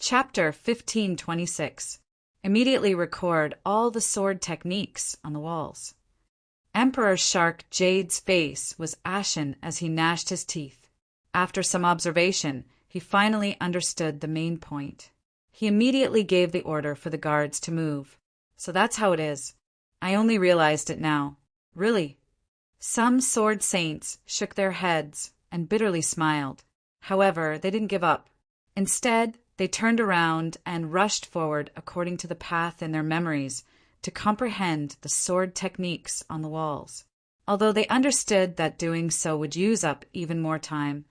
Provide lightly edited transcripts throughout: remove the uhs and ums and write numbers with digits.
Chapter 1526. Immediately record all the sword techniques on the walls. Emperor Shark Jade's face was ashen as he gnashed his teeth. After some observation, he finally understood the main point. He immediately gave the order for the guards to move. So that's how it is. I only realized it now. Really. Some sword saints shook their heads and bitterly smiled. However, they didn't give up. Instead, they turned around and rushed forward according to the path in their memories to comprehend the sword techniques on the walls. Although they understood that doing so would use up even more time,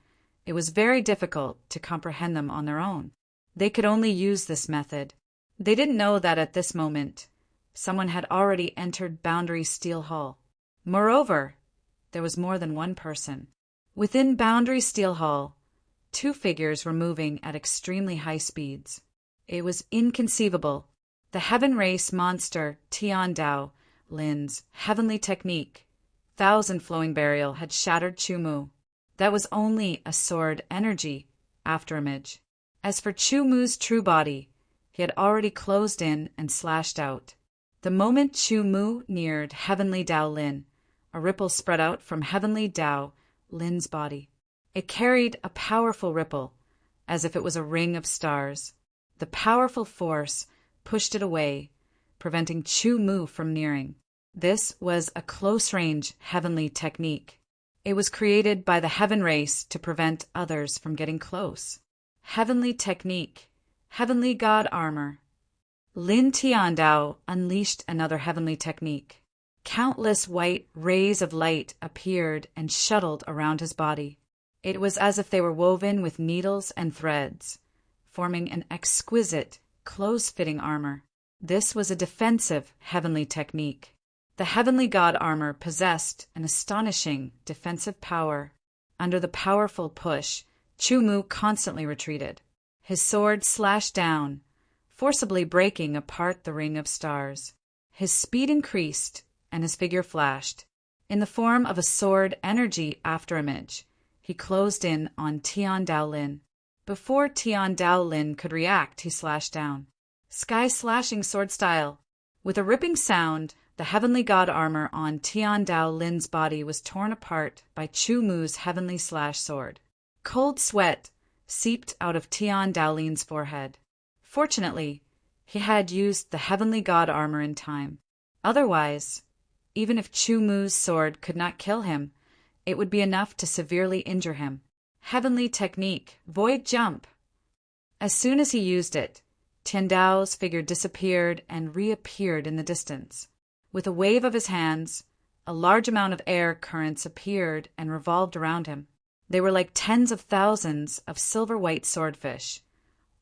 it was very difficult to comprehend them on their own. They could only use this method. They didn't know that at this moment, someone had already entered Boundary Steel Hall. Moreover, there was more than one person. Within Boundary Steel Hall, two figures were moving at extremely high speeds. It was inconceivable. The heaven race monster Tian Dao Lin's heavenly technique, Thousand Flowing Burial, had shattered Chu Mu. That was only a sword energy afterimage. As for Chu Mu's true body, he had already closed in and slashed out. The moment Chu Mu neared Heavenly Dao Lin, a ripple spread out from Heavenly Dao Lin's body. It carried a powerful ripple, as if it was a ring of stars. The powerful force pushed it away, preventing Chu Mu from nearing. This was a close-range heavenly technique. It was created by the heaven race to prevent others from getting close. Heavenly technique, heavenly god armor. Lin Tiandao unleashed another heavenly technique. Countless white rays of light appeared and shuttled around his body. It was as if they were woven with needles and threads, forming an exquisite, close-fitting armor. This was a defensive heavenly technique. The heavenly god armor possessed an astonishing defensive power. Under the powerful push, Chu Mu constantly retreated. His sword slashed down, forcibly breaking apart the ring of stars. His speed increased, and his figure flashed. In the form of a sword energy afterimage, he closed in on Tian Dao Lin. Before Tian Dao Lin could react, he slashed down. Sky-slashing sword style. With a ripping sound, the heavenly god armor on Tian Dao Lin's body was torn apart by Chu Mu's heavenly slash sword. Cold sweat seeped out of Tian Dao Lin's forehead. Fortunately, he had used the heavenly god armor in time. Otherwise, even if Chu Mu's sword could not kill him, it would be enough to severely injure him. Heavenly technique, void jump. As soon as he used it, Tian Dao's figure disappeared and reappeared in the distance. With a wave of his hands, a large amount of air currents appeared and revolved around him. They were like tens of thousands of silver-white swordfish,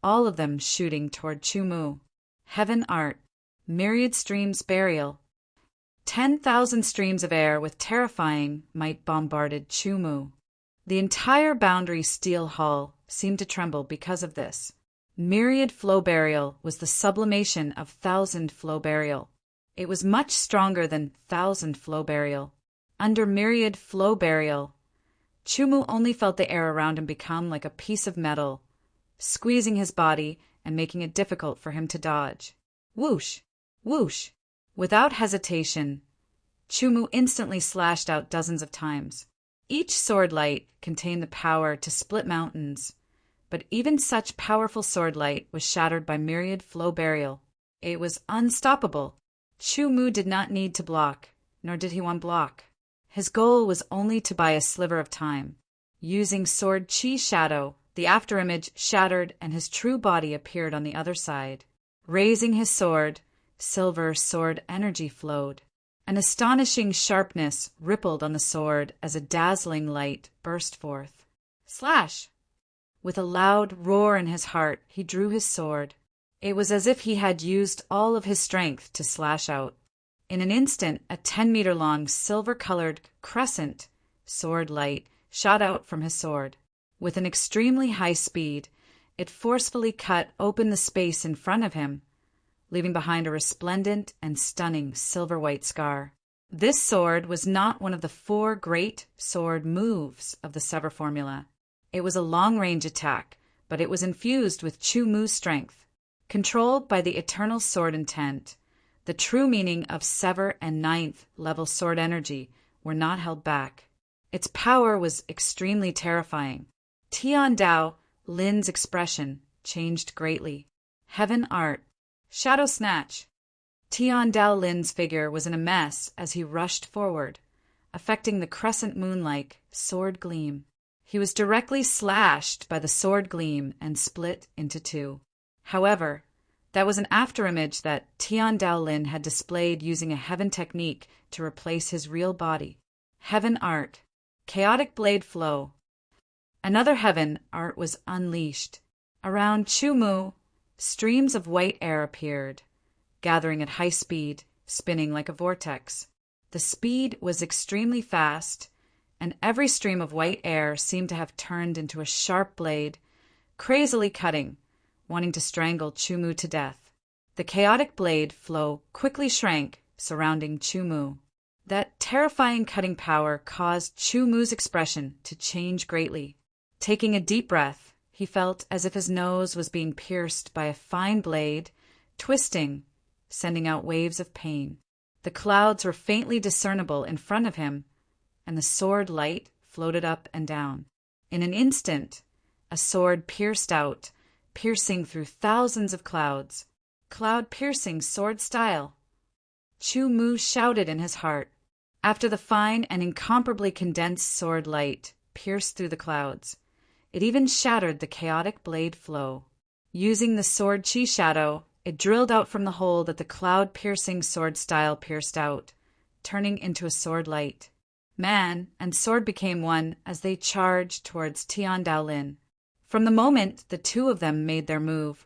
all of them shooting toward Chu Mu. Heaven art, myriad streams burial. 10,000 streams of air with terrifying might bombarded Chu Mu. The entire Boundary Steel Hall seemed to tremble because of this. Myriad flow burial was the sublimation of Thousand Flow Burial. It was much stronger than Thousand Flow Burial. Under Myriad Flow Burial, Chu Mu only felt the air around him become like a piece of metal, squeezing his body and making it difficult for him to dodge. Whoosh! Whoosh! Without hesitation, Chu Mu instantly slashed out dozens of times. Each sword light contained the power to split mountains, but even such powerful sword light was shattered by Myriad Flow Burial. It was unstoppable. Chu Mu did not need to block, nor did he want block. His goal was only to buy a sliver of time. Using Sword Chi Shadow, the afterimage shattered and his true body appeared on the other side. Raising his sword, silver sword energy flowed. An astonishing sharpness rippled on the sword as a dazzling light burst forth. Slash! With a loud roar in his heart, he drew his sword. It was as if he had used all of his strength to slash out. In an instant, a 10-meter-long silver-colored crescent sword light shot out from his sword. With an extremely high speed, it forcefully cut open the space in front of him, leaving behind a resplendent and stunning silver-white scar. This sword was not one of the 4 great sword moves of the Sever formula. It was a long-range attack but it was infused with Chu Mu's strength. Controlled by the eternal sword intent, the true meaning of sever and ninth level sword energy were not held back. Its power was extremely terrifying. Tian Dao Lin's expression changed greatly. Heaven Art. Shadow Snatch. Tian Dao Lin's figure was in a mess as he rushed forward, affecting the crescent moon-like sword gleam. He was directly slashed by the sword gleam and split into two. However, that was an afterimage that Tian Dao Lin had displayed using a heaven technique to replace his real body. Heaven Art. Chaotic Blade Flow. Another heaven art was unleashed. Around Chu Mu, streams of white air appeared, gathering at high speed, spinning like a vortex. The speed was extremely fast, and every stream of white air seemed to have turned into a sharp blade, crazily cutting, wanting to strangle Chu Mu to death. The chaotic blade flow quickly shrank, surrounding Chu Mu. That terrifying cutting power caused Chu Mu's expression to change greatly. Taking a deep breath, he felt as if his nose was being pierced by a fine blade, twisting, sending out waves of pain. The clouds were faintly discernible in front of him, and the sword light floated up and down. In an instant, a sword pierced out, piercing through thousands of clouds. Cloud-piercing sword style. Chu Mu shouted in his heart. After the fine and incomparably condensed sword light pierced through the clouds, it even shattered the chaotic blade flow. Using the sword chi shadow, it drilled out from the hole that the cloud-piercing sword style pierced out, turning into a sword light. Man and sword became one as they charged towards Tian Dao Lin. From the moment the two of them made their move,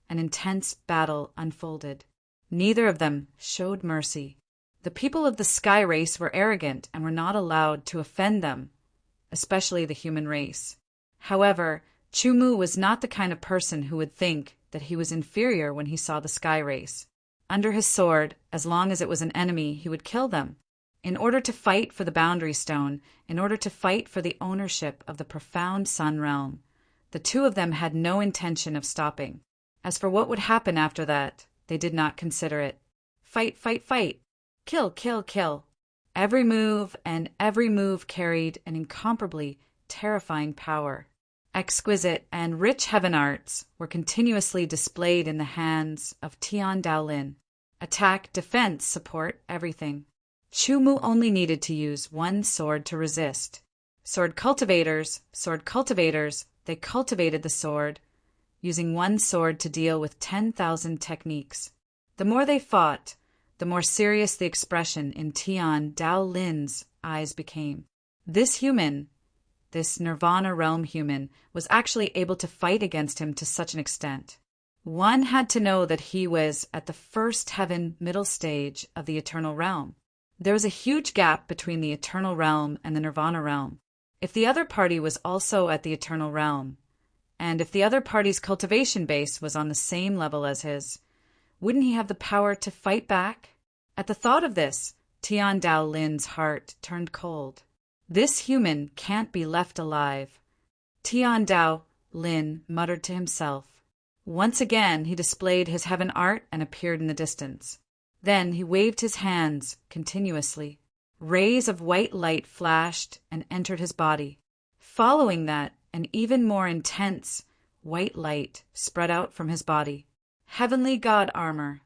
an intense battle unfolded. Neither of them showed mercy. The people of the sky race were arrogant and were not allowed to offend them, especially the human race. However, Chu Mu was not the kind of person who would think that he was inferior when he saw the sky race. Under his sword, as long as it was an enemy, he would kill them. In order to fight for the boundary stone, in order to fight for the ownership of the profound sun realm, the two of them had no intention of stopping. As for what would happen after that, they did not consider it. Fight, fight, fight. Kill, kill, kill. Every move carried an incomparably terrifying power. Exquisite and rich heaven arts were continuously displayed in the hands of Tian Dao Lin. Attack, defense, support, everything. Chu Mu only needed to use one sword to resist. Sword cultivators, they cultivated the sword, using one sword to deal with 10,000 techniques. The more they fought, the more serious the expression in Tian Dao Lin's eyes became. This human, this Nirvana realm human, was actually able to fight against him to such an extent. One had to know that he was at the first heaven middle stage of the eternal realm. There was a huge gap between the eternal realm and the Nirvana realm. If the other party was also at the eternal realm, and if the other party's cultivation base was on the same level as his, wouldn't he have the power to fight back? At the thought of this, Tian Dao Lin's heart turned cold. This human can't be left alive. Tian Dao Lin muttered to himself. Once again he displayed his heaven art and appeared in the distance. Then he waved his hands continuously. Rays of white light flashed and entered his body. Following that, an even more intense white light spread out from his body. Heavenly God armor.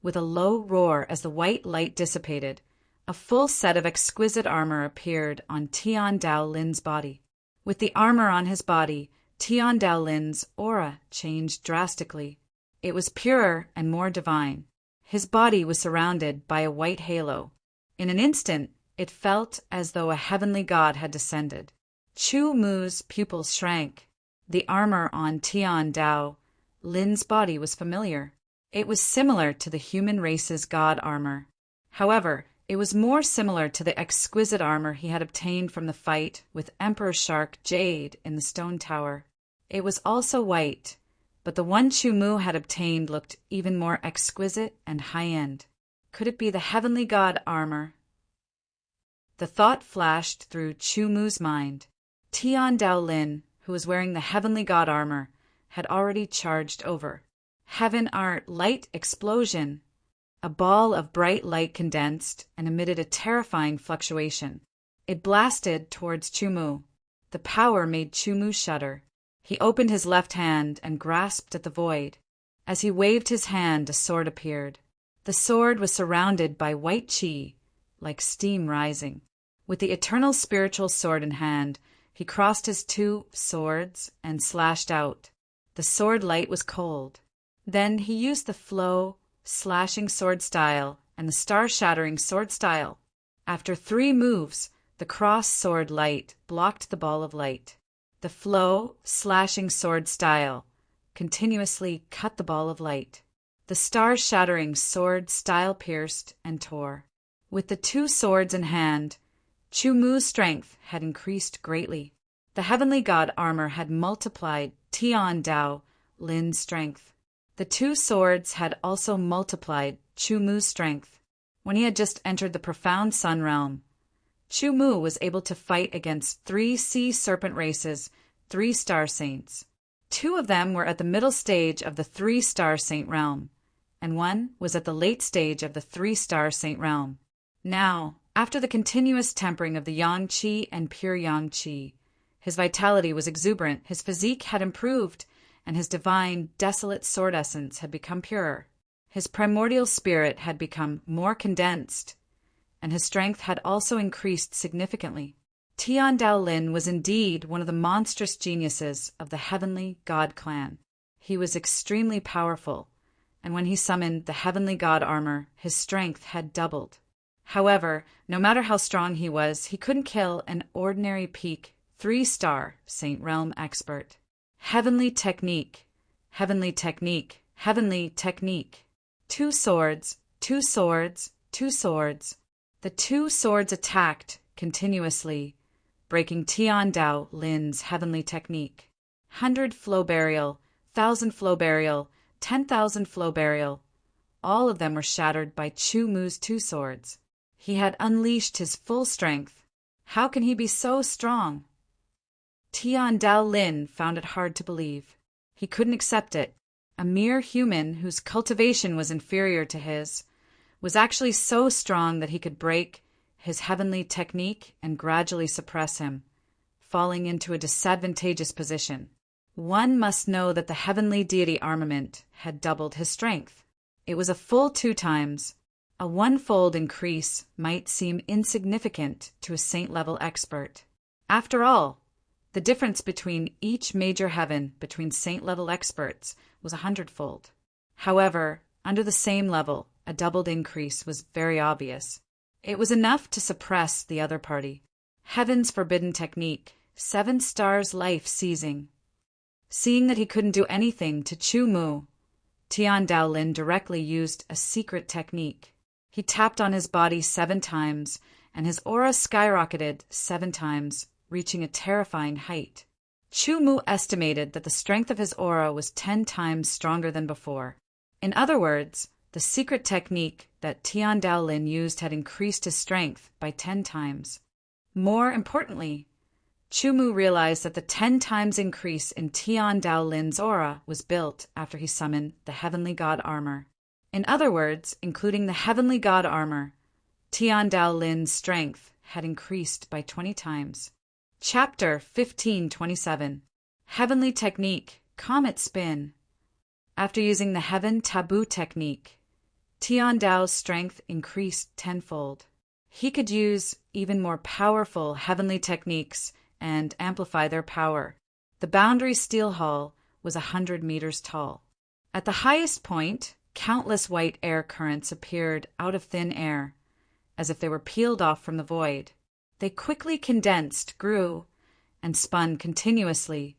With a low roar as the white light dissipated, a full set of exquisite armor appeared on Tian Dao Lin's body. With the armor on his body, Tian Dao Lin's aura changed drastically. It was purer and more divine. His body was surrounded by a white halo. In an instant, it felt as though a heavenly god had descended. Chu Mu's pupils shrank. The armor on Tian Dao Lin's body was familiar. It was similar to the human race's god armor. However, it was more similar to the exquisite armor he had obtained from the fight with Emperor Shark Jade in the stone tower. It was also white, but the one Chu Mu had obtained looked even more exquisite and high-end. Could it be the heavenly god armor? The thought flashed through Chu Mu's mind. Tian Dao Lin, who was wearing the heavenly god armor, had already charged over. Heaven art light explosion! A ball of bright light condensed and emitted a terrifying fluctuation. It blasted towards Chumu. The power made Chumu shudder. He opened his left hand and grasped at the void. As he waved his hand, a sword appeared. The sword was surrounded by white chi, like steam rising. With the eternal spiritual sword in hand, he crossed his two swords and slashed out. The sword light was cold. Then he used the flow, slashing sword style and the star-shattering sword style. After 3 moves, the cross sword light blocked the ball of light. The flow, slashing sword style continuously cut the ball of light. The star-shattering sword style pierced and tore. With the 2 swords in hand, Chumu's strength had increased greatly. The heavenly god armor had multiplied Tian Dao Lin's strength. The 2 swords had also multiplied Chumu's strength. When he had just entered the profound sun realm, Chumu was able to fight against 3 sea serpent races, 3 star saints. 2 of them were at the middle stage of the 3-star saint realm, and 1 was at the late stage of the 3-star saint realm. Now, after the continuous tempering of the yang qi and pure yang qi, his vitality was exuberant, his physique had improved, and his divine, desolate sword essence had become purer. His primordial spirit had become more condensed, and his strength had also increased significantly. Tian Dao Lin was indeed one of the monstrous geniuses of the heavenly god clan. He was extremely powerful, and when he summoned the heavenly god armor, his strength had doubled. However, no matter how strong he was, he couldn't kill an ordinary peak 3-star Saint Realm expert. Heavenly technique, heavenly technique, heavenly technique. 2 swords, 2 swords, 2 swords. The 2 swords attacked continuously, breaking Tian Dao Lin's heavenly technique. 100 flow burial, 1,000 flow burial, 10,000 flow burial. All of them were shattered by Chumu's 2 swords. He had unleashed his full strength. How can he be so strong? Tian Dao Lin found it hard to believe. He couldn't accept it. A mere human whose cultivation was inferior to his was actually so strong that he could break his heavenly technique and gradually suppress him, falling into a disadvantageous position. One must know that the heavenly deity armament had doubled his strength. It was a full 2 times. A 1-fold increase might seem insignificant to a saint-level expert. After all, the difference between each major heaven between saint-level experts was 100-fold. However, under the same level, a doubled increase was very obvious. It was enough to suppress the other party. Heaven's forbidden technique, 7 stars life seizing. Seeing that he couldn't do anything to Chumu, Tian Dao Lin directly used a secret technique. He tapped on his body 7 times, and his aura skyrocketed 7 times, reaching a terrifying height. Chumu estimated that the strength of his aura was 10 times stronger than before. In other words, the secret technique that Tian Dao Lin used had increased his strength by 10 times. More importantly, Chumu realized that the 10 times increase in Tian Dao Lin's aura was built after he summoned the heavenly god armor. In other words, including the heavenly god armor, Tian Dao Lin's strength had increased by 20 times. Chapter 1527. Heavenly Technique, Comet Spin. After using the Heaven Taboo Technique, Tian Dao's strength increased 10-fold. He could use even more powerful heavenly techniques and amplify their power. The boundary steel hull was 100 meters tall. At the highest point, countless white air currents appeared out of thin air, as if they were peeled off from the void. They quickly condensed, grew, and spun continuously,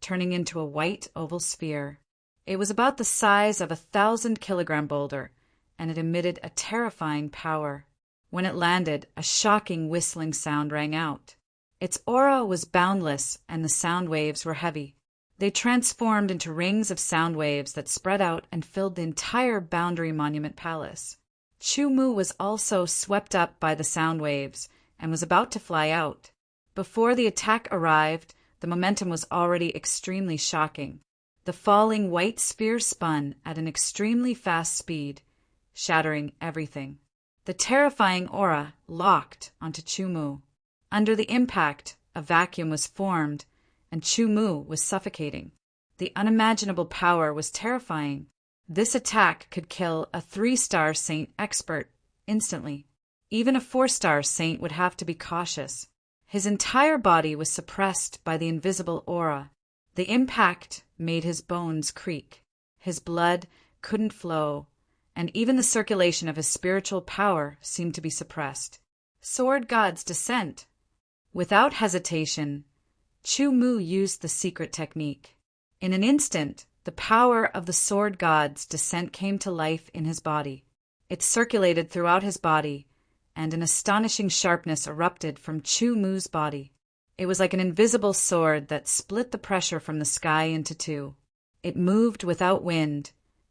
turning into a white oval sphere. It was about the size of a 1,000-kilogram boulder, and it emitted a terrifying power. When it landed, a shocking whistling sound rang out. Its aura was boundless, and the sound waves were heavy. They transformed into rings of sound waves that spread out and filled the entire Boundary Monument Palace. Chumu was also swept up by the sound waves and was about to fly out. Before the attack arrived, The momentum was already extremely shocking. The falling white sphere spun at an extremely fast speed, shattering everything. The terrifying aura locked onto Chu-Mu. Under the impact, a vacuum was formed, and Chu-Mu was suffocating. The unimaginable power was terrifying. This attack could kill a 3-star saint expert instantly. Even a 4-star saint would have to be cautious. His entire body was suppressed by the invisible aura. The impact made his bones creak. His blood couldn't flow, and even the circulation of his spiritual power seemed to be suppressed. Sword God's descent. Without hesitation, Chu-Mu used the secret technique. In an instant, the power of the Sword God's descent came to life in his body. It circulated throughout his body, and an astonishing sharpness erupted from Chu-Mu's body. It was like an invisible sword that split the pressure from the sky into two. It moved without wind,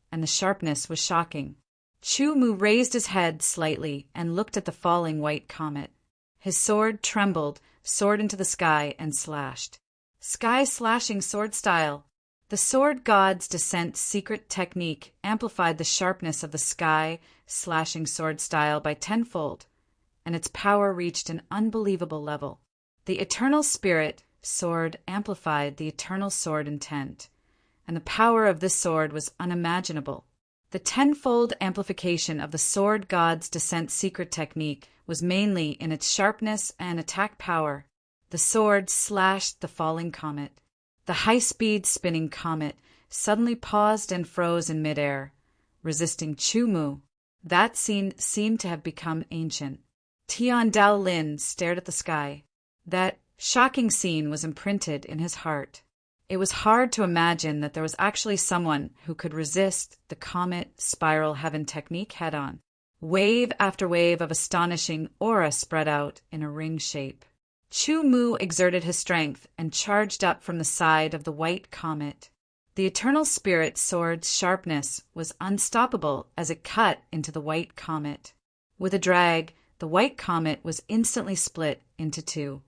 and the sharpness was shocking. Chu-Mu raised his head slightly and looked at the falling white comet. His sword trembled, soared into the sky, and slashed. Sky-slashing sword style. The Sword God's descent secret technique amplified the sharpness of the sky-slashing sword style by tenfold, and its power reached an unbelievable level. The Eternal Spirit sword amplified the Eternal Sword intent, and the power of this sword was unimaginable. The tenfold amplification of the Sword God's descent secret technique was mainly in its sharpness and attack power. The sword slashed the falling comet. The high-speed spinning comet suddenly paused and froze in midair, resisting Chu-Mu. That scene seemed to have become ancient. Tian Dao Lin stared at the sky. That shocking scene was imprinted in his heart. It was hard to imagine that there was actually someone who could resist the comet spiral heaven technique head-on. Wave after wave of astonishing aura spread out in a ring shape. Chu-Mu exerted his strength and charged up from the side of the white comet. The Eternal Spirit sword's sharpness was unstoppable as it cut into the white comet. With a drag, the white comet was instantly split into two.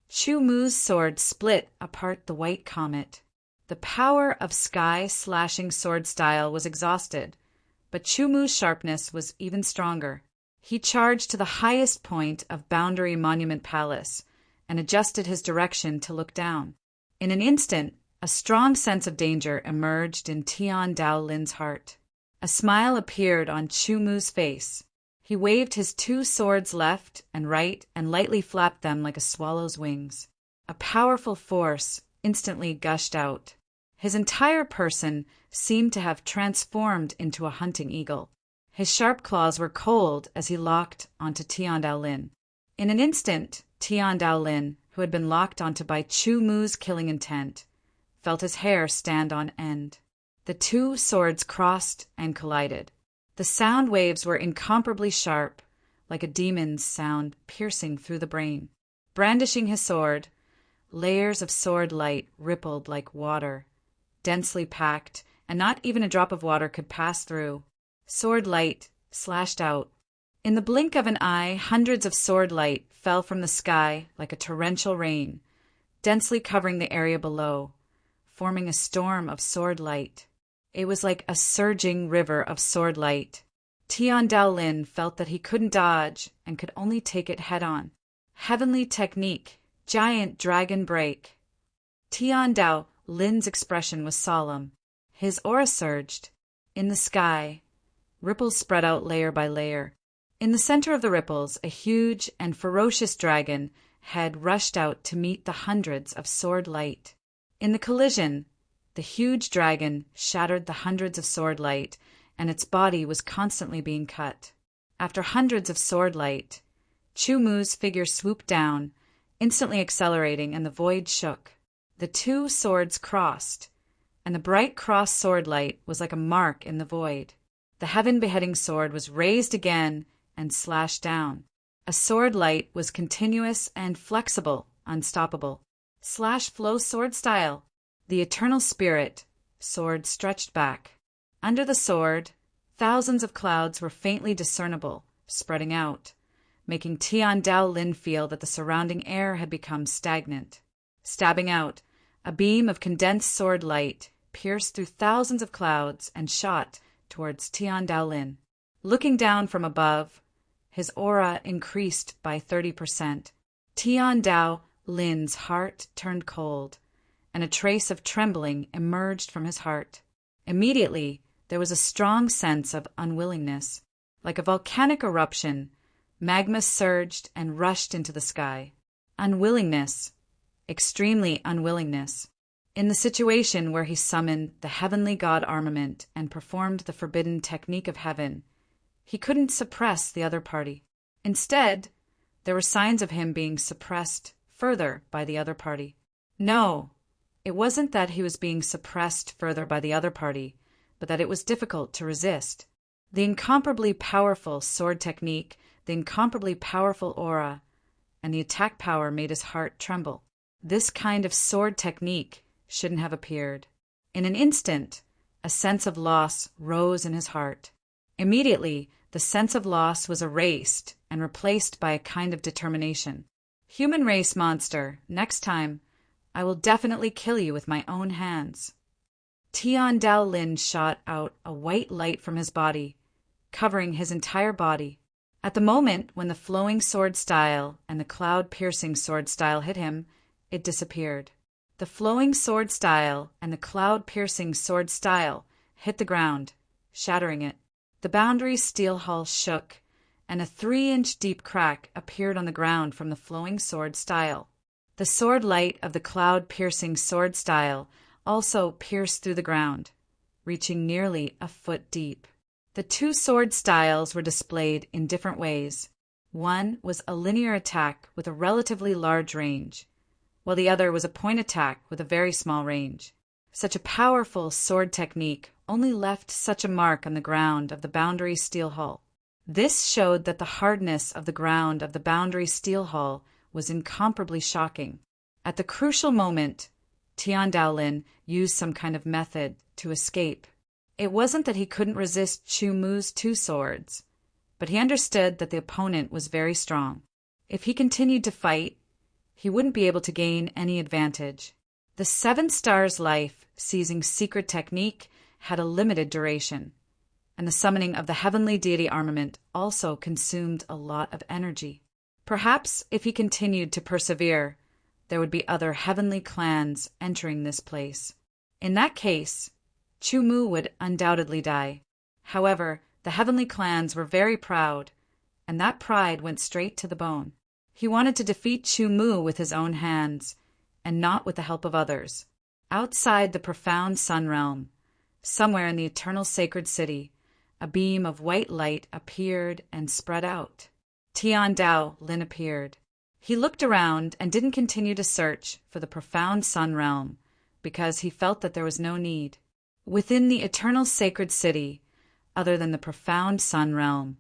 Chu-Mu's sword split apart the white comet. The power of sky-slashing sword style was exhausted, but Chu-Mu's sharpness was even stronger. He charged to the highest point of Boundary Monument Palace and adjusted his direction to look down. In an instant, a strong sense of danger emerged in Tian Dao Lin's heart. A smile appeared on Chu-Mu's face. He waved his two swords left and right and lightly flapped them like a swallow's wings. A powerful force instantly gushed out. His entire person seemed to have transformed into a hunting eagle. His sharp claws were cold as he locked onto Tian Dao Lin. In an instant, Tian Dao Lin, who had been locked onto by Chu-Mu's killing intent, felt his hair stand on end. The two swords crossed and collided. The sound waves were incomparably sharp, like a demon's sound piercing through the brain. Brandishing his sword, layers of sword light rippled like water, densely packed, and not even a drop of water could pass through. Sword light slashed out. In the blink of an eye, hundreds of sword light fell from the sky like a torrential rain, densely covering the area below, forming a storm of sword light. It was like a surging river of sword light. Tian Dao Lin felt that he couldn't dodge and could only take it head-on. Heavenly technique, giant dragon break. Tian Dao Lin's expression was solemn. His aura surged. In the sky, ripples spread out layer by layer. In the center of the ripples, a huge and ferocious dragon had rushed out to meet the hundreds of sword light. In the collision, the huge dragon shattered the hundreds of sword light, and its body was constantly being cut. After hundreds of sword light, Chu-Mu's figure swooped down, instantly accelerating, and the void shook. The two swords crossed, and the bright cross sword light was like a mark in the void. The heaven-beheading sword was raised again and slashed down. A sword light was continuous and flexible, unstoppable. Slash flow sword style. The Eternal Spirit sword stretched back. Under the sword, thousands of clouds were faintly discernible, spreading out, making Tian Dao Lin feel that the surrounding air had become stagnant. Stabbing out, A beam of condensed sword light pierced through thousands of clouds and shot towards Tian Daolin. Looking down from above, his aura increased by 30%. Tian Daolin's heart turned cold, and a trace of trembling emerged from his heart. Immediately, there was a strong sense of unwillingness. Like a volcanic eruption, magma surged and rushed into the sky. Unwillingness, extremely unwillingness. In the situation where he summoned the heavenly god armament and performed the forbidden technique of heaven, he couldn't suppress the other party. Instead, there were signs of him being suppressed further by the other party. No, it wasn't that he was being suppressed further by the other party, but that it was difficult to resist. The incomparably powerful sword technique, the incomparably powerful aura, and the attack power made his heart tremble. This kind of sword technique shouldn't have appeared. In an instant, a sense of loss rose in his heart. Immediately, the sense of loss was erased and replaced by a kind of determination. Human race monster, next time, I will definitely kill you with my own hands. Tian Daolin shot out a white light from his body, covering his entire body. At the moment when the flowing sword style and the cloud-piercing sword style hit him, it disappeared. The flowing sword style and the cloud-piercing sword style hit the ground, shattering it. The boundary steel hull shook, and a 3-inch deep crack appeared on the ground from the flowing sword style. The sword light of the cloud-piercing sword style also pierced through the ground, reaching nearly a foot deep. The two sword styles were displayed in different ways. One was a linear attack with a relatively large range, while the other was a point attack with a very small range. Such a powerful sword technique only left such a mark on the ground of the boundary steel hull. This showed that the hardness of the ground of the boundary steel hull was incomparably shocking. At the crucial moment, Tian Daolin used some kind of method to escape. It wasn't that he couldn't resist Chu Mu's two swords, but he understood that the opponent was very strong. If he continued to fight, he wouldn't be able to gain any advantage. The 7 stars life seizing secret technique had a limited duration, and the summoning of the heavenly deity armament also consumed a lot of energy. Perhaps if he continued to persevere, there would be other heavenly clans entering this place. In that case, Chu Mu would undoubtedly die. However, the heavenly clans were very proud, and that pride went straight to the bone. He wanted to defeat Chu Mu with his own hands, and not with the help of others. Outside the profound sun realm, somewhere in the eternal sacred city, a beam of white light appeared and spread out. Tian Daolin appeared. He looked around and didn't continue to search for the profound sun realm, because he felt that there was no need. Within the eternal sacred city, other than the profound sun realm,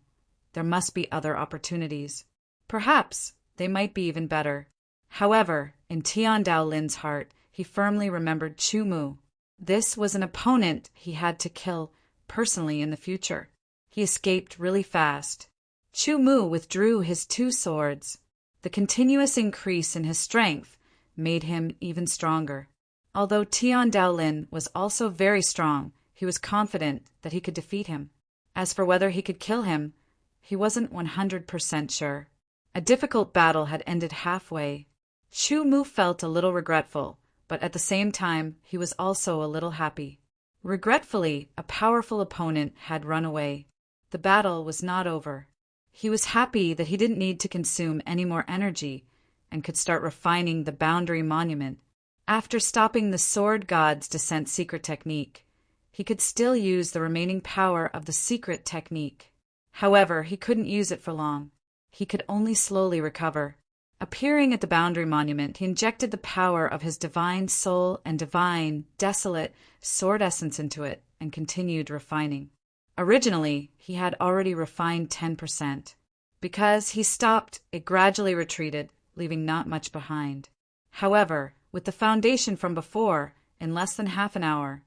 there must be other opportunities. Perhaps they might be even better. However, in Tian Daolin's heart, he firmly remembered Chu Mu. This was an opponent he had to kill personally in the future. He escaped really fast. Chu Mu withdrew his 2 swords. The continuous increase in his strength made him even stronger. Although Tian Daolin was also very strong, he was confident that he could defeat him. As for whether he could kill him, he wasn't 100% sure. A difficult battle had ended halfway. Chu Mu felt a little regretful, but at the same time he was also a little happy. Regretfully, a powerful opponent had run away. The battle was not over. He was happy that he didn't need to consume any more energy and could start refining the boundary monument. After stopping the sword god's descent secret technique, he could still use the remaining power of the secret technique. However, he couldn't use it for long. He could only slowly recover. Appearing at the boundary monument, he injected the power of his divine soul and divine, desolate sword essence into it and continued refining. Originally, he had already refined 10%. Because he stopped, it gradually retreated, leaving not much behind. However, with the foundation from before, in less than half an hour,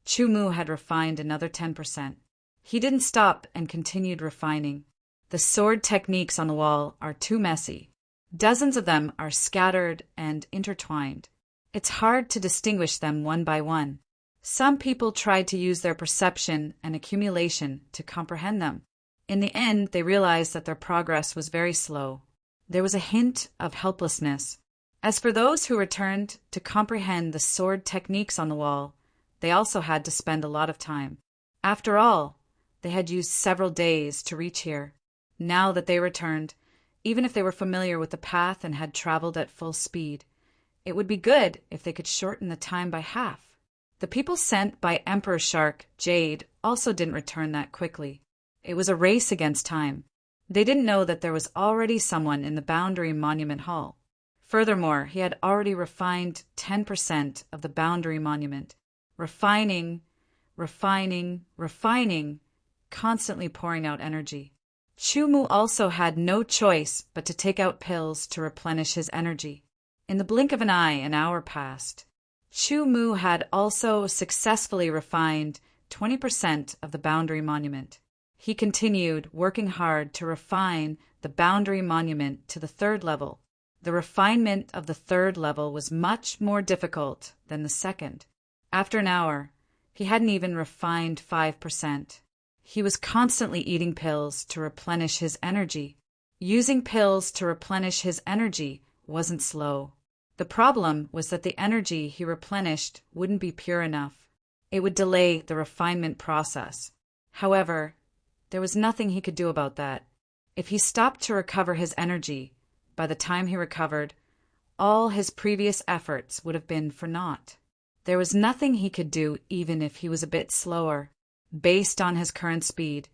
Chu Mu had refined another 10%. He didn't stop and continued refining. The sword techniques on the wall are too messy. Dozens of them are scattered and intertwined. It's hard to distinguish them one by one. Some people tried to use their perception and accumulation to comprehend them. In the end, they realized that their progress was very slow. There was a hint of helplessness. As for those who returned to comprehend the sword techniques on the wall, they also had to spend a lot of time. After all, they had used several days to reach here. Now that they returned, even if they were familiar with the path and had traveled at full speed, it would be good if they could shorten the time by half. The people sent by Emperor Shark, Jade, also didn't return that quickly. It was a race against time. They didn't know that there was already someone in the Boundary Monument Hall. Furthermore, he had already refined 10% of the Boundary Monument. Refining, constantly pouring out energy. Chumu also had no choice but to take out pills to replenish his energy. In the blink of an eye, an hour passed. Chumu had also successfully refined 20% of the Boundary Monument. He continued working hard to refine the Boundary Monument to the 3rd level. The refinement of the 3rd level was much more difficult than the 2nd. After an hour, he hadn't even refined 5%. He was constantly eating pills to replenish his energy. Using pills to replenish his energy wasn't slow. The problem was that the energy he replenished wouldn't be pure enough. It would delay the refinement process. However, there was nothing he could do about that. If he stopped to recover his energy, by the time he recovered, all his previous efforts would have been for naught. There was nothing he could do even if he was a bit slower. Based on his current speed,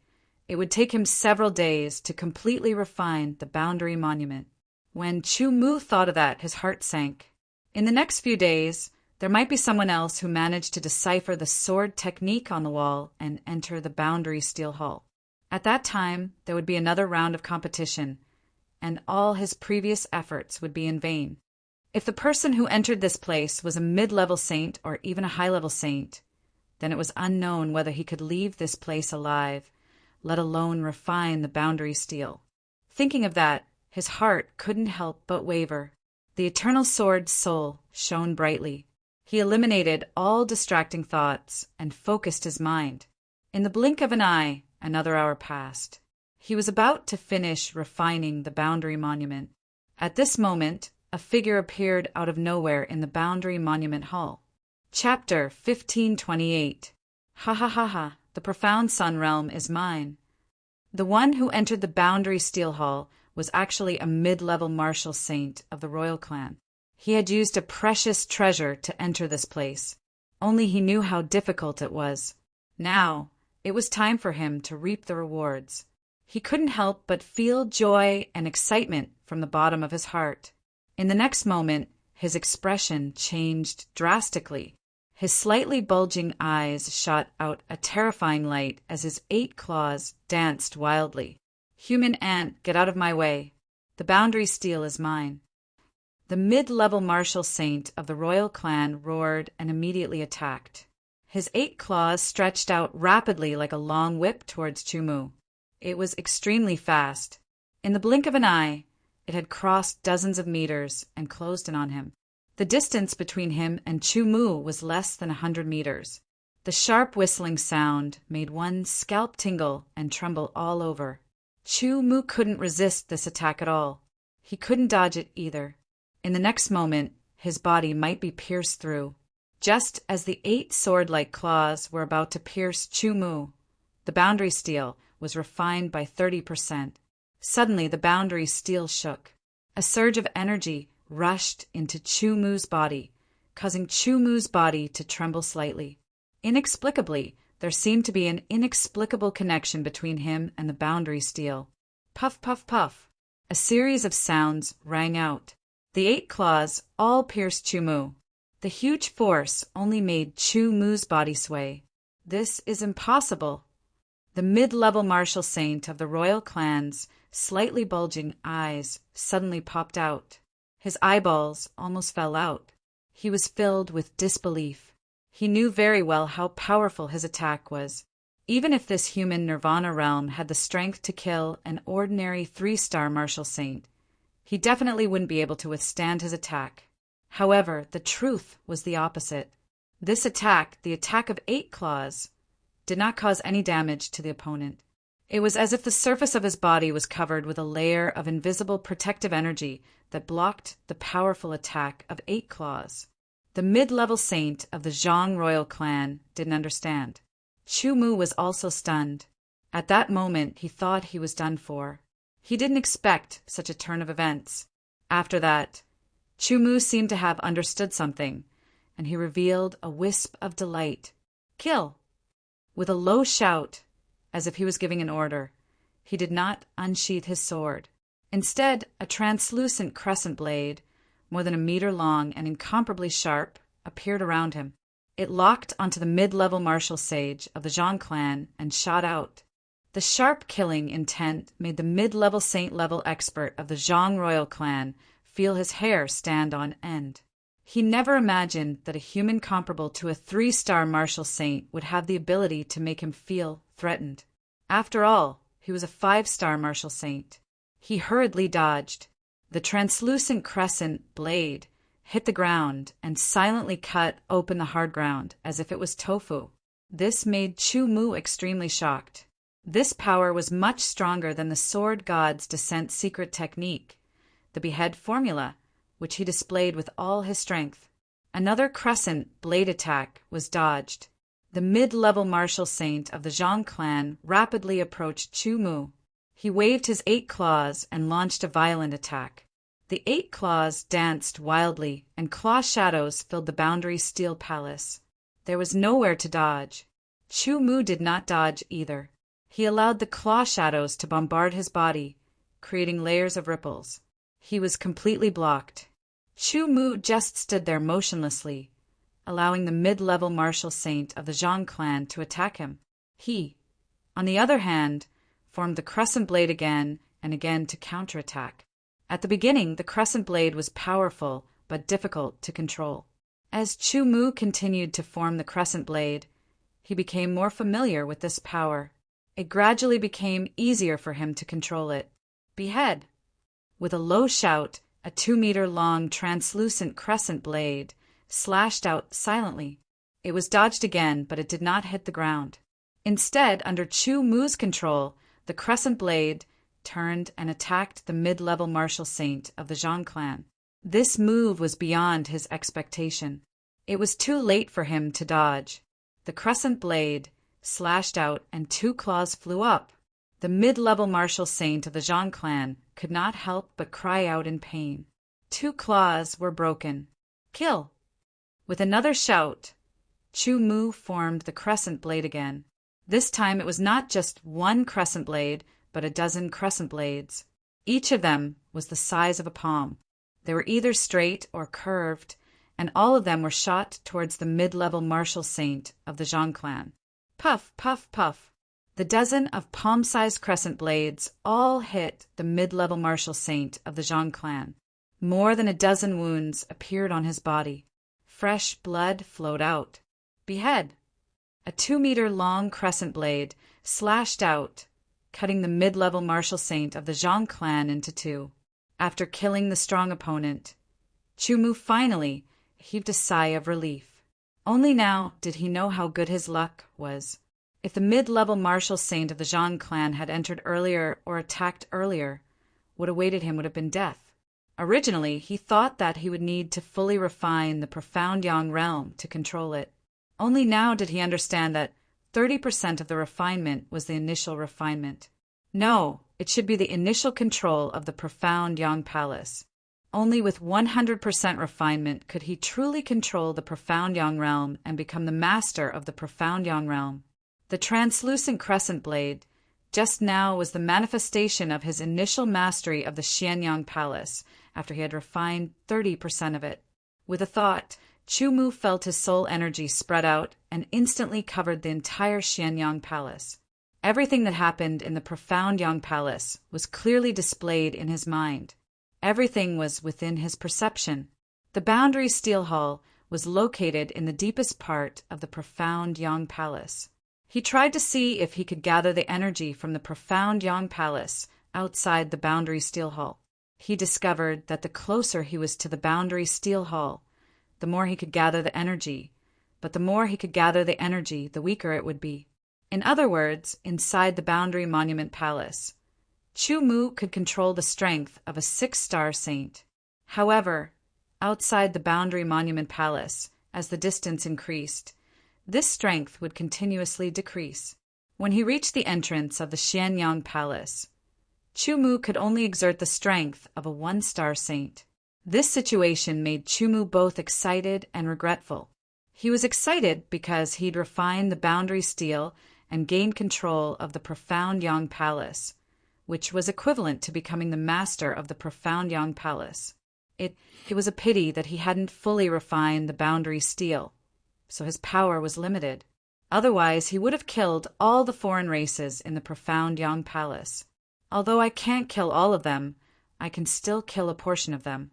it would take him several days to completely refine the Boundary Monument. When Chumu thought of that, his heart sank. In the next few days, there might be someone else who managed to decipher the sword technique on the wall and enter the Boundary Steel Hall. At that time, there would be another round of competition, and all his previous efforts would be in vain. If the person who entered this place was a mid-level saint or even a high-level saint, then it was unknown whether he could leave this place alive, let alone refine the Boundary Steel. Thinking of that, his heart couldn't help but waver. The Eternal Sword's soul shone brightly. He eliminated all distracting thoughts and focused his mind. In the blink of an eye, another hour passed. He was about to finish refining the Boundary Monument. At this moment, a figure appeared out of nowhere in the Boundary Monument Hall. Chapter 1528. Ha ha ha ha, the profound Sun Realm is mine. The one who entered the Boundary Steel Hall was actually a mid-level martial saint of the royal clan. He had used a precious treasure to enter this place. Only he knew how difficult it was. Now, it was time for him to reap the rewards. He couldn't help but feel joy and excitement from the bottom of his heart. In the next moment, his expression changed drastically. His slightly bulging eyes shot out a terrifying light as his 8 claws danced wildly. Human ant, get out of my way. The Boundary Steel is mine. The mid-level martial saint of the royal clan roared and immediately attacked. His 8 claws stretched out rapidly like a long whip towards Chumu. It was extremely fast. In the blink of an eye, it had crossed dozens of meters and closed in on him. The distance between him and Chumu was less than 100 meters. The sharp whistling sound made one's scalp tingle and tremble all over. Chumu couldn't resist this attack at all. He couldn't dodge it either. In the next moment, his body might be pierced through. Just as the 8 sword-like claws were about to pierce Chumu, the Boundary Steel was refined by 30%. Suddenly, the Boundary Steel shook. A surge of energy rushed into Chumu's body, causing Chumu's body to tremble slightly. Inexplicably, there seemed to be an inexplicable connection between him and the Boundary Steel. Puff, puff, puff. A series of sounds rang out. The 8 claws all pierced Chumu. The huge force only made Chumu's body sway. This is impossible. The mid-level martial saint of the royal clan's slightly bulging eyes suddenly popped out. His eyeballs almost fell out. He was filled with disbelief. He knew very well how powerful his attack was. Even if this human Nirvana realm had the strength to kill an ordinary 3-star martial saint, he definitely wouldn't be able to withstand his attack. However, the truth was the opposite. This attack, the attack of 8 claws, did not cause any damage to the opponent. It was as if the surface of his body was covered with a layer of invisible protective energy that blocked the powerful attack of 8 claws. The mid-level saint of the Zhang royal clan didn't understand. Chu Mu was also stunned. At that moment, he thought he was done for. He didn't expect such a turn of events. After that, Chu Mu seemed to have understood something, and he revealed a wisp of delight. Kill! With a low shout, as if he was giving an order, he did not unsheath his sword. Instead, a translucent crescent blade, more than a meter long and incomparably sharp, appeared around him. It locked onto the mid-level martial sage of the Zhang clan and shot out. The sharp killing intent made the mid-level saint-level expert of the Zhang royal clan feel his hair stand on end. He never imagined that a human comparable to a 3-star martial saint would have the ability to make him feel threatened. After all, he was a 5-star martial saint. He hurriedly dodged. The translucent crescent blade hit the ground and silently cut open the hard ground as if it was tofu. This made Chu Mu extremely shocked. This power was much stronger than the sword god's descent secret technique, the behead formula, which he displayed with all his strength. Another crescent blade attack was dodged. The mid-level martial saint of the Zhang clan rapidly approached Chu Mu. He waved his 8 claws and launched a violent attack. The 8 claws danced wildly, and claw shadows filled the Boundary Steel Palace. There was nowhere to dodge. Chu Mu did not dodge either. He allowed the claw shadows to bombard his body, creating layers of ripples. He was completely blocked. Chu Mu just stood there motionlessly, allowing the mid-level martial saint of the Zhang clan to attack him. He, on the other hand, formed the crescent blade again and again to counterattack. At the beginning, the crescent blade was powerful but difficult to control. As Chu Mu continued to form the crescent blade, he became more familiar with this power. It gradually became easier for him to control it. Behead! With a low shout, a 2-meter-long translucent crescent blade slashed out silently. It was dodged again, but it did not hit the ground. Instead, under Chu Mu's control, the crescent blade turned and attacked the mid-level martial saint of the Zhang clan. This move was beyond his expectation. It was too late for him to dodge. The crescent blade slashed out and 2 claws flew up. The mid-level martial saint of the Zhang clan could not help but cry out in pain. 2 claws were broken. Kill! With another shout, Chu Mu formed the crescent blade again. This time it was not just one crescent blade, but a dozen crescent blades. Each of them was the size of a palm. They were either straight or curved, and all of them were shot towards the mid-level martial saint of the Zhang clan. Puff, puff, puff. The dozen of palm-sized crescent blades all hit the mid-level martial saint of the Zhang clan. More than a dozen wounds appeared on his body. Fresh blood flowed out. Behead! A 2-meter-long crescent blade slashed out, cutting the mid-level martial saint of the Zhang clan into 2. After killing the strong opponent, Chu Mu finally heaved a sigh of relief. Only now did he know how good his luck was. If the mid-level martial saint of the Zhang clan had entered earlier or attacked earlier, what awaited him would have been death. Originally, he thought that he would need to fully refine the profound Yang realm to control it. Only now did he understand that 30% of the refinement was the initial refinement. No, it should be the initial control of the profound Yang palace. Only with 100% refinement could he truly control the profound Yang realm and become the master of the profound Yang realm. The translucent crescent blade just now was the manifestation of his initial mastery of the Xianyang palace after he had refined 30% of it. With a thought, Chu Mu felt his soul energy spread out and instantly covered the entire Xianyang palace. Everything that happened in the profound Yang palace was clearly displayed in his mind. Everything was within his perception. The Boundary Steel Hall was located in the deepest part of the profound Yang palace. He tried to see if he could gather the energy from the profound Yang palace outside the Boundary Steel Hall. He discovered that the closer he was to the Boundary Steel Hall, the more he could gather the energy. But the more he could gather the energy, the weaker it would be. In other words, inside the Boundary Monument Palace, Chu Mu could control the strength of a 6-star saint. However, outside the Boundary Monument Palace, as the distance increased, this strength would continuously decrease. When he reached the entrance of the Xianyang Palace, Chu Mu could only exert the strength of a 1-star saint. This situation made Chu Mu both excited and regretful. He was excited because he'd refined the boundary steel and gained control of the Profound Yang Palace, which was equivalent to becoming the master of the Profound Yang Palace. It was a pity that he hadn't fully refined the boundary steel, so his power was limited. Otherwise, he would have killed all the foreign races in the Profound Yang Palace. Although I can't kill all of them, I can still kill a portion of them.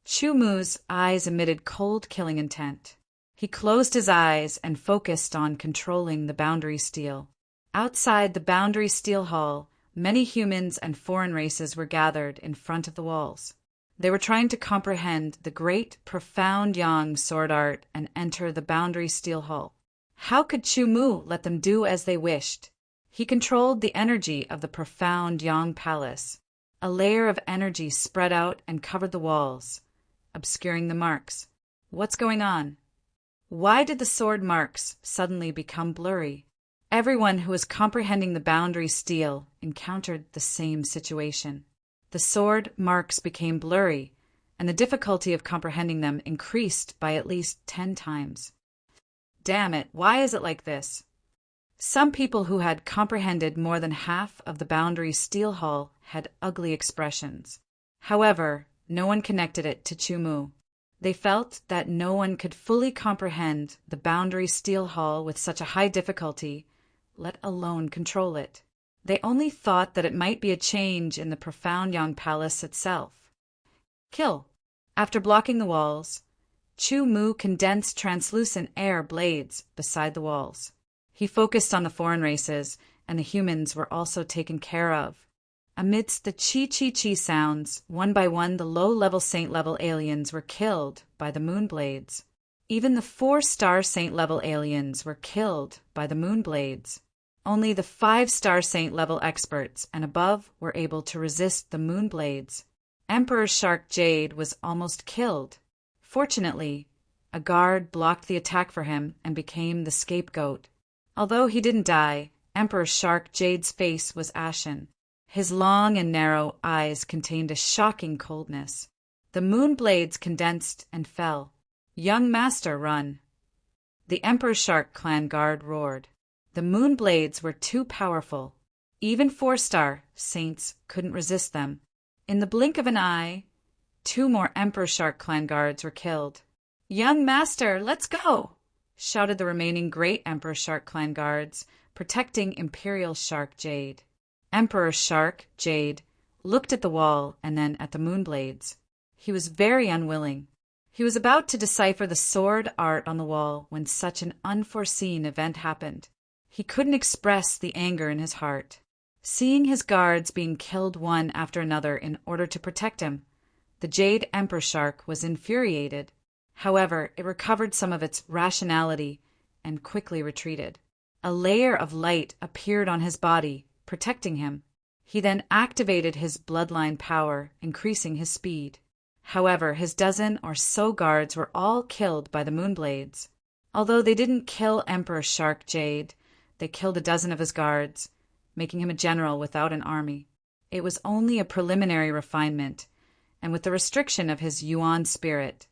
Chu Mu's eyes emitted cold killing intent. He closed his eyes and focused on controlling the boundary steel. Outside the boundary steel hall, many humans and foreign races were gathered in front of the walls. They were trying to comprehend the great Profound Yang sword art and enter the boundary steel hall. How could Chu Mu let them do as they wished? He controlled the energy of the Profound Yang Palace. A layer of energy spread out and covered the walls, obscuring the marks. What's going on? Why did the sword marks suddenly become blurry? Everyone who was comprehending the boundary steel encountered the same situation. The sword marks became blurry, and the difficulty of comprehending them increased by at least 10 times. Damn it, why is it like this? Some people who had comprehended more than half of the boundary steel hall had ugly expressions. However, no one connected it to Chu Mu. They felt that no one could fully comprehend the boundary steel hall with such a high difficulty, let alone control it. They only thought that it might be a change in the Profound Yang Palace itself. Kill. After blocking the walls, Chu Mu condensed translucent air blades beside the walls. He focused on the foreign races, and the humans were also taken care of. Amidst the chi-chi-chi sounds, one by one the low-level saint-level aliens were killed by the moonblades. Even the 4-star saint-level aliens were killed by the moonblades. Only the 5-star saint-level experts and above were able to resist the moonblades. Emperor Shark Jade was almost killed. Fortunately, a guard blocked the attack for him and became the scapegoat. Although he didn't die, Emperor Shark Jade's face was ashen. His long and narrow eyes contained a shocking coldness. The moon blades condensed and fell. Young Master, run! The Emperor Shark Clan guard roared. The moon blades were too powerful. Even 4-star saints couldn't resist them. In the blink of an eye, 2 more Emperor Shark Clan guards were killed. Young Master, let's go! Shouted the remaining great Emperor Shark Clan guards, protecting Imperial Shark Jade. Emperor Shark Jade looked at the wall and then at the moonblades. He was very unwilling. He was about to decipher the sword art on the wall when such an unforeseen event happened. He couldn't express the anger in his heart. Seeing his guards being killed one after another in order to protect him, the Jade Emperor Shark was infuriated. However, it recovered some of its rationality and quickly retreated. A layer of light appeared on his body, protecting him. He then activated his bloodline power, increasing his speed. However, his dozen or so guards were all killed by the moonblades. Although they didn't kill Emperor Shark Jade, they killed a dozen of his guards, making him a general without an army. It was only a preliminary refinement, and with the restriction of his Yuan spirit,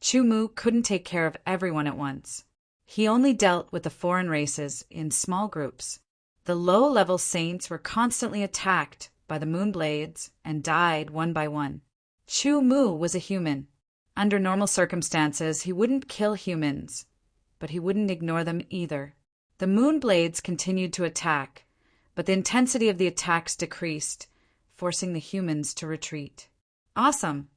Chu Mu couldn't take care of everyone at once. He only dealt with the foreign races in small groups. The low-level saints were constantly attacked by the moonblades and died one by one. Chu Mu was a human. Under normal circumstances, he wouldn't kill humans, but he wouldn't ignore them either. The moonblades continued to attack, but the intensity of the attacks decreased, forcing the humans to retreat. Awesome!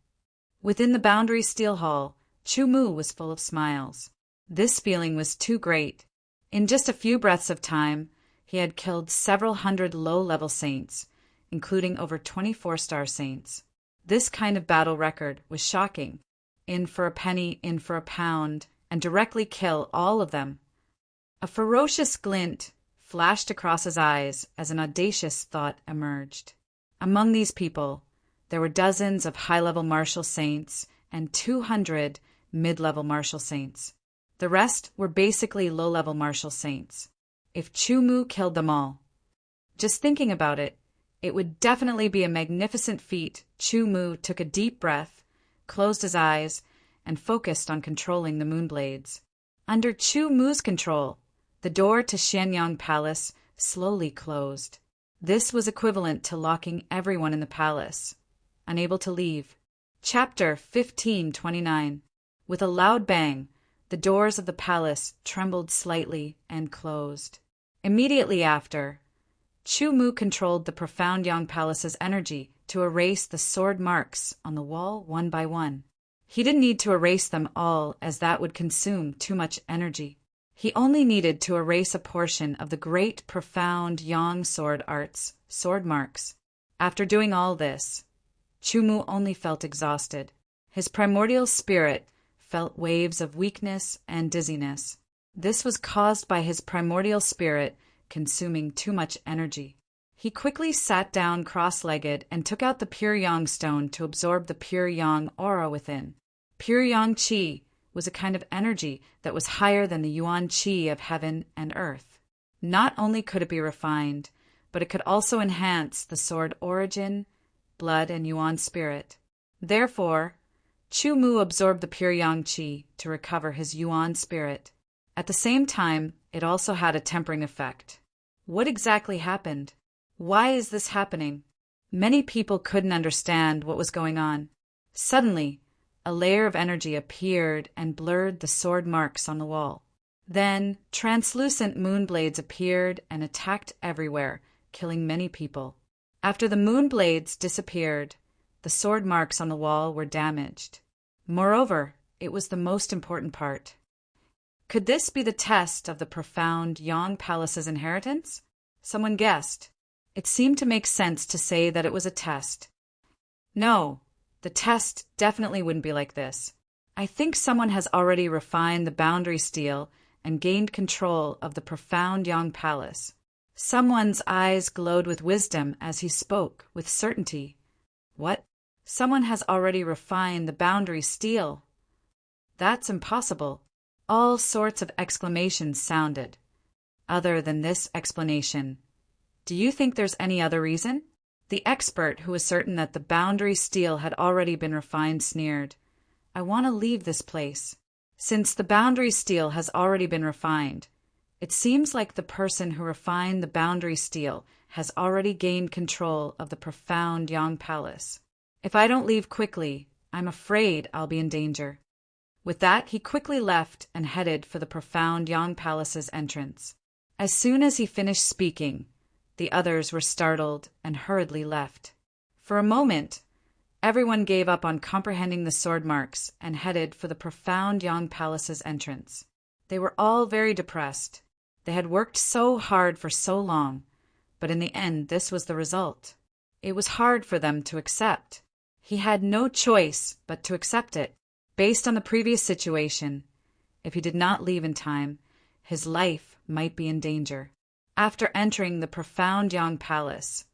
Within the Boundary Steel Hall, Chu Mu was full of smiles. This feeling was too great. In just a few breaths of time, he had killed several hundred low-level saints, including over 24-star saints. This kind of battle record was shocking. in for a penny, in for a pound, and directly kill all of them. A ferocious glint flashed across his eyes as an audacious thought emerged. Among these people, there were dozens of high-level martial saints and 200 mid-level martial saints. The rest were basically low-level martial saints. If Chu Mu killed them all, just thinking about it, it would definitely be a magnificent feat. Chu Mu took a deep breath, closed his eyes, and focused on controlling the moonblades. Under Chu Mu's control, the door to Xianyang Palace slowly closed. This was equivalent to locking everyone in the palace, unable to leave. Chapter 1529. With a loud bang, the doors of the palace trembled slightly and closed. Immediately after, Chu Mu controlled the profound Yang Palace's energy to erase the sword marks on the wall one by one. He didn't need to erase them all, as that would consume too much energy. He only needed to erase a portion of the great profound Yang sword arts, sword marks. After doing all this, Chu Mu only felt exhausted. His primordial spirit felt waves of weakness and dizziness. This was caused by his primordial spirit consuming too much energy. He quickly sat down cross-legged and took out the pure Yang stone to absorb the pure Yang aura within. Pure Yang Qi was a kind of energy that was higher than the Yuan Qi of heaven and earth. Not only could it be refined, but it could also enhance the sword origin, blood, and Yuan spirit. Therefore, Chu Mu absorbed the pure Yang Qi to recover his Yuan spirit. At the same time, it also had a tempering effect. What exactly happened? Why is this happening? Many people couldn't understand what was going on. Suddenly, a layer of energy appeared and blurred the sword marks on the wall. Then, translucent moonblades appeared and attacked everywhere, killing many people. After the moonblades disappeared, the sword marks on the wall were damaged. Moreover, it was the most important part. Could this be the test of the profound Yang Palace's inheritance? Someone guessed. It seemed to make sense to say that it was a test. No, the test definitely wouldn't be like this. I think someone has already refined the boundary steel and gained control of the profound Yang Palace. Someone's eyes glowed with wisdom as he spoke with certainty. What? Someone has already refined the boundary steel? That's impossible. All sorts of exclamations sounded. Other than this explanation, do you think there's any other reason? The expert, who was certain that the boundary steel had already been refined, sneered. I want to leave this place. Since the boundary steel has already been refined, it seems like the person who refined the boundary steel has already gained control of the profound Yang Palace. If I don't leave quickly, I'm afraid I'll be in danger. With that, he quickly left and headed for the profound Yang Palace's entrance. As soon as he finished speaking, the others were startled and hurriedly left. For a moment, everyone gave up on comprehending the sword marks and headed for the profound Yang Palace's entrance. They were all very depressed. They had worked so hard for so long, but in the end this was the result. It was hard for them to accept. He had no choice but to accept it. Based on the previous situation, if he did not leave in time, his life might be in danger. After entering the profound Yang Palace,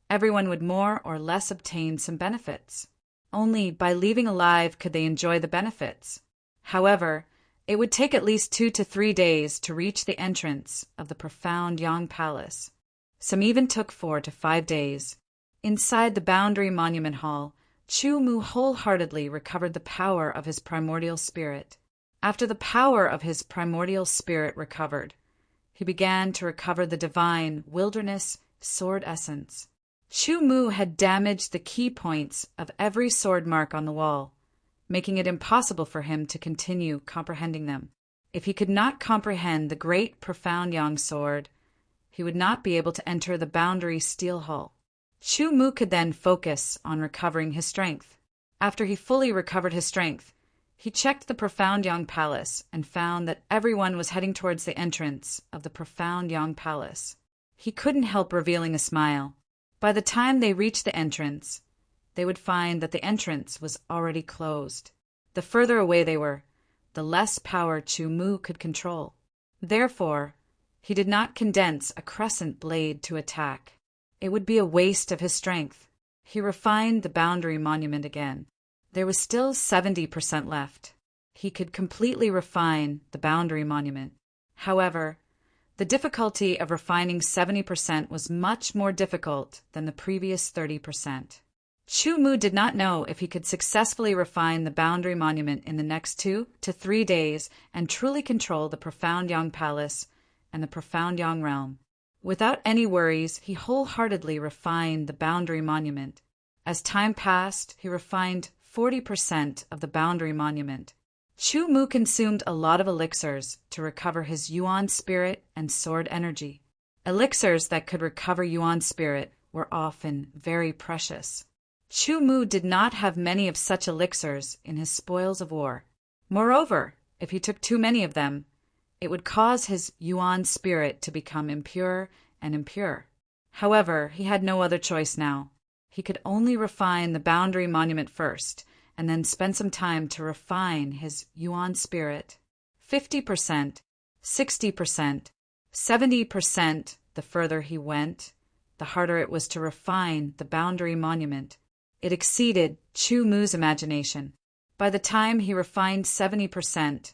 everyone would more or less obtain some benefits. Only by leaving alive could they enjoy the benefits. However, it would take at least 2 to 3 days to reach the entrance of the profound Yang Palace. Some even took 4 to 5 days. Inside the Boundary Monument Hall, Chu Mu wholeheartedly recovered the power of his primordial spirit. After the power of his primordial spirit recovered, he began to recover the divine wilderness sword essence. Chu Mu had damaged the key points of every sword mark on the wall, making it impossible for him to continue comprehending them. If he could not comprehend the great profound Yang sword, he would not be able to enter the Boundary Steel Hall. Chu Mu could then focus on recovering his strength. After he fully recovered his strength, he checked the profound Yang Palace and found that everyone was heading towards the entrance of the profound Yang Palace. He couldn't help revealing a smile. By the time they reached the entrance, they would find that the entrance was already closed. The further away they were, the less power Chu Mu could control. Therefore, he did not condense a crescent blade to attack. It would be a waste of his strength. He refined the boundary monument again. There was still 70% left. He could completely refine the boundary monument. However, the difficulty of refining 70% was much more difficult than the previous 30%. Chu Mu did not know if he could successfully refine the boundary monument in the next 2 to 3 days and truly control the Profound Yang Palace and the Profound Yang Realm. Without any worries, he wholeheartedly refined the boundary monument. As time passed, he refined 40% of the boundary monument. Chu Mu consumed a lot of elixirs to recover his Yuan spirit and sword energy. Elixirs that could recover Yuan spirit were often very precious. Chu Mu did not have many of such elixirs in his spoils of war. Moreover, if he took too many of them, it would cause his Yuan spirit to become impure and impure. However, he had no other choice now. He could only refine the boundary monument first, and then spend some time to refine his Yuan spirit. 50%, 60%, 70%, the further he went, the harder it was to refine the boundary monument. It exceeded Chu Mu's imagination. By the time he refined 70%,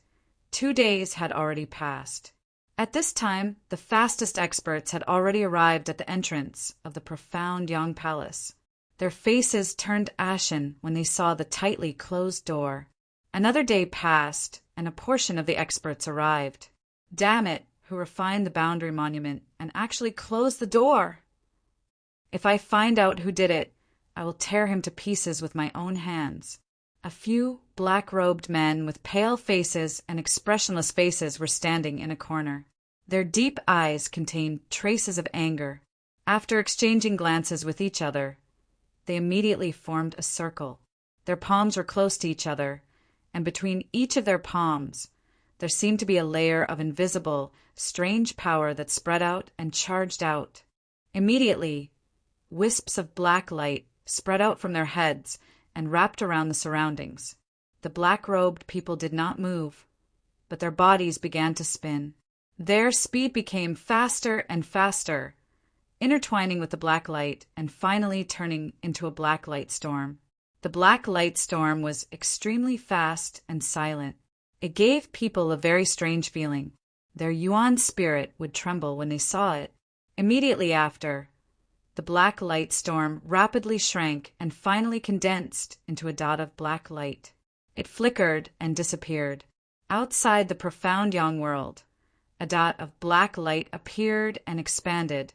2 days had already passed. At this time, the fastest experts had already arrived at the entrance of the Profound Yang Palace. Their faces turned ashen when they saw the tightly closed door. Another day passed, and a portion of the experts arrived. Damn it, who refined the boundary monument and actually closed the door! If I find out who did it, I will tear him to pieces with my own hands. A few black-robed men with pale faces and expressionless faces were standing in a corner. Their deep eyes contained traces of anger. After exchanging glances with each other, they immediately formed a circle. Their palms were close to each other, and between each of their palms, there seemed to be a layer of invisible, strange power that spread out and charged out. Immediately, wisps of black light spread out from their heads and wrapped around the surroundings. The black-robed people did not move, but their bodies began to spin. Their speed became faster and faster, intertwining with the black light and finally turning into a black light storm. The black light storm was extremely fast and silent. It gave people a very strange feeling. Their Yuan spirit would tremble when they saw it. Immediately after, the black light storm rapidly shrank and finally condensed into a dot of black light. It flickered and disappeared. Outside the Profound Yang world, a dot of black light appeared and expanded,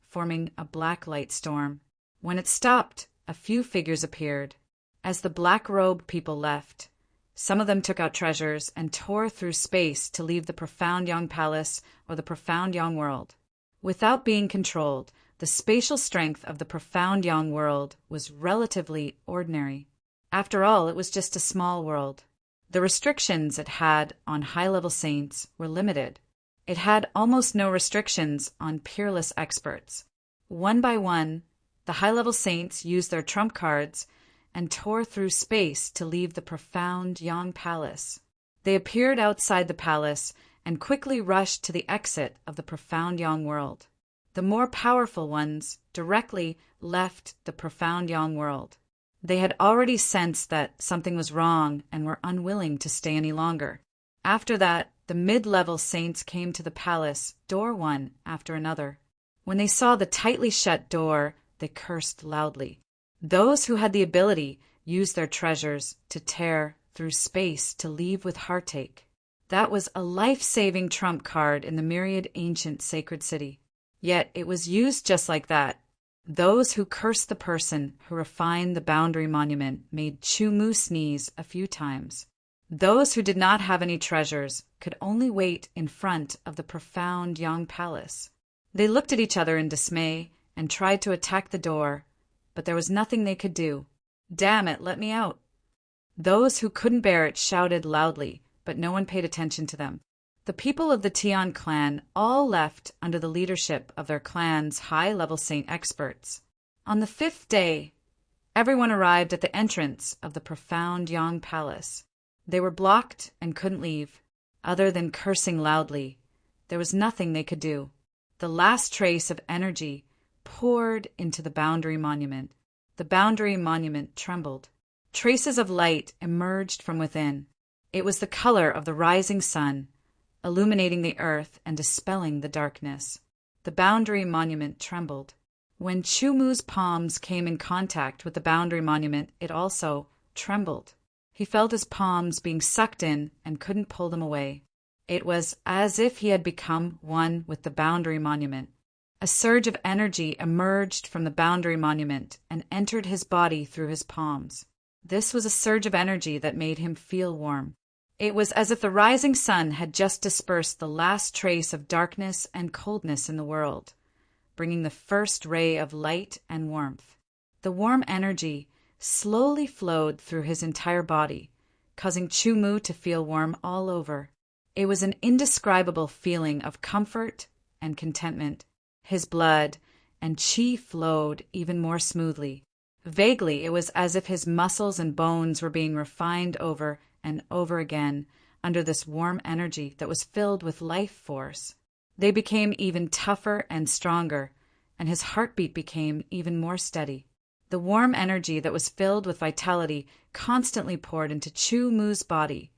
forming a black light storm. When it stopped, a few figures appeared. As the black-robed people left, some of them took out treasures and tore through space to leave the Profound Yang Palace or the Profound Yang world. Without being controlled, the spatial strength of the Profound Yang world was relatively ordinary. After all, it was just a small world. The restrictions it had on high-level saints were limited. It had almost no restrictions on peerless experts. One by one, the high-level saints used their trump cards and tore through space to leave the Profound Yang Palace. They appeared outside the palace and quickly rushed to the exit of the Profound Yang world. The more powerful ones directly left the Profound Yang world. They had already sensed that something was wrong and were unwilling to stay any longer. After that, the mid-level saints came to the palace, door one after another. When they saw the tightly shut door, they cursed loudly. Those who had the ability used their treasures to tear through space to leave with heartache. That was a life-saving trump card in the myriad ancient sacred city. Yet it was used just like that. Those who cursed the person who refined the boundary monument made Chu Mu sneeze a few times. Those who did not have any treasures could only wait in front of the Profound Yang Palace. They looked at each other in dismay and tried to attack the door, but there was nothing they could do. Damn it, let me out. Those who couldn't bear it shouted loudly, but no one paid attention to them. The people of the Tian clan all left under the leadership of their clan's high-level saint experts. On the 5th day, everyone arrived at the entrance of the Profound Yang Palace. They were blocked and couldn't leave. Other than cursing loudly, there was nothing they could do. The last trace of energy poured into the boundary monument. The boundary monument trembled. Traces of light emerged from within. It was the color of the rising sun, illuminating the earth and dispelling the darkness. The boundary monument trembled. When Chumu's palms came in contact with the boundary monument, it also trembled. He felt his palms being sucked in and couldn't pull them away. It was as if he had become one with the boundary monument. A surge of energy emerged from the boundary monument and entered his body through his palms. This was a surge of energy that made him feel warm. It was as if the rising sun had just dispersed the last trace of darkness and coldness in the world, bringing the first ray of light and warmth. The warm energy slowly flowed through his entire body, causing Chumu to feel warm all over. It was an indescribable feeling of comfort and contentment. His blood and chi flowed even more smoothly. Vaguely, it was as if his muscles and bones were being refined over and over again under this warm energy that was filled with life force. They became even tougher and stronger, and his heartbeat became even more steady. The warm energy that was filled with vitality constantly poured into Chumu's body,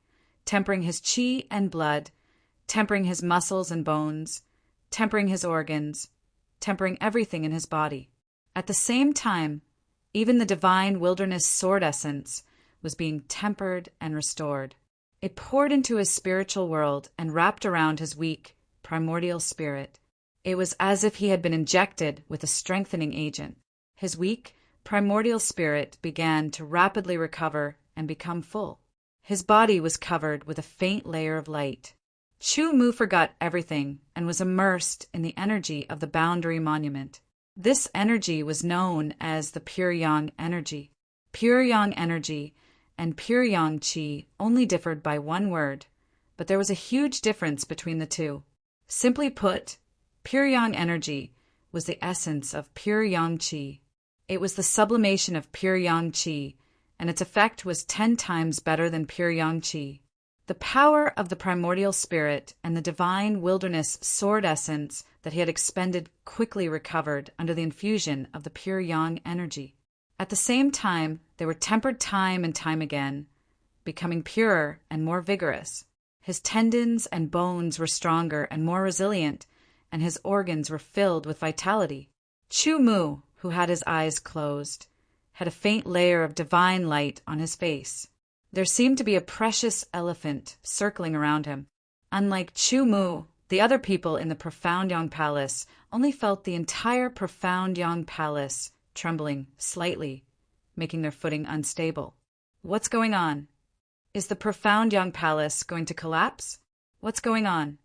tempering his chi and blood, tempering his muscles and bones, tempering his organs, tempering everything in his body. At the same time, even the divine wilderness sword essence was being tempered and restored. It poured into his spiritual world and wrapped around his weak, primordial spirit. It was as if he had been injected with a strengthening agent. His weak, primordial spirit began to rapidly recover and become full. His body was covered with a faint layer of light. Chumu forgot everything and was immersed in the energy of the boundary monument. This energy was known as the pure yang energy. Pure yang energy and pure yang chi only differed by one word, but there was a huge difference between the two. Simply put, pure yang energy was the essence of pure yang chi. It was the sublimation of pure yang chi, and its effect was 10 times better than pure yang chi. The power of the primordial spirit and the divine wilderness sword essence that he had expended quickly recovered under the infusion of the pure yang energy. At the same time, they were tempered time and time again, becoming purer and more vigorous. His tendons and bones were stronger and more resilient, and his organs were filled with vitality. Chumu, who had his eyes closed, had a faint layer of divine light on his face. There seemed to be a precious elephant circling around him. Unlike Chumu, the other people in the Profound Yang Palace only felt the entire Profound Yang Palace trembling slightly, making their footing unstable. What's going on? Is the Profound Yang Palace going to collapse? What's going on?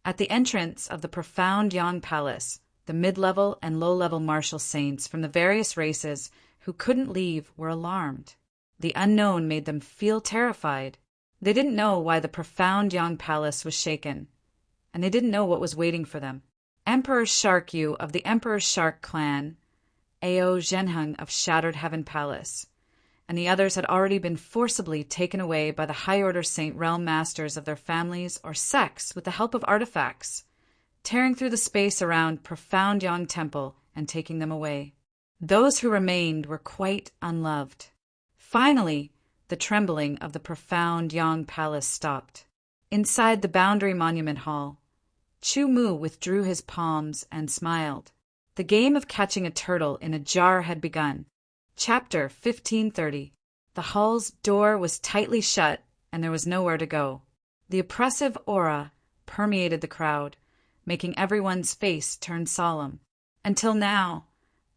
At the entrance of the Profound Yang Palace, the mid-level and low-level martial saints from the various races who couldn't leave were alarmed. The unknown made them feel terrified. They didn't know why the Profound Yang Palace was shaken, and they didn't know what was waiting for them. Emperor Sharkyu of the Emperor Shark clan, Ao Zhenheng of Shattered Heaven Palace, and the others had already been forcibly taken away by the high-order Saint Realm Masters of their families or sects with the help of artifacts, tearing through the space around Profound Yang Temple and taking them away. Those who remained were quite unloved. Finally, the trembling of the Profound Yang Palace stopped. Inside the Boundary Monument Hall, Chumu withdrew his palms and smiled. The game of catching a turtle in a jar had begun. Chapter 1530. The hall's door was tightly shut, and there was nowhere to go. The oppressive aura permeated the crowd, making everyone's face turn solemn. Until now,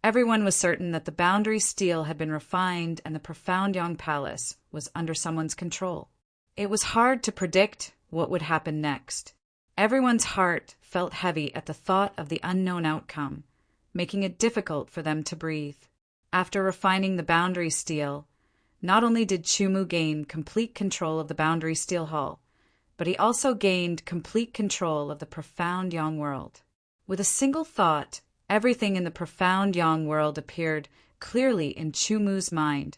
everyone was certain that the boundary steel had been refined and the Profound Yang Palace was under someone's control. It was hard to predict what would happen next. Everyone's heart felt heavy at the thought of the unknown outcome, making it difficult for them to breathe. After refining the boundary steel, not only did Chumu gain complete control of the boundary steel hall, but he also gained complete control of the Profound Yang world. With a single thought, everything in the Profound Yang world appeared clearly in Chumu's mind,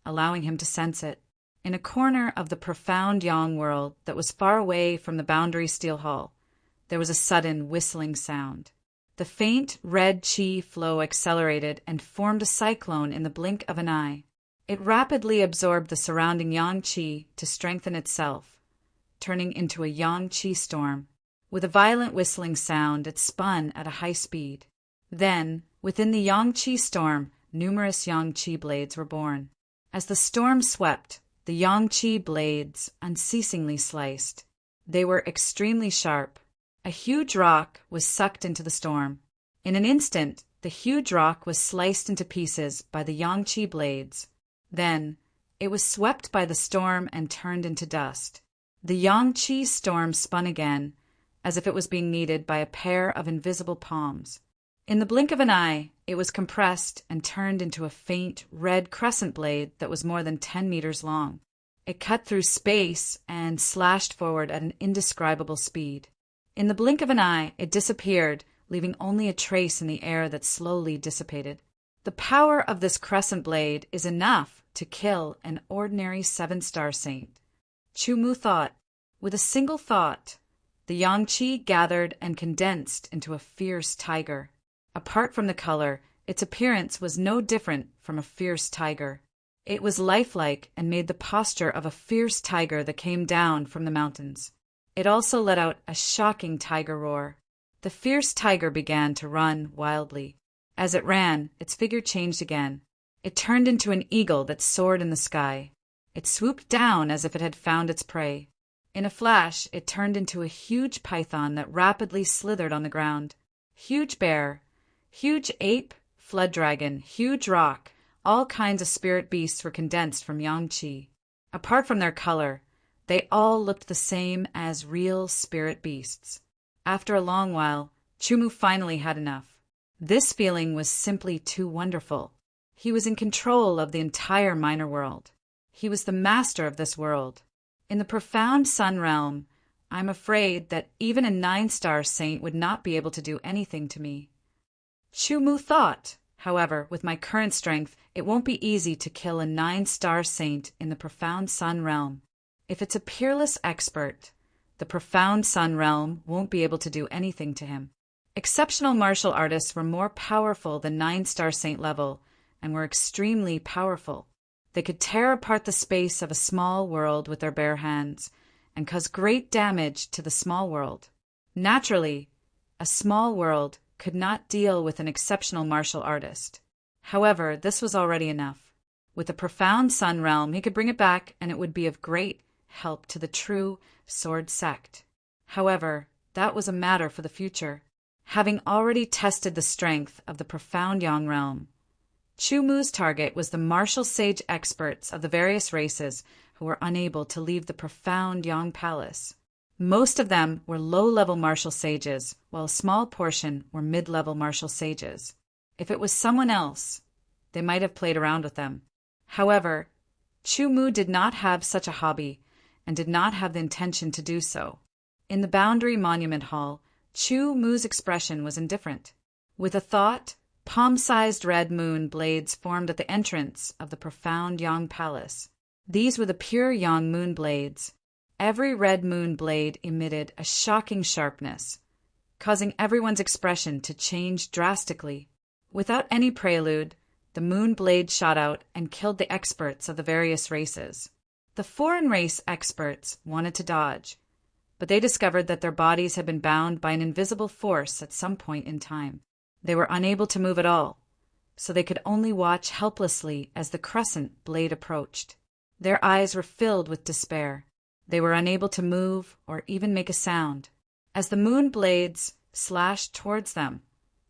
allowing him to sense it. In a corner of the profound Yang world that was far away from the boundary steel hall, there was a sudden whistling sound. The faint red chi flow accelerated and formed a cyclone in the blink of an eye. It rapidly absorbed the surrounding Yang chi to strengthen itself, turning into a Yang chi storm. With a violent whistling sound, it spun at a high speed. Then, within the Yang chi storm, numerous Yang chi blades were born. As the storm swept, the Yang chi blades unceasingly sliced. They were extremely sharp. A huge rock was sucked into the storm. In an instant, the huge rock was sliced into pieces by the Yang chi blades. Then, it was swept by the storm and turned into dust. The Yang chi storm spun again, as if it was being kneaded by a pair of invisible palms. In the blink of an eye, it was compressed and turned into a faint red crescent blade that was more than 10 meters long. It cut through space and slashed forward at an indescribable speed. In the blink of an eye, it disappeared, leaving only a trace in the air that slowly dissipated. The power of this crescent blade is enough to kill an ordinary 7-star saint. Chu Mu thought. With a single thought, the Yang Chi gathered and condensed into a fierce tiger. Apart from the color, its appearance was no different from a fierce tiger. It was lifelike and made the posture of a fierce tiger that came down from the mountains. It also let out a shocking tiger roar. The fierce tiger began to run wildly. As it ran, its figure changed again. It turned into an eagle that soared in the sky. It swooped down as if it had found its prey. In a flash, it turned into a huge python that rapidly slithered on the ground. Huge bear, huge ape, flood dragon, huge rock, all kinds of spirit beasts were condensed from Yang Chi. Apart from their color, they all looked the same as real spirit beasts. After a long while, Chu Mu finally had enough. This feeling was simply too wonderful. He was in control of the entire minor world. He was the master of this world. In the profound sun realm, I'm afraid that even a 9-star saint would not be able to do anything to me. Chu Mu thought, however, with my current strength, it won't be easy to kill a 9-star saint in the profound sun realm. If it's a peerless expert, the profound sun realm won't be able to do anything to him. Exceptional martial artists were more powerful than 9-star saint level and were extremely powerful. They could tear apart the space of a small world with their bare hands and cause great damage to the small world. Naturally, a small world could not deal with an exceptional martial artist. However, this was already enough. With the profound sun realm, he could bring it back, and it would be of great help to the true sword sect. However, that was a matter for the future. Having already tested the strength of the profound Yang realm, Chu Mu's target was the martial sage experts of the various races who were unable to leave the profound Yang palace. Most of them were low-level martial sages, while a small portion were mid-level martial sages. If it was someone else, they might have played around with them. However, Chu Mu did not have such a hobby and did not have the intention to do so. In the Boundary Monument Hall, Chu Mu's expression was indifferent. With a thought, palm-sized red moon blades formed at the entrance of the profound Yang palace. These were the pure Yang moon blades. Every red moon blade emitted a shocking sharpness, causing everyone's expression to change drastically. Without any prelude, the moon blade shot out and killed the experts of the various races. The foreign race experts wanted to dodge, but they discovered that their bodies had been bound by an invisible force at some point in time. They were unable to move at all, so they could only watch helplessly as the crescent blade approached. Their eyes were filled with despair. They were unable to move or even make a sound. As the moon blades slashed towards them,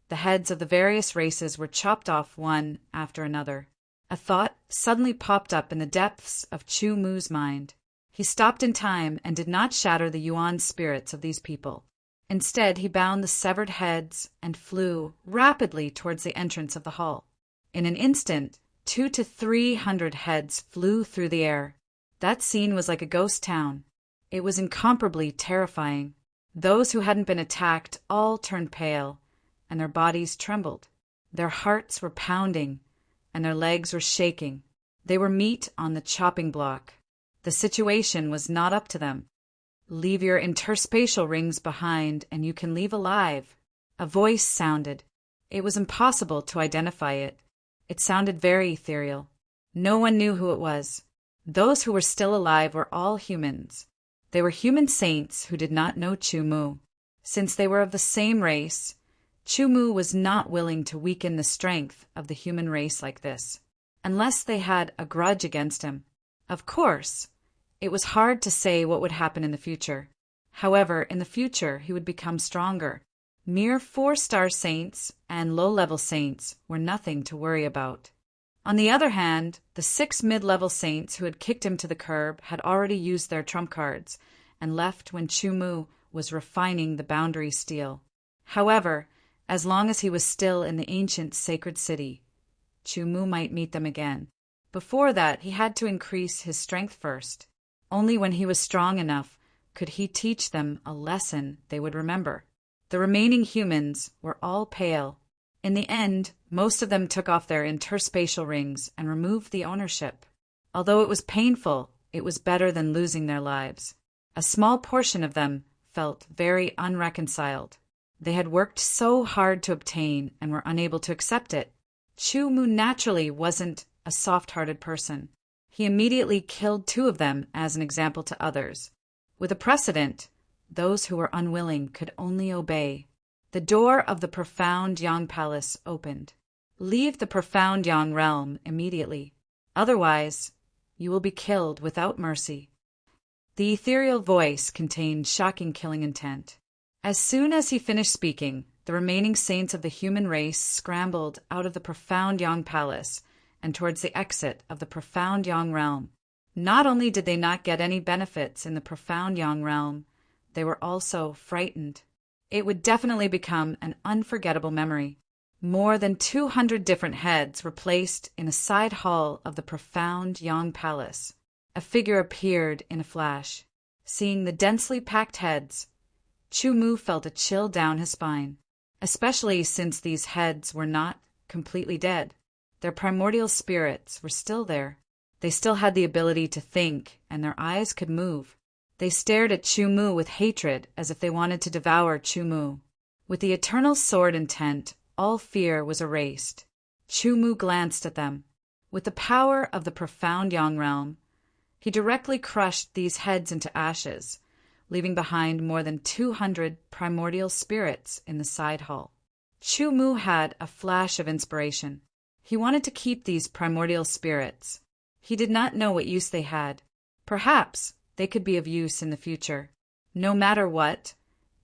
the heads of the various races were chopped off one after another. A thought suddenly popped up in the depths of Chu Mu's mind. He stopped in time and did not shatter the Yuan spirits of these people. Instead, he bound the severed heads and flew rapidly towards the entrance of the hall. In an instant, 200 to 300 heads flew through the air. That scene was like a ghost town. It was incomparably terrifying. Those who hadn't been attacked all turned pale, and their bodies trembled. Their hearts were pounding, and their legs were shaking. They were meat on the chopping block. The situation was not up to them. "Leave your interspatial rings behind and you can leave alive." A voice sounded. It was impossible to identify it. It sounded very ethereal. No one knew who it was. Those who were still alive were all humans. They were human saints who did not know Chu-Mu. Since they were of the same race, Chu-Mu was not willing to weaken the strength of the human race like this, unless they had a grudge against him. Of course, it was hard to say what would happen in the future. However, in the future he would become stronger. Mere 4-star saints and low-level saints were nothing to worry about. On the other hand, the 6 mid-level saints who had kicked him to the curb had already used their trump cards and left when Chu-Mu was refining the boundary steel. However, as long as he was still in the ancient sacred city, Chu-Mu might meet them again. Before that, he had to increase his strength first. Only when he was strong enough could he teach them a lesson they would remember. The remaining humans were all pale. In the end, most of them took off their interspatial rings and removed the ownership. Although it was painful, it was better than losing their lives. A small portion of them felt very unreconciled. They had worked so hard to obtain and were unable to accept it. Chu-Mu naturally wasn't a soft-hearted person. He immediately killed 2 of them as an example to others. With a precedent, those who were unwilling could only obey. The door of the profound Yang Palace opened. "Leave the profound Yang realm immediately. Otherwise, you will be killed without mercy." The ethereal voice contained shocking killing intent. As soon as he finished speaking, the remaining saints of the human race scrambled out of the profound Yang Palace and towards the exit of the profound Yang realm. Not only did they not get any benefits in the profound Yang realm, they were also frightened. It would definitely become an unforgettable memory. More than 200 different heads were placed in a side hall of the profound Yang Palace. A figure appeared in a flash. Seeing the densely packed heads, Chu-Mu felt a chill down his spine, especially since these heads were not completely dead. Their primordial spirits were still there. They still had the ability to think, and their eyes could move. They stared at Chu-Mu with hatred as if they wanted to devour Chu-Mu. With the eternal sword intent, all fear was erased. Chu-Mu glanced at them. With the power of the profound Yang realm, he directly crushed these heads into ashes, leaving behind more than 200 primordial spirits in the side hall. Chu-Mu had a flash of inspiration. He wanted to keep these primordial spirits. He did not know what use they had. Perhaps they could be of use in the future. No matter what,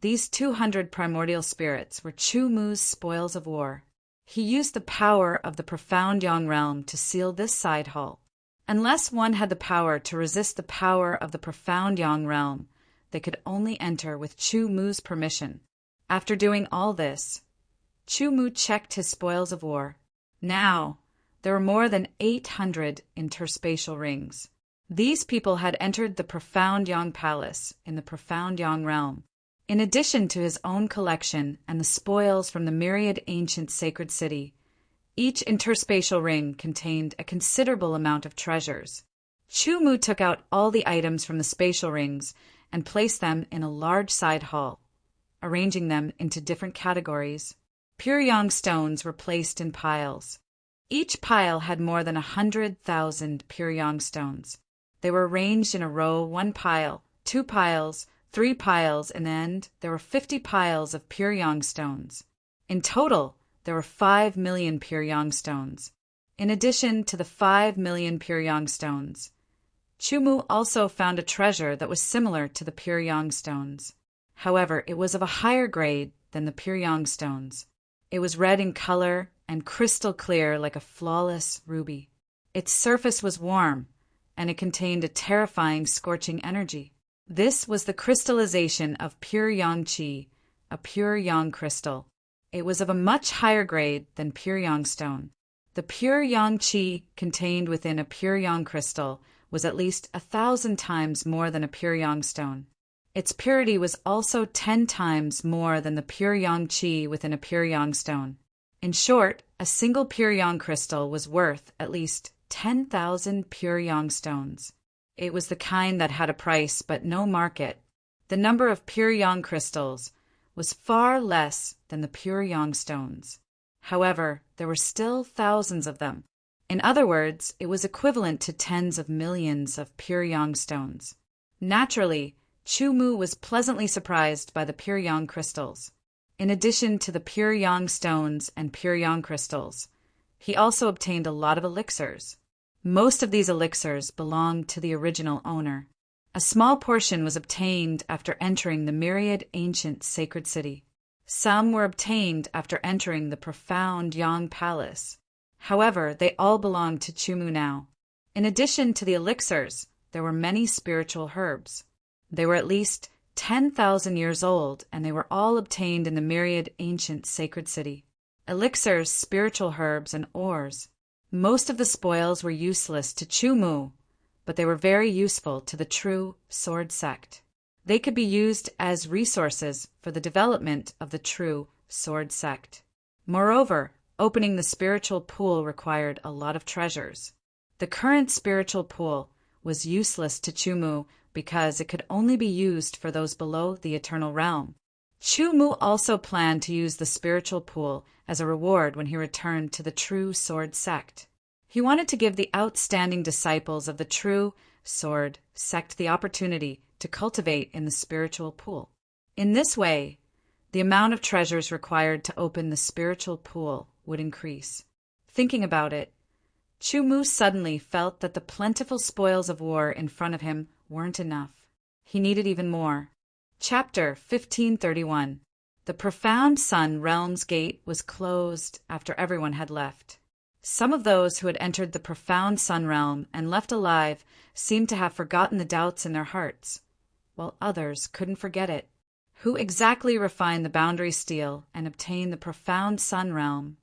these 200 primordial spirits were Chu-Mu's spoils of war. He used the power of the profound Yang realm to seal this side hall. Unless one had the power to resist the power of the profound Yang realm, they could only enter with Chu-Mu's permission. After doing all this, Chu-Mu checked his spoils of war. Now, there were more than 800 interspatial rings. These people had entered the profound Yang Palace in the profound Yang realm. In addition to his own collection and the spoils from the myriad ancient sacred city, each interspatial ring contained a considerable amount of treasures. Chu-Mu took out all the items from the spatial rings and placed them in a large side hall, arranging them into different categories. Pure Yang stones were placed in piles. Each pile had more than 100,000 pure Yang stones. They were arranged in a row, 1 pile, 2 piles, 3 piles, and then there were 50 piles of pure Yang stones. In total, there were 5 million pure Yang stones. In addition to the 5 million pure Yang stones, Chu-Mu also found a treasure that was similar to the pure Yang stones. However, it was of a higher grade than the pure Yang stones. It was red in color and crystal clear like a flawless ruby. Its surface was warm, and it contained a terrifying scorching energy. This was the crystallization of pure Yang Qi, a pure Yang crystal. It was of a much higher grade than pure Yang stone. The pure Yang Qi contained within a pure Yang crystal was at least 1,000 times more than a pure Yang stone. Its purity was also 10 times more than the pure Yang Qi within a pure Yang stone. In short, a single pure Yang crystal was worth at least 10,000 pure Yang stones. It was the kind that had a price but no market. The number of pure yang crystals was far less than the pure yang stones. However, there were still thousands of them. In other words, it was equivalent to tens of millions of pure yang stones. Naturally, Chu Mu was pleasantly surprised by the pure yang crystals. In addition to the pure yang stones and pure yang crystals, he also obtained a lot of elixirs. Most of these elixirs belonged to the original owner. A small portion was obtained after entering the myriad ancient sacred city. Some were obtained after entering the profound Yang Palace. However, they all belonged to Chu Mu now. In addition to the elixirs, there were many spiritual herbs. They were at least 10,000 years old, and they were all obtained in the myriad ancient sacred city. Elixirs, spiritual herbs, and ores. Most of the spoils were useless to Chu Mu, but they were very useful to the true sword sect. They could be used as resources for the development of the true sword sect. Moreover, opening the spiritual pool required a lot of treasures. The current spiritual pool was useless to Chu Mu because it could only be used for those below the eternal realm. Chu Mu also planned to use the spiritual pool as a reward when he returned to the true sword sect. He wanted to give the outstanding disciples of the true sword sect the opportunity to cultivate in the spiritual pool. In this way, the amount of treasures required to open the spiritual pool would increase. Thinking about it, Chu Mu suddenly felt that the plentiful spoils of war in front of him weren't enough. He needed even more. Chapter 1531. The profound Sun Realm's gate was closed after everyone had left. Some of those who had entered the profound Sun Realm and left alive seemed to have forgotten the doubts in their hearts, while others couldn't forget it. Who exactly refined the boundary steel and obtained the profound Sun Realm?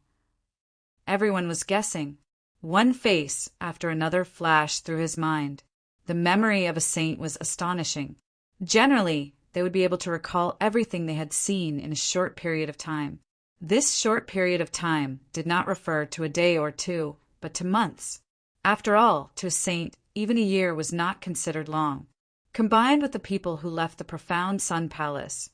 Everyone was guessing. One face after another flashed through his mind. The memory of a saint was astonishing. Generally, they would be able to recall everything they had seen in a short period of time. This short period of time did not refer to a day or two, but to months. After all, to a saint, even a year was not considered long. Combined with the people who left the profound Sun Palace,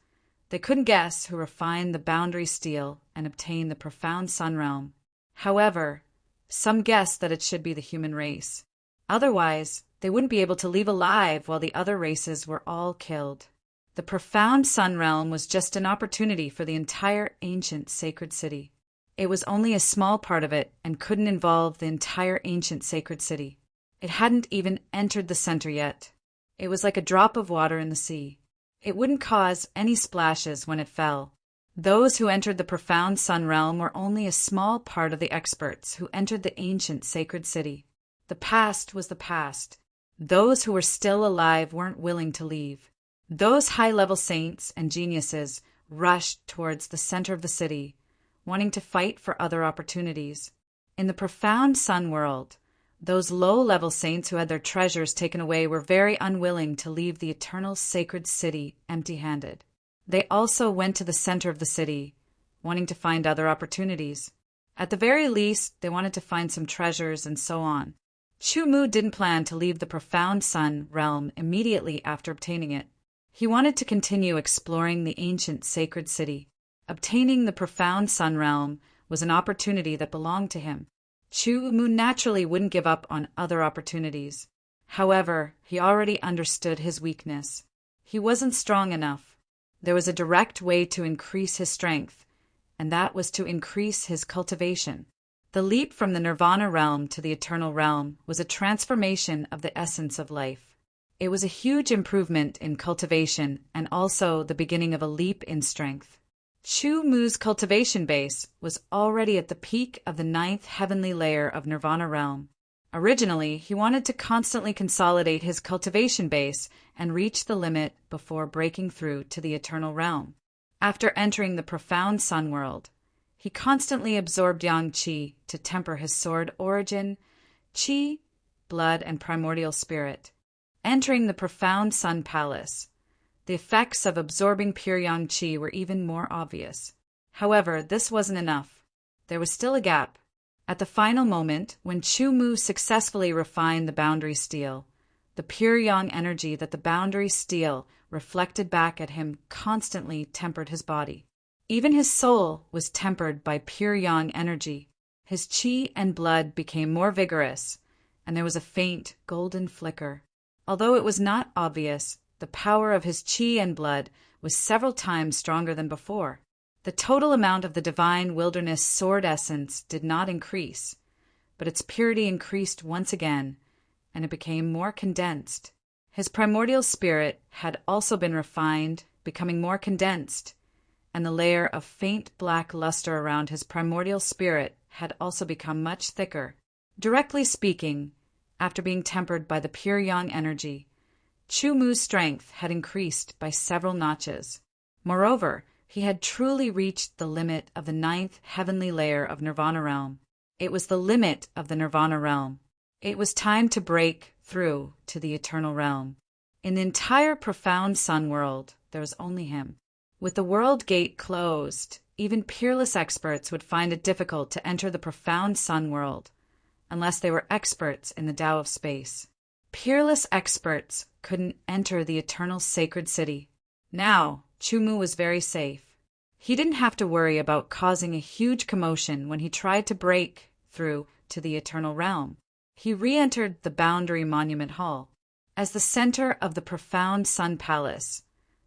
they couldn't guess who refined the boundary steel and obtained the profound Sun Realm. However, some guessed that it should be the human race. Otherwise, they wouldn't be able to leave alive while the other races were all killed. The profound Sun Realm was just an opportunity for the entire ancient sacred city. It was only a small part of it and couldn't involve the entire ancient sacred city. It hadn't even entered the center yet. It was like a drop of water in the sea. It wouldn't cause any splashes when it fell. Those who entered the profound Sun Realm were only a small part of the experts who entered the ancient sacred city. The past was the past. Those who were still alive weren't willing to leave. Those high-level saints and geniuses rushed towards the center of the city, wanting to fight for other opportunities. In the profound Sun world, those low-level saints who had their treasures taken away were very unwilling to leave the eternal sacred city empty-handed. They also went to the center of the city, wanting to find other opportunities. At the very least, they wanted to find some treasures and so on. Chu Mu didn't plan to leave the profound Sun realm immediately after obtaining it. He wanted to continue exploring the ancient sacred city. Obtaining the profound Sun realm was an opportunity that belonged to him. Chu Mu naturally wouldn't give up on other opportunities. However, he already understood his weakness. He wasn't strong enough. There was a direct way to increase his strength, and that was to increase his cultivation. The leap from the Nirvana realm to the eternal realm was a transformation of the essence of life. It was a huge improvement in cultivation and also the beginning of a leap in strength. Chu Mu's cultivation base was already at the peak of the 9th heavenly layer of Nirvana realm. Originally, he wanted to constantly consolidate his cultivation base and reach the limit before breaking through to the eternal realm. After entering the profound Sun world, he constantly absorbed Yang Qi to temper his sword origin, Qi, blood, and primordial spirit. Entering the profound Sun Palace, the effects of absorbing pure Yang Qi were even more obvious. However, this wasn't enough. There was still a gap. At the final moment, when Chu Mu successfully refined the boundary steel, The pure yang energy that the boundary steel reflected back at him constantly tempered his body. Even his soul was tempered by pure yang energy. His qi and blood became more vigorous, and there was a faint golden flicker. Although it was not obvious, the power of his qi and blood was several times stronger than before. The total amount of the divine wilderness sword essence did not increase, but its purity increased once again, and it became more condensed. His primordial spirit had also been refined, becoming more condensed, and the layer of faint black luster around his primordial spirit had also become much thicker. Directly speaking, after being tempered by the pure yang energy, Chu Mu's strength had increased by several notches. Moreover, he had truly reached the limit of the 9th heavenly layer of Nirvana realm. It was the limit of the Nirvana realm. It was time to break through to the eternal realm. In the entire profound sun world, there was only him. With the world gate closed, even peerless experts would find it difficult to enter the profound sun world, unless they were experts in the Tao of space. Peerless experts couldn't enter the eternal sacred city. Now, Chu Mu was very safe. He didn't have to worry about causing a huge commotion when he tried to break through to the eternal realm. He re-entered the Boundary Monument Hall. As the center of the profound Sun Palace,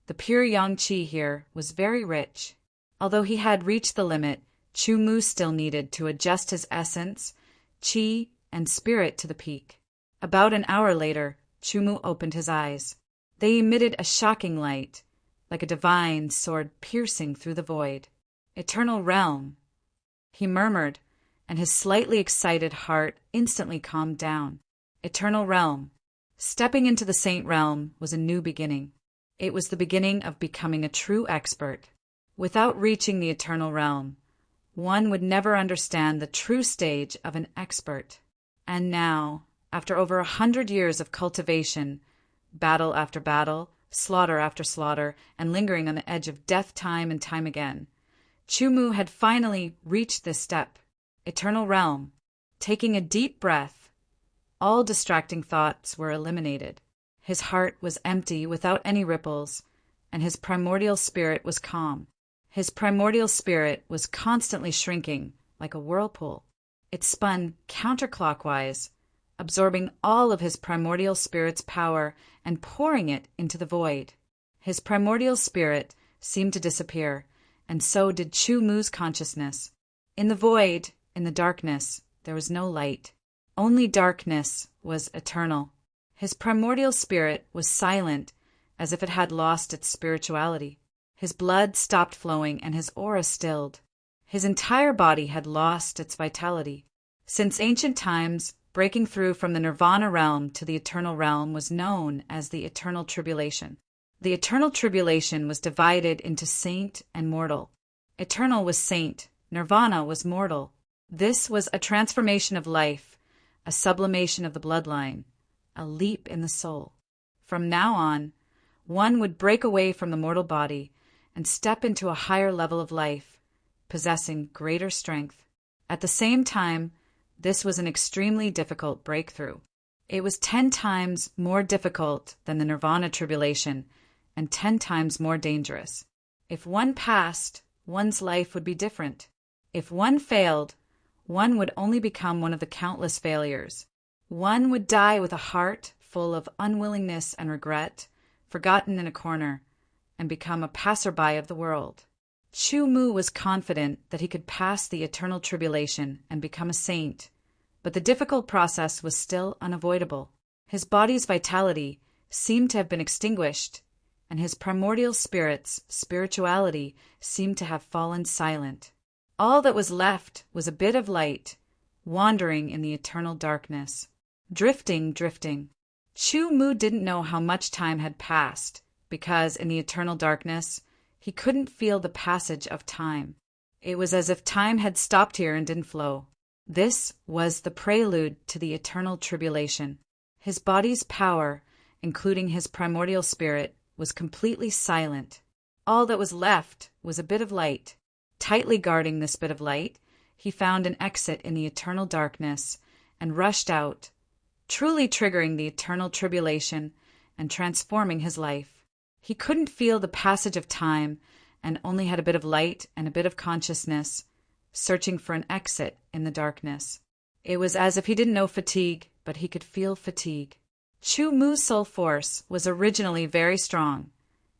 the pure yang qi here was very rich. Although he had reached the limit, Chu Mu still needed to adjust his essence, qi, and spirit to the peak. About an hour later, Chu Mu opened his eyes. They emitted a shocking light, like a divine sword piercing through the void. Eternal realm, he murmured, and his slightly excited heart instantly calmed down. Eternal realm. Stepping into the saint realm was a new beginning. It was the beginning of becoming a true expert. Without reaching the eternal realm, one would never understand the true stage of an expert. And now, after over 100 years of cultivation, battle after battle, slaughter after slaughter, and lingering on the edge of death time and time again, Chu Mu had finally reached this step. Eternal realm. Taking a deep breath, all distracting thoughts were eliminated. His heart was empty without any ripples, and his primordial spirit was calm. His primordial spirit was constantly shrinking, like a whirlpool. It spun counterclockwise, absorbing all of his primordial spirit's power and pouring it into the void. His primordial spirit seemed to disappear, and so did Chu Mu's consciousness. In the void, in the darkness, there was no light. Only darkness was eternal. His primordial spirit was silent, as if it had lost its spirituality. His blood stopped flowing and his aura stilled. His entire body had lost its vitality. Since ancient times, breaking through from the Nirvana realm to the eternal realm was known as the eternal tribulation. The eternal tribulation was divided into saint and mortal. Eternal was saint, Nirvana was mortal. This was a transformation of life, a sublimation of the bloodline, a leap in the soul. From now on, one would break away from the mortal body and step into a higher level of life, possessing greater strength. At the same time, this was an extremely difficult breakthrough. It was 10 times more difficult than the Nirvana tribulation and 10 times more dangerous. If one passed, one's life would be different. If one failed, one would only become one of the countless failures. One would die with a heart full of unwillingness and regret, forgotten in a corner, and become a passerby of the world. Chu Mu was confident that he could pass the eternal tribulation and become a saint, but the difficult process was still unavoidable. His body's vitality seemed to have been extinguished, and his primordial spirit's spirituality seemed to have fallen silent. All that was left was a bit of light, wandering in the eternal darkness. Drifting. Chu Mu didn't know how much time had passed, because in the eternal darkness, he couldn't feel the passage of time. It was as if time had stopped here and didn't flow. This was the prelude to the eternal tribulation. His body's power, including his primordial spirit, was completely silent. All that was left was a bit of light. Tightly guarding this bit of light, he found an exit in the eternal darkness and rushed out, truly triggering the eternal tribulation and transforming his life. He couldn't feel the passage of time and only had a bit of light and a bit of consciousness, searching for an exit in the darkness. It was as if he didn't know fatigue, but he could feel fatigue. Chu Mu's soul force was originally very strong,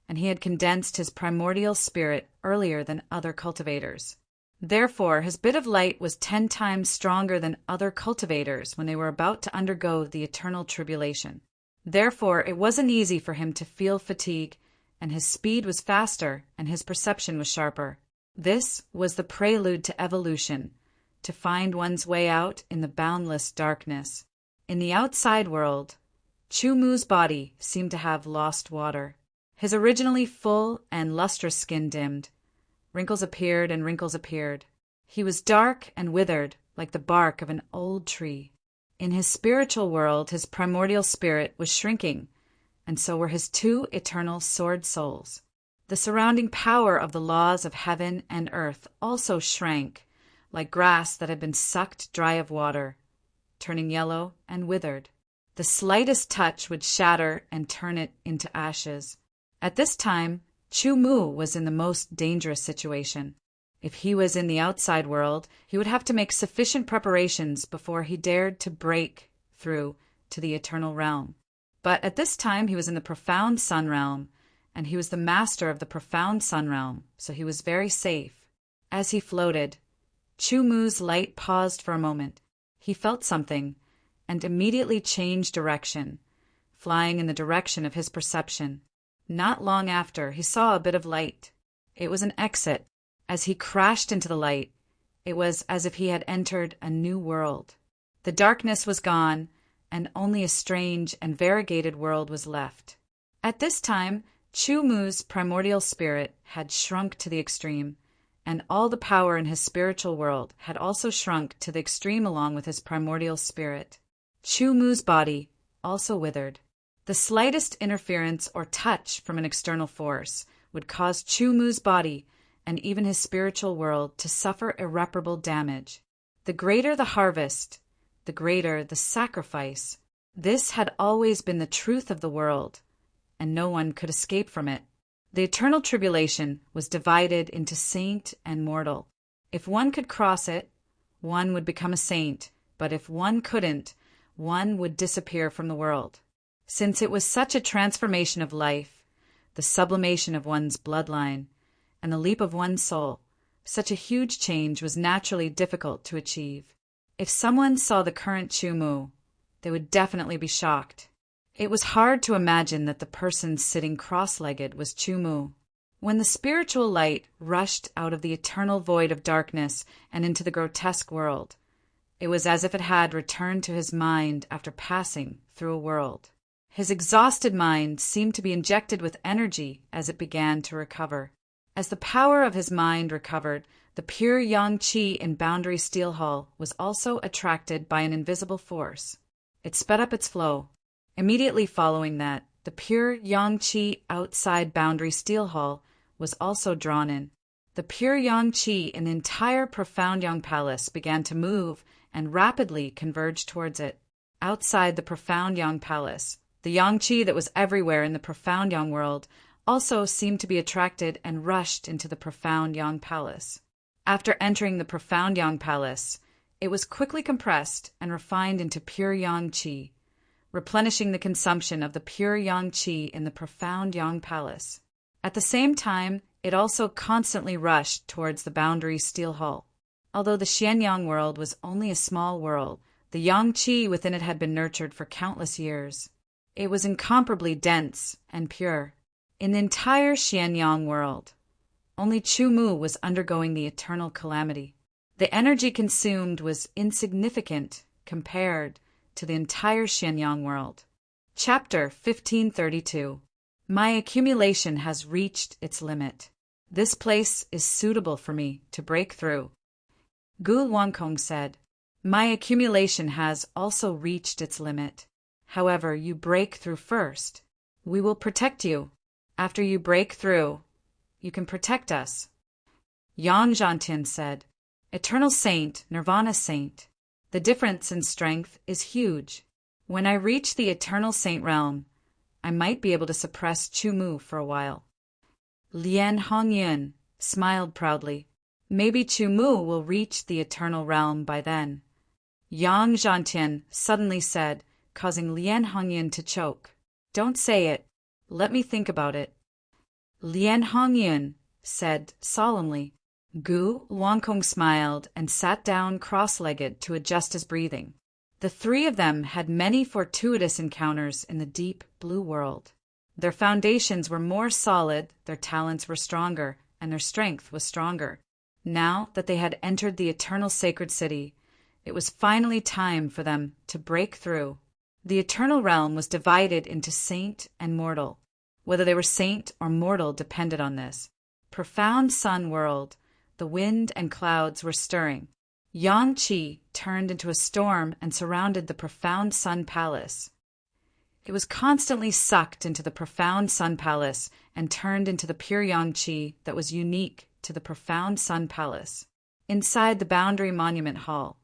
and he had condensed his primordial spirit earlier than other cultivators. Therefore, his bit of light was 10 times stronger than other cultivators when they were about to undergo the eternal tribulation. Therefore, it wasn't easy for him to feel fatigue, and his speed was faster and his perception was sharper. This was the prelude to evolution, to find one's way out in the boundless darkness. In the outside world, Chu Mu's body seemed to have lost water. His originally full and lustrous skin dimmed. Wrinkles appeared and wrinkles appeared. He was dark and withered like the bark of an old tree. In his spiritual world, his primordial spirit was shrinking, and so were his 2 eternal sword souls. The surrounding power of the laws of heaven and earth also shrank, like grass that had been sucked dry of water, turning yellow and withered. The slightest touch would shatter and turn it into ashes. At this time, Chu Mu was in the most dangerous situation. If he was in the outside world, he would have to make sufficient preparations before he dared to break through to the eternal realm. But at this time he was in the profound sun realm, and he was the master of the profound sun realm, so he was very safe. As he floated, Chu Mu's light paused for a moment. He felt something, and immediately changed direction, flying in the direction of his perception. Not long after, he saw a bit of light. It was an exit. As he crashed into the light, it was as if he had entered a new world. The darkness was gone, and only a strange and variegated world was left. At this time, Chu Mu's primordial spirit had shrunk to the extreme, and all the power in his spiritual world had also shrunk to the extreme along with his primordial spirit. Chu Mu's body also withered. The slightest interference or touch from an external force would cause Chu Mu's body and even his spiritual world to suffer irreparable damage. The greater the harvest, the greater the sacrifice. This had always been the truth of the world, and no one could escape from it. The eternal tribulation was divided into saint and mortal. If one could cross it, one would become a saint, but if one couldn't, one would disappear from the world. Since it was such a transformation of life, the sublimation of one's bloodline, and the leap of one's soul, such a huge change was naturally difficult to achieve. If someone saw the current Chu Mu, they would definitely be shocked. It was hard to imagine that the person sitting cross-legged was Chu Mu. When the spiritual light rushed out of the eternal void of darkness and into the grotesque world, it was as if it had returned to his mind after passing through a world. His exhausted mind seemed to be injected with energy as it began to recover. As the power of his mind recovered, the pure yang qi in Boundary Steel Hall was also attracted by an invisible force. It sped up its flow. Immediately following that, the pure yang qi outside Boundary Steel Hall was also drawn in. The pure yang qi in the entire Profound Yang Palace began to move and rapidly converge towards it. Outside the Profound Yang Palace, the yang qi that was everywhere in the Profound Yang world also seemed to be attracted and rushed into the Profound Yang Palace. After entering the Profound Yang Palace, it was quickly compressed and refined into pure yang qi, replenishing the consumption of the pure yang qi in the Profound Yang Palace. At the same time, it also constantly rushed towards the Boundary Steel Hall. Although the Xianyang world was only a small world, the yang qi within it had been nurtured for countless years. It was incomparably dense and pure. In the entire Xianyang world, only Chu Mu was undergoing the eternal calamity. The energy consumed was insignificant compared to the entire Xianyang world. Chapter 1532. My accumulation has reached its limit. This place is suitable for me to break through. Gu Wangkong said, My accumulation has also reached its limit. However, you break through first. We will protect you. After you break through, you can protect us. Yang Zhantian said, Eternal Saint, Nirvana Saint. The difference in strength is huge. When I reach the eternal saint realm, I might be able to suppress Chu-Mu for a while. Lien Hongyun smiled proudly. Maybe Chu-Mu will reach the eternal realm by then. Yang Zhantian suddenly said, causing Lien Hongyun to choke. Don't say it. Let me think about it. Lien Hongyun said solemnly. Gu Wangkong smiled and sat down cross-legged to adjust his breathing. The three of them had many fortuitous encounters in the deep blue world. Their foundations were more solid, their talents were stronger, and their strength was stronger. Now that they had entered the eternal sacred city, it was finally time for them to break through. The eternal realm was divided into saint and mortal. Whether they were saint or mortal depended on this. Profound sun world, the wind and clouds were stirring. Yang Qi turned into a storm and surrounded the profound sun palace. It was constantly sucked into the profound sun palace and turned into the pure Yang Qi that was unique to the profound sun palace. Inside the boundary monument hall,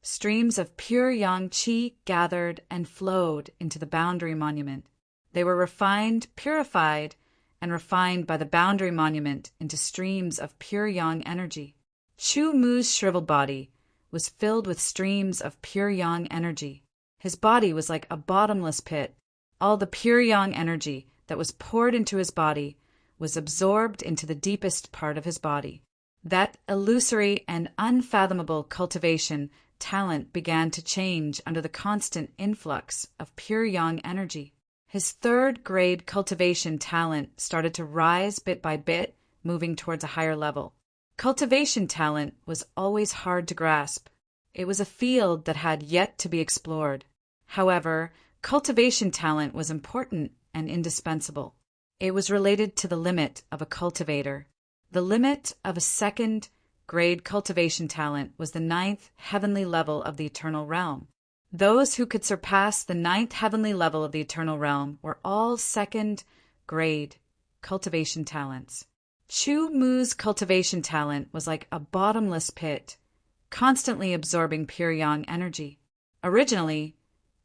streams of pure Yang Qi gathered and flowed into the boundary monument. They were refined, purified, and refined by the boundary monument into streams of pure Yang energy. Chu-Mu's shriveled body was filled with streams of pure Yang energy. His body was like a bottomless pit. All the pure Yang energy that was poured into his body was absorbed into the deepest part of his body. That illusory and unfathomable cultivation talent began to change under the constant influx of pure Yang energy. His third-grade cultivation talent started to rise bit by bit, moving towards a higher level. Cultivation talent was always hard to grasp. It was a field that had yet to be explored. However, cultivation talent was important and indispensable. It was related to the limit of a cultivator. The limit of a second-grade cultivation talent was the 9th heavenly level of the eternal realm. Those who could surpass the 9th heavenly level of the eternal realm were all second-grade cultivation talents. Chu-Mu's cultivation talent was like a bottomless pit, constantly absorbing pure Yang energy. Originally,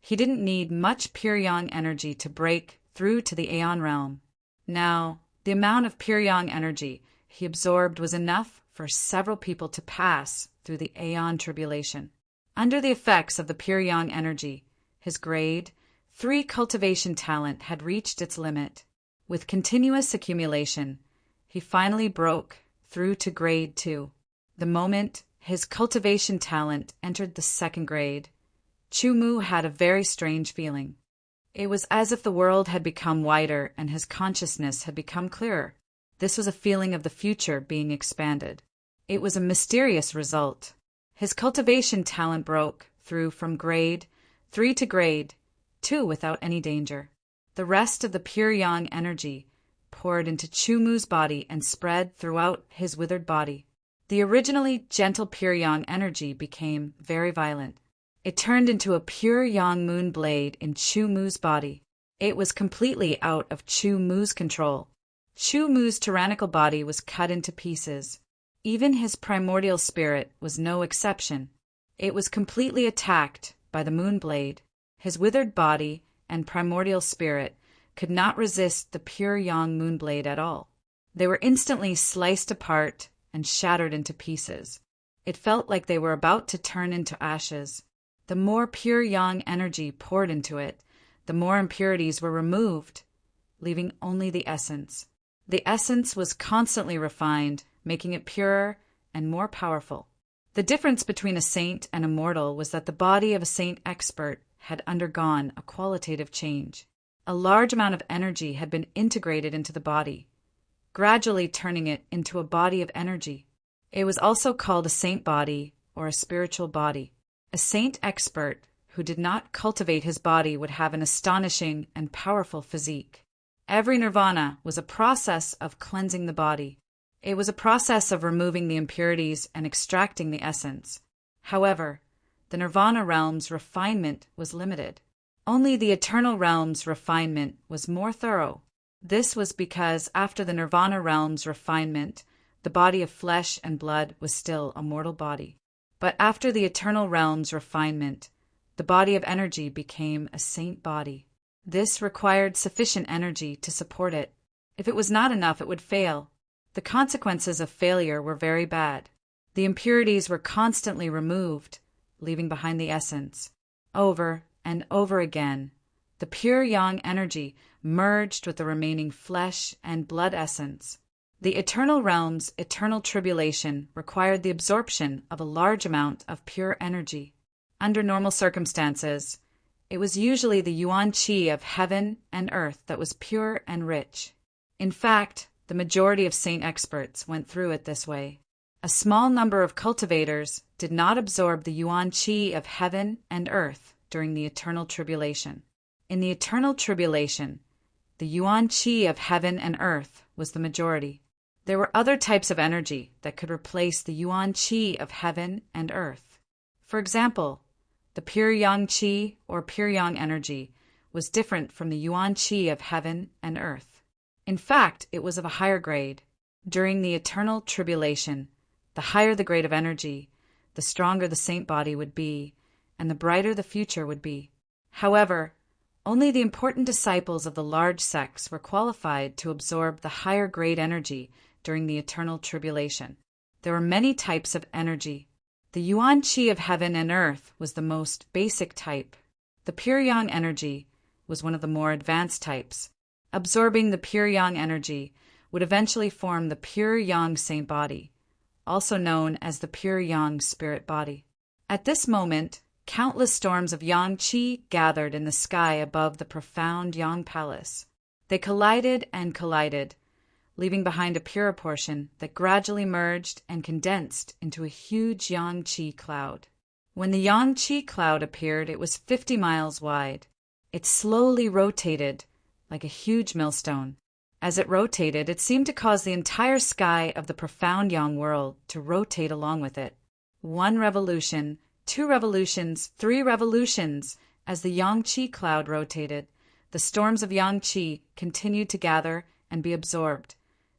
he didn't need much pure Yang energy to break through to the Aeon realm. Now, the amount of pure Yang energy he absorbed was enough for several people to pass through the Aeon tribulation. Under the effects of the pure Yang energy, his grade 3 cultivation talent had reached its limit. With continuous accumulation, he finally broke through to grade 2. The moment his cultivation talent entered the 2nd grade, Chu-Mu had a very strange feeling. It was as if the world had become wider and his consciousness had become clearer. This was a feeling of the future being expanded. It was a mysterious result. His cultivation talent broke through from grade 3 to grade 2 without any danger. The rest of the pure Yang energy poured into Chu-Mu's body and spread throughout his withered body. The originally gentle pure Yang energy became very violent. It turned into a pure Yang moon blade in Chu-Mu's body. It was completely out of Chu-Mu's control. Chu-Mu's tyrannical body was cut into pieces. Even his primordial spirit was no exception. It was completely attacked by the moon blade. His withered body and primordial spirit could not resist the pure Yang moonblade at all. They were instantly sliced apart and shattered into pieces. It felt like they were about to turn into ashes. The more pure Yang energy poured into it, the more impurities were removed, leaving only the essence. The essence was constantly refined, making it purer and more powerful. The difference between a saint and a mortal was that the body of a saint expert had undergone a qualitative change. A large amount of energy had been integrated into the body, gradually turning it into a body of energy. It was also called a saint body or a spiritual body. A saint expert who did not cultivate his body would have an astonishing and powerful physique. Every nirvana was a process of cleansing the body. It was a process of removing the impurities and extracting the essence. However, the nirvana realm's refinement was limited. Only the eternal realm's refinement was more thorough. This was because after the nirvana realm's refinement, the body of flesh and blood was still a mortal body. But after the eternal realm's refinement, the the body of energy became a saint body. This required sufficient energy to support it. If it was not enough, it would fail. The consequences of failure were very bad. The impurities were constantly removed, leaving behind the essence. Over and over again, the pure yang energy merged with the remaining flesh and blood essence. The eternal realm's eternal tribulation required the absorption of a large amount of pure energy. Under normal circumstances, it was usually the yuan qi of heaven and earth that was pure and rich. In fact, the majority of saint experts went through it this way. A small number of cultivators did not absorb the yuan qi of heaven and earth during the eternal tribulation. In the eternal tribulation, the yuan qi of heaven and earth was the majority. There were other types of energy that could replace the yuan qi of heaven and earth. For example, the pure yang qi or pure yang energy was different from the yuan qi of heaven and earth. In fact, it was of a higher grade. During the eternal tribulation, the higher the grade of energy, the stronger the saint body would be, and the brighter the future would be. However, only the important disciples of the large sects were qualified to absorb the higher grade energy during the eternal tribulation. There were many types of energy. The yuan qi of heaven and earth was the most basic type. The pure yang energy was one of the more advanced types. Absorbing the pure yang energy would eventually form the pure yang saint body, also known as the pure yang spirit body. At this moment, countless storms of yang qi gathered in the sky above the profound yang palace. They collided and collided, leaving behind a purer portion that gradually merged and condensed into a huge yang qi cloud. When the yang qi cloud appeared, it was 50 miles wide. It slowly rotated like a huge millstone. As it rotated, it seemed to cause the entire sky of the profound yang world to rotate along with it. 1 revolution, 2 revolutions, 3 revolutions. As the yang qi cloud rotated, the storms of yang qi continued to gather and be absorbed,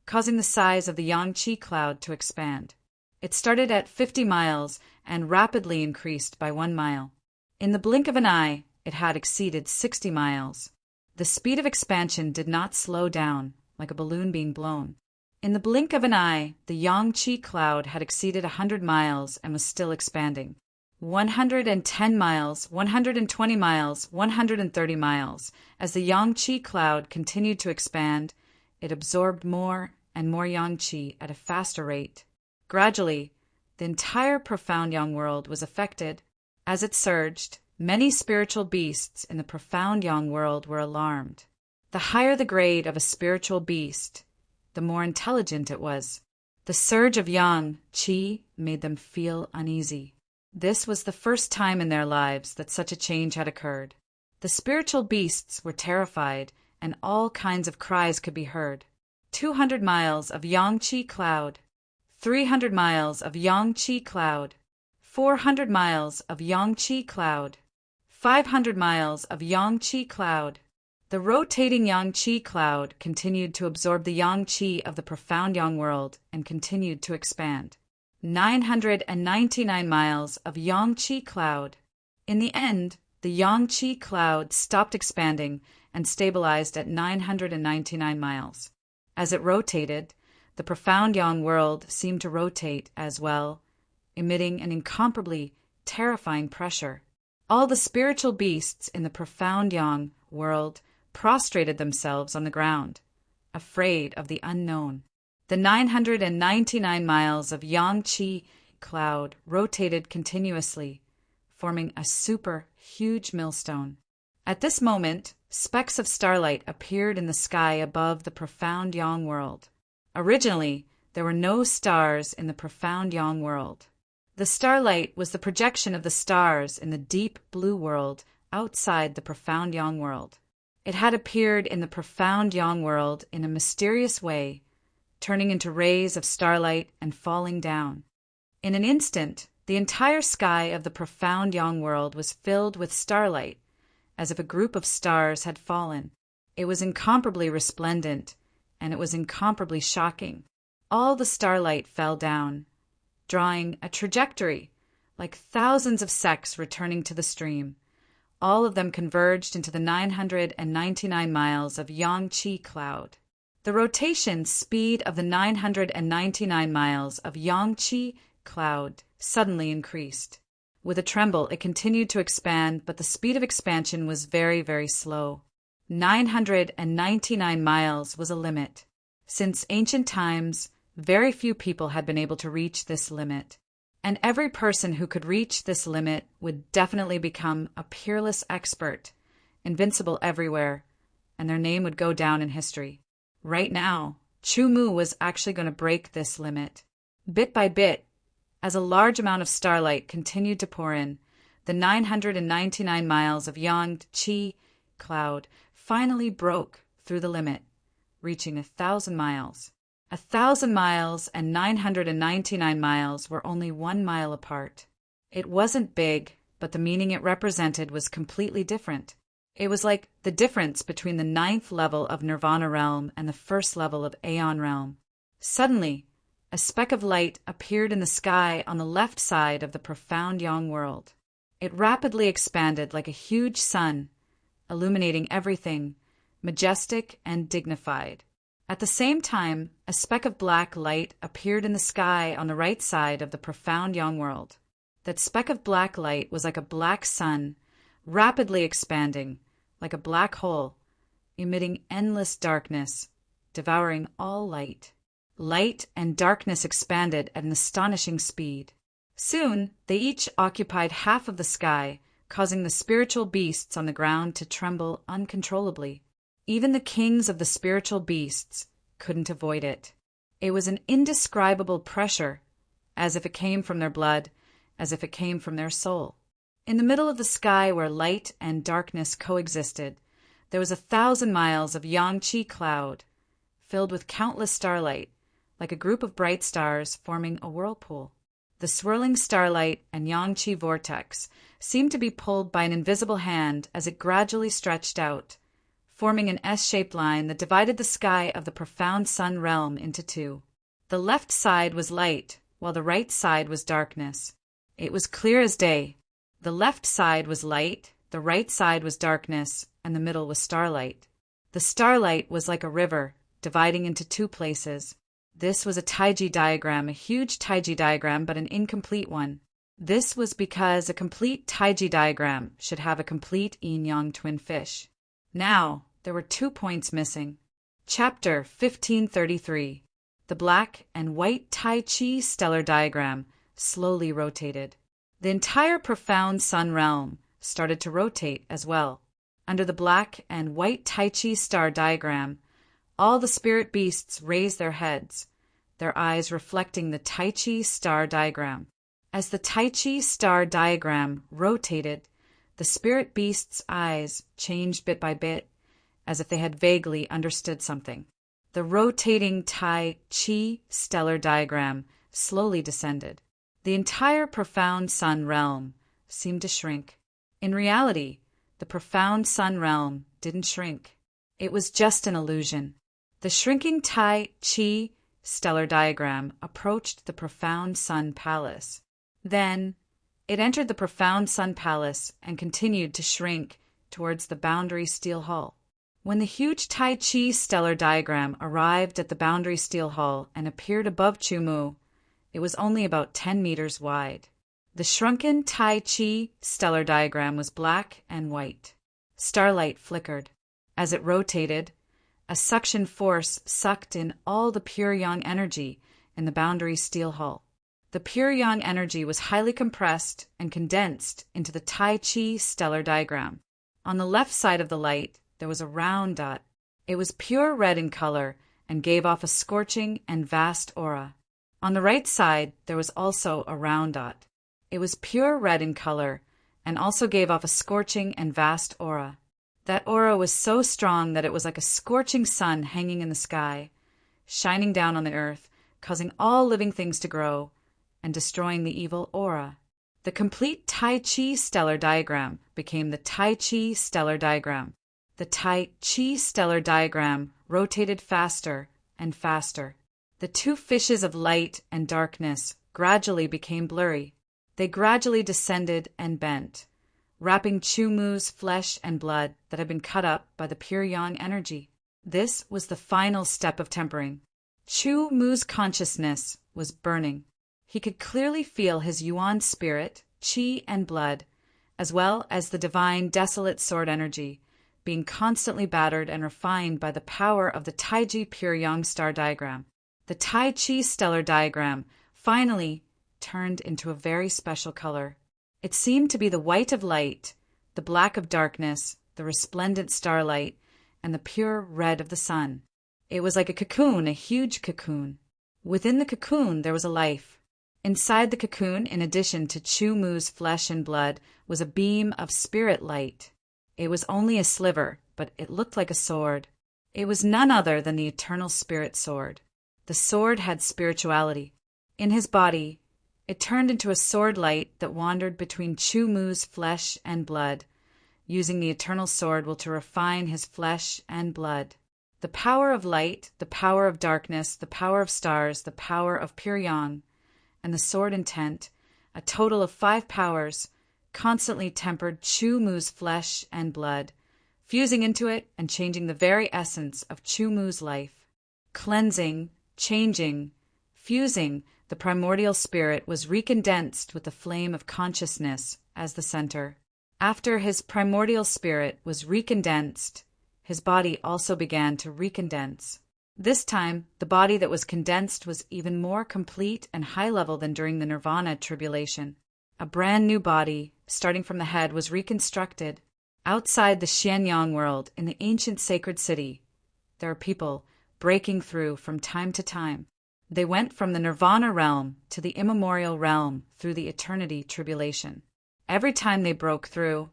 causing the size of the yang qi cloud to expand. It started at 50 miles and rapidly increased by 1 mile. In the blink of an eye, it had exceeded 60 miles. The speed of expansion did not slow down, like a balloon being blown. In the blink of an eye, the yang qi cloud had exceeded 100 miles and was still expanding. 110 miles, 120 miles, 130 miles. As the yang qi cloud continued to expand, it absorbed more and more yang qi at a faster rate. Gradually, the entire profound yang world was affected. As it surged, many spiritual beasts in the profound yang world were alarmed. The higher the grade of a spiritual beast, the more intelligent it was. The surge of yang qi made them feel uneasy. This was the first time in their lives that such a change had occurred. The spiritual beasts were terrified, and all kinds of cries could be heard. 200 miles of yang qi cloud, 300 miles of yang qi cloud, 400 miles of yang qi cloud, 500 miles of yang qi cloud. The rotating yang qi cloud continued to absorb the yang qi of the profound yang world and continued to expand. 999 miles of yang qi cloud. In the end, the yang qi cloud stopped expanding and stabilized at 999 miles. As it rotated, the profound yang world seemed to rotate as well, emitting an incomparably terrifying pressure. All the spiritual beasts in the profound yang world prostrated themselves on the ground, afraid of the unknown. The 999 miles of yang qi cloud rotated continuously, forming a super huge millstone. At this moment, specks of starlight appeared in the sky above the profound yang world. Originally, there were no stars in the profound yang world. The starlight was the projection of the stars in the deep blue world outside the profound yang world. It had appeared in the profound yang world in a mysterious way, turning into rays of starlight and falling down. In an instant, the entire sky of the profound yang world was filled with starlight, as if a group of stars had fallen. It was incomparably resplendent, and it was incomparably shocking. All the starlight fell down, drawing a trajectory, like thousands of sects returning to the stream. all of them converged into the 999 miles of Yang-Chi cloud. The rotation speed of the 999 miles of Yang-Chi cloud suddenly increased. With a tremble, it continued to expand, but the speed of expansion was very, very slow. 999 miles was a limit. Since ancient times, very few people had been able to reach this limit. And every person who could reach this limit would definitely become a peerless expert, invincible everywhere, and their name would go down in history. Right now, Chu Mu was actually going to break this limit. Bit by bit, as a large amount of starlight continued to pour in, the 999 miles of Yang-Chi cloud finally broke through the limit, reaching 1,000 miles. 1,000 miles and 999 miles were only 1 mile apart. It wasn't big, but the meaning it represented was completely different. It was like the difference between the 9th level of Nirvana realm and the 1st level of Aeon realm. Suddenly, a speck of light appeared in the sky on the left side of the profound Yang world. It rapidly expanded like a huge sun, illuminating everything, majestic and dignified. At the same time, a speck of black light appeared in the sky on the right side of the profound Yang world. That speck of black light was like a black sun, rapidly expanding, like a black hole, emitting endless darkness, devouring all light. Light and darkness expanded at an astonishing speed. Soon, they each occupied half of the sky, causing the spiritual beasts on the ground to tremble uncontrollably. Even the kings of the spiritual beasts couldn't avoid it. It was an indescribable pressure, as if it came from their blood, as if it came from their soul. In the middle of the sky where light and darkness coexisted, there was 1,000 miles of Yang-Chi cloud, filled with countless starlight, like a group of bright stars forming a whirlpool. The swirling starlight and Yang-Chi vortex seemed to be pulled by an invisible hand as it gradually stretched out, forming an S-shaped line that divided the sky of the profound sun realm into two. The left side was light, while the right side was darkness. It was clear as day. The left side was light, the right side was darkness, and the middle was starlight. The starlight was like a river, dividing into two places. This was a Taiji diagram, a huge Taiji diagram, but an incomplete one. This was because a complete Taiji diagram should have a complete yin-yang twin fish. Now, there were 2 points missing. Chapter 1533. The black and white Tai Chi stellar diagram slowly rotated. The entire profound sun realm started to rotate as well. Under the black and white Tai Chi star diagram, all the spirit beasts raised their heads, their eyes reflecting the Tai Chi star diagram. As the Tai Chi star diagram rotated, the spirit beasts' eyes changed bit by bit, as if they had vaguely understood something. The rotating Tai Chi stellar diagram slowly descended. The entire profound sun realm seemed to shrink. In reality, the profound sun realm didn't shrink. It was just an illusion. The shrinking Tai Chi stellar diagram approached the profound sun palace. Then, it entered the profound sun palace and continued to shrink towards the boundary steel hall. When the huge Tai Chi stellar diagram arrived at the boundary steel hall and appeared above Chu Mu, it was only about 10 meters wide. The shrunken Tai Chi stellar diagram was black and white. Starlight flickered. As it rotated, a suction force sucked in all the pure yang energy in the boundary steel hull. The pure yang energy was highly compressed and condensed into the Tai Chi stellar diagram. On the left side of the light, there was a round dot. It was pure red in color and gave off a scorching and vast aura. On the right side, there was also a round dot. It was pure red in color and also gave off a scorching and vast aura. That aura was so strong that it was like a scorching sun hanging in the sky, shining down on the earth, causing all living things to grow, and destroying the evil aura. The complete Tai Chi stellar diagram became the Tai Chi stellar diagram. The Tai Chi stellar diagram rotated faster and faster. The two fishes of light and darkness gradually became blurry. They gradually descended and bent, wrapping Chu Mu's flesh and blood that had been cut up by the pure yang energy. This was the final step of tempering. Chu Mu's consciousness was burning. He could clearly feel his yuan spirit, qi and blood, as well as the divine desolate sword energy, being constantly battered and refined by the power of the Taiji pure yang star diagram. The Tai Chi stellar diagram finally turned into a very special color. It seemed to be the white of light, the black of darkness, the resplendent starlight, and the pure red of the sun. It was like a cocoon, a huge cocoon. Within the cocoon there was a life. Inside the cocoon, in addition to Chu Mu's flesh and blood, was a beam of spirit light. It was only a sliver, but it looked like a sword. It was none other than the eternal spirit sword. The sword had spirituality. In his body, it turned into a sword light that wandered between Chu Mu's flesh and blood, using the eternal sword will to refine his flesh and blood. The power of light, the power of darkness, the power of stars, the power of pure yang, and the sword intent, a total of 5 powers, constantly tempered Chu Mu's flesh and blood, fusing into it and changing the very essence of Chu Mu's life. Cleansing, changing, fusing, the primordial spirit was recondensed with the flame of consciousness as the center. After his primordial spirit was recondensed, his body also began to recondense. This time, the body that was condensed was even more complete and high-level than during the Nirvana tribulation. A brand new body, starting from the head, was reconstructed. Outside the Xianyang world, in the ancient sacred city, there are people breaking through from time to time. They went from the Nirvana realm to the immemorial realm through the eternity tribulation. Every time they broke through,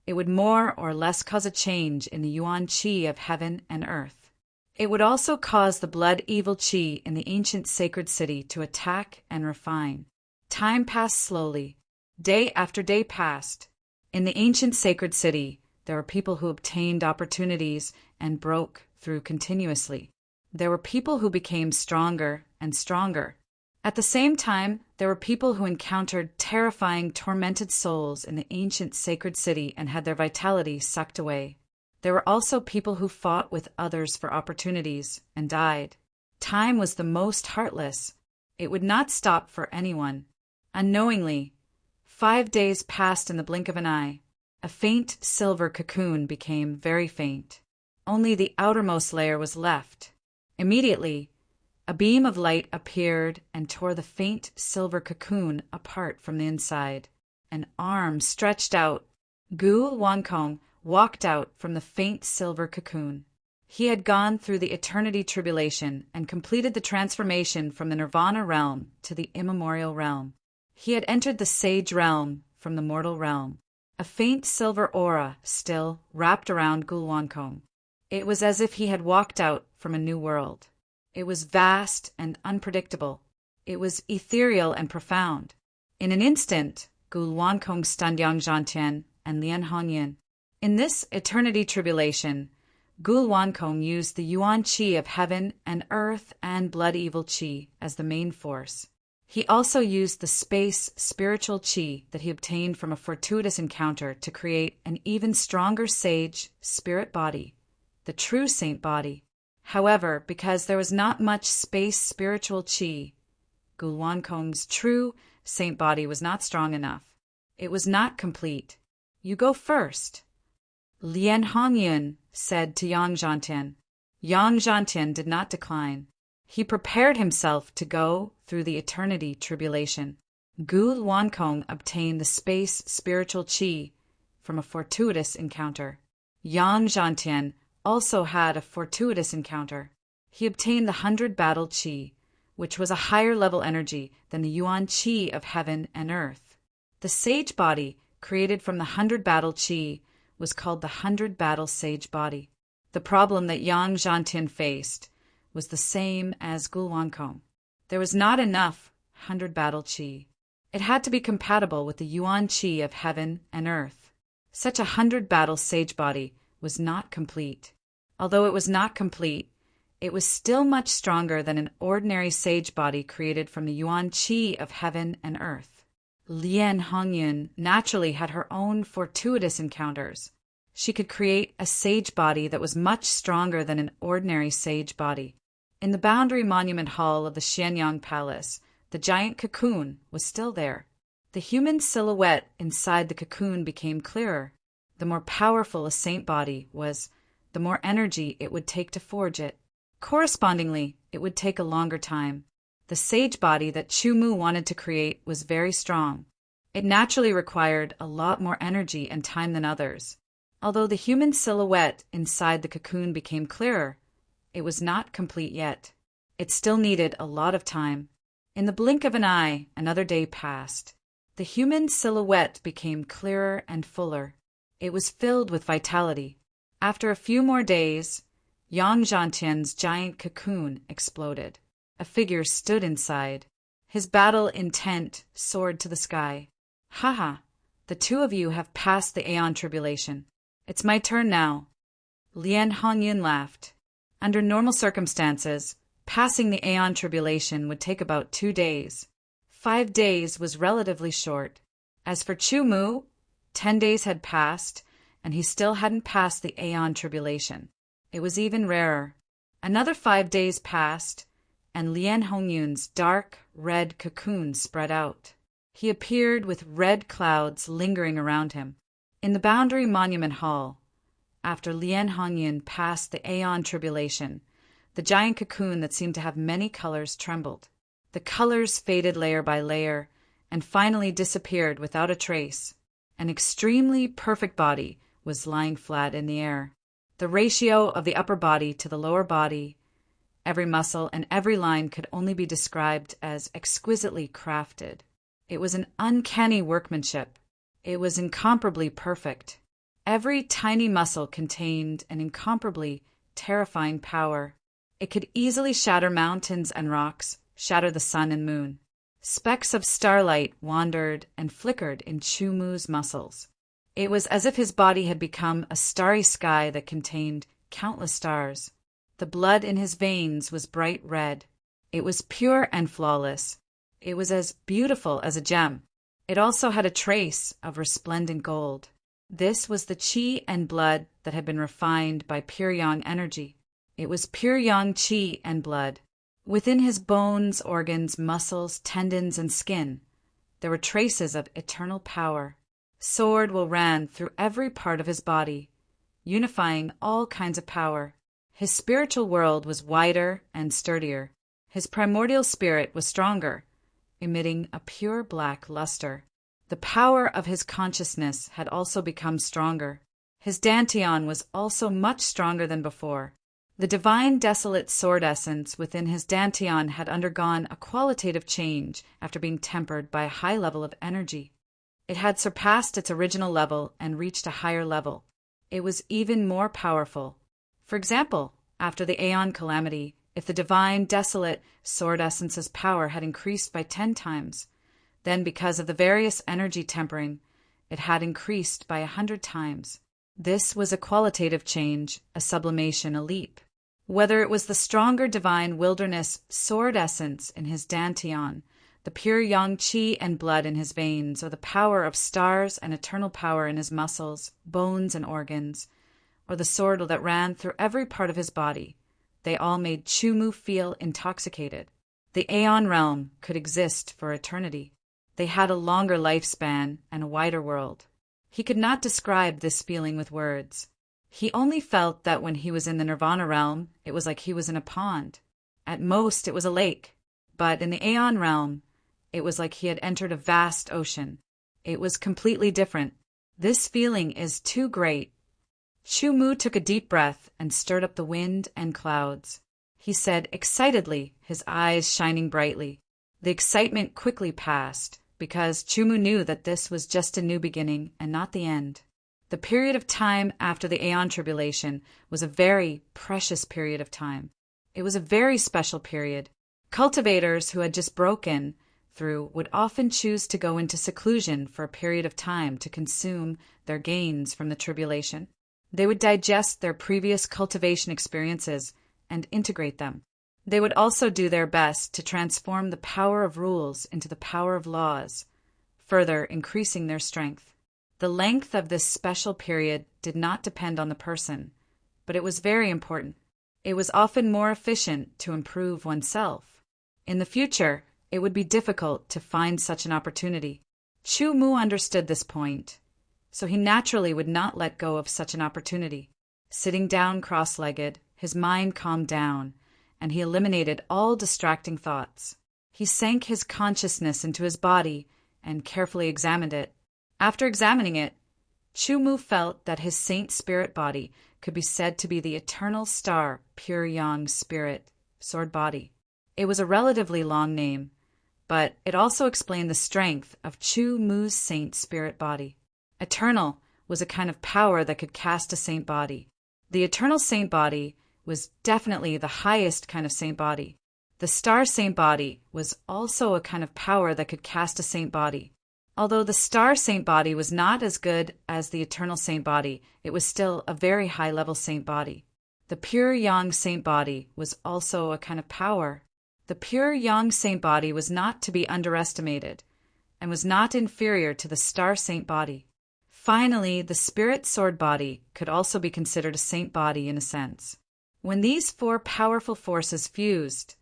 it would more or less cause a change in the yuan qi of heaven and earth. It would also cause the blood evil qi in the ancient sacred city to attack and refine. Time passed slowly. Day after day passed. In the ancient sacred city, there were people who obtained opportunities and broke through continuously. There were people who became stronger and stronger. At the same time, there were people who encountered terrifying, tormented souls in the ancient sacred city and had their vitality sucked away. There were also people who fought with others for opportunities and died. Time was the most heartless. It would not stop for anyone. Unknowingly, 5 days passed in the blink of an eye. A faint silver cocoon became very faint. Only the outermost layer was left. Immediately, a beam of light appeared and tore the faint silver cocoon apart from the inside. An arm stretched out. Gu Wankong walked out from the faint silver cocoon. He had gone through the eternity tribulation and completed the transformation from the Nirvana realm to the immemorial realm. He had entered the sage realm from the mortal realm. A faint silver aura still wrapped around Gulwankong. It was as if he had walked out from a new world. It was vast and unpredictable. It was ethereal and profound. In an instant, Gulwankong stunned Yang Zhantian and Lian Hongyan. In this eternity tribulation, Gulwankong used the yuan qi of heaven and earth and blood evil qi as the main force. He also used the space spiritual qi that he obtained from a fortuitous encounter to create an even stronger sage spirit body, the true saint body. However, because there was not much space spiritual qi, Gulwankong's true saint body was not strong enough. It was not complete. You go first, Lian Hongyan said to Yang Zhantian. Yang Zhantian did not decline. He prepared himself to go through the eternity tribulation. Gulwankong obtained the space spiritual qi from a fortuitous encounter. Yang Zhantian also had a fortuitous encounter. He obtained the 100 battle qi, which was a higher level energy than the yuan qi of heaven and earth. The sage body, created from the 100 battle qi, was called the 100 battle sage body. The problem that Yang Zhantian faced was the same as Gulwankong. There was not enough 100 battle qi. It had to be compatible with the yuan qi of heaven and earth. Such a 100 battle sage body was not complete. Although it was not complete, it was still much stronger than an ordinary sage body created from the yuan qi of heaven and earth. Lien Hongyun naturally had her own fortuitous encounters. She could create a sage body that was much stronger than an ordinary sage body. In the Boundary Monument Hall of the Xianyang Palace, the giant cocoon was still there. The human silhouette inside the cocoon became clearer. The more powerful a saint body was, the more energy it would take to forge it. Correspondingly, it would take a longer time. The sage body that Chu Mu wanted to create was very strong. It naturally required a lot more energy and time than others. Although the human silhouette inside the cocoon became clearer, it was not complete yet. It still needed a lot of time. In the blink of an eye, another day passed. The human silhouette became clearer and fuller. It was filled with vitality. After a few more days, Yang Zhantian's giant cocoon exploded. A figure stood inside. His battle intent soared to the sky. "Haha, the two of you have passed the Aeon Tribulation. It's my turn now." Lien Hongyun laughed. Under normal circumstances, passing the Aeon Tribulation would take about 2 days. 5 days was relatively short. As for Chu Mu, 10 days had passed, and he still hadn't passed the Aeon Tribulation. It was even rarer. Another 5 days passed, and Lien Hongyun's dark, red cocoon spread out. He appeared with red clouds lingering around him. In the Boundary Monument Hall, after Lien Hongyun passed the Aeon Tribulation, the giant cocoon that seemed to have many colors trembled. The colors faded layer by layer, and finally disappeared without a trace. An extremely perfect body was lying flat in the air. The ratio of the upper body to the lower body, every muscle and every line could only be described as exquisitely crafted. It was an uncanny workmanship. It was incomparably perfect. Every tiny muscle contained an incomparably terrifying power. It could easily shatter mountains and rocks, shatter the sun and moon. Specks of starlight wandered and flickered in Chu Mu's muscles. It was as if his body had become a starry sky that contained countless stars. The blood in his veins was bright red. It was pure and flawless. It was as beautiful as a gem. It also had a trace of resplendent gold. This was the qi and blood that had been refined by pure yang energy. It was pure yang qi and blood. Within his bones, organs, muscles, tendons, and skin, there were traces of eternal power. Sword will ran through every part of his body, unifying all kinds of power. His spiritual world was wider and sturdier. His primordial spirit was stronger, emitting a pure black luster. The power of his consciousness had also become stronger. His dantian was also much stronger than before. The divine desolate sword essence within his dantian had undergone a qualitative change after being tempered by a high level of energy. It had surpassed its original level and reached a higher level. It was even more powerful. For example, after the Aeon Calamity, if the divine desolate sword essence's power had increased by 10 times, then because of the various energy tempering, it had increased by 100 times. This was a qualitative change, a sublimation, a leap. Whether it was the stronger divine wilderness sword essence in his dantian, the pure yang qi and blood in his veins, or the power of stars and eternal power in his muscles, bones, and organs, or the sword that ran through every part of his body, they all made Chu Mu feel intoxicated. The Aeon realm could exist for eternity. They had a longer lifespan and a wider world. He could not describe this feeling with words. He only felt that when he was in the Nirvana realm, it was like he was in a pond. At most, it was a lake. But in the Aeon realm, it was like he had entered a vast ocean. It was completely different. This feeling is too great. Chu Mu took a deep breath and stirred up the wind and clouds. He said excitedly, his eyes shining brightly. The excitement quickly passed, because Chu Mu knew that this was just a new beginning and not the end. The period of time after the Aeon Tribulation was a very precious period of time. It was a very special period. Cultivators who had just broken through would often choose to go into seclusion for a period of time to consume their gains from the tribulation. They would digest their previous cultivation experiences and integrate them. They would also do their best to transform the power of rules into the power of laws. further increasing their strength. The length of this special period did not depend on the person, but it was very important. It was often more efficient to improve oneself. In the future, it would be difficult to find such an opportunity. Chu Mu understood this point, so he naturally would not let go of such an opportunity. Sitting down cross-legged, his mind calmed down, and he eliminated all distracting thoughts. He sank his consciousness into his body and carefully examined it. After examining it, Chu Mu felt that his saint spirit body could be said to be the eternal star, pure yang spirit, sword body. It was a relatively long name, but it also explained the strength of Chu Mu's saint spirit body. Eternal was a kind of power that could cast a saint body. The eternal saint body was definitely the highest kind of saint body. The star saint body was also a kind of power that could cast a saint body. Although the star saint body was not as good as the eternal saint body, it was still a very high-level saint body. The pure yang saint body was also a kind of power. The pure yang saint body was not to be underestimated and was not inferior to the star saint body. Finally, the spirit sword body could also be considered a saint body in a sense. When these four powerful forces fused,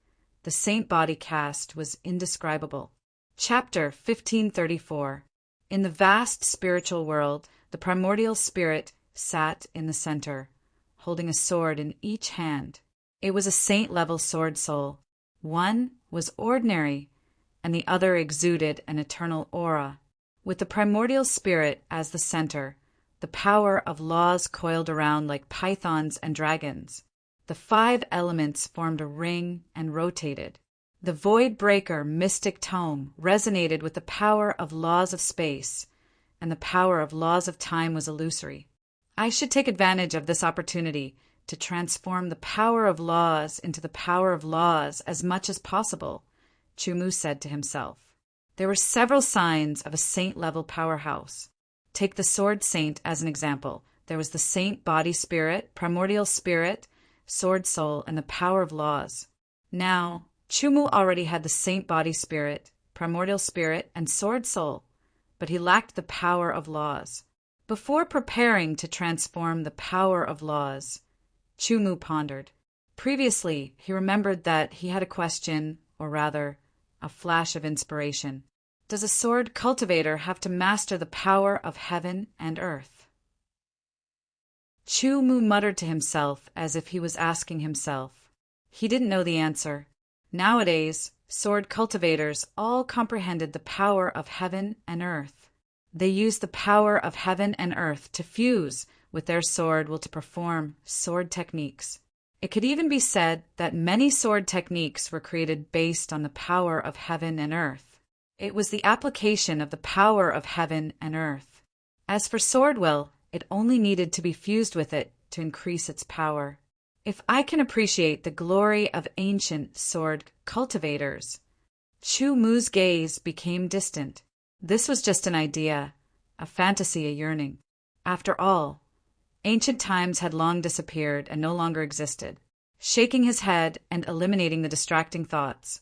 the saint body cast was indescribable. Chapter 1534. In the vast spiritual world, the primordial spirit sat in the center, holding a sword in each hand. It was a saint-level sword soul. One was ordinary, and the other exuded an eternal aura. With the primordial spirit as the center, the power of laws coiled around like pythons and dragons. The 5 elements formed a ring and rotated. The void breaker mystic tome resonated with the power of laws of space, and the power of laws of time was illusory. I should take advantage of this opportunity to transform the power of laws into the power of laws as much as possible, Chu Mu said to himself. There were several signs of a saint-level powerhouse. Take the sword saint as an example. There was the saint body spirit, primordial spirit, sword soul, and the power of laws. Now, Chu Mu already had the saint body spirit, primordial spirit, and sword soul, but he lacked the power of laws. Before preparing to transform the power of laws, Chu Mu pondered. Previously, he remembered that he had a question, or rather, a flash of inspiration. Does a sword cultivator have to master the power of heaven and earth? Chu Mu muttered to himself as if he was asking himself. He didn't know the answer. Nowadays, sword cultivators all comprehended the power of heaven and earth. They used the power of heaven and earth to fuse with their sword to perform sword techniques. It could even be said that many sword techniques were created based on the power of heaven and earth. It was the application of the power of heaven and earth. As for sword will, it only needed to be fused with it to increase its power. If I can appreciate the glory of ancient sword cultivators, Chu Mu's gaze became distant. This was just an idea, a fantasy, a yearning. After all, ancient times had long disappeared and no longer existed. Shaking his head and eliminating the distracting thoughts,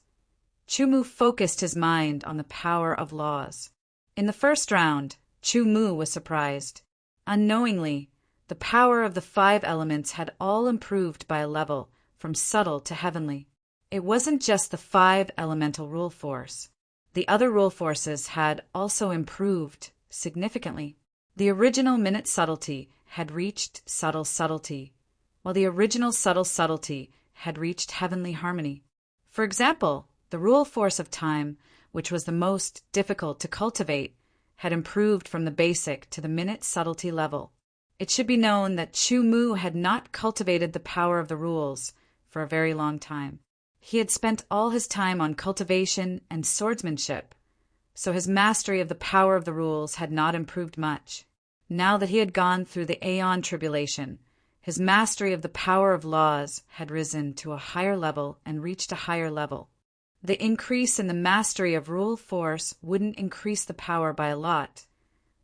Chu Mu focused his mind on the power of laws. In the first round, Chu Mu was surprised. Unknowingly, the power of the 5 elements had all improved by a level, from subtle to heavenly. It wasn't just the 5 elemental rule force. The other rule forces had also improved significantly. The original minute subtlety had reached subtle subtlety, while the original subtle subtlety had reached heavenly harmony. For example, the rule force of time, which was the most difficult to cultivate, had improved from the basic to the minute subtlety level. It should be known that Chu Mu had not cultivated the power of the rules for a very long time. He had spent all his time on cultivation and swordsmanship, so his mastery of the power of the rules had not improved much. Now that he had gone through the Aeon tribulation, his mastery of the power of laws had risen to a higher level and reached a higher level. The increase in the mastery of rule force wouldn't increase the power by a lot,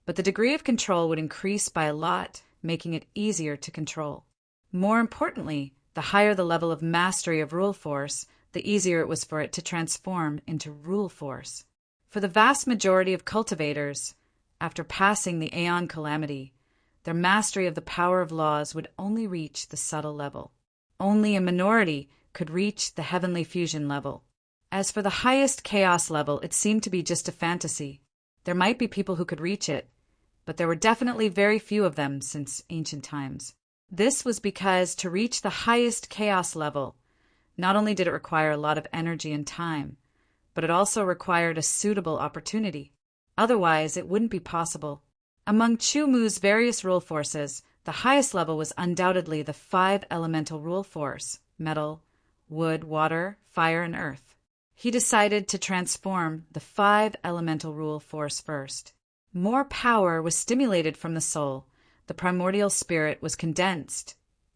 but the degree of control would increase by a lot, making it easier to control. More importantly, the higher the level of mastery of rule force, the easier it was for it to transform into rule force. For the vast majority of cultivators, after passing the Aeon Calamity, their mastery of the power of laws would only reach the subtle level. Only a minority could reach the heavenly fusion level. As for the highest chaos level, it seemed to be just a fantasy. There might be people who could reach it, but there were definitely very few of them since ancient times. This was because to reach the highest chaos level, not only did it require a lot of energy and time, but it also required a suitable opportunity. Otherwise, it wouldn't be possible. Among Chu Mu's various rule forces, the highest level was undoubtedly the 5 elemental rule force: metal, wood, water, fire, and earth. He decided to transform the 5 elemental rule force first. More power was stimulated from the soul, the primordial spirit was condensed,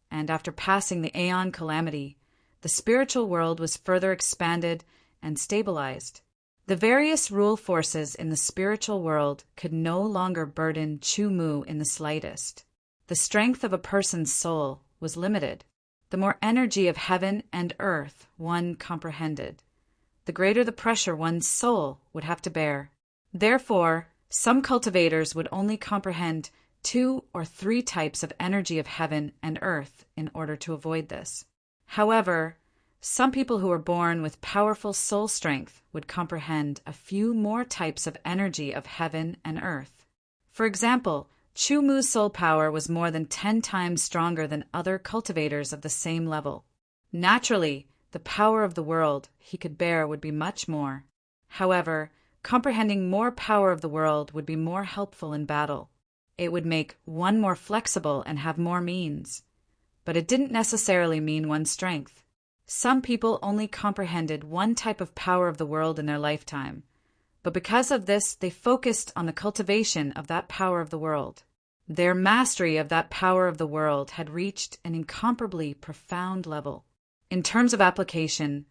and after passing the Aeon Calamity, the spiritual world was further expanded and stabilized. The various rule forces in the spiritual world could no longer burden Chu Mu in the slightest. The strength of a person's soul was limited. The more energy of heaven and earth one comprehended, the greater the pressure one's soul would have to bear. Therefore, some cultivators would only comprehend 2 or 3 types of energy of heaven and earth in order to avoid this. However, some people who were born with powerful soul strength would comprehend a few more types of energy of heaven and earth. For example, Chu Mu's soul power was more than 10 times stronger than other cultivators of the same level. Naturally, the power of the world he could bear would be much more. However, comprehending more power of the world would be more helpful in battle. It would make one more flexible and have more means. But it didn't necessarily mean one's strength. Some people only comprehended one type of power of the world in their lifetime, but because of this they focused on the cultivation of that power of the world. Their mastery of that power of the world had reached an incomparably profound level. In terms of application,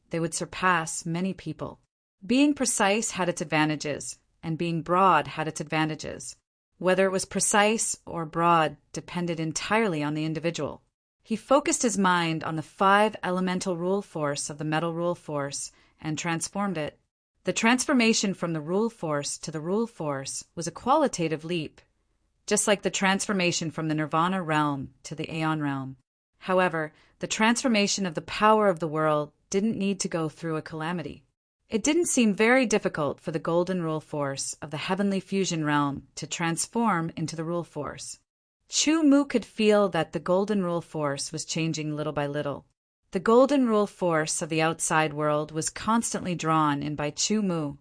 they would surpass many people. Being precise had its advantages, and being broad had its advantages. Whether it was precise or broad depended entirely on the individual. He focused his mind on the 5 elemental rule force of the metal rule force and transformed it. The transformation from the rule force to the rule force was a qualitative leap, just like the transformation from the Nirvana realm to the Aeon realm. However, the transformation of the power of the world didn't need to go through a calamity. It didn't seem very difficult for the golden rule force of the heavenly fusion realm to transform into the rule force. Chu Mu could feel that the golden rule force was changing little by little. The golden rule force of the outside world was constantly drawn in by Chu Mu.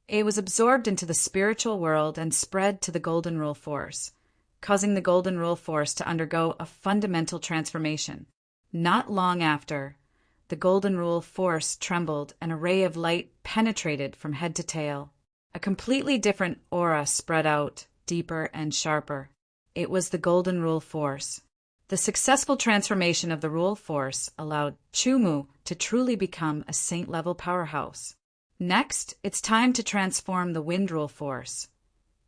It was absorbed into the spiritual world and spread to the golden rule force, causing the golden rule force to undergo a fundamental transformation. Not long after, the golden rule force trembled and a ray of light penetrated from head to tail. A completely different aura spread out, deeper and sharper. It was the golden rule force. The successful transformation of the rule force allowed Chu Mu to truly become a saint-level powerhouse. Next, it's time to transform the wind rule force,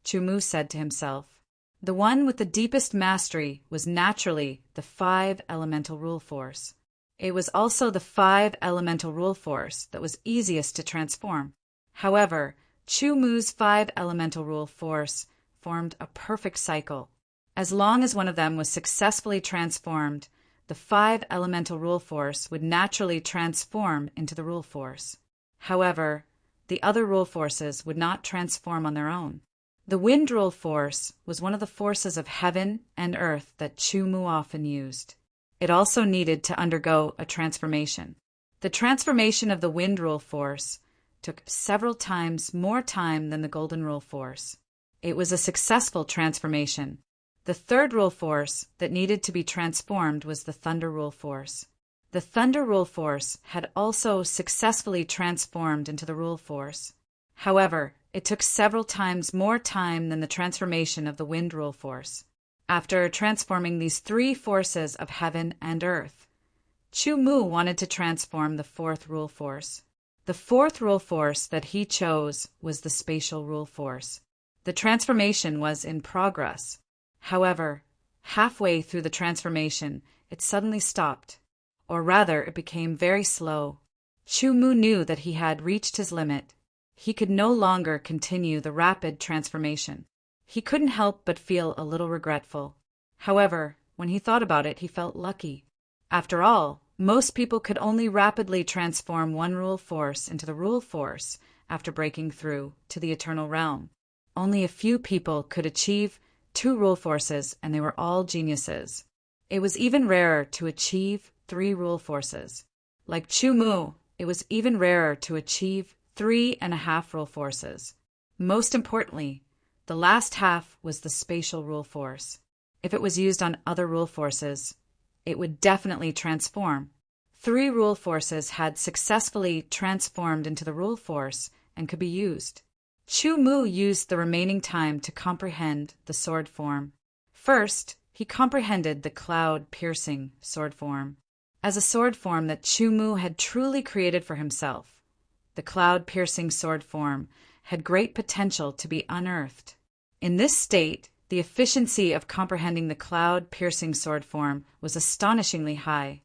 Chu Mu said to himself. The one with the deepest mastery was naturally the 5 elemental rule force. It was also the 5 elemental rule force that was easiest to transform. However, Chu Mu's 5 elemental rule force formed a perfect cycle. As long as one of them was successfully transformed, the 5 elemental rule force would naturally transform into the rule force. However, the other rule forces would not transform on their own. The wind rule force was one of the forces of heaven and earth that Chu Mu often used. It also needed to undergo a transformation. The transformation of the wind rule force took several times more time than the golden rule force. It was a successful transformation. The third rule force that needed to be transformed was the thunder rule force. The thunder rule force had also successfully transformed into the rule force. However, it took several times more time than the transformation of the wind rule force. After transforming these 3 forces of heaven and earth, Chu Mu wanted to transform the 4th rule force. The 4th rule force that he chose was the spatial rule force. The transformation was in progress. However, halfway through the transformation, it suddenly stopped, or rather it became very slow. Chu Mu knew that he had reached his limit. He could no longer continue the rapid transformation. He couldn't help but feel a little regretful. However, when he thought about it, he felt lucky. After all, most people could only rapidly transform one rule force into the rule force after breaking through to the eternal realm. Only a few people could achieve 2 rule forces, and they were all geniuses. It was even rarer to achieve 3 rule forces. Like Chu Mu, it was even rarer to achieve 3.5 rule forces. Most importantly, the last half was the spatial rule force. If it was used on other rule forces, it would definitely transform. 3 rule forces had successfully transformed into the rule force and could be used. Chu Mu used the remaining time to comprehend the sword form. First, he comprehended the cloud-piercing sword form. As a sword form that Chu Mu had truly created for himself, the cloud-piercing sword form had great potential to be unearthed. In this state, the efficiency of comprehending the cloud-piercing sword form was astonishingly high.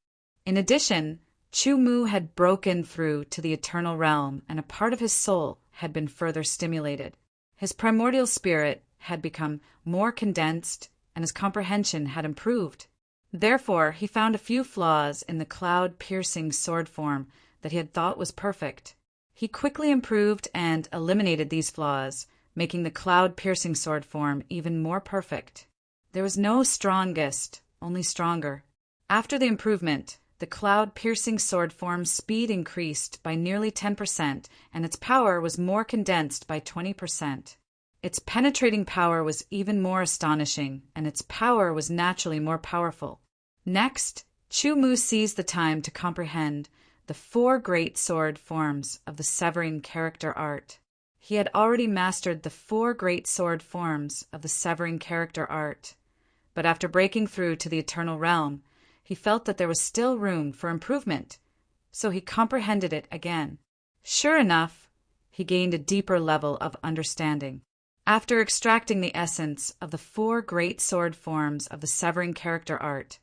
In addition, Chu Mu had broken through to the eternal realm, and a part of his soul had been further stimulated. His primordial spirit had become more condensed, and his comprehension had improved. Therefore, he found a few flaws in the cloud-piercing sword form that he had thought was perfect. He quickly improved and eliminated these flaws, making the cloud-piercing sword form even more perfect. There was no strongest, only stronger. After the improvement, the cloud-piercing sword form's speed increased by nearly 10%, and its power was more condensed by 20%. Its penetrating power was even more astonishing, and its power was naturally more powerful. Next, Chu Mu seized the time to comprehend the 4 great sword forms of the severing character art. He had already mastered the 4 great sword forms of the severing character art, but after breaking through to the eternal realm, he felt that there was still room for improvement, so he comprehended it again. Sure enough, he gained a deeper level of understanding. After extracting the essence of the 4 great sword forms of the severing character art,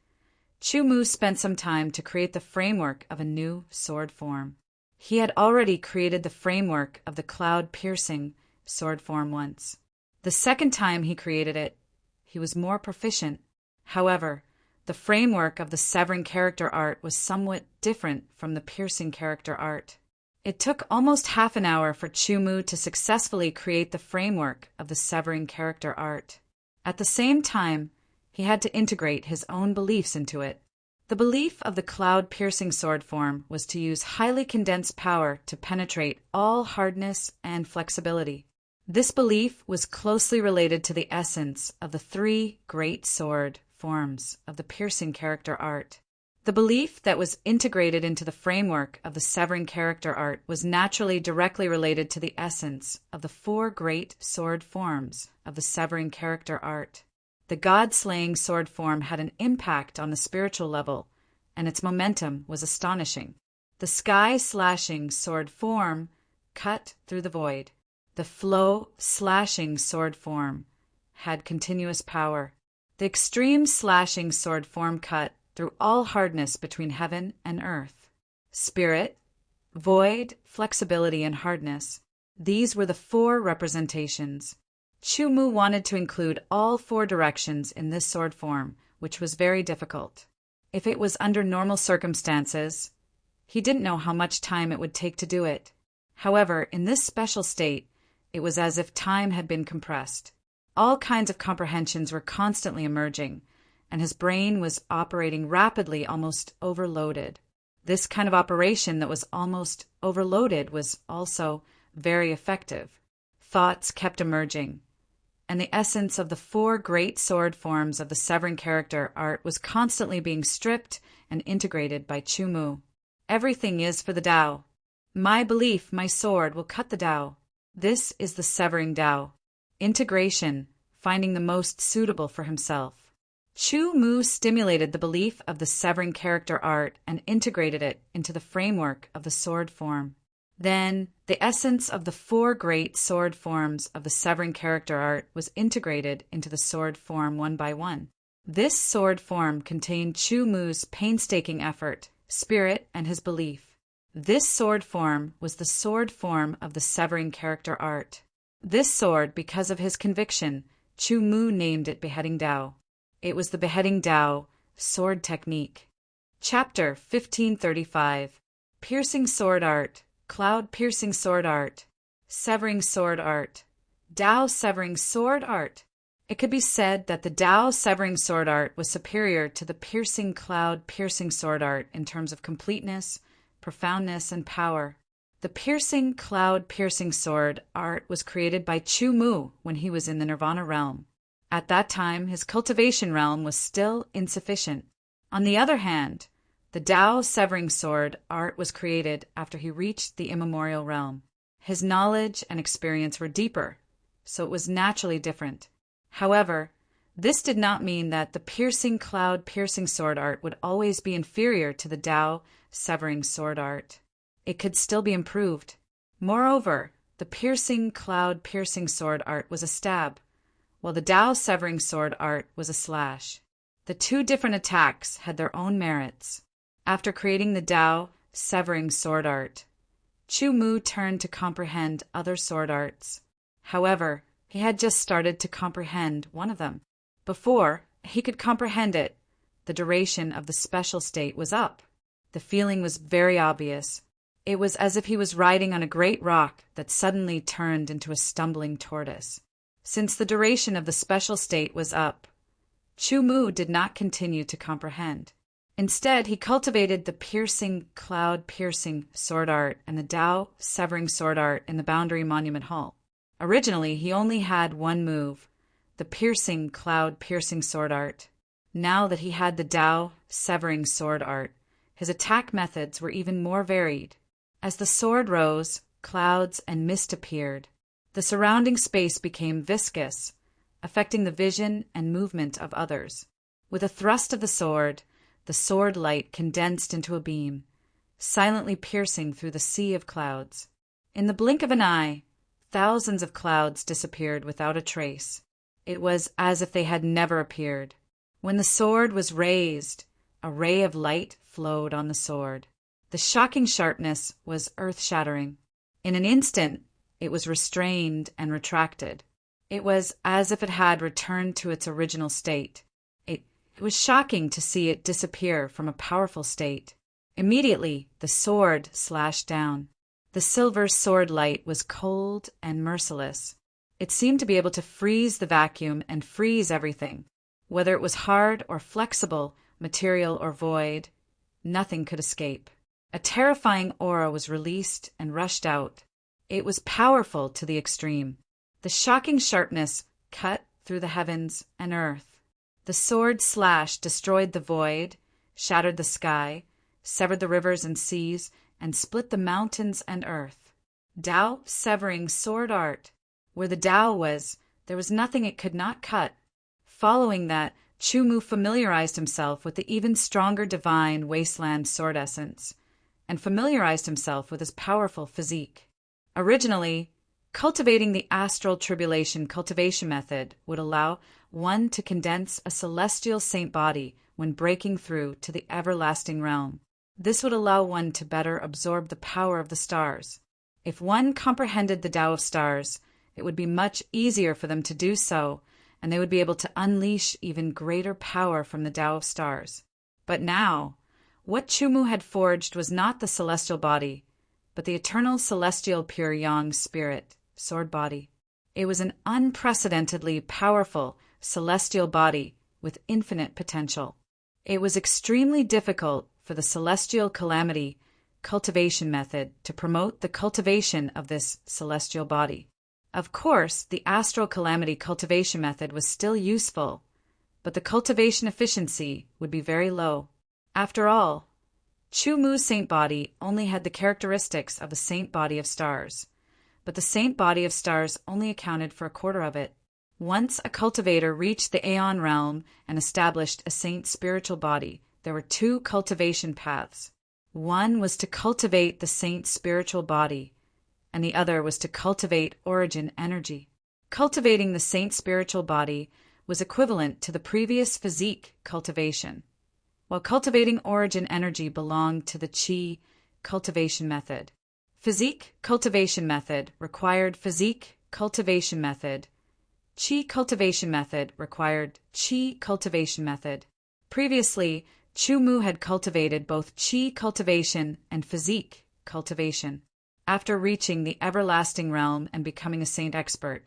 Chu Mu spent some time to create the framework of a new sword form. He had already created the framework of the cloud-piercing sword form once. The second time he created it, he was more proficient. However, the framework of the severing character art was somewhat different from the piercing character art. It took almost half an hour for Chu Mu to successfully create the framework of the severing character art. At the same time, he had to integrate his own beliefs into it. The belief of the cloud-piercing sword form was to use highly condensed power to penetrate all hardness and flexibility. This belief was closely related to the essence of the 3 great sword forms of the piercing character art. The belief that was integrated into the framework of the severing character art was naturally directly related to the essence of the 4 great sword forms of the severing character art. The god-slaying sword form had an impact on the spiritual level, and its momentum was astonishing. The sky-slashing sword form cut through the void. The flow-slashing sword form had continuous power. The extreme slashing sword form cut through all hardness between heaven and earth. Spirit, void, flexibility, and hardness. These were the 4 representations. Chu Mu wanted to include all 4 directions in this sword form, which was very difficult. If it was under normal circumstances, he didn't know how much time it would take to do it. However, in this special state, it was as if time had been compressed. All kinds of comprehensions were constantly emerging, and his brain was operating rapidly, almost overloaded. This kind of operation that was almost overloaded was also very effective. Thoughts kept emerging, and the essence of the 4 great sword forms of the severing character art was constantly being stripped and integrated by Chu Mu. Everything is for the Tao. My belief, my sword, will cut the Tao. This is the severing Tao. Integration, finding the most suitable for himself. Chu Mu stimulated the belief of the severing character art and integrated it into the framework of the sword form. Then, the essence of the 4 great sword forms of the severing character art was integrated into the sword form one by one. This sword form contained Chu Mu's painstaking effort, spirit, and his belief. This sword form was the sword form of the severing character art. This sword, because of his conviction, Chu Mu named it Beheading Dao. It was the Beheading Dao sword technique. Chapter 1535. Piercing Sword Art, Cloud Piercing Sword Art, Severing Sword Art, Dao Severing Sword Art. It could be said that the Dao Severing Sword Art was superior to the Piercing Cloud Piercing Sword Art in terms of completeness, profoundness, and power. The Piercing Cloud Piercing Sword Art was created by Chu Mu when he was in the Nirvana realm. At that time, his cultivation realm was still insufficient. On the other hand, the Dao Severing Sword Art was created after he reached the immemorial realm. His knowledge and experience were deeper, so it was naturally different. However, this did not mean that the Piercing Cloud Piercing Sword Art would always be inferior to the Dao Severing Sword Art. It could still be improved. Moreover, the Piercing Cloud Piercing Sword Art was a stab, while the Dao Severing Sword Art was a slash. The two different attacks had their own merits. After creating the Dao Severing Sword Art, Chu Mu turned to comprehend other sword arts. However, he had just started to comprehend one of them. Before he could comprehend it, the duration of the special state was up. The feeling was very obvious. It was as if he was riding on a great rock that suddenly turned into a stumbling tortoise. Since the duration of the special state was up, Chu Mu did not continue to comprehend. Instead, he cultivated the Piercing Cloud Piercing Sword Art and the Dao Severing Sword Art in the Boundary Monument Hall. Originally, he only had one move, the Piercing Cloud Piercing Sword Art. Now that he had the Dao Severing Sword Art, his attack methods were even more varied. As the sword rose, clouds and mist appeared. The surrounding space became viscous, affecting the vision and movement of others. With a thrust of the sword light condensed into a beam, silently piercing through the sea of clouds. In the blink of an eye, thousands of clouds disappeared without a trace. It was as if they had never appeared. When the sword was raised, a ray of light flowed on the sword. The shocking sharpness was earth-shattering. In an instant, it was restrained and retracted. It was as if it had returned to its original state. It was shocking to see it disappear from a powerful state. Immediately, the sword slashed down. The silver sword light was cold and merciless. It seemed to be able to freeze the vacuum and freeze everything. Whether it was hard or flexible, material or void, nothing could escape. A terrifying aura was released and rushed out. It was powerful to the extreme. The shocking sharpness cut through the heavens and earth. The sword slash destroyed the void, shattered the sky, severed the rivers and seas, and split the mountains and earth. Dao Severing Sword Art. Where the Dao was, there was nothing it could not cut. Following that, Chu Mu familiarized himself with the even stronger divine wasteland sword essence, and familiarized himself with his powerful physique. Originally, cultivating the astral tribulation cultivation method would allow one to condense a celestial saint body when breaking through to the everlasting realm. This would allow one to better absorb the power of the stars. If one comprehended the Tao of stars, it would be much easier for them to do so, and they would be able to unleash even greater power from the Tao of stars. But now, what Chu Mu had forged was not the celestial body, but the eternal celestial pure yang spirit, sword body. It was an unprecedentedly powerful celestial body with infinite potential. It was extremely difficult for the celestial calamity cultivation method to promote the cultivation of this celestial body. Of course, the astral calamity cultivation method was still useful, but the cultivation efficiency would be very low. After all, Chu Mu's saint body only had the characteristics of the saint body of stars, but the saint body of stars only accounted for a quarter of it. Once a cultivator reached the Aeon realm and established a saint spiritual body, there were two cultivation paths. One was to cultivate the saint spiritual body, and the other was to cultivate origin energy. Cultivating the saint spiritual body was equivalent to the previous physique cultivation, while cultivating origin energy belonged to the chi, cultivation method. Physique cultivation method required physique cultivation method. Qi cultivation method required Qi cultivation method. Previously, Chu Mu had cultivated both Qi cultivation and physique cultivation. After reaching the everlasting realm and becoming a saint expert,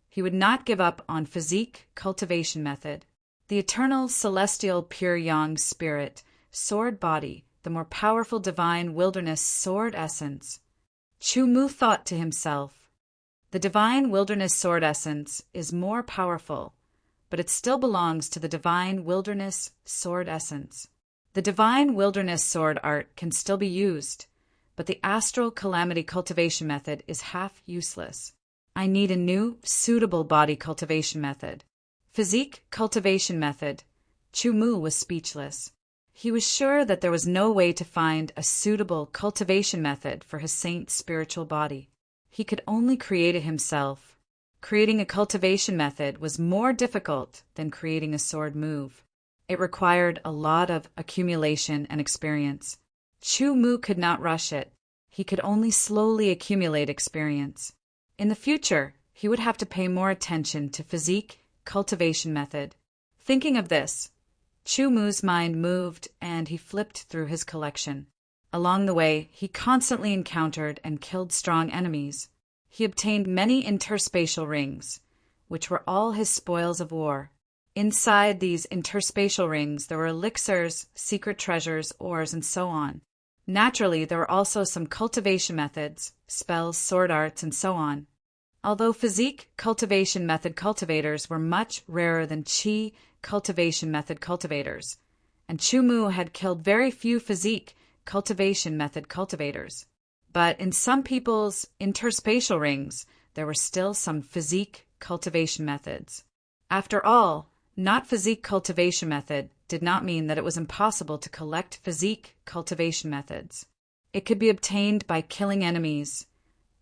he would not give up on physique cultivation method. The eternal celestial pure yang spirit, sword body, the more powerful divine wilderness sword essence. Chu Mu thought to himself, the divine wilderness sword essence is more powerful, but it still belongs to the divine wilderness sword essence. The divine wilderness sword art can still be used, but the astral calamity cultivation method is half useless. I need a new, suitable body cultivation method. Physique cultivation method. Chu Mu was speechless. He was sure that there was no way to find a suitable cultivation method for his saint's spiritual body. He could only create it himself. Creating a cultivation method was more difficult than creating a sword move. It required a lot of accumulation and experience. Chu Mu could not rush it. He could only slowly accumulate experience. In the future, he would have to pay more attention to physique cultivation method. Thinking of this, Chu Mu's mind moved and he flipped through his collection. Along the way, he constantly encountered and killed strong enemies. He obtained many interspatial rings, which were all his spoils of war. Inside these interspatial rings, there were elixirs, secret treasures, ores, and so on. Naturally, there were also some cultivation methods, spells, sword arts, and so on. Although physique cultivation method cultivators were much rarer than Qi cultivation method cultivators, and Chu Mu had killed very few physique cultivation method cultivators. But in some people's interspatial rings, there were still some physique cultivation methods. After all, not physique cultivation method did not mean that it was impossible to collect physique cultivation methods. It could be obtained by killing enemies,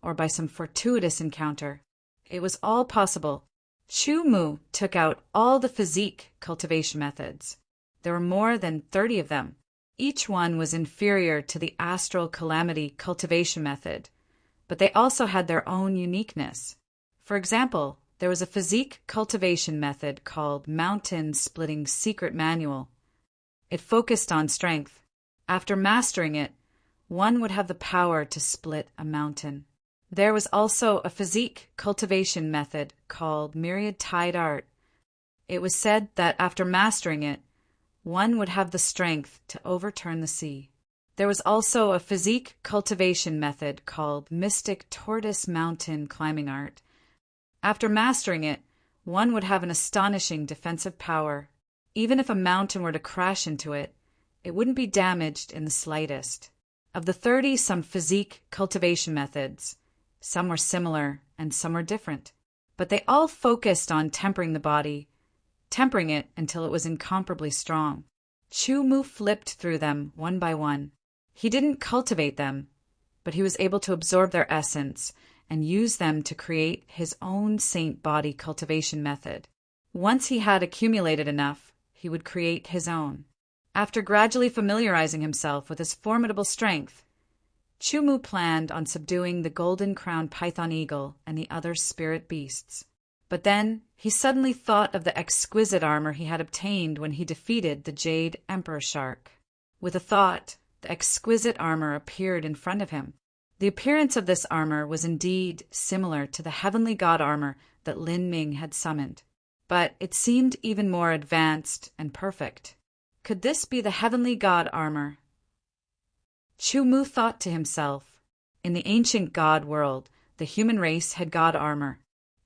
or by some fortuitous encounter. It was all possible. Chu Mu took out all the physique cultivation methods. There were more than 30 of them. Each one was inferior to the astral calamity cultivation method, but they also had their own uniqueness. For example, there was a physique cultivation method called Mountain Splitting Secret Manual. It focused on strength. After mastering it, one would have the power to split a mountain. There was also a physique cultivation method called Myriad Tide Art. It was said that after mastering it, one would have the strength to overturn the sea. There was also a physique cultivation method called Mystic Tortoise Mountain Climbing Art. After mastering it, one would have an astonishing defensive power. Even if a mountain were to crash into it, it wouldn't be damaged in the slightest. Of the 30-some physique cultivation methods, some were similar and some were different, but they all focused on tempering the body, tempering it until it was incomparably strong. Chu Mu flipped through them one by one. He didn't cultivate them, but he was able to absorb their essence and use them to create his own saint body cultivation method. Once he had accumulated enough, he would create his own. After gradually familiarizing himself with his formidable strength, Chu Mu planned on subduing the golden-crowned python eagle and the other spirit beasts. But then he suddenly thought of the exquisite armor he had obtained when he defeated the jade emperor shark. With a thought, the exquisite armor appeared in front of him. The appearance of this armor was indeed similar to the heavenly god armor that Lin Ming had summoned, but it seemed even more advanced and perfect. Could this be the heavenly god armor? Chu Mu thought to himself, in the ancient god world, the human race had god armor.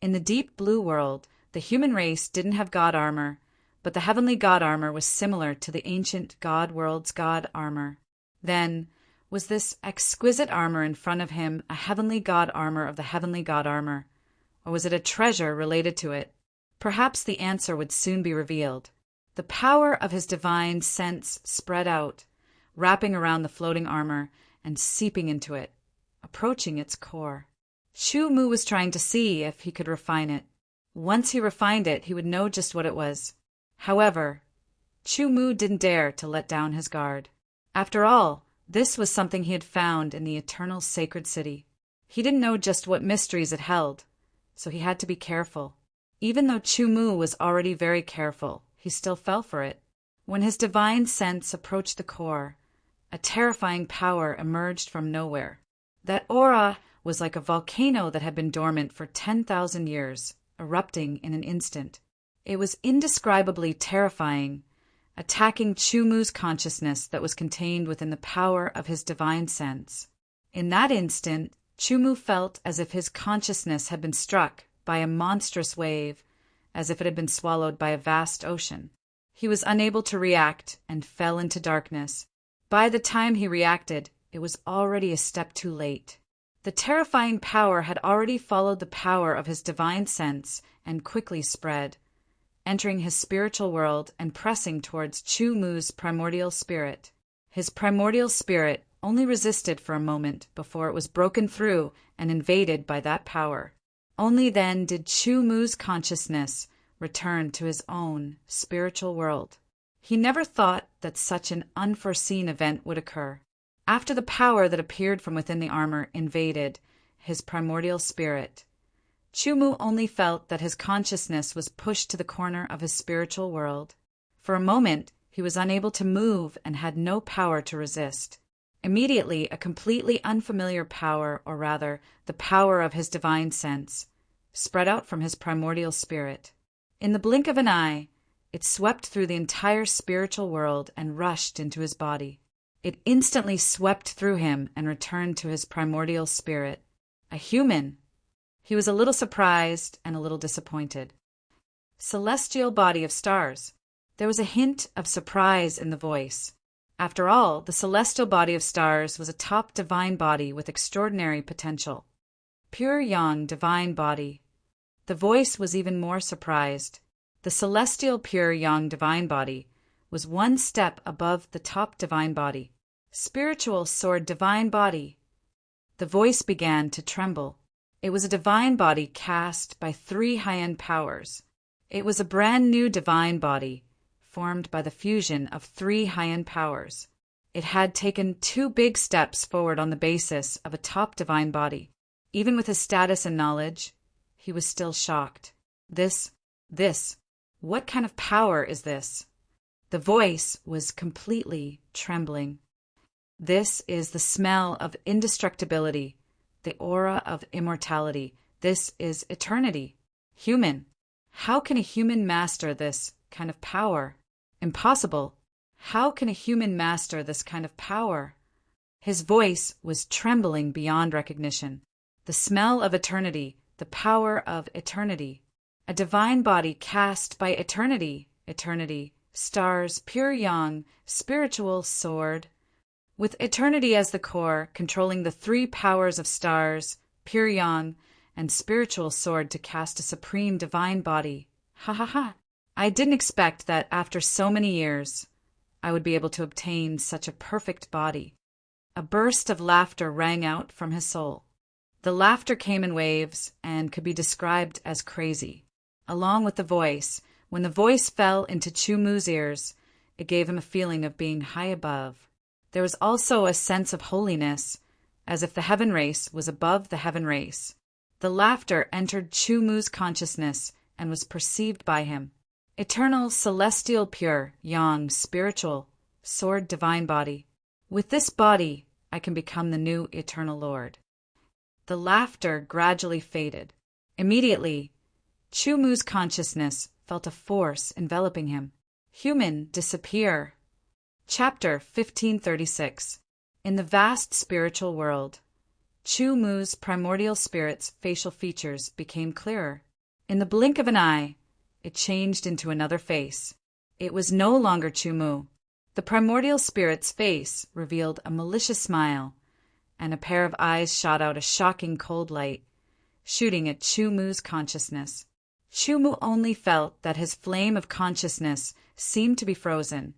In the deep blue world, the human race didn't have god armor, but the heavenly god armor was similar to the ancient god world's god armor. Then, was this exquisite armor in front of him a heavenly god armor of the heavenly god armor, or was it a treasure related to it? Perhaps the answer would soon be revealed. The power of his divine sense spread out, wrapping around the floating armor and seeping into it, approaching its core. Chu Mu was trying to see if he could refine it. Once he refined it, he would know just what it was. However, Chu Mu didn't dare to let down his guard. After all, This was something he had found in the eternal sacred city. He didn't know just what mysteries it held, so he had to be careful. Even though Chu Mu was already very careful, he still fell for it. When his divine sense approached the core, a terrifying power emerged from nowhere. That aura was like a volcano that had been dormant for 10,000 years, erupting in an instant. It was indescribably terrifying, attacking Chu Mu's consciousness that was contained within the power of his divine sense. In that instant, Chu Mu felt as if his consciousness had been struck by a monstrous wave, as if it had been swallowed by a vast ocean. He was unable to react and fell into darkness. By the time he reacted, it was already a step too late. The terrifying power had already followed the power of his divine sense and quickly spread, entering his spiritual world and pressing towards Chu Mu's primordial spirit. His primordial spirit only resisted for a moment before it was broken through and invaded by that power. Only then did Chu Mu's consciousness return to his own spiritual world. He never thought that such an unforeseen event would occur. After the power that appeared from within the armor invaded his primordial spirit, Chu Mu only felt that his consciousness was pushed to the corner of his spiritual world. For a moment, he was unable to move and had no power to resist. Immediately, a completely unfamiliar power, or rather, the power of his divine sense, spread out from his primordial spirit. In the blink of an eye, it swept through the entire spiritual world and rushed into his body. It instantly swept through him and returned to his primordial spirit. A human! He was a little surprised and a little disappointed. Celestial body of stars. There was a hint of surprise in the voice. After all, the celestial body of stars was a top divine body with extraordinary potential. Pure yang divine body. The voice was even more surprised. The celestial pure yang divine body was one step above the top divine body. Spiritual sword divine body. The voice began to tremble. It was a divine body cast by 3 high-end powers. It was a brand new divine body, formed by the fusion of 3 high-end powers. It had taken 2 big steps forward on the basis of a top divine body. Even with his status and knowledge, he was still shocked. This, what kind of power is this? The voice was completely trembling. This is the smell of indestructibility, the aura of immortality. This is eternity. Human. How can a human master this kind of power? Impossible. How can a human master this kind of power? His voice was trembling beyond recognition. The smell of eternity, the power of eternity. A divine body cast by eternity, stars, pure yang, spiritual sword. With eternity as the core, controlling the 3 powers of stars, pure yang, and spiritual sword to cast a supreme divine body. Ha ha ha! I didn't expect that after so many years, I would be able to obtain such a perfect body. A burst of laughter rang out from his soul. The laughter came in waves and could be described as crazy. Along with the voice, when the voice fell into Chu Mu's ears, it gave him a feeling of being high above. There was also a sense of holiness, as if the heaven race was above the heaven race. The laughter entered Chu Mu's consciousness and was perceived by him. Eternal, celestial, pure, yang, spiritual, sword, divine body. With this body, I can become the new eternal Lord. The laughter gradually faded. Immediately, Chu Mu's consciousness felt a force enveloping him. Human, disappear. Chapter 1536. In the vast spiritual world, Chu Mu's primordial spirit's facial features became clearer. In the blink of an eye, it changed into another face. It was no longer Chu Mu. The primordial spirit's face revealed a malicious smile, and a pair of eyes shot out a shocking cold light, shooting at Chu Mu's consciousness. Chu Mu only felt that his flame of consciousness seemed to be frozen,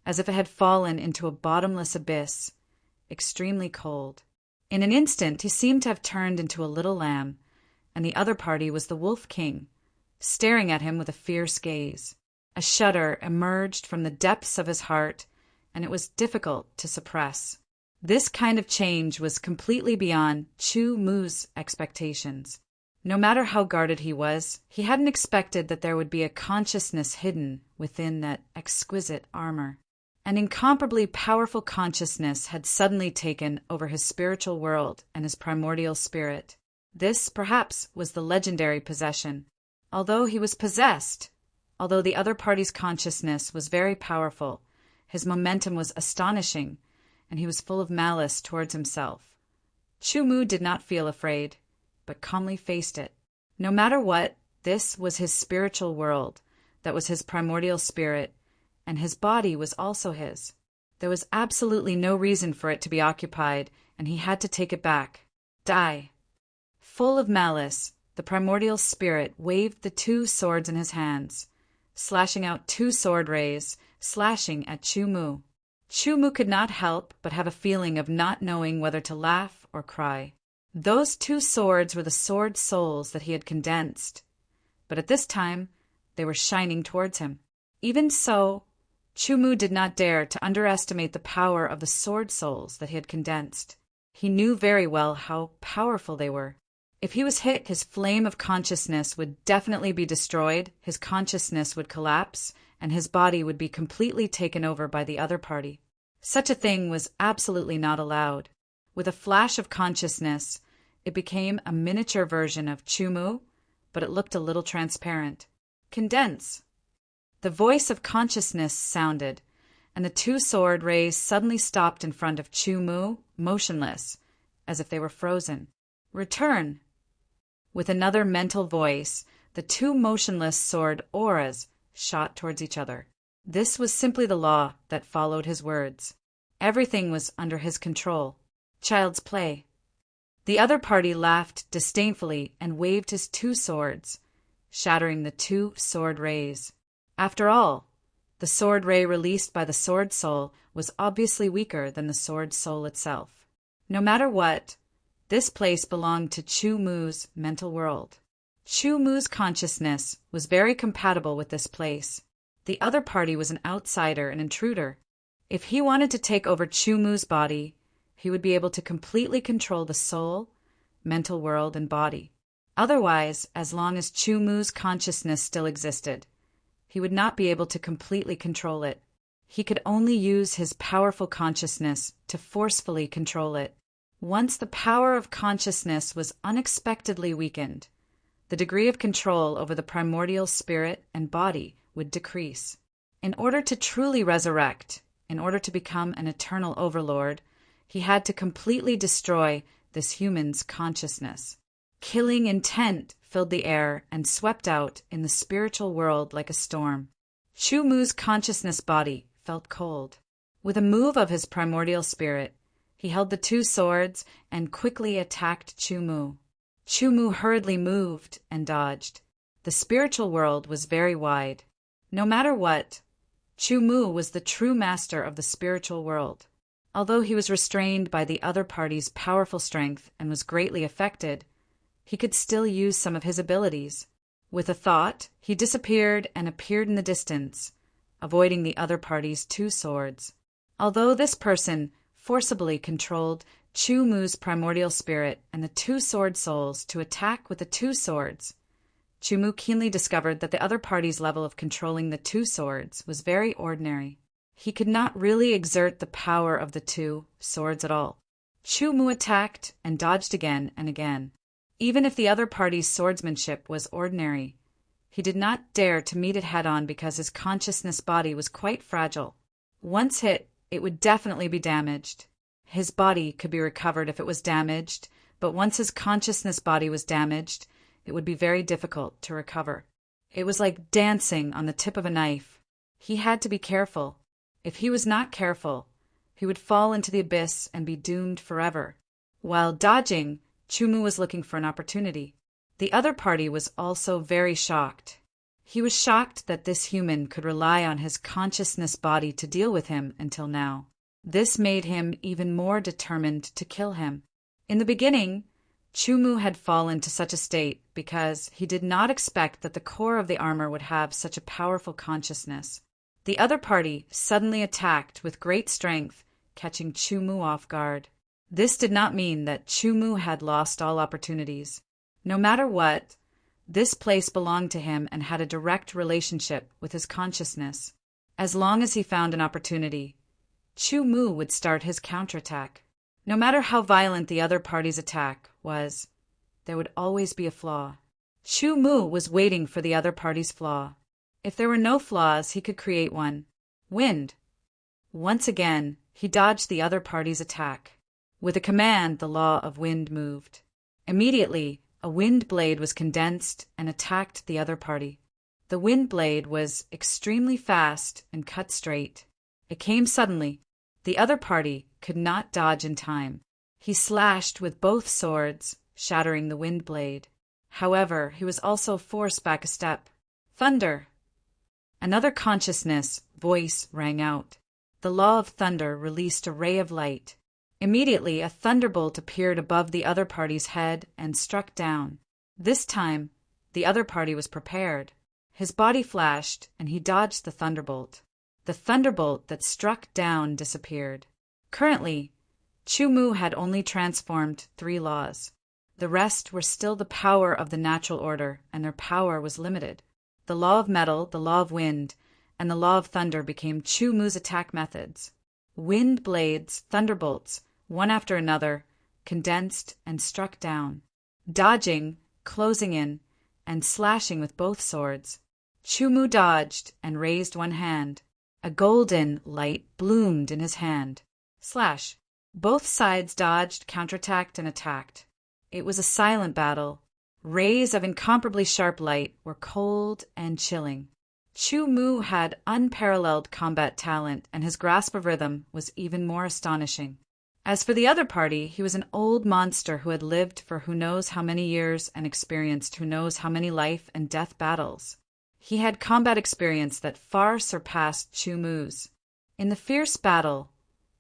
as if it had fallen into a bottomless abyss, extremely cold. In an instant he seemed to have turned into a little lamb, and the other party was the Wolf King, staring at him with a fierce gaze. A shudder emerged from the depths of his heart, and it was difficult to suppress. This kind of change was completely beyond Chu Mu's expectations. No matter how guarded he was, he hadn't expected that there would be a consciousness hidden within that exquisite armor. An incomparably powerful consciousness had suddenly taken over his spiritual world and his primordial spirit. This, perhaps, was the legendary possession. Although he was possessed, although the other party's consciousness was very powerful, his momentum was astonishing, and he was full of malice towards himself. Chu Mu did not feel afraid, but calmly faced it. No matter what, this was his spiritual world, that was his primordial spirit, and his body was also his. There was absolutely no reason for it to be occupied, and he had to take it back. Die. Full of malice, the primordial spirit waved the 2 swords in his hands, slashing out 2 sword rays, slashing at Chu Mu. Chu Mu could not help but have a feeling of not knowing whether to laugh or cry. Those 2 swords were the sword souls that he had condensed, but at this time they were shining towards him. Even so, Chu Mu did not dare to underestimate the power of the sword souls that he had condensed. He knew very well how powerful they were. If he was hit, his flame of consciousness would definitely be destroyed, his consciousness would collapse, and his body would be completely taken over by the other party. Such a thing was absolutely not allowed. With a flash of consciousness, it became a miniature version of Chu Mu, but it looked a little transparent. Condense. The voice of consciousness sounded, and the 2 sword rays suddenly stopped in front of Chu Mu, motionless, as if they were frozen. Return. With another mental voice, the 2 motionless sword auras shot towards each other. This was simply the law that followed his words. Everything was under his control. Child's play. The other party laughed disdainfully and waved his 2 swords, shattering the 2 sword rays. After all, the sword ray released by the sword soul was obviously weaker than the sword soul itself. No matter what, this place belonged to Chu Mu's mental world. Chu Mu's consciousness was very compatible with this place. The other party was an outsider, an intruder. If he wanted to take over Chu Mu's body, he would be able to completely control the soul, mental world, and body. Otherwise, as long as Chu Mu's consciousness still existed, he would not be able to completely control it. He could only use his powerful consciousness to forcefully control it. Once the power of consciousness was unexpectedly weakened, the degree of control over the primordial spirit and body would decrease. In order to truly resurrect, in order to become an eternal overlord, he had to completely destroy this human's consciousness. Killing intent filled the air and swept out in the spiritual world like a storm. Chu Mu's consciousness body felt cold. With a move of his primordial spirit, he held the 2 swords and quickly attacked Chu Mu. Chu Mu hurriedly moved and dodged. The spiritual world was very wide. No matter what, Chu Mu was the true master of the spiritual world. Although he was restrained by the other party's powerful strength and was greatly affected, he could still use some of his abilities. With a thought, he disappeared and appeared in the distance, avoiding the other party's 2 swords. Although this person forcibly controlled Chu Mu's primordial spirit and the 2 sword souls to attack with the 2 swords, Chu Mu keenly discovered that the other party's level of controlling the 2 swords was very ordinary. He could not really exert the power of the 2 swords at all. Chu Mu attacked and dodged again and again. Even if the other party's swordsmanship was ordinary, he did not dare to meet it head-on because his consciousness body was quite fragile. Once hit, it would definitely be damaged. His body could be recovered if it was damaged, but once his consciousness body was damaged, it would be very difficult to recover. It was like dancing on the tip of a knife. He had to be careful. If he was not careful, he would fall into the abyss and be doomed forever. While dodging, Chu Mu was looking for an opportunity. The other party was also very shocked. He was shocked that this human could rely on his consciousness body to deal with him until now. This made him even more determined to kill him. In the beginning, Chu Mu had fallen to such a state because he did not expect that the core of the armor would have such a powerful consciousness. The other party suddenly attacked with great strength, catching Chu-Mu off guard. This did not mean that Chu-Mu had lost all opportunities. No matter what, this place belonged to him and had a direct relationship with his consciousness. As long as he found an opportunity, Chu-Mu would start his counterattack. No matter how violent the other party's attack was, there would always be a flaw. Chu-Mu was waiting for the other party's flaw. If there were no flaws, he could create one. Wind. Once again, he dodged the other party's attack. With a command, the law of wind moved. Immediately, a wind blade was condensed and attacked the other party. The wind blade was extremely fast and cut straight. It came suddenly. The other party could not dodge in time. He slashed with both swords, shattering the wind blade. However, he was also forced back a step. Thunder! Another consciousness voice rang out. The law of thunder released a ray of light. Immediately, a thunderbolt appeared above the other party's head and struck down. This time, the other party was prepared. His body flashed, and he dodged the thunderbolt. The thunderbolt that struck down disappeared. Currently, Chu-Mu had only transformed 3 laws. The rest were still the power of the natural order, and their power was limited. The law of metal, the law of wind, and the law of thunder became Chu-Mu's attack methods. Wind blades, thunderbolts, one after another, condensed and struck down. Dodging, closing in, and slashing with both swords, Chu-Mu dodged and raised one hand. A golden light bloomed in his hand. Slash. Both sides dodged, counterattacked, and attacked. It was a silent battle. Rays of incomparably sharp light were cold and chilling. Chu-Mu had unparalleled combat talent, and his grasp of rhythm was even more astonishing. As for the other party, he was an old monster who had lived for who knows how many years and experienced who knows how many life and death battles. He had combat experience that far surpassed Chu-Mu's. In the fierce battle,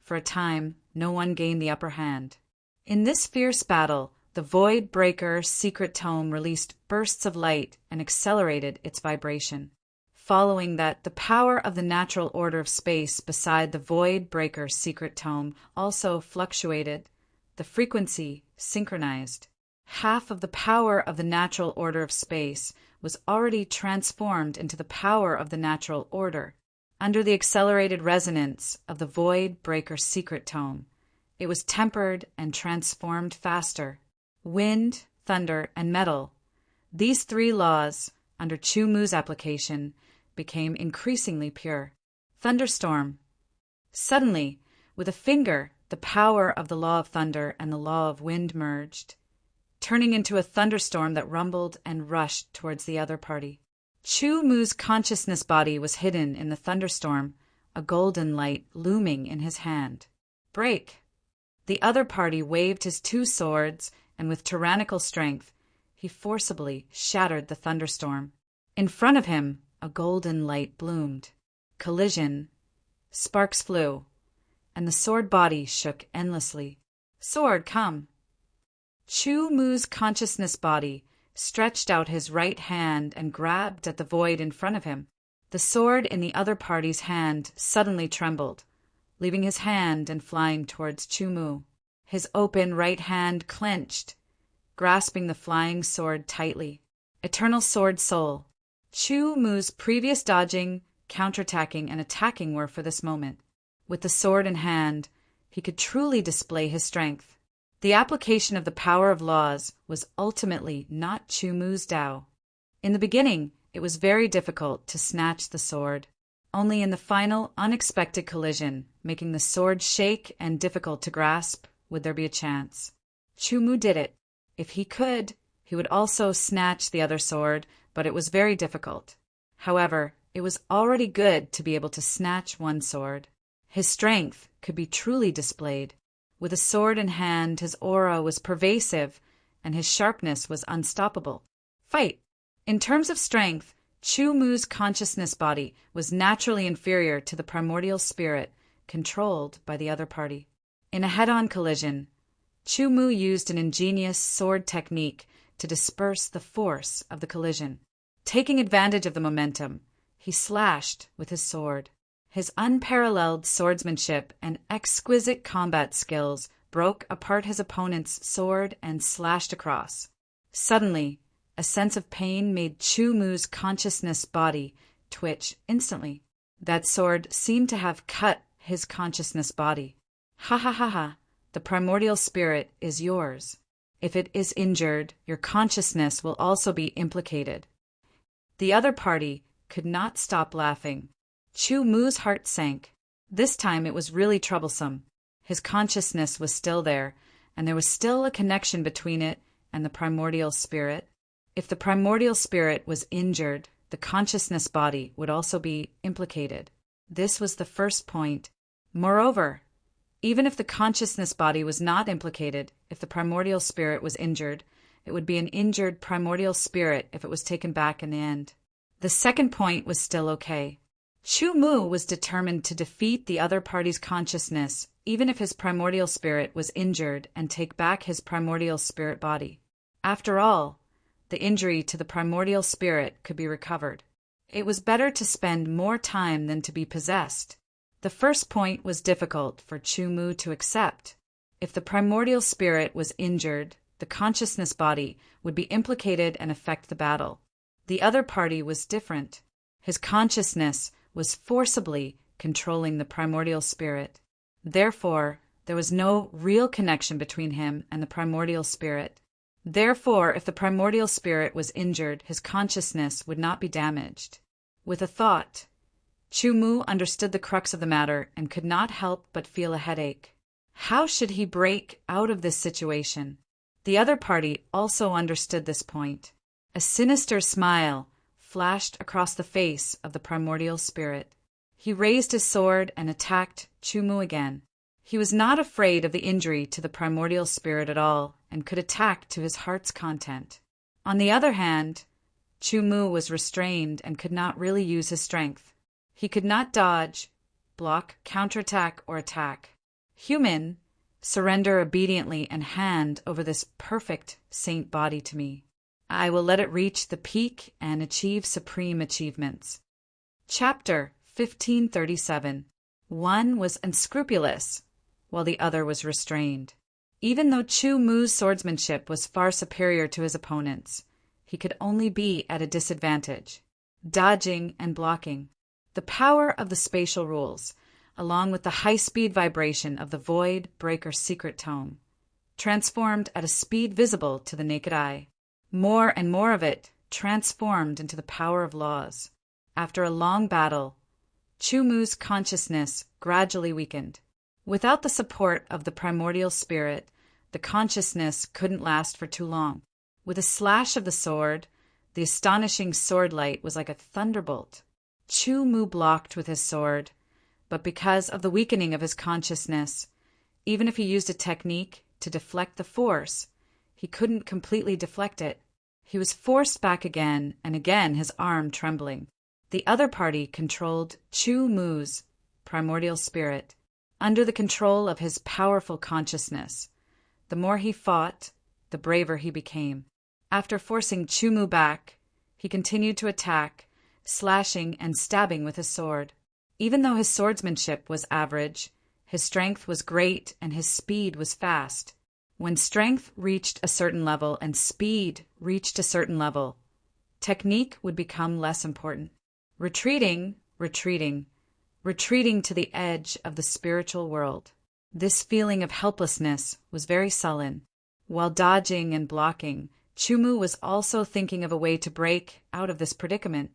for a time, no one gained the upper hand. In this fierce battle, the Void Breaker secret tome released bursts of light and accelerated its vibration. Following that, the power of the natural order of space beside the Void Breaker secret tome also fluctuated. The frequency synchronized. Half of the power of the natural order of space was already transformed into the power of the natural order. Under the accelerated resonance of the Void Breaker secret tome, it was tempered and transformed faster. Wind, thunder, and metal, these 3 laws, under Chu-Mu's application, became increasingly pure. Thunderstorm. Suddenly, with a finger, the power of the law of thunder and the law of wind merged, turning into a thunderstorm that rumbled and rushed towards the other party. Chu-Mu's consciousness body was hidden in the thunderstorm, a golden light looming in his hand. Break! The other party waved his 2 swords, and with tyrannical strength, he forcibly shattered the thunderstorm. In front of him, a golden light bloomed. Collision. Sparks flew, and the sword body shook endlessly. Sword, come! Chu-Mu's consciousness body stretched out his right hand and grabbed at the void in front of him. The sword in the other party's hand suddenly trembled, leaving his hand and flying towards Chu-Mu. His open right hand clenched, grasping the flying sword tightly. Eternal sword soul. Chu-Mu's previous dodging, counterattacking, and attacking were for this moment. With the sword in hand, he could truly display his strength. The application of the power of laws was ultimately not Chu-Mu's Tao. In the beginning, it was very difficult to snatch the sword. Only in the final, unexpected collision, making the sword shake and difficult to grasp, would there be a chance. Chu-Mu did it. If he could, he would also snatch the other sword, but it was very difficult. However, it was already good to be able to snatch one sword. His strength could be truly displayed. With a sword in hand, his aura was pervasive, and his sharpness was unstoppable. Fight! In terms of strength, Chu-Mu's consciousness body was naturally inferior to the primordial spirit controlled by the other party. In a head-on collision, Chu-Mu used an ingenious sword technique to disperse the force of the collision. Taking advantage of the momentum, he slashed with his sword. His unparalleled swordsmanship and exquisite combat skills broke apart his opponent's sword and slashed across. Suddenly, a sense of pain made Chu Mu's consciousness body twitch instantly. That sword seemed to have cut his consciousness body. Ha ha ha ha, the primordial spirit is yours. If it is injured, your consciousness will also be implicated. The other party could not stop laughing. Chu Mu's heart sank. This time it was really troublesome. His consciousness was still there, and there was still a connection between it and the primordial spirit. If the primordial spirit was injured, the consciousness body would also be implicated. This was the first point. Moreover, even if the consciousness body was not implicated, if the primordial spirit was injured, it would be an injured primordial spirit if it was taken back in the end. The second point was still okay. Chu Mu was determined to defeat the other party's consciousness, even if his primordial spirit was injured, and take back his primordial spirit body. After all, the injury to the primordial spirit could be recovered. It was better to spend more time than to be possessed. The first point was difficult for Chu Mu to accept. If the primordial spirit was injured, the consciousness body would be implicated and affect the battle. The other party was different. His consciousness was forcibly controlling the primordial spirit. Therefore, there was no real connection between him and the primordial spirit. Therefore, if the primordial spirit was injured, his consciousness would not be damaged. With a thought, Chu Mu understood the crux of the matter and could not help but feel a headache. How should he break out of this situation? The other party also understood this point. A sinister smile flashed across the face of the primordial spirit. He raised his sword and attacked Chu Mu again. He was not afraid of the injury to the primordial spirit at all, and could attack to his heart's content. On the other hand, Chu Mu was restrained and could not really use his strength. He could not dodge, block, counterattack, or attack. Human, surrender obediently and hand over this perfect saint body to me. I will let it reach the peak and achieve supreme achievements. Chapter 1537. One was unscrupulous, while the other was restrained. Even though Chu Mu's swordsmanship was far superior to his opponent's, he could only be at a disadvantage. Dodging and blocking. The power of the spatial rules, along with the high-speed vibration of the Void Breaker secret tome, transformed at a speed visible to the naked eye. More and more of it transformed into the power of laws. After a long battle, Chu Mu's consciousness gradually weakened. Without the support of the primordial spirit, the consciousness couldn't last for too long. With a slash of the sword, the astonishing sword light was like a thunderbolt. Chu Mu blocked with his sword, but because of the weakening of his consciousness, even if he used a technique to deflect the force, he couldn't completely deflect it. He was forced back again, and again his arm trembling. The other party controlled Chu Mu's primordial spirit, under the control of his powerful consciousness. The more he fought, the braver he became. After forcing Chu Mu back, he continued to attack, slashing and stabbing with his sword. Even though his swordsmanship was average, his strength was great and his speed was fast. When strength reached a certain level and speed reached a certain level, technique would become less important. Retreating to the edge of the spiritual world. This feeling of helplessness was very sullen. While dodging and blocking, Chu Mu was also thinking of a way to break out of this predicament.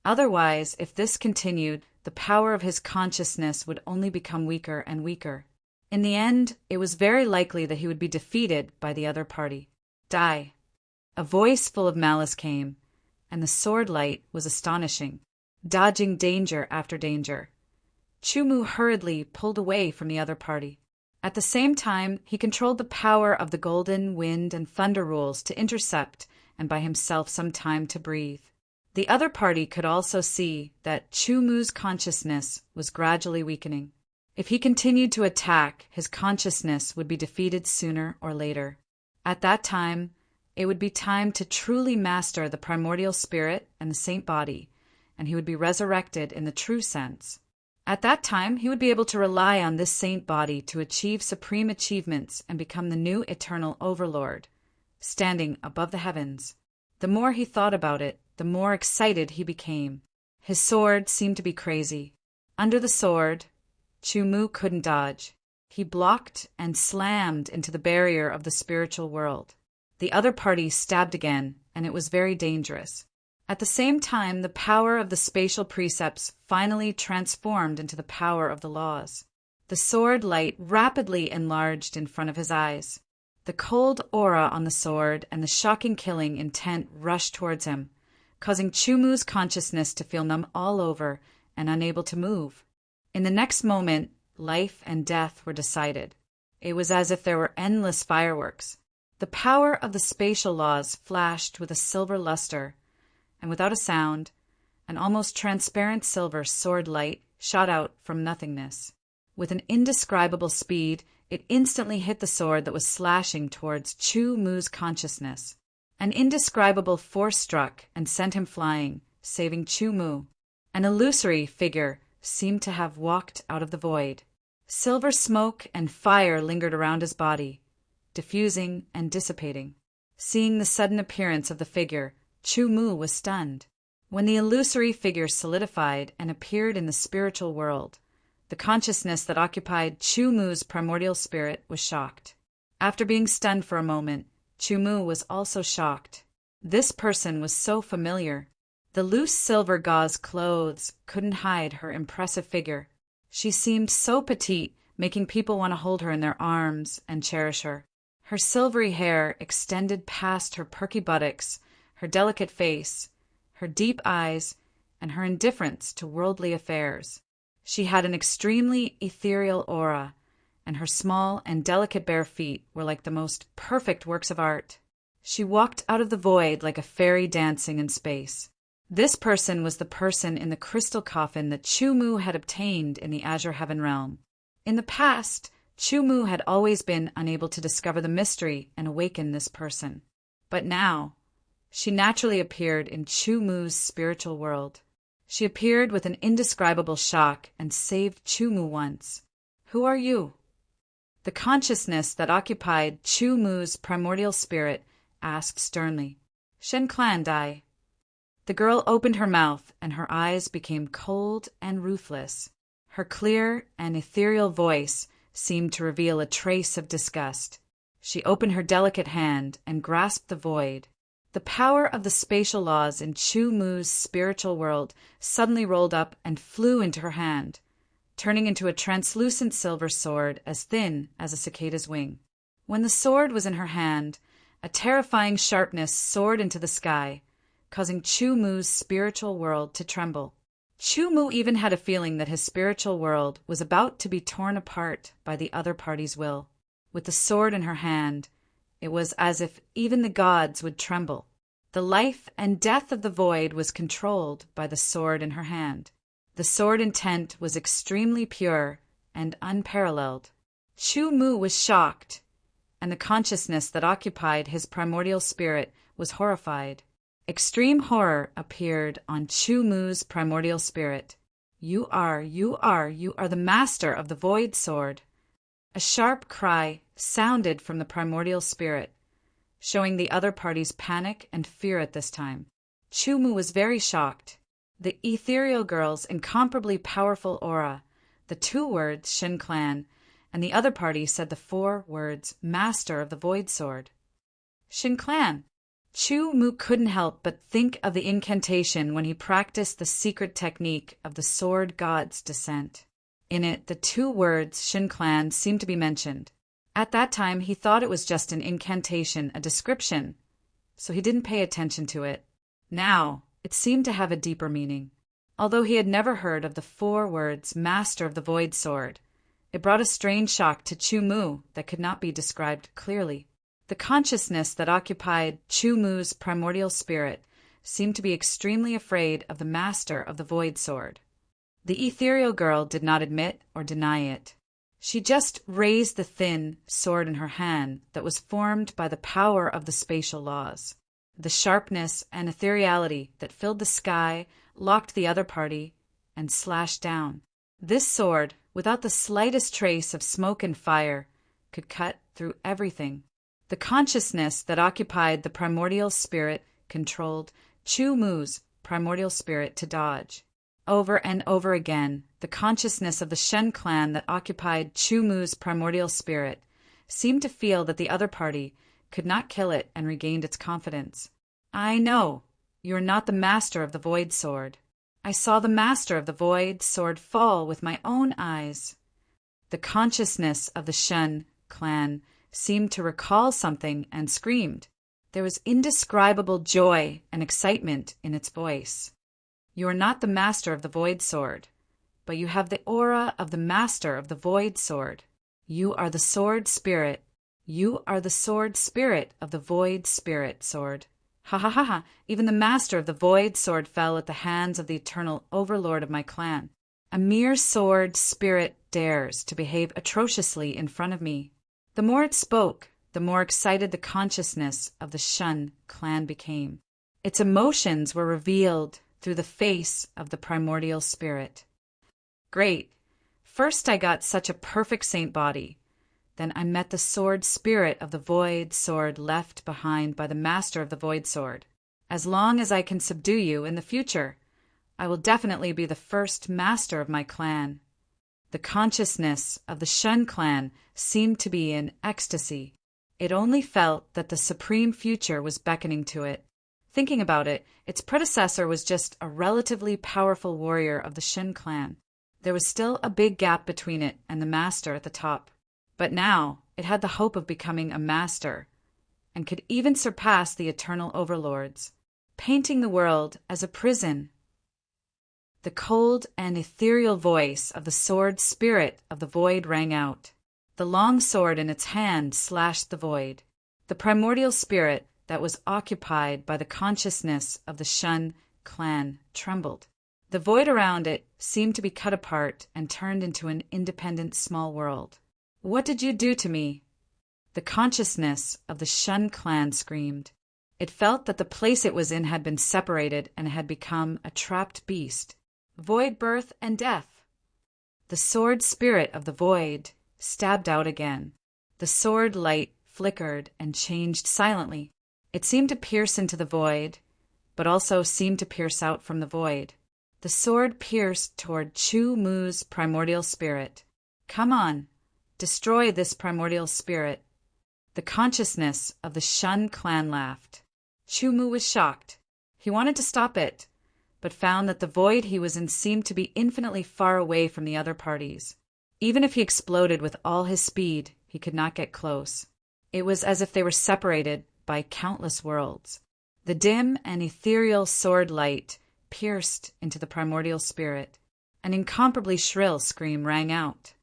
Otherwise, if this continued, the power of his consciousness would only become weaker and weaker. In the end, it was very likely that he would be defeated by the other party. Die. A voice full of malice came, and the sword light was astonishing. Dodging danger after danger, Chu Mu hurriedly pulled away from the other party. At the same time, he controlled the power of the golden, wind, and thunder rules to intercept and buy himself some time to breathe. The other party could also see that Chu Mu's consciousness was gradually weakening. If he continued to attack, his consciousness would be defeated sooner or later. At that time, it would be time to truly master the primordial spirit and the saint body, and he would be resurrected in the true sense. At that time, he would be able to rely on this saint body to achieve supreme achievements and become the new eternal overlord, standing above the heavens. The more he thought about it, the more excited he became. His sword seemed to be crazy. Under the sword, Chu-Mu couldn't dodge. He blocked and slammed into the barrier of the spiritual world. The other party stabbed again, and it was very dangerous. At the same time, the power of the spatial precepts finally transformed into the power of the laws. The sword light rapidly enlarged in front of his eyes. The cold aura on the sword and the shocking killing intent rushed towards him, causing Chu-Mu's consciousness to feel numb all over and unable to move. In the next moment, life and death were decided. It was as if there were endless fireworks. The power of the spatial laws flashed with a silver luster, and without a sound, an almost transparent silver sword light shot out from nothingness. With an indescribable speed, it instantly hit the sword that was slashing towards Chu-Mu's consciousness. An indescribable force struck and sent him flying, saving Chu-Mu. An illusory figure seemed to have walked out of the void. Silver smoke and fire lingered around his body, diffusing and dissipating. Seeing the sudden appearance of the figure, Chu-Mu was stunned. When the illusory figure solidified and appeared in the spiritual world, the consciousness that occupied Chu-Mu's primordial spirit was shocked. After being stunned for a moment, Chu-Mu was also shocked. This person was so familiar. The loose silver gauze clothes couldn't hide her impressive figure. She seemed so petite, making people want to hold her in their arms and cherish her. Her silvery hair extended past her perky buttocks, her delicate face, her deep eyes, and her indifference to worldly affairs. She had an extremely ethereal aura, and her small and delicate bare feet were like the most perfect works of art. She walked out of the void like a fairy dancing in space. This person was the person in the crystal coffin that Chu-Mu had obtained in the Azure Heaven realm. In the past, Chu-Mu had always been unable to discover the mystery and awaken this person. But now, she naturally appeared in Chu-Mu's spiritual world. She appeared with an indescribable shock and saved Chu-Mu once. Who are you? The consciousness that occupied Chu-Mu's primordial spirit asked sternly. Shen Clan Dai. The girl opened her mouth and her eyes became cold and ruthless. Her clear and ethereal voice seemed to reveal a trace of disgust. She opened her delicate hand and grasped the void. The power of the spatial laws in Chu-Mu's spiritual world suddenly rolled up and flew into her hand, turning into a translucent silver sword as thin as a cicada's wing. When the sword was in her hand, a terrifying sharpness soared into the sky, causing Chu-Mu's spiritual world to tremble. Chu-Mu even had a feeling that his spiritual world was about to be torn apart by the other party's will. With the sword in her hand, it was as if even the gods would tremble. The life and death of the void was controlled by the sword in her hand. The sword intent was extremely pure and unparalleled. Chu-Mu was shocked, and the consciousness that occupied his primordial spirit was horrified. Extreme horror appeared on Chu-Mu's primordial spirit. You are the master of the void sword. A sharp cry sounded from the primordial spirit, showing the other party's panic and fear at this time. Chu-Mu was very shocked. The ethereal girl's incomparably powerful aura, the 2 words Shin Clan, and the other party said the 4 words Master of the Void Sword. Shin Clan. Chu-Mu couldn't help but think of the incantation when he practiced the secret technique of the Sword God's descent. In it, the 2 words Shin Clan seemed to be mentioned. At that time, he thought it was just an incantation, a description, so he didn't pay attention to it. Now, it seemed to have a deeper meaning. Although he had never heard of the 4 words Master of the Void Sword, it brought a strange shock to Chu-Mu that could not be described clearly. The consciousness that occupied Chu-Mu's primordial spirit seemed to be extremely afraid of the Master of the Void Sword. The ethereal girl did not admit or deny it. She just raised the thin sword in her hand that was formed by the power of the spatial laws. The sharpness and ethereality that filled the sky locked the other party and slashed down. This sword, without the slightest trace of smoke and fire, could cut through everything. The consciousness that occupied the primordial spirit controlled Chu Mu's primordial spirit to dodge. Over and over again, the consciousness of the Shen clan that occupied Chu Mu's primordial spirit seemed to feel that the other party could not kill it and regained its confidence. I know, you are not the master of the Void Sword. I saw the master of the Void Sword fall with my own eyes. The consciousness of the Shen clan seemed to recall something and screamed. There was indescribable joy and excitement in its voice. You are not the master of the Void Sword, but you have the aura of the master of the Void Sword. You are the sword spirit. You are the sword spirit of the Void Spirit Sword. Ha ha ha ha! Even the master of the Void Sword fell at the hands of the eternal overlord of my clan. A mere sword spirit dares to behave atrociously in front of me. The more it spoke, the more excited the consciousness of the Shun clan became. Its emotions were revealed through the face of the primordial spirit. Great! First I got such a perfect saint body. Then I met the sword spirit of the Void Sword left behind by the master of the Void Sword. As long as I can subdue you in the future, I will definitely be the first master of my clan. The consciousness of the Shun clan seemed to be in ecstasy. It only felt that the supreme future was beckoning to it. Thinking about it, its predecessor was just a relatively powerful warrior of the Shin clan. There was still a big gap between it and the master at the top. But now it had the hope of becoming a master, and could even surpass the eternal overlords, painting the world as a prison. The cold and ethereal voice of the sword spirit of the void rang out. The long sword in its hand slashed the void. The primordial spirit that was occupied by the consciousness of the Shun clan trembled. The void around it seemed to be cut apart and turned into an independent small world. What did you do to me? The consciousness of the Shun clan screamed. It felt that the place it was in had been separated and had become a trapped beast. Void birth and death. The sword spirit of the void stabbed out again. The sword light flickered and changed silently. It seemed to pierce into the void, but also seemed to pierce out from the void. The sword pierced toward Chu Mu's primordial spirit. Come on. Destroy this primordial spirit. The consciousness of the Shun clan laughed. Chu Mu was shocked. He wanted to stop it, but found that the void he was in seemed to be infinitely far away from the other parties. Even if he exploded with all his speed, he could not get close. It was as if they were separated by countless worlds. The dim and ethereal sword light pierced into the primordial spirit. An incomparably shrill scream rang out.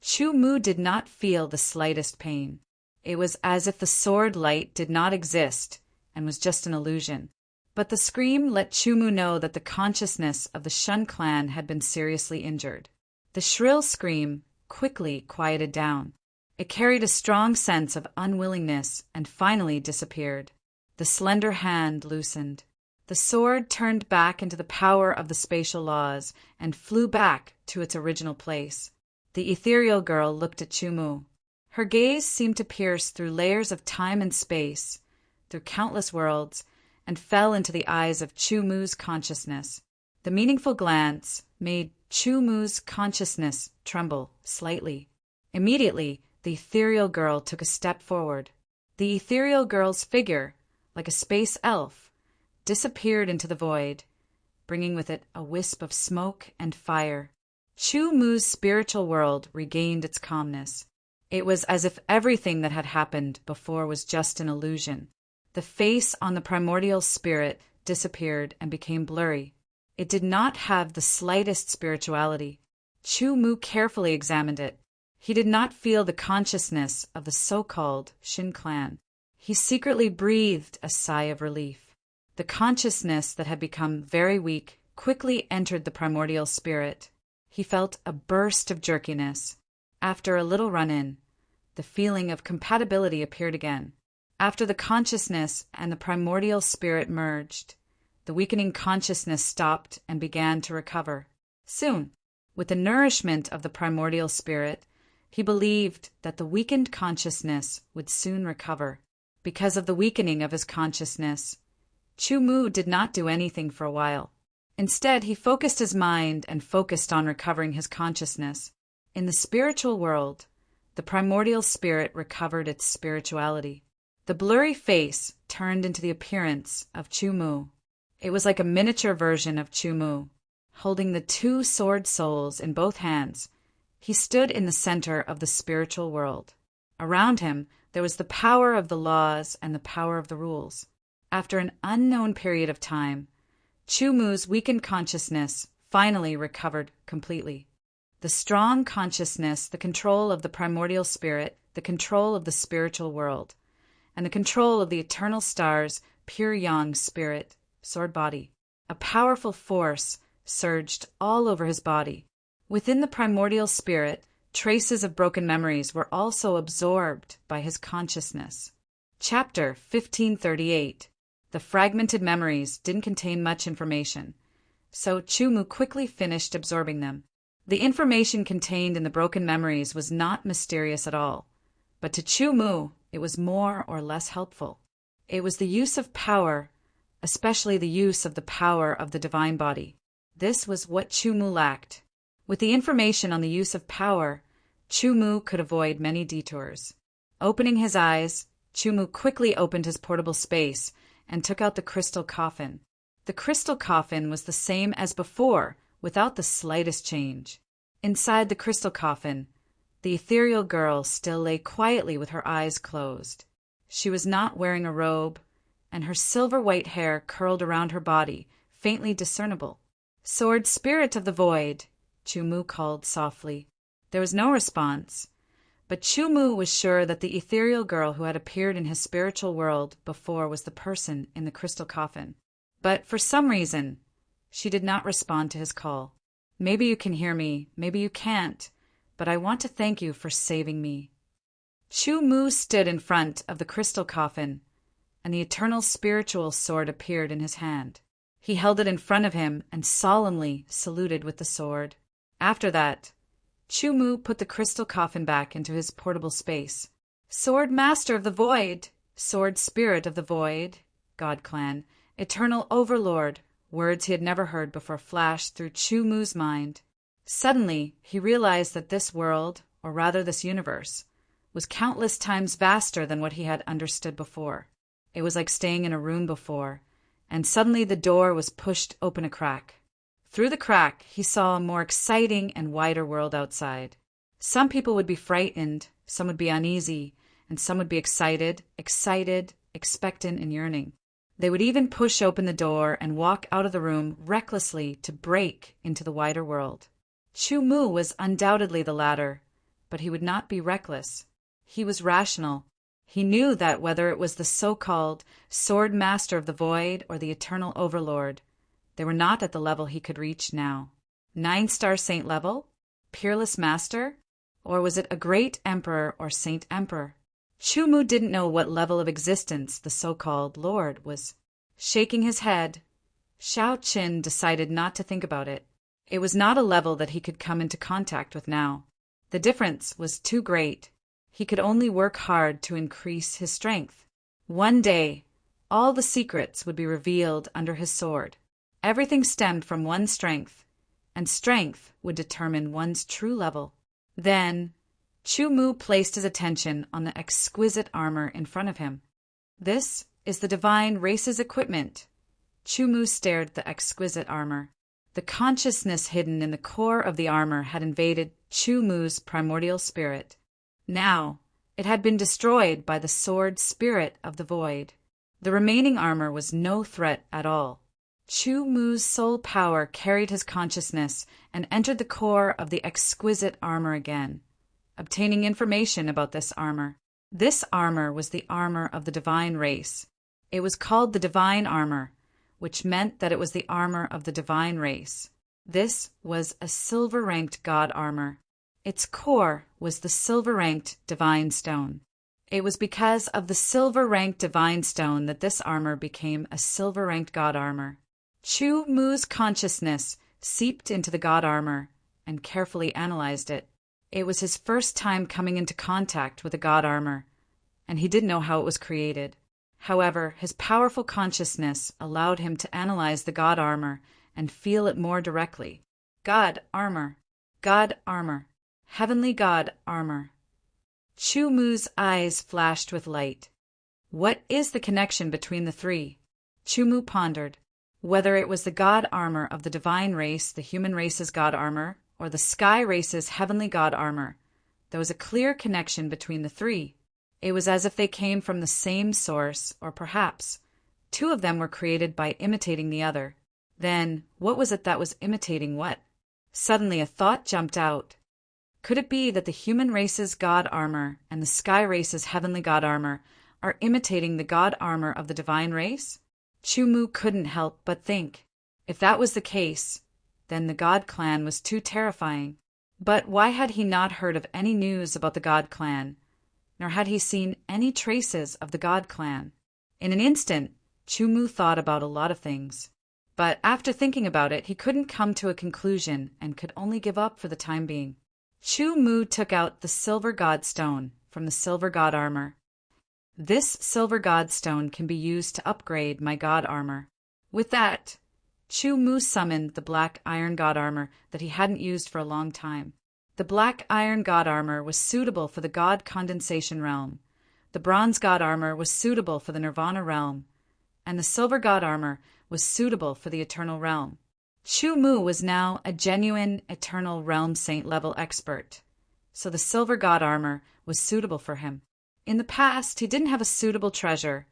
Chu Mu did not feel the slightest pain. It was as if the sword light did not exist and was just an illusion. But the scream let Chu Mu know that the consciousness of the Shun clan had been seriously injured. The shrill scream quickly quieted down. It carried a strong sense of unwillingness and finally disappeared. The slender hand loosened. The sword turned back into the power of the spatial laws and flew back to its original place. The ethereal girl looked at Chu Mu. Her gaze seemed to pierce through layers of time and space, through countless worlds, and fell into the eyes of Chu Mu's consciousness. The meaningful glance made Chu Mu's consciousness tremble slightly. Immediately, the ethereal girl took a step forward. The ethereal girl's figure, like a space elf, disappeared into the void, bringing with it a wisp of smoke and fire. Chu Mu's spiritual world regained its calmness. It was as if everything that had happened before was just an illusion. The face on the primordial spirit disappeared and became blurry. It did not have the slightest spirituality. Chu Mu carefully examined it. He did not feel the consciousness of the so-called Shin clan. He secretly breathed a sigh of relief. The consciousness that had become very weak quickly entered the primordial spirit. He felt a burst of jerkiness. After a little run-in, the feeling of compatibility appeared again. After the consciousness and the primordial spirit merged, the weakening consciousness stopped and began to recover. Soon, With the nourishment of the primordial spirit, he believed that the weakened consciousness would soon recover. Because of the weakening of his consciousness, Chu Mu did not do anything for a while. Instead, he focused his mind and focused on recovering his consciousness. In the spiritual world, the primordial spirit recovered its spirituality. The blurry face turned into the appearance of Chu Mu. It was like a miniature version of Chu Mu. Holding the two sword souls in both hands, he stood in the center of the spiritual world. Around him, there was the power of the laws and the power of the rules. After an unknown period of time, Chu Mu's weakened consciousness finally recovered completely. The strong consciousness, the control of the primordial spirit, the control of the spiritual world, and the control of the eternal stars, pure yang spirit, sword body. A powerful force surged all over his body. Within the primordial spirit, traces of broken memories were also absorbed by his consciousness. Chapter 1538. The fragmented memories didn't contain much information, so Chu Mu quickly finished absorbing them. The information contained in the broken memories was not mysterious at all, but to Chu Mu it was more or less helpful. It was the use of power, especially the use of the power of the divine body. This was what Chu Mu lacked. With the information on the use of power, Chu Mu could avoid many detours. Opening his eyes, Chu Mu quickly opened his portable space and took out the crystal coffin. The crystal coffin was the same as before, without the slightest change. Inside the crystal coffin, the ethereal girl still lay quietly with her eyes closed. She was not wearing a robe, and her silver-white hair curled around her body, faintly discernible. "Sword spirit of the void," Chu Mu called softly. There was no response, but Chu Mu was sure that the ethereal girl who had appeared in his spiritual world before was the person in the crystal coffin. But for some reason, she did not respond to his call. "Maybe you can hear me, maybe you can't, but I want to thank you for saving me." Chu Mu stood in front of the crystal coffin, and the eternal spiritual sword appeared in his hand. He held it in front of him and solemnly saluted with the sword. After that, Chu Mu put the crystal coffin back into his portable space. "Sword Master of the Void, Sword Spirit of the Void, God Clan, Eternal Overlord," words he had never heard before flashed through Chu Mu's mind. Suddenly, he realized that this world, or rather this universe, was countless times vaster than what he had understood before. It was like staying in a room before, and suddenly the door was pushed open a crack. Through the crack, he saw a more exciting and wider world outside. Some people would be frightened, some would be uneasy, and some would be excited, expectant, and yearning. They would even push open the door and walk out of the room recklessly to break into the wider world. Chu Mu was undoubtedly the latter, but he would not be reckless. He was rational. He knew that whether it was the so-called Sword Master of the Void or the Eternal Overlord, they were not at the level he could reach now. 9-star saint level? Peerless Master? Or was it a great Emperor or Saint Emperor? Chu Mu didn't know what level of existence the so-called Lord was. Shaking his head, Shao Qin decided not to think about it. It was not a level that he could come into contact with now. The difference was too great. He could only work hard to increase his strength. One day, all the secrets would be revealed under his sword. Everything stemmed from one's strength, and strength would determine one's true level. Then, Chu Mu placed his attention on the exquisite armor in front of him. "This is the divine race's equipment." Chu Mu stared at the exquisite armor. The consciousness hidden in the core of the armor had invaded Chu Mu's primordial spirit. Now, it had been destroyed by the sword spirit of the void. The remaining armor was no threat at all. Chu Mu's soul power carried his consciousness and entered the core of the exquisite armor again, obtaining information about this armor. This armor was the armor of the divine race. It was called the divine armor, which meant that it was the armor of the divine race. This was a silver-ranked god armor. Its core was the silver-ranked divine stone. It was because of the silver-ranked divine stone that this armor became a silver-ranked god armor. Chu Mu's consciousness seeped into the god armor, and carefully analyzed it. It was his first time coming into contact with a god armor, and he didn't know how it was created. However, his powerful consciousness allowed him to analyze the god armor and feel it more directly. God armor, heavenly god armor. Chu Mu's eyes flashed with light. What is the connection between the three? Chu Mu pondered. Whether it was the god armor of the divine race, the human race's god armor, or the sky race's heavenly god armor, there was a clear connection between the three. It was as if they came from the same source, or perhaps two of them were created by imitating the other. Then, what was it that was imitating what? Suddenly a thought jumped out. Could it be that the human race's god armor and the sky race's heavenly god armor are imitating the god armor of the divine race? Chu Mu couldn't help but think. If that was the case, then the God Clan was too terrifying. But why had he not heard of any news about the God Clan, nor had he seen any traces of the God Clan? In an instant, Chu Mu thought about a lot of things. But after thinking about it, he couldn't come to a conclusion and could only give up for the time being. Chu Mu took out the silver god stone from the silver god armor. This silver god stone can be used to upgrade my god armor. With that, Chu Mu summoned the black iron god armor that he hadn't used for a long time. The black iron god armor was suitable for the god condensation realm. The bronze god armor was suitable for the nirvana realm, and the silver god armor was suitable for the eternal realm. Chu Mu was now a genuine eternal realm saint level expert, so the silver god armor was suitable for him. In the past, he didn't have a suitable treasure,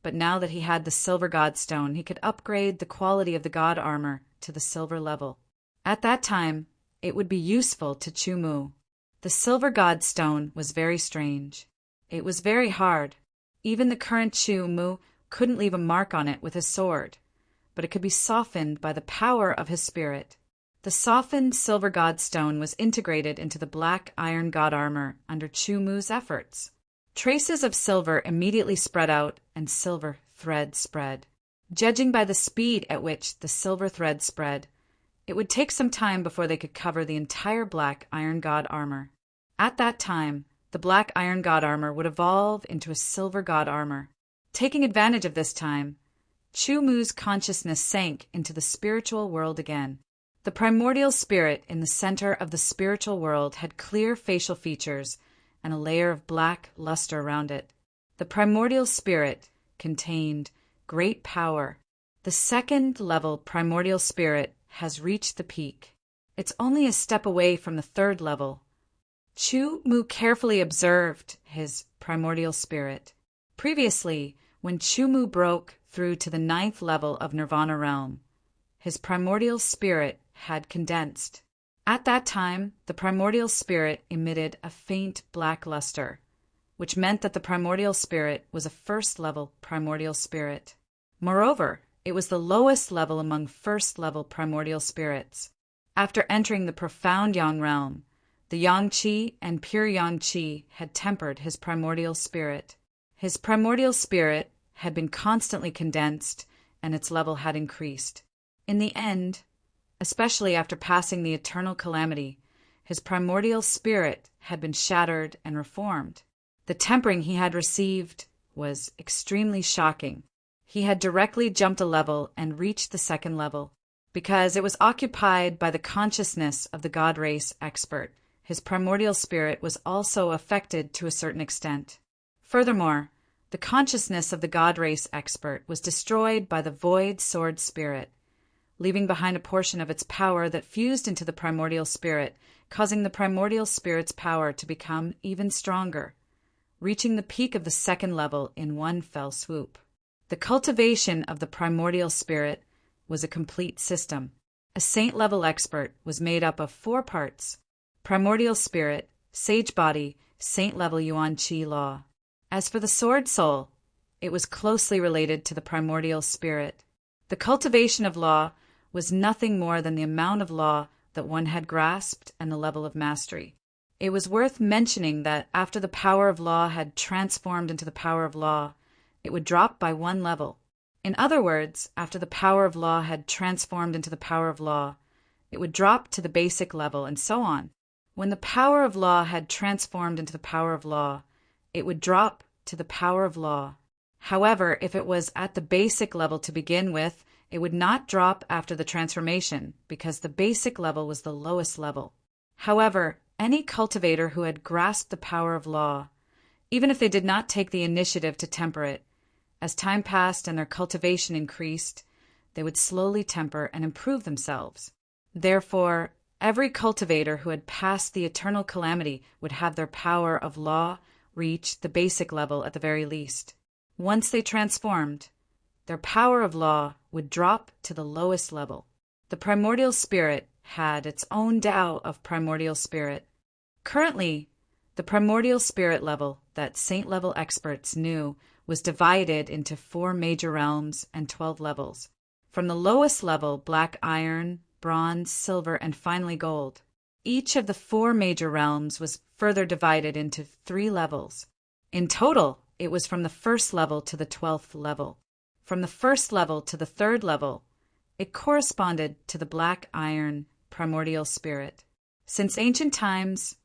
but now that he had the silver god stone, he could upgrade the quality of the god armor to the silver level. At that time, it would be useful to Chu Mu. The silver god stone was very strange. It was very hard. Even the current Chu Mu couldn't leave a mark on it with his sword, but it could be softened by the power of his spirit. The softened silver god stone was integrated into the black iron god armor under Chu Mu's efforts. Traces of silver immediately spread out, and silver thread spread. Judging by the speed at which the silver thread spread, it would take some time before they could cover the entire black iron god armor. At that time, the black iron god armor would evolve into a silver god armor. Taking advantage of this time, Chu Mu's consciousness sank into the spiritual world again. The primordial spirit in the center of the spiritual world had clear facial features and a layer of black luster around it. The primordial spirit contained great power. The second level primordial spirit has reached the peak. It's only a step away from the third level. Chu Mu carefully observed his primordial spirit. Previously, when Chu Mu broke through to the ninth level of Nirvana realm, his primordial spirit had condensed. At that time, the primordial spirit emitted a faint black luster, which meant that the primordial spirit was a first-level primordial spirit. Moreover, it was the lowest level among first-level primordial spirits. After entering the profound Yang realm, the Yang Qi and pure Yang Qi had tempered his primordial spirit. His primordial spirit had been constantly condensed, and its level had increased. In the end, especially after passing the eternal calamity, his primordial spirit had been shattered and reformed. The tempering he had received was extremely shocking. He had directly jumped a level and reached the second level. Because it was occupied by the consciousness of the God race expert, his primordial spirit was also affected to a certain extent. Furthermore, the consciousness of the God race expert was destroyed by the void sword spirit, leaving behind a portion of its power that fused into the primordial spirit, causing the primordial spirit's power to become even stronger, reaching the peak of the second level in one fell swoop. The cultivation of the primordial spirit was a complete system. A saint-level expert was made up of 4 parts: primordial spirit, sage body, saint-level Yuan Qi law. As for the sword soul, it was closely related to the primordial spirit. The cultivation of law was nothing more than the amount of law that one had grasped and the level of mastery. It was worth mentioning that after the power of law had transformed into the power of law, it would drop by 1 level. In other words, after the power of law had transformed into the power of law, it would drop to the basic level, and so on. When the power of law had transformed into the power of law, it would drop to the power of law. However, if it was at the basic level to begin with, it would not drop after the transformation, because the basic level was the lowest level. However, any cultivator who had grasped the power of law, even if they did not take the initiative to temper it, as time passed and their cultivation increased, they would slowly temper and improve themselves. Therefore, every cultivator who had passed the eternal calamity would have their power of law reach the basic level at the very least. Once they transformed, their power of law would drop to the lowest level. The primordial spirit had its own Tao of primordial spirit. Currently, the primordial spirit level that saint-level experts knew was divided into 4 major realms and 12 levels. From the lowest level, black iron, bronze, silver, and finally gold. Each of the 4 major realms was further divided into 3 levels. In total, it was from the 1st level to the 12th level. From the 1st level to the 3rd level, it corresponded to the black iron primordial spirit. Since ancient times,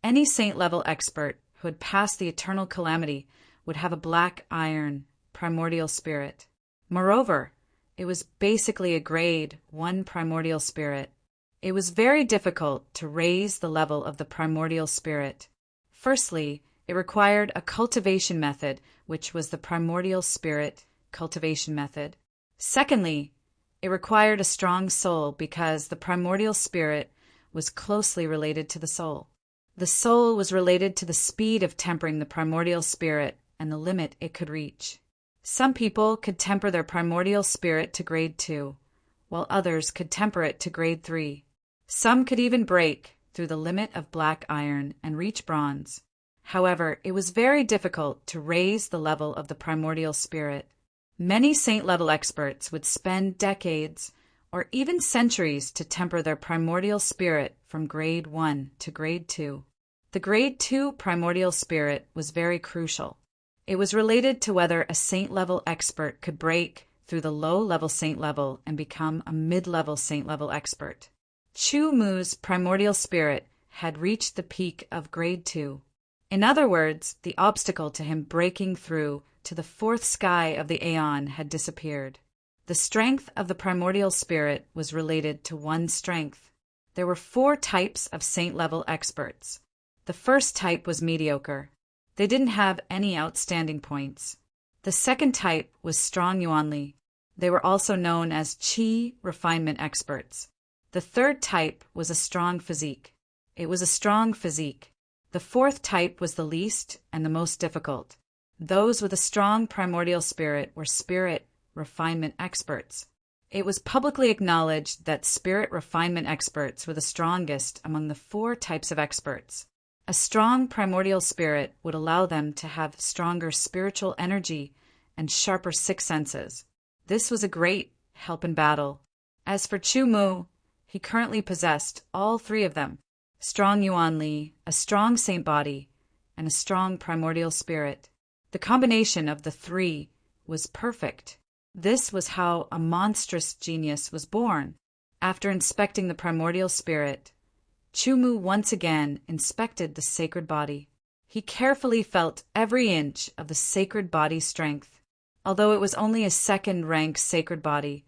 any saint-level expert who had passed the eternal calamity would have a black iron primordial spirit. Moreover, it was basically a grade 1 primordial spirit. It was very difficult to raise the level of the primordial spirit. Firstly, it required a cultivation method, which was the primordial spirit cultivation method. Secondly, it required a strong soul because the primordial spirit was closely related to the soul. The soul was related to the speed of tempering the primordial spirit and the limit it could reach. Some people could temper their primordial spirit to grade 2, while others could temper it to grade 3. Some could even break through the limit of black iron and reach bronze. However, it was very difficult to raise the level of the primordial spirit. Many saint-level experts would spend decades or even centuries to temper their primordial spirit from grade 1 to grade 2. The grade 2 primordial spirit was very crucial. It was related to whether a saint-level expert could break through the low-level saint level and become a mid-level saint-level expert. Chu Mu's primordial spirit had reached the peak of grade 2. In other words, the obstacle to him breaking through to the 4th sky of the Aeon had disappeared. The strength of the primordial spirit was related to one strength. There were 4 types of saint-level experts. The first type was mediocre. They didn't have any outstanding points. The second type was strong Yuanli. They were also known as Qi refinement experts. The third type was a strong physique. It was a strong physique. The fourth type was the least and the most difficult. Those with a strong primordial spirit were spirit refinement experts. It was publicly acknowledged that spirit refinement experts were the strongest among the 4 types of experts. A strong primordial spirit would allow them to have stronger spiritual energy and sharper 6 senses. This was a great help in battle. As for Chu Mu, he currently possessed all 3 of them: strong Yuanli, a strong saint body, and a strong primordial spirit. The combination of the 3 was perfect. This was how a monstrous genius was born. After inspecting the primordial spirit, Chu Mu once again inspected the sacred body. He carefully felt every inch of the sacred body's strength. Although it was only a 2nd-rank sacred body,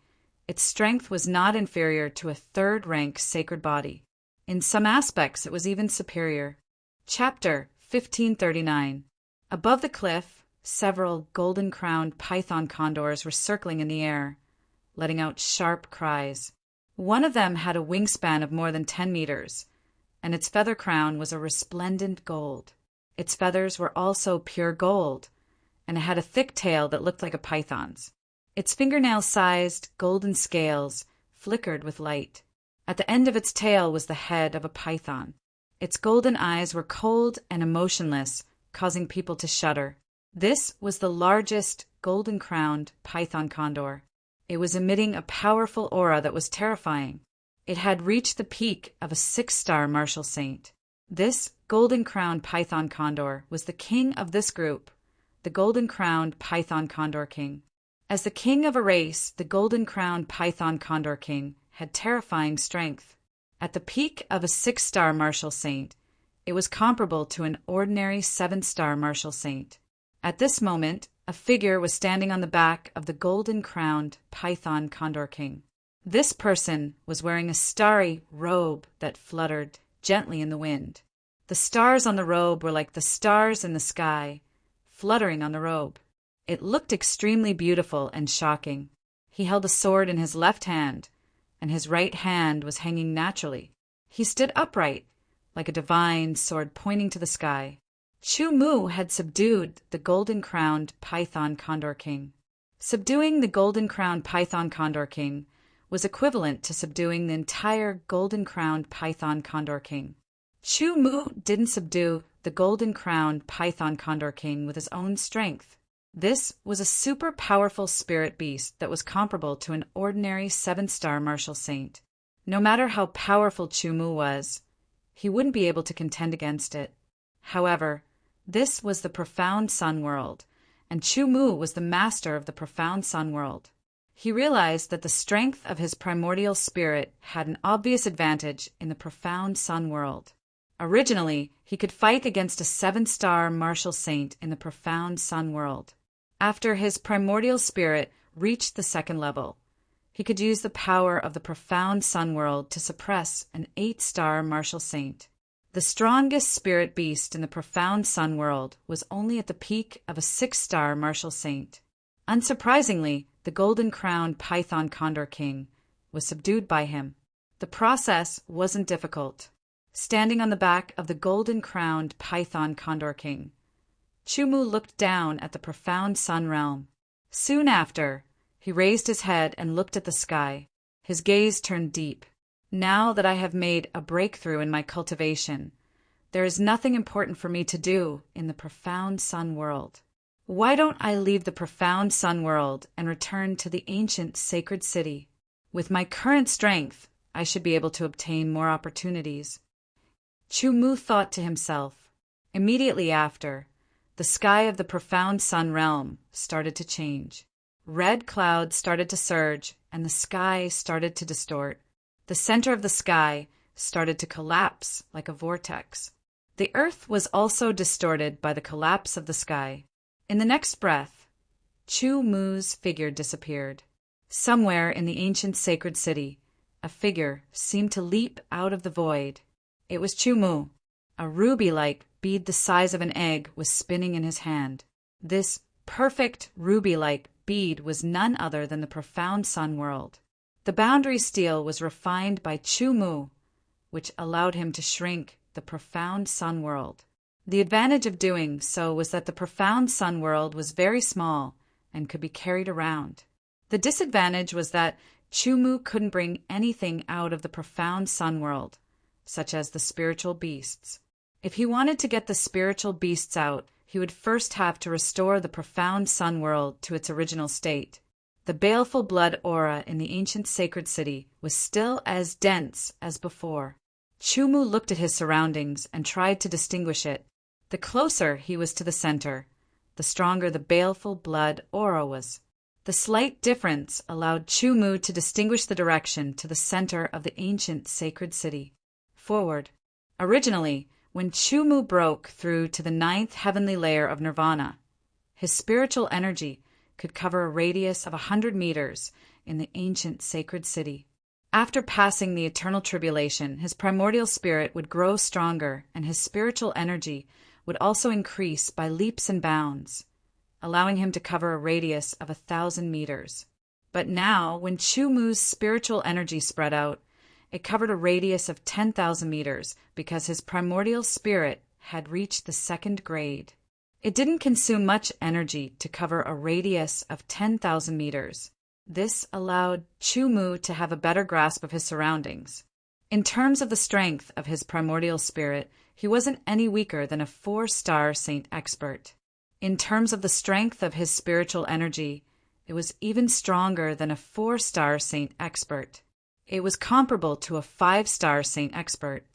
its strength was not inferior to a 3rd-rank sacred body. In some aspects, it was even superior. Chapter 1539. Above the cliff, several golden-crowned python condors were circling in the air, letting out sharp cries. One of them had a wingspan of more than 10 meters, and its feather crown was a resplendent gold. Its feathers were also pure gold, and it had a thick tail that looked like a python's. Its fingernail-sized golden scales flickered with light. At the end of its tail was the head of a python. Its golden eyes were cold and emotionless, causing people to shudder. This was the largest golden-crowned python condor. It was emitting a powerful aura that was terrifying. It had reached the peak of a 6-star martial saint. This golden-crowned python condor was the king of this group, the golden-crowned python condor king. As the king of a race, the golden-crowned python condor king had terrifying strength. At the peak of a 6-star martial saint, it was comparable to an ordinary 7-star martial saint. At this moment, a figure was standing on the back of the golden-crowned python condor king. This person was wearing a starry robe that fluttered gently in the wind. The stars on the robe were like the stars in the sky, fluttering on the robe. It looked extremely beautiful and shocking. He held a sword in his left hand, and his right hand was hanging naturally. He stood upright, like a divine sword pointing to the sky. Chu Mu had subdued the golden-crowned python condor king. Subduing the golden-crowned python condor king was equivalent to subduing the entire golden-crowned python condor king. Chu Mu didn't subdue the golden-crowned python condor king with his own strength. This was a super powerful spirit beast that was comparable to an ordinary 7-star martial saint. No matter how powerful Chu Mu was, he wouldn't be able to contend against it. However, this was the profound sun world, and Chu Mu was the master of the profound sun world. He realized that the strength of his primordial spirit had an obvious advantage in the profound sun world. Originally, he could fight against a 7-star martial saint in the profound sun world. After his primordial spirit reached the 2nd level, he could use the power of the profound sun world to suppress an 8-star martial saint. The strongest spirit beast in the profound sun world was only at the peak of a 6-star martial saint. Unsurprisingly, the golden-crowned python condor king was subdued by him. The process wasn't difficult. Standing on the back of the golden-crowned python condor king, Chu Mu looked down at the profound sun realm. Soon after, he raised his head and looked at the sky. His gaze turned deep. Now that I have made a breakthrough in my cultivation, there is nothing important for me to do in the profound sun world. Why don't I leave the profound sun world and return to the ancient sacred city? With my current strength, I should be able to obtain more opportunities. Chu Mu thought to himself. Immediately after, the sky of the profound sun realm started to change. Red clouds started to surge, and the sky started to distort. The center of the sky started to collapse like a vortex. The earth was also distorted by the collapse of the sky. In the next breath, Chu Mu's figure disappeared. Somewhere in the ancient sacred city, a figure seemed to leap out of the void. It was Chu Mu. A ruby-like bead the size of an egg was spinning in his hand. This perfect ruby-like bead was none other than the profound sun world. The boundary steel was refined by Chu Mu, which allowed him to shrink the profound sun world. The advantage of doing so was that the profound sun world was very small and could be carried around. The disadvantage was that Chu Mu couldn't bring anything out of the profound sun world, such as the spiritual beasts. If he wanted to get the spiritual beasts out, he would first have to restore the profound sun world to its original state. The baleful blood aura in the ancient sacred city was still as dense as before. Chu Mu looked at his surroundings and tried to distinguish it. The closer he was to the center, the stronger the baleful blood aura was. The slight difference allowed Chu Mu to distinguish the direction to the center of the ancient sacred city. Forward. Originally, when Chu Mu broke through to the 9th heavenly layer of nirvana, his spiritual energy could cover a radius of 100 meters in the ancient sacred city. After passing the eternal tribulation, his primordial spirit would grow stronger, and his spiritual energy would also increase by leaps and bounds, allowing him to cover a radius of 1,000 meters. But now, when Chu Mu's spiritual energy spread out, it covered a radius of 10,000 meters because his primordial spirit had reached the 2nd grade. It didn't consume much energy to cover a radius of 10,000 meters. This allowed Chu Mu to have a better grasp of his surroundings. In terms of the strength of his primordial spirit, he wasn't any weaker than a 4-star saint expert. In terms of the strength of his spiritual energy, it was even stronger than a 4-star saint expert. It was comparable to a 5-star saint expert.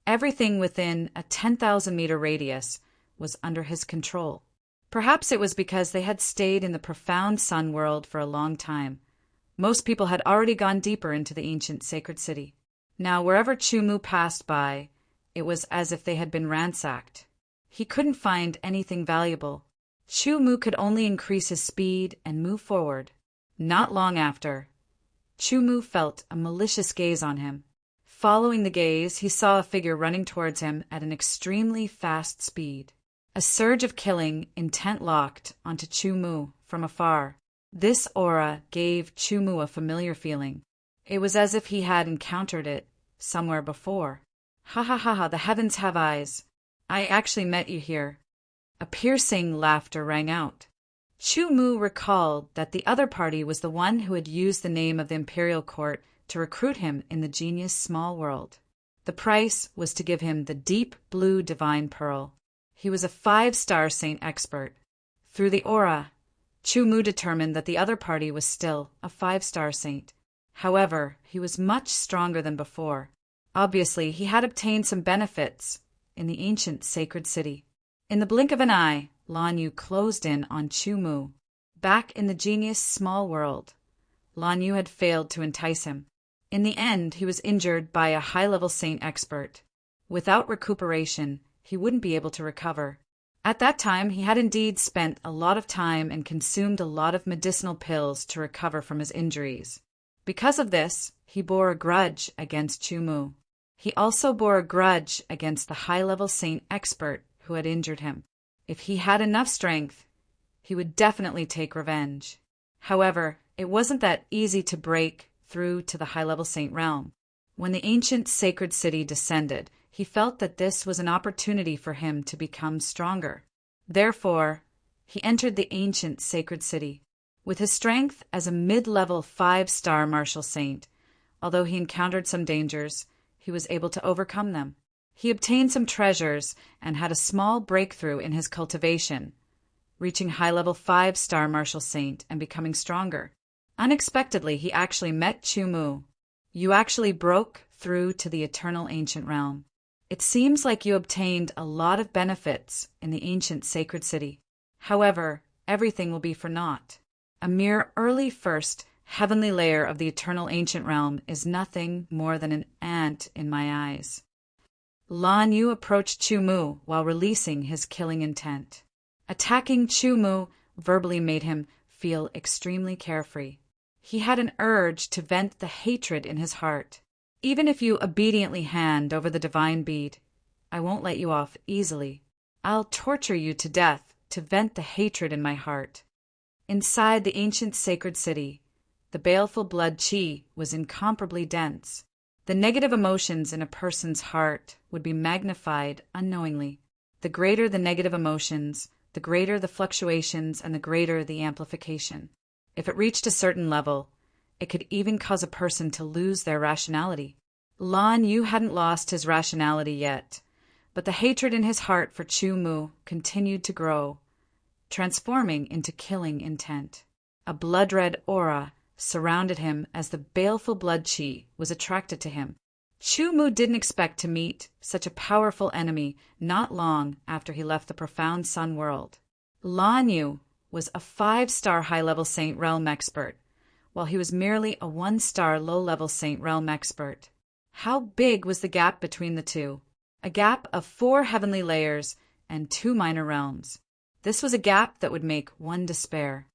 Everything within a 10,000-meter radius was under his control. Perhaps it was because they had stayed in the profound sun world for a long time. Most people had already gone deeper into the ancient sacred city. Now, wherever Chumu passed by, it was as if they had been ransacked. He couldn't find anything valuable. Chumu could only increase his speed and move forward. Not long after, Chumu felt a malicious gaze on him. Following the gaze, he saw a figure running towards him at an extremely fast speed. A surge of killing intent locked onto Chumu from afar. This aura gave Chumu a familiar feeling. It was as if he had encountered it somewhere before. Ha ha ha ha, the heavens have eyes. I actually met you here. A piercing laughter rang out. Chumu recalled that the other party was the one who had used the name of the imperial court to recruit him in the genius small world. The price was to give him the deep blue divine pearl. He was a 5-star saint expert. Through the aura, Chumu determined that the other party was still a 5-star saint. However, he was much stronger than before. Obviously, he had obtained some benefits in the ancient sacred city. In the blink of an eye, Lan Yu closed in on Chumu. Back in the genius small world, Lan Yu had failed to entice him. In the end, he was injured by a high-level saint expert. Without recuperation, he wouldn't be able to recover. At that time, he had indeed spent a lot of time and consumed a lot of medicinal pills to recover from his injuries. Because of this, he bore a grudge against Chumu. He also bore a grudge against the high-level saint expert who had injured him. If he had enough strength, he would definitely take revenge. However, it wasn't that easy to break through to the high-level saint realm. When the ancient sacred city descended, he felt that this was an opportunity for him to become stronger. Therefore, he entered the ancient sacred city. With his strength as a mid-level 5-star martial saint, although he encountered some dangers, he was able to overcome them. He obtained some treasures and had a small breakthrough in his cultivation, reaching high-level 5-star martial saint and becoming stronger. Unexpectedly, he actually met Chumu. You actually broke through to the eternal ancient realm. It seems like you obtained a lot of benefits in the ancient sacred city. However, everything will be for naught. A mere early first heavenly layer of the eternal ancient realm is nothing more than an ant in my eyes. Lan Yu approached Chumu while releasing his killing intent. Attacking Chumu verbally made him feel extremely carefree. He had an urge to vent the hatred in his heart. Even if you obediently hand over the divine bead, I won't let you off easily. I'll torture you to death to vent the hatred in my heart. Inside the ancient sacred city, the baleful blood chi was incomparably dense. The negative emotions in a person's heart would be magnified unknowingly. The greater the negative emotions, the greater the fluctuations and the greater the amplification. If it reached a certain level, it could even cause a person to lose their rationality. Lan Yu hadn't lost his rationality yet, but the hatred in his heart for Chumu continued to grow, transforming into killing intent. A blood-red aura surrounded him as the baleful blood chi was attracted to him. Chumu didn't expect to meet such a powerful enemy not long after he left the profound sun world. Lan Yu was a 5-star high-level saint realm expert, while he was merely a 1-star low-level saint realm expert. How big was the gap between the two? A gap of 4 heavenly layers and 2 minor realms. This was a gap that would make one despair.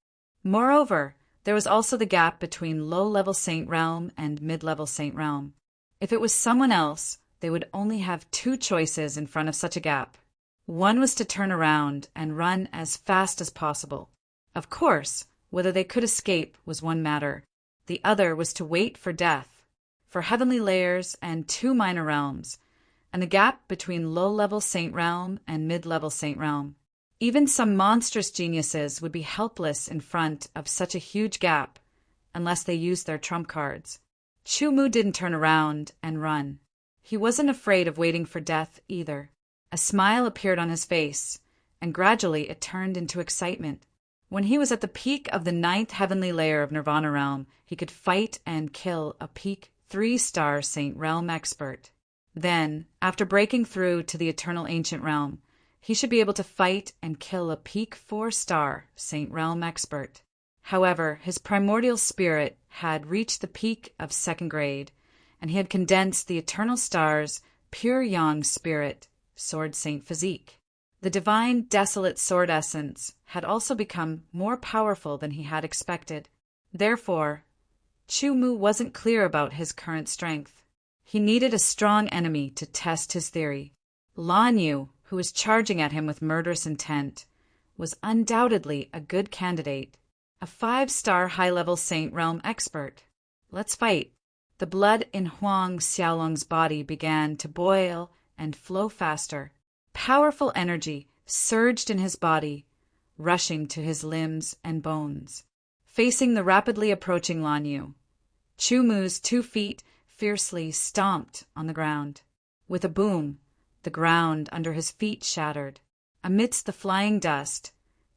Moreover, there was also the gap between low-level saint realm and mid-level saint realm. If it was someone else, they would only have 2 choices in front of such a gap. One was to turn around and run as fast as possible. Of course, whether they could escape was one matter. The other was to wait for death, for heavenly layers and 2 minor realms, and the gap between low-level saint realm and mid-level saint realm. Even some monstrous geniuses would be helpless in front of such a huge gap unless they used their trump cards. Chumu didn't turn around and run. He wasn't afraid of waiting for death either. A smile appeared on his face, and gradually it turned into excitement. When he was at the peak of the 9th heavenly layer of Nirvana realm, he could fight and kill a peak 3-star saint realm expert. Then, after breaking through to the eternal ancient realm, he should be able to fight and kill a peak 4-star saint realm expert. However, his primordial spirit had reached the peak of 2nd grade, and he had condensed the eternal star's pure yang spirit, sword saint physique. The divine, desolate sword essence had also become more powerful than he had expected. Therefore, Chu Mu wasn't clear about his current strength. He needed a strong enemy to test his theory. Lan Yu, who was charging at him with murderous intent, was undoubtedly a good candidate, a 5-star high-level Saint Realm expert. Let's fight. The blood in Huang Xiaolong's body began to boil and flow faster. Powerful energy surged in his body, rushing to his limbs and bones. Facing the rapidly approaching Lan Yu, Chu Mu's 2 feet fiercely stomped on the ground. With a boom, the ground under his feet shattered. Amidst the flying dust,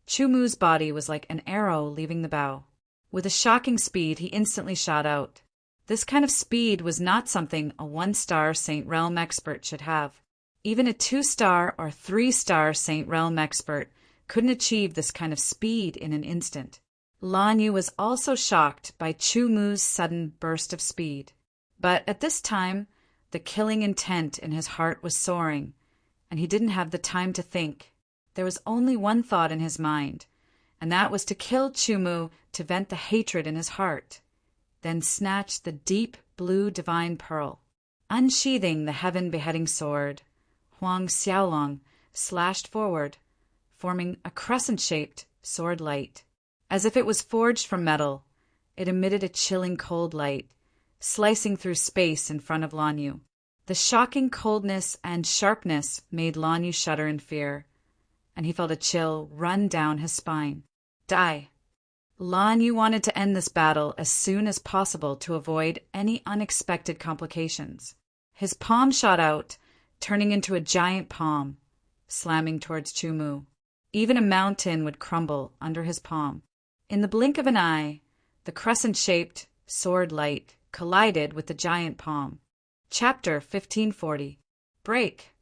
Chu Mu's body was like an arrow leaving the bow. With a shocking speed, he instantly shot out. This kind of speed was not something a 1-star Saint Realm expert should have. Even a 2-star or 3-star Saint Realm expert couldn't achieve this kind of speed in an instant. Lan Yu was also shocked by Chu Mu's sudden burst of speed. But at this time, the killing intent in his heart was soaring, and he didn't have the time to think. There was only one thought in his mind, and that was to kill Chu Mu to vent the hatred in his heart, then snatch the deep blue divine pearl. Unsheathing the heaven-beheading sword, Huang Xiaolong slashed forward, forming a crescent-shaped sword light. As if it was forged from metal, it emitted a chilling cold light, slicing through space in front of Lan Yu. The shocking coldness and sharpness made Lan Yu shudder in fear, and he felt a chill run down his spine. Die! Lan Yu wanted to end this battle as soon as possible to avoid any unexpected complications. His palm shot out, turning into a giant palm, slamming towards Chu Mu. Even a mountain would crumble under his palm. In the blink of an eye, the crescent-shaped sword light collided with the giant palm. Chapter 1540. Break.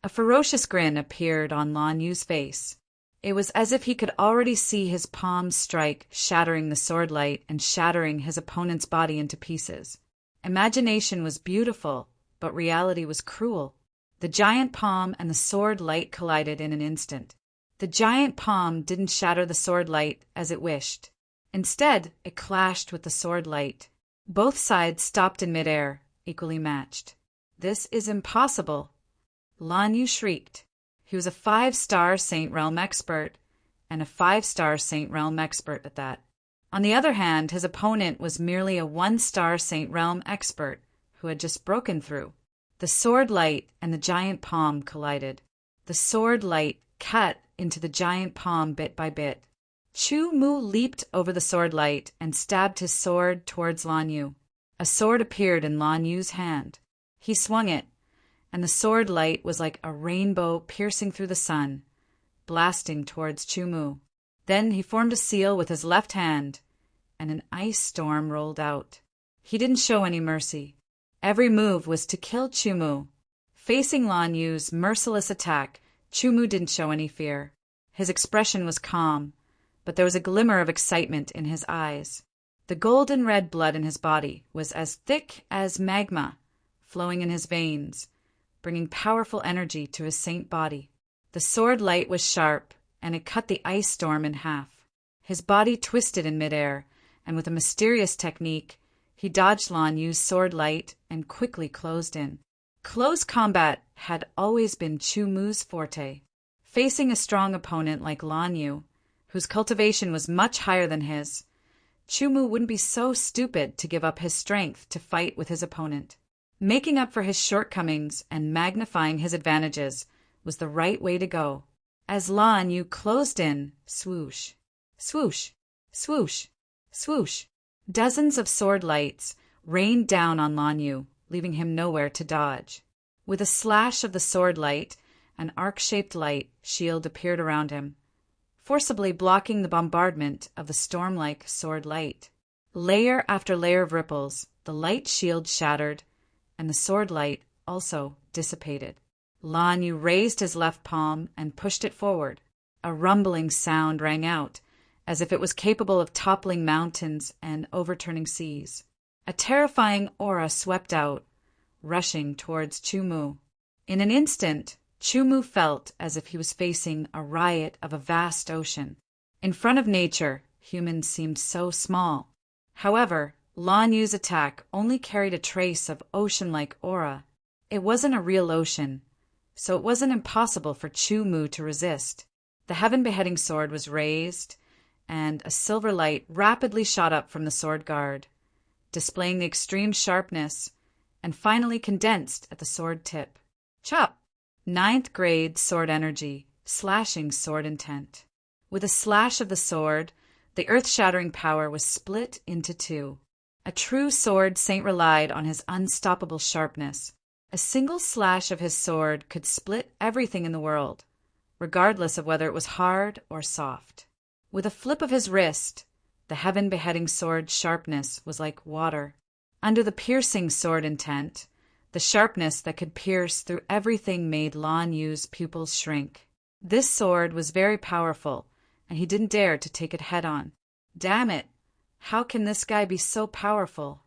A ferocious grin appeared on Lan Yu's face. It was as if he could already see his palm strike, shattering the sword light and shattering his opponent's body into pieces. Imagination was beautiful, but reality was cruel. The giant palm and the sword light collided in an instant. The giant palm didn't shatter the sword light as it wished. Instead, it clashed with the sword light. Both sides stopped in midair, equally matched. This is impossible. Lan Yu shrieked. He was a 5-star Saint Realm expert, and a 5-star Saint Realm expert at that. On the other hand, his opponent was merely a 1-star Saint Realm expert who had just broken through. The sword light and the giant palm collided. The sword light cut into the giant palm bit by bit. Chu Mu leaped over the sword light and stabbed his sword towards Lan Yu. A sword appeared in Lan Yu's hand. He swung it, and the sword light was like a rainbow piercing through the sun, blasting towards Chu Mu. Then he formed a seal with his left hand, and an ice storm rolled out. He didn't show any mercy. Every move was to kill Chu Mu. Facing Lan Yu's merciless attack, Chu Mu didn't show any fear. His expression was calm, but there was a glimmer of excitement in his eyes. The golden red blood in his body was as thick as magma, flowing in his veins, bringing powerful energy to his saint body. The sword light was sharp, and it cut the ice storm in half. His body twisted in midair, and with a mysterious technique, he dodged Lan Yu's sword light and quickly closed in. Close combat had always been Chu Mu's forte. Facing a strong opponent like Lan Yu, whose cultivation was much higher than his, Chu Mu wouldn't be so stupid to give up his strength to fight with his opponent. Making up for his shortcomings and magnifying his advantages was the right way to go. As Lan Yu closed in, swoosh, swoosh, swoosh, swoosh, dozens of sword lights rained down on Lan Yu, leaving him nowhere to dodge. With a slash of the sword light, an arc-shaped light shield appeared around him, forcibly blocking the bombardment of the storm-like sword light. Layer after layer of ripples, the light shield shattered, and the sword light also dissipated. Lan Yu raised his left palm and pushed it forward. A rumbling sound rang out, as if it was capable of toppling mountains and overturning seas. A terrifying aura swept out, rushing towards Chumu. In an instant, Chumu felt as if he was facing a riot of a vast ocean. In front of nature, humans seemed so small. However, Lan Yu's attack only carried a trace of ocean-like aura. It wasn't a real ocean, so it wasn't impossible for Chumu to resist. The heaven-beheading sword was raised, and a silver light rapidly shot up from the sword guard, displaying the extreme sharpness, and finally condensed at the sword tip. Chop! Ninth grade sword energy, slashing sword intent. With a slash of the sword, the earth-shattering power was split into two. A true sword saint relied on his unstoppable sharpness. A single slash of his sword could split everything in the world, regardless of whether it was hard or soft. With a flip of his wrist, the heaven-beheading sword's sharpness was like water. Under the piercing sword intent, the sharpness that could pierce through everything made Lan Yu's pupils shrink. This sword was very powerful, and he didn't dare to take it head-on. Damn it! How can this guy be so powerful?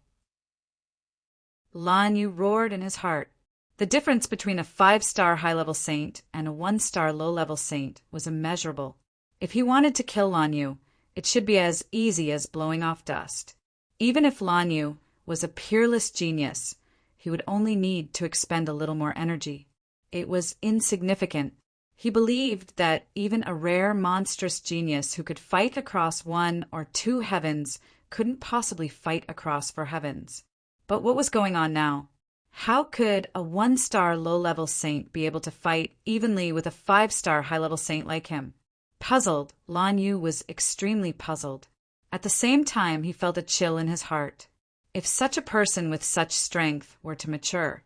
Lan Yu roared in his heart. The difference between a 5-star high-level saint and a 1-star low-level saint was immeasurable. If he wanted to kill Lan Yu, it should be as easy as blowing off dust. Even if Lan Yu was a peerless genius, he would only need to expend a little more energy. It was insignificant. He believed that even a rare, monstrous genius who could fight across 1 or 2 heavens couldn't possibly fight across 4 heavens. But what was going on now? How could a 1-star low-level saint be able to fight evenly with a 5-star high-level saint like him? Puzzled, Lan Yu was extremely puzzled. At the same time, he felt a chill in his heart. If such a person with such strength were to mature,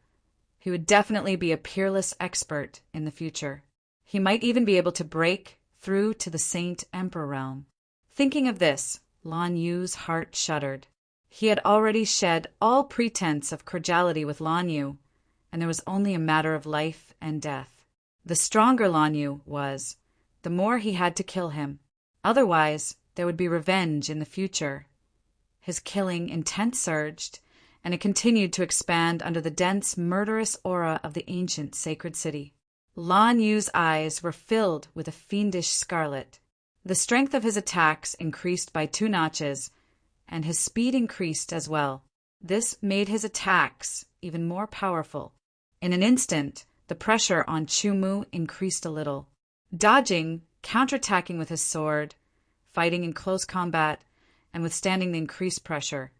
he would definitely be a peerless expert in the future. He might even be able to break through to the Saint Emperor realm. Thinking of this, Lan Yu's heart shuddered. He had already shed all pretense of cordiality with Lan Yu, and there was only a matter of life and death. The stronger Lan Yu was, the more he had to kill him. Otherwise, there would be revenge in the future. His killing intent surged, and it continued to expand under the dense, murderous aura of the ancient sacred city. Lan Yu's eyes were filled with a fiendish scarlet. The strength of his attacks increased by 2 notches, and his speed increased as well. This made his attacks even more powerful. In an instant, the pressure on Chumu increased a little. Dodging, counterattacking with his sword, fighting in close combat, and withstanding the increased pressure,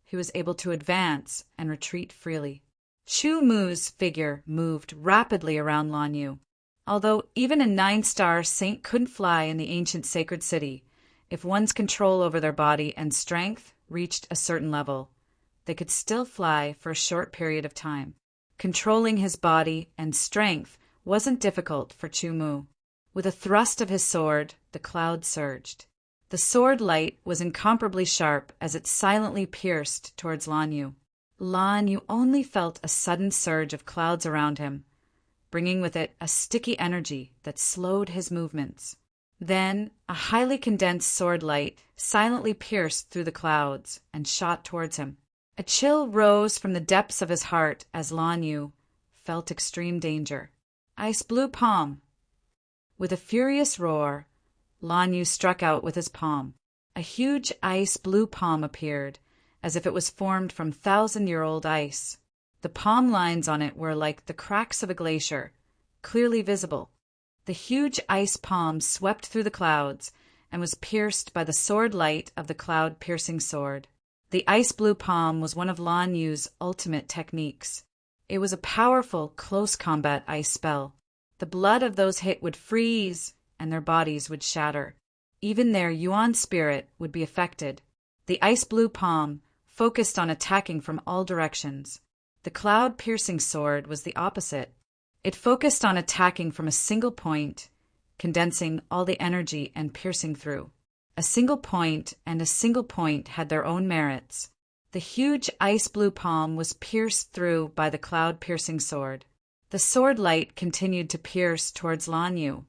he was able to advance and retreat freely. Chumu's figure moved rapidly around Lan Yu. Although even a 9-star saint couldn't fly in the ancient sacred city, if one's control over their body and strength reached a certain level, they could still fly for a short period of time. Controlling his body and strength wasn't difficult for Chumu. With a thrust of his sword, the cloud surged. The sword light was incomparably sharp as it silently pierced towards Lan Yu. Lan Yu only felt a sudden surge of clouds around him, bringing with it a sticky energy that slowed his movements. Then a highly condensed sword light silently pierced through the clouds and shot towards him. A chill rose from the depths of his heart as Lan Yu felt extreme danger. Ice blue palm. With a furious roar, Lan Yu struck out with his palm. A huge ice blue palm appeared, as if it was formed from 1,000-year-old ice. The palm lines on it were like the cracks of a glacier, clearly visible. The huge ice palm swept through the clouds and was pierced by the sword light of the cloud-piercing sword. The ice blue palm was one of Lan Yu's ultimate techniques. It was a powerful, close-combat ice spell. The blood of those hit would freeze, and their bodies would shatter. Even their Yuan spirit would be affected. The ice blue palm focused on attacking from all directions. The cloud-piercing sword was the opposite. It focused on attacking from a single point, condensing all the energy and piercing through. A single point and a single point had their own merits. The huge ice blue palm was pierced through by the cloud-piercing sword. The sword light continued to pierce towards Lan Yu,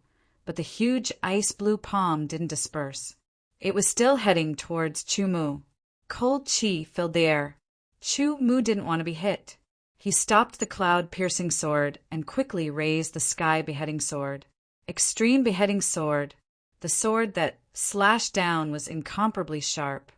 but the huge ice blue palm didn't disperse. It was still heading towards Chumu. Cold chi filled the air. Chu Mu didn't want to be hit. He stopped the cloud-piercing sword and quickly raised the sky-beheading sword. Extreme beheading sword. The sword that slashed down was incomparably sharp.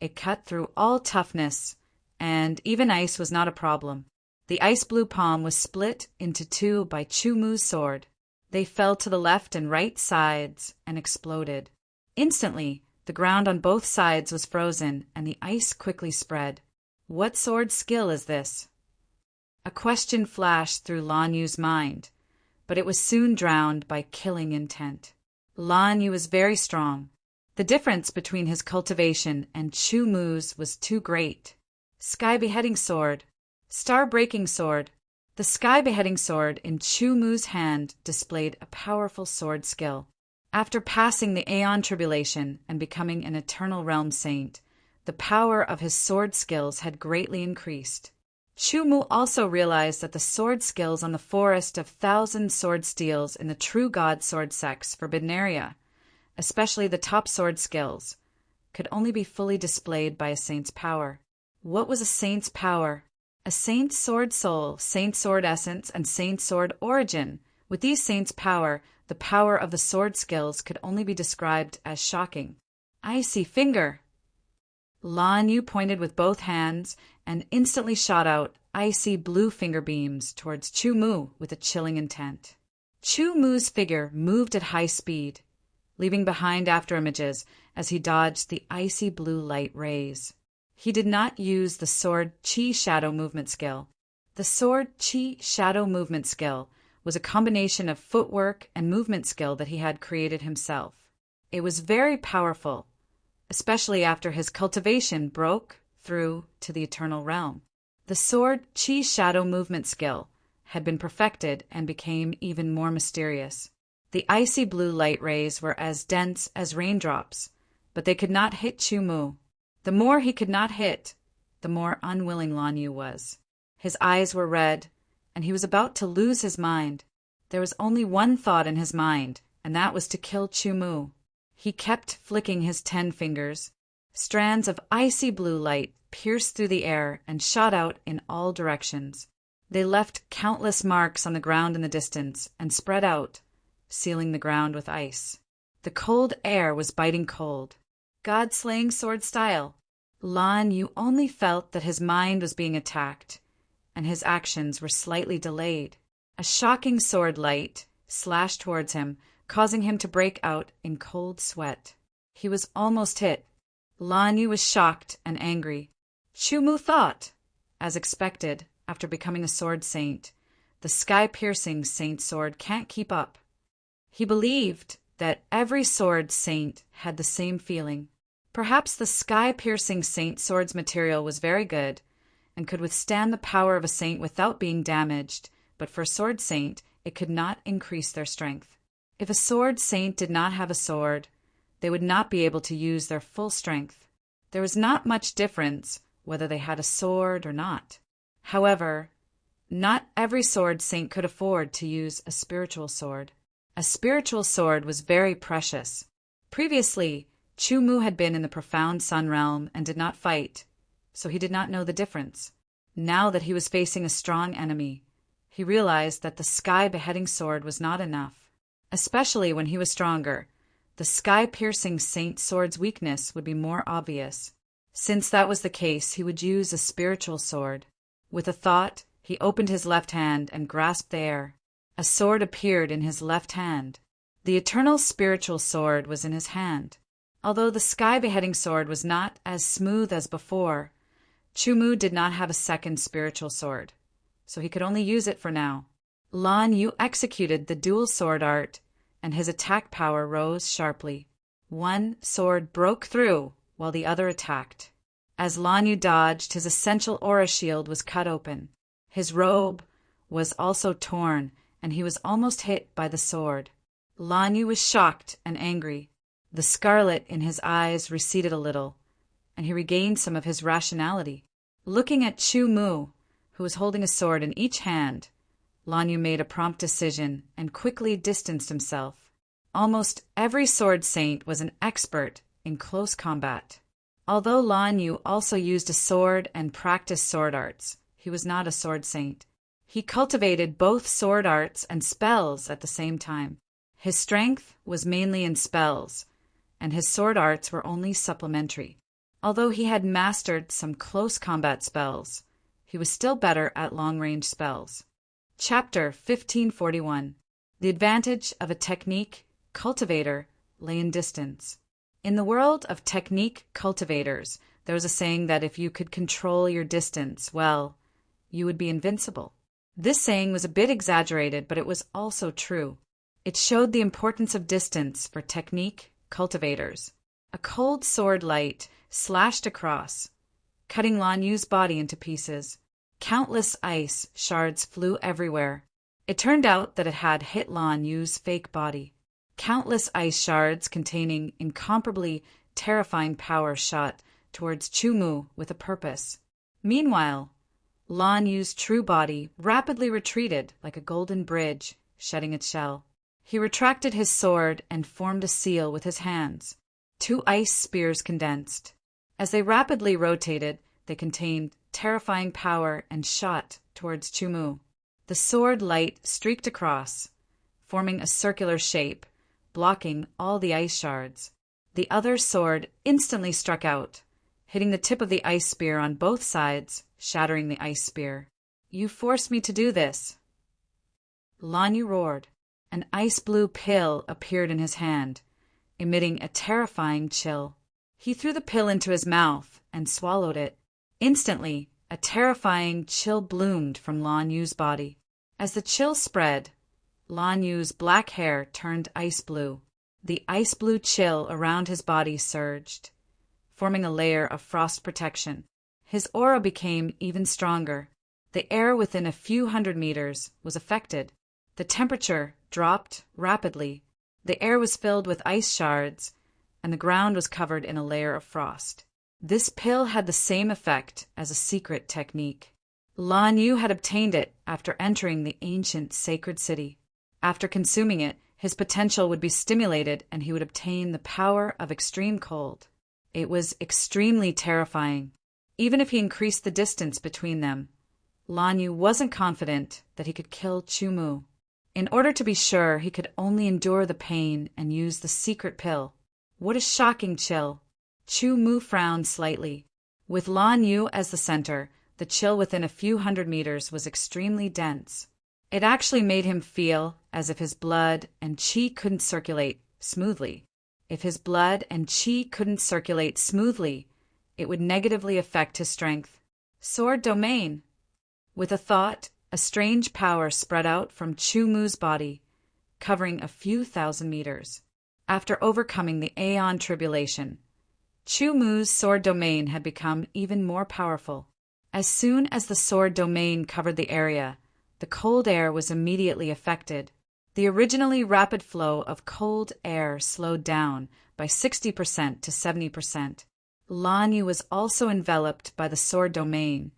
It cut through all toughness, and even ice was not a problem. The ice-blue palm was split into two by Chu Mu's sword. They fell to the left and right sides and exploded. Instantly, the ground on both sides was frozen, and the ice quickly spread. What sword skill is this? A question flashed through Lan Yu's mind, but it was soon drowned by killing intent. Lan Yu was very strong. The difference between his cultivation and Chu Mu's was too great. Sky-beheading sword. Star-breaking sword. The sky-beheading sword in Chu Mu's hand displayed a powerful sword skill. After passing the Aeon Tribulation and becoming an Eternal Realm Saint, the power of his sword skills had greatly increased. Chu Mu also realized that the sword skills on the Forest of Thousand Sword Steels in the True God Sword Sect's forbidden area, especially the top sword skills, could only be fully displayed by a saint's power. What was a saint's power? A saint's sword soul, saint's sword essence, and saint's sword origin. With these saints' power, the power of the sword skills could only be described as shocking. Icy finger. Lan Yu pointed with both hands and instantly shot out icy blue finger beams towards Chu Mu with a chilling intent. Chu Mu's figure moved at high speed, leaving behind afterimages as he dodged the icy blue light rays. He did not use the sword Qi shadow movement skill. The sword Qi shadow movement skill was a combination of footwork and movement skill that he had created himself. It was very powerful, especially after his cultivation broke through to the Eternal Realm. The sword Qi shadow movement skill had been perfected and became even more mysterious. The icy blue light rays were as dense as raindrops, but they could not hit Chu Mu. The more he could not hit, the more unwilling Lan Yu was. His eyes were red, and he was about to lose his mind. There was only one thought in his mind, and that was to kill Chu Mu. He kept flicking his 10 fingers. Strands of icy blue light pierced through the air and shot out in all directions. They left countless marks on the ground in the distance and spread out, sealing the ground with ice. The cold air was biting cold. God-slaying sword style. Lan Yu only felt that his mind was being attacked, and his actions were slightly delayed. A shocking sword light slashed towards him, causing him to break out in cold sweat. He was almost hit. Lan Yu was shocked and angry. Chu Mu thought, as expected, after becoming a sword saint, the sky-piercing saint sword can't keep up. He believed that every sword saint had the same feeling. Perhaps the sky-piercing saint sword's material was very good and could withstand the power of a saint without being damaged, but for a sword saint, it could not increase their strength. If a sword saint did not have a sword, they would not be able to use their full strength. There was not much difference whether they had a sword or not. However, not every sword saint could afford to use a spiritual sword. A spiritual sword was very precious. Previously, Chu Mu had been in the profound Sun Realm and did not fight, so he did not know the difference. Now that he was facing a strong enemy, he realized that the sky-beheading sword was not enough. Especially when he was stronger, the sky-piercing saint sword's weakness would be more obvious. Since that was the case, he would use a spiritual sword. With a thought, he opened his left hand and grasped the air. A sword appeared in his left hand. The eternal spiritual sword was in his hand. Although the sky-beheading sword was not as smooth as before, Chu Mu did not have a second spiritual sword, so he could only use it for now. Lan Yu executed the dual sword art, and his attack power rose sharply. One sword broke through while the other attacked. As Lan Yu dodged, his essential aura shield was cut open. His robe was also torn, and he was almost hit by the sword. Lan Yu was shocked and angry. The scarlet in his eyes receded a little, and he regained some of his rationality. Looking at Chu Mu, who was holding a sword in each hand, Lan Yu made a prompt decision and quickly distanced himself. Almost every sword saint was an expert in close combat. Although Lan Yu also used a sword and practiced sword arts, he was not a sword saint. He cultivated both sword arts and spells at the same time. His strength was mainly in spells, and his sword arts were only supplementary. Although he had mastered some close combat spells, he was still better at long-range spells. Chapter 1541. The advantage of a technique cultivator lay in distance. In the world of technique cultivators, there was a saying that if you could control your distance, well, you would be invincible. This saying was a bit exaggerated, but it was also true. It showed the importance of distance for technique cultivators. A cold sword light slashed across, cutting Lan Yu's body into pieces. Countless ice shards flew everywhere. It turned out that it had hit Lan Yu's fake body. Countless ice shards containing incomparably terrifying power shot towards Chumu with a purpose. Meanwhile, Lan Yu's true body rapidly retreated like a golden bridge shedding its shell. He retracted his sword and formed a seal with his hands. 2 ice spears condensed. As they rapidly rotated, they contained terrifying power and shot towards Chumu. The sword light streaked across, forming a circular shape, blocking all the ice shards. The other sword instantly struck out, hitting the tip of the ice spear on both sides, shattering the ice spear. "You forced me to do this." Lan Yu roared. An ice-blue pill appeared in his hand, emitting a terrifying chill. He threw the pill into his mouth and swallowed it. Instantly, a terrifying chill bloomed from Lan Yu's body. As the chill spread, Lan Yu's black hair turned ice blue. The ice blue chill around his body surged, forming a layer of frost protection. His aura became even stronger. The air within a few hundred meters was affected. The temperature dropped rapidly. The air was filled with ice shards, and the ground was covered in a layer of frost. This pill had the same effect as a secret technique. Lan Yu had obtained it after entering the ancient sacred city. After consuming it, his potential would be stimulated and he would obtain the power of extreme cold. It was extremely terrifying. Even if he increased the distance between them, Lan Yu wasn't confident that he could kill Chumu. In order to be sure, he could only endure the pain and use the secret pill. What a shocking chill! Chumu frowned slightly. With Lan Yu as the center, the chill within a few hundred meters was extremely dense. It actually made him feel as if his blood and qi couldn't circulate smoothly. If his blood and qi couldn't circulate smoothly, it would negatively affect his strength. Sword domain! With a thought, a strange power spread out from Chumu's body, covering a few thousand meters. After overcoming the Aeon tribulation, Chumu's sword domain had become even more powerful. As soon as the sword domain covered the area, the cold air was immediately affected. The originally rapid flow of cold air slowed down by 60% to 70%. Lan Yu was also enveloped by the sword domain,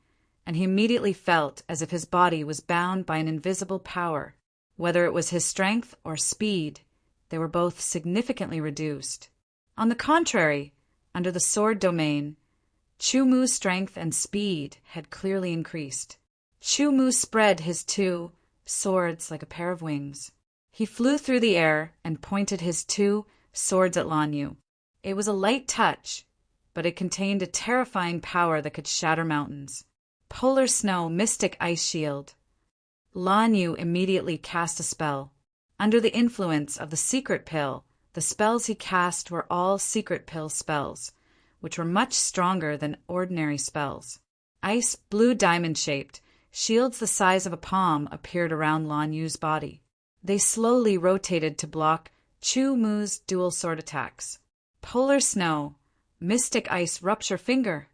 and he immediately felt as if his body was bound by an invisible power. Whether it was his strength or speed, they were both significantly reduced. On the contrary, under the sword domain, Chumu's strength and speed had clearly increased. Chumu spread his 2 swords like a pair of wings. He flew through the air and pointed his 2 swords at Lan Yu. It was a light touch, but it contained a terrifying power that could shatter mountains. Polar snow, mystic ice shield. Lan Yu immediately cast a spell. Under the influence of the secret pill, the spells he cast were all secret pill spells, which were much stronger than ordinary spells. Ice blue diamond-shaped shields the size of a palm appeared around Lan Yu's body. They slowly rotated to block Chumu's dual sword attacks. Polar snow, mystic ice rupture finger.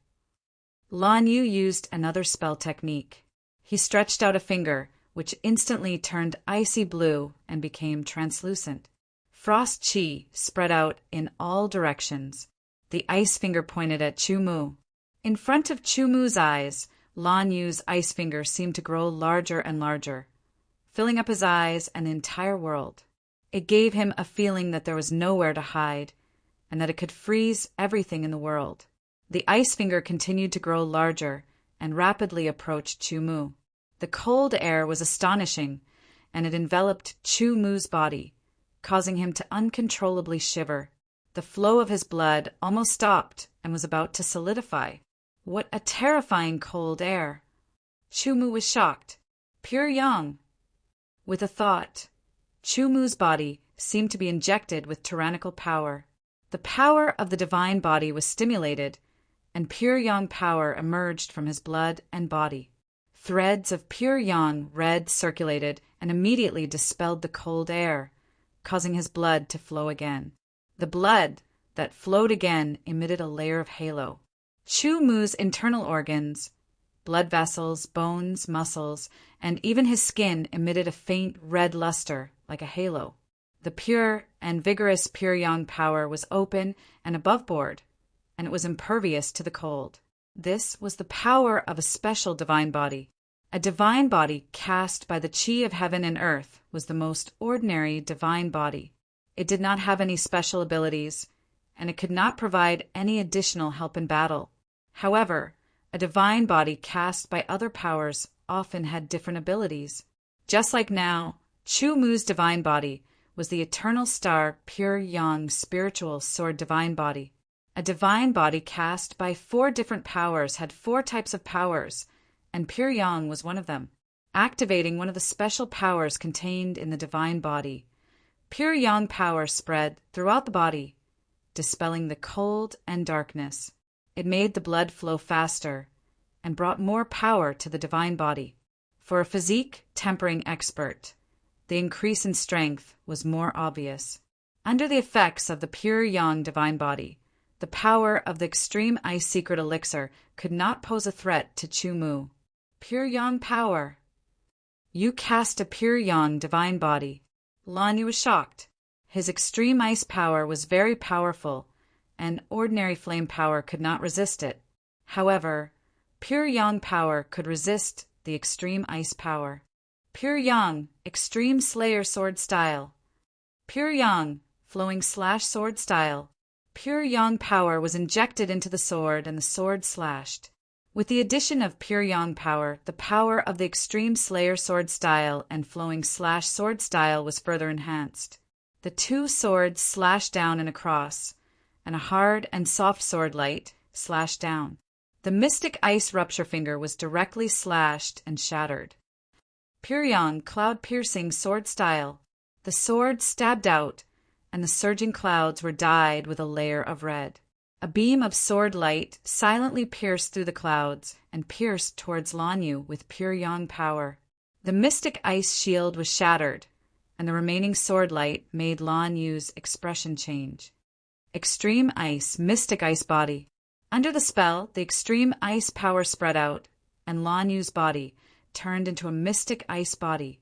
Lan Yu used another spell technique. He stretched out a finger, which instantly turned icy blue and became translucent. Frost chi spread out in all directions. The ice finger pointed at Chumu. In front of Chumu's eyes, Lan Yu's ice finger seemed to grow larger and larger, filling up his eyes and the entire world. It gave him a feeling that there was nowhere to hide, and that it could freeze everything in the world. The ice finger continued to grow larger and rapidly approached Chu Mu. The cold air was astonishing, and it enveloped Chu Mu's body, causing him to uncontrollably shiver. The flow of his blood almost stopped and was about to solidify. What a terrifying cold air! Chu Mu was shocked. Pure yang! With a thought, Chu Mu's body seemed to be injected with tyrannical power. The power of the divine body was stimulated, and pure yang power emerged from his blood and body. Threads of pure yang red circulated and immediately dispelled the cold air, causing his blood to flow again. The blood that flowed again emitted a layer of halo. Chu Mu's internal organs, blood vessels, bones, muscles, and even his skin emitted a faint red luster like a halo. The pure and vigorous pure yang power was open and above board, and it was impervious to the cold. This was the power of a special divine body. A divine body cast by the chi of heaven and earth was the most ordinary divine body. It did not have any special abilities, and it could not provide any additional help in battle. However, a divine body cast by other powers often had different abilities. Just like now, Chu Mu's divine body was the eternal star pure yang spiritual sword divine body. A divine body cast by 4 different powers had 4 types of powers, and pure yang was one of them. Activating one of the special powers contained in the divine body, pure yang power spread throughout the body, dispelling the cold and darkness. It made the blood flow faster and brought more power to the divine body. For a physique tempering expert, the increase in strength was more obvious. Under the effects of the pure yang divine body, the power of the extreme ice secret elixir could not pose a threat to Chu Mu. Pure yang power. You cast a pure yang divine body. Lan Yu was shocked. His extreme ice power was very powerful, and ordinary flame power could not resist it. However, pure yang power could resist the extreme ice power. Pure yang, extreme slayer sword style. Pure yang, flowing slash sword style. Pure yang power was injected into the sword and the sword slashed. With the addition of pure yang power, the power of the extreme slayer sword style and flowing slash sword style was further enhanced. The 2 swords slashed down in a cross, and a hard and soft sword light slashed down. The mystic ice rupture finger was directly slashed and shattered. Pure yang cloud-piercing sword style. The sword stabbed out, and the surging clouds were dyed with a layer of red. A beam of sword light silently pierced through the clouds and pierced towards Lan Yu with pure yang power. The mystic ice shield was shattered, and the remaining sword light made Lan Yu's expression change. Extreme ice, mystic ice body. Under the spell, the extreme ice power spread out, and Lan Yu's body turned into a mystic ice body,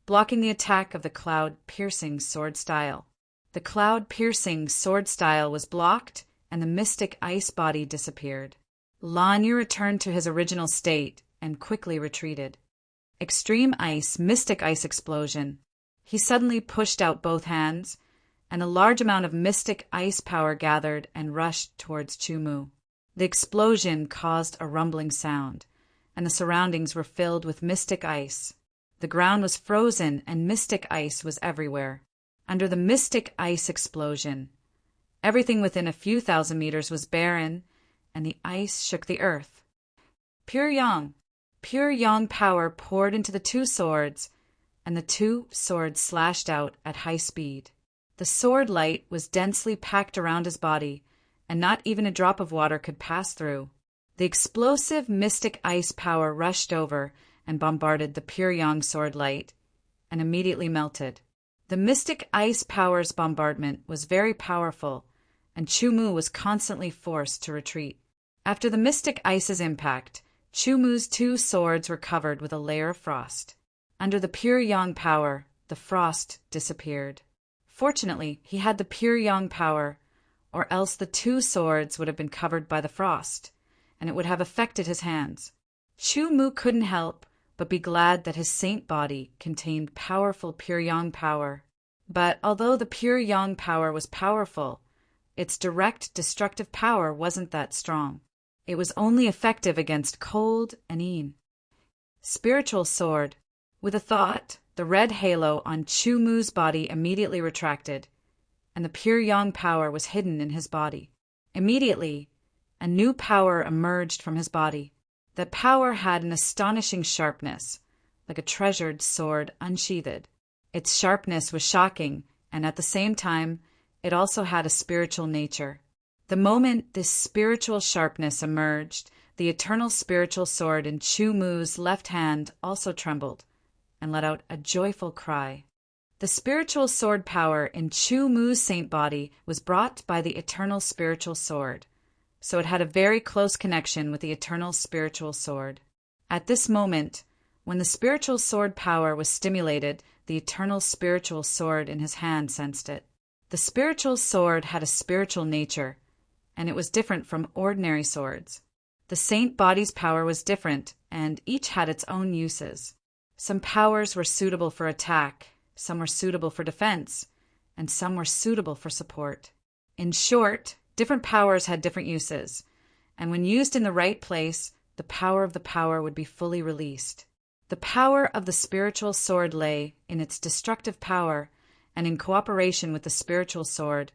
blocking the attack of the cloud-piercing sword style. The cloud-piercing sword style was blocked, and the mystic ice body disappeared. Lan Yu returned to his original state and quickly retreated. Extreme ice, mystic ice explosion. He suddenly pushed out both hands, and a large amount of mystic ice power gathered and rushed towards Chu Mu. The explosion caused a rumbling sound, and the surroundings were filled with mystic ice. The ground was frozen, and mystic ice was everywhere. Under the mystic ice explosion, everything within a few thousand meters was barren, and the ice shook the earth. Pure yang power poured into the 2 swords, and the 2 swords slashed out at high speed. The sword light was densely packed around his body, and not even a drop of water could pass through. The explosive mystic ice power rushed over and bombarded the pure yang sword light, and immediately melted. The mystic ice power's bombardment was very powerful, and Chu Mu was constantly forced to retreat. After the mystic ice's impact, Chu Mu's 2 swords were covered with a layer of frost. Under the pure yang power, the frost disappeared. Fortunately, he had the pure yang power, or else the 2 swords would have been covered by the frost, and it would have affected his hands. Chu Mu couldn't help but be glad that his saint body contained powerful pure yang power. But although the pure yang power was powerful, its direct destructive power wasn't that strong. It was only effective against cold and Yin. Spiritual sword. With a thought, the red halo on Chu Mu's body immediately retracted, and the pure yang power was hidden in his body. Immediately, a new power emerged from his body. That power had an astonishing sharpness, like a treasured sword unsheathed. Its sharpness was shocking, and at the same time, it also had a spiritual nature. The moment this spiritual sharpness emerged, the eternal spiritual sword in Chu Mu's left hand also trembled and let out a joyful cry. The spiritual sword power in Chu Mu's saint body was brought by the eternal spiritual sword, so it had a very close connection with the eternal spiritual sword. At this moment, when the spiritual sword power was stimulated, the eternal spiritual sword in his hand sensed it. The spiritual sword had a spiritual nature, and it was different from ordinary swords. The saint body's power was different, and each had its own uses. Some powers were suitable for attack, some were suitable for defense, and some were suitable for support. In short, different powers had different uses, and when used in the right place, the power of the power would be fully released. The power of the spiritual sword lay in its destructive power, and in cooperation with the spiritual sword,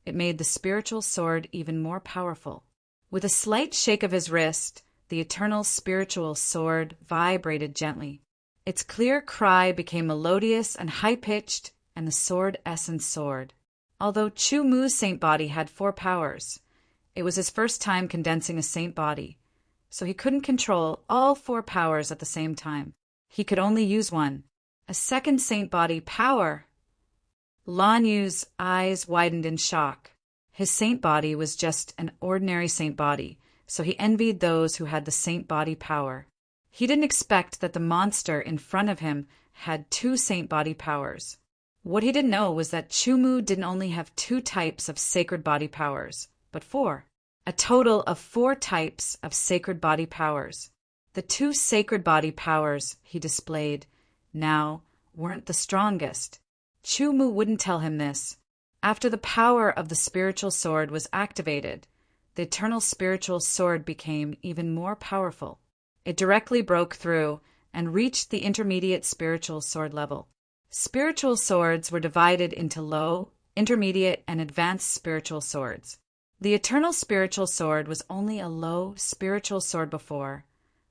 it made the spiritual sword even more powerful. With a slight shake of his wrist, the eternal spiritual sword vibrated gently. Its clear cry became melodious and high-pitched, and the sword essence soared. Although Chu Mu's saint body had 4 powers, it was his first time condensing a saint body, so he couldn't control all 4 powers at the same time. He could only use one, a second saint body power. Lan Yu's eyes widened in shock. His saint body was just an ordinary saint body, so he envied those who had the saint body power. He didn't expect that the monster in front of him had 2 saint body powers. What he didn't know was that Chu Mu didn't only have 2 types of sacred body powers, but 4. A total of 4 types of sacred body powers. The 2 sacred body powers he displayed now weren't the strongest. Chu Mu wouldn't tell him this. After the power of the spiritual sword was activated, the eternal spiritual sword became even more powerful. It directly broke through and reached the intermediate spiritual sword level. Spiritual swords were divided into low, intermediate, and advanced spiritual swords. The eternal spiritual sword was only a low spiritual sword before,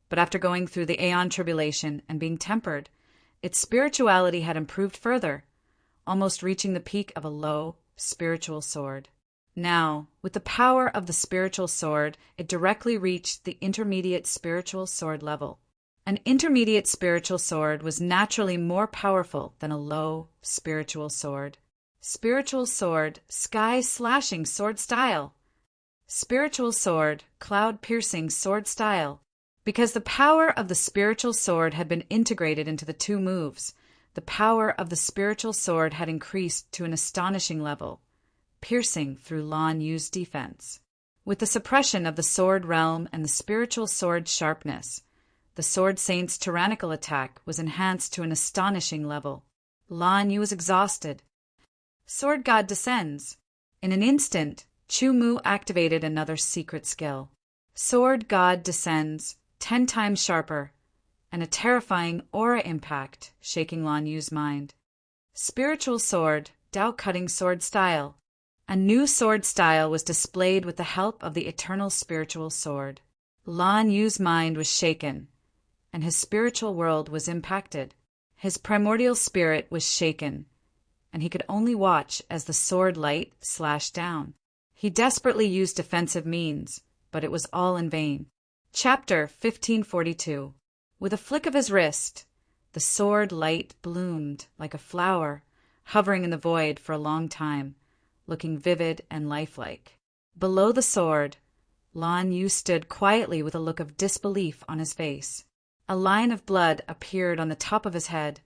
but after going through the Aeon tribulation and being tempered, its spirituality had improved further, almost reaching the peak of a low spiritual sword. Now, with the power of the spiritual sword, it directly reached the intermediate spiritual sword level. An intermediate spiritual sword was naturally more powerful than a low spiritual sword. Spiritual sword, sky-slashing sword style. Spiritual sword, cloud-piercing sword style. Because the power of the spiritual sword had been integrated into the 2 moves, the power of the spiritual sword had increased to an astonishing level, piercing through Lan Yu's defense. With the suppression of the sword realm and the spiritual sword sharpness, the sword saint's tyrannical attack was enhanced to an astonishing level. Lan Yu was exhausted. Sword God descends. In an instant, Chu Mu activated another secret skill. Sword God descends, 10 times sharper, and a terrifying aura impact shaking Lan Yu's mind. Spiritual sword, Tao-cutting sword style. A new sword style was displayed with the help of the eternal spiritual sword. Lan Yu's mind was shaken, and his spiritual world was impacted. His primordial spirit was shaken, and he could only watch as the sword light slashed down. He desperately used defensive means, but it was all in vain. Chapter 1542. With a flick of his wrist, the sword light bloomed like a flower, hovering in the void for a long time, looking vivid and lifelike. Below the sword, Lan Yu stood quietly with a look of disbelief on his face. A line of blood appeared on the top of his head,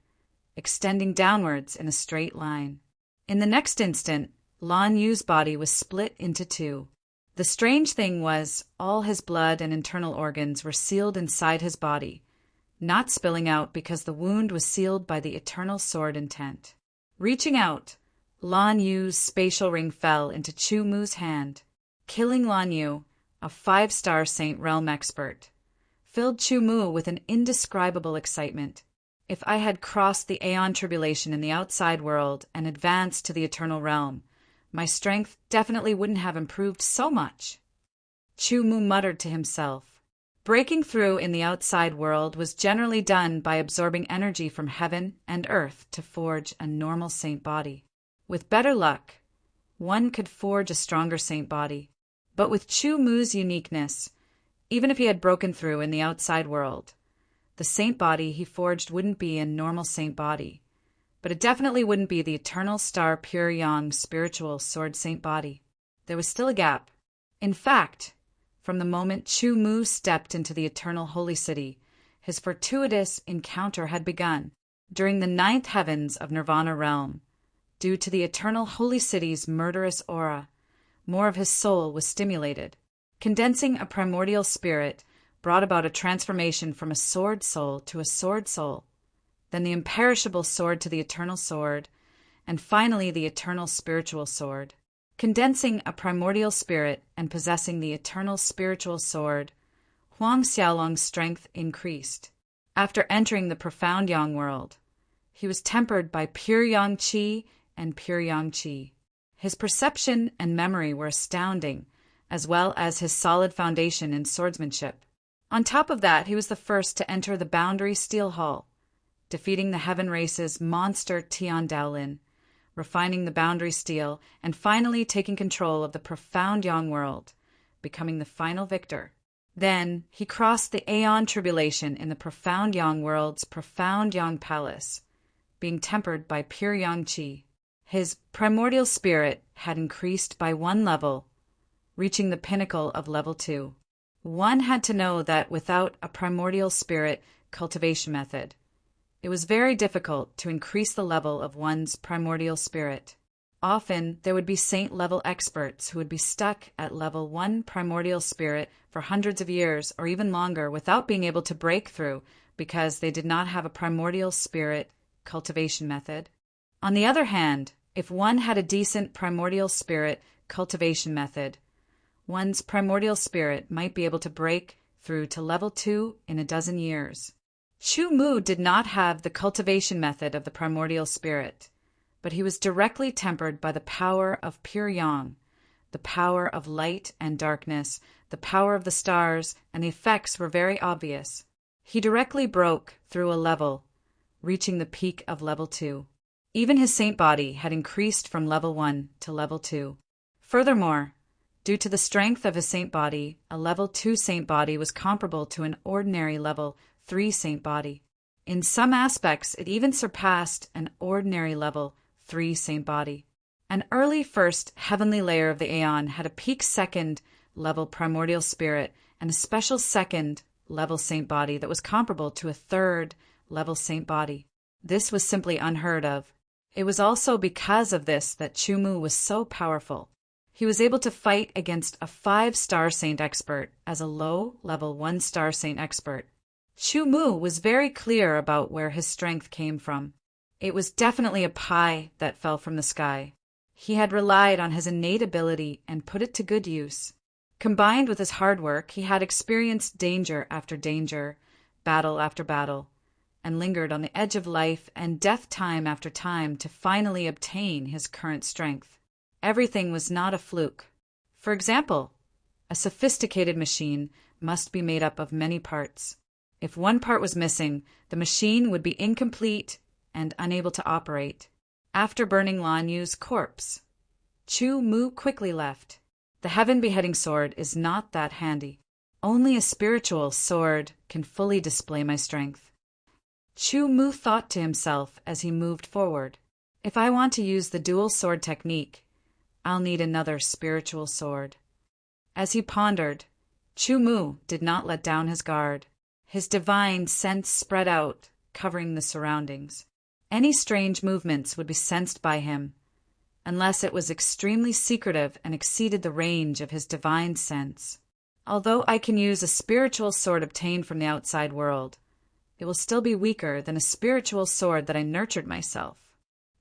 extending downwards in a straight line. In the next instant, Lan Yu's body was split into 2. The strange thing was, all his blood and internal organs were sealed inside his body, not spilling out because the wound was sealed by the eternal sword intent. Reaching out, Lan Yu's spatial ring fell into Chu Mu's hand. Killing Lan Yu, a 5-star Saint Realm expert, filled Chu Mu with an indescribable excitement. If I had crossed the Aeon tribulation in the outside world and advanced to the eternal realm, my strength definitely wouldn't have improved so much. Chu Mu muttered to himself. Breaking through in the outside world was generally done by absorbing energy from heaven and earth to forge a normal saint body. With better luck, one could forge a stronger saint body. But with Chu Mu's uniqueness, even if he had broken through in the outside world, the saint body he forged wouldn't be a normal saint body, but it definitely wouldn't be the eternal star pure yang spiritual sword saint body. There was still a gap. In fact, from the moment Chu Mu stepped into the eternal holy city, his fortuitous encounter had begun. During the 9th heavens of Nirvana realm, due to the eternal holy city's murderous aura, more of his soul was stimulated. Condensing a primordial spirit brought about a transformation from a sword soul to a sword soul, then the imperishable sword to the eternal sword, and finally the eternal spiritual sword. Condensing a primordial spirit and possessing the eternal spiritual sword, Huang Xiaolong's strength increased. After entering the profound yang world, he was tempered by pure yang qi and pure yang qi. His perception and memory were astounding, as well as his solid foundation in swordsmanship. On top of that, he was the first to enter the Boundary Steel Hall, defeating the Heaven Race's monster Tian Daolin, refining the Boundary Steel, and finally taking control of the profound Yang world, becoming the final victor. Then, he crossed the Aeon tribulation in the profound Yang world's profound Yang palace, being tempered by pure Yang Qi. His primordial spirit had increased by 1 level, reaching the pinnacle of level 2. One had to know that without a primordial spirit cultivation method, it was very difficult to increase the level of one's primordial spirit. Often, there would be saint-level experts who would be stuck at level 1 primordial spirit for hundreds of years or even longer without being able to break through because they did not have a primordial spirit cultivation method. On the other hand, if one had a decent primordial spirit cultivation method, one's primordial spirit might be able to break through to level 2 in a dozen years. Chu Mu did not have the cultivation method of the primordial spirit, but he was directly tempered by the power of pure yang, the power of light and darkness, the power of the stars, and the effects were very obvious. He directly broke through a level, reaching the peak of level 2. Even his saint body had increased from level 1 to level 2. Furthermore, due to the strength of his saint body, a level 2 saint body was comparable to an ordinary level 3 saint body. In some aspects, it even surpassed an ordinary level 3 saint body. An early first heavenly layer of the Aeon had a peak 2nd level primordial spirit and a special 2nd level saint body that was comparable to a 3rd level saint body. This was simply unheard of. It was also because of this that Chu Mu was so powerful. He was able to fight against a 5-star saint expert as a low-level 1-star saint expert. Chu Mu was very clear about where his strength came from. It was definitely a pie that fell from the sky. He had relied on his innate ability and put it to good use. Combined with his hard work, he had experienced danger after danger, battle after battle, and lingered on the edge of life and death time after time to finally obtain his current strength. Everything was not a fluke. For example, a sophisticated machine must be made up of many parts. If one part was missing, the machine would be incomplete and unable to operate. After burning Lan Yu's corpse, Chu Mu quickly left. The heaven beheading sword is not that handy. Only a spiritual sword can fully display my strength. Chu Mu thought to himself as he moved forward. If I want to use the dual sword technique, I'll need another spiritual sword. As he pondered, Chu Mu did not let down his guard. His divine sense spread out, covering the surroundings. Any strange movements would be sensed by him, unless it was extremely secretive and exceeded the range of his divine sense. Although I can use a spiritual sword obtained from the outside world, it will still be weaker than a spiritual sword that I nurtured myself.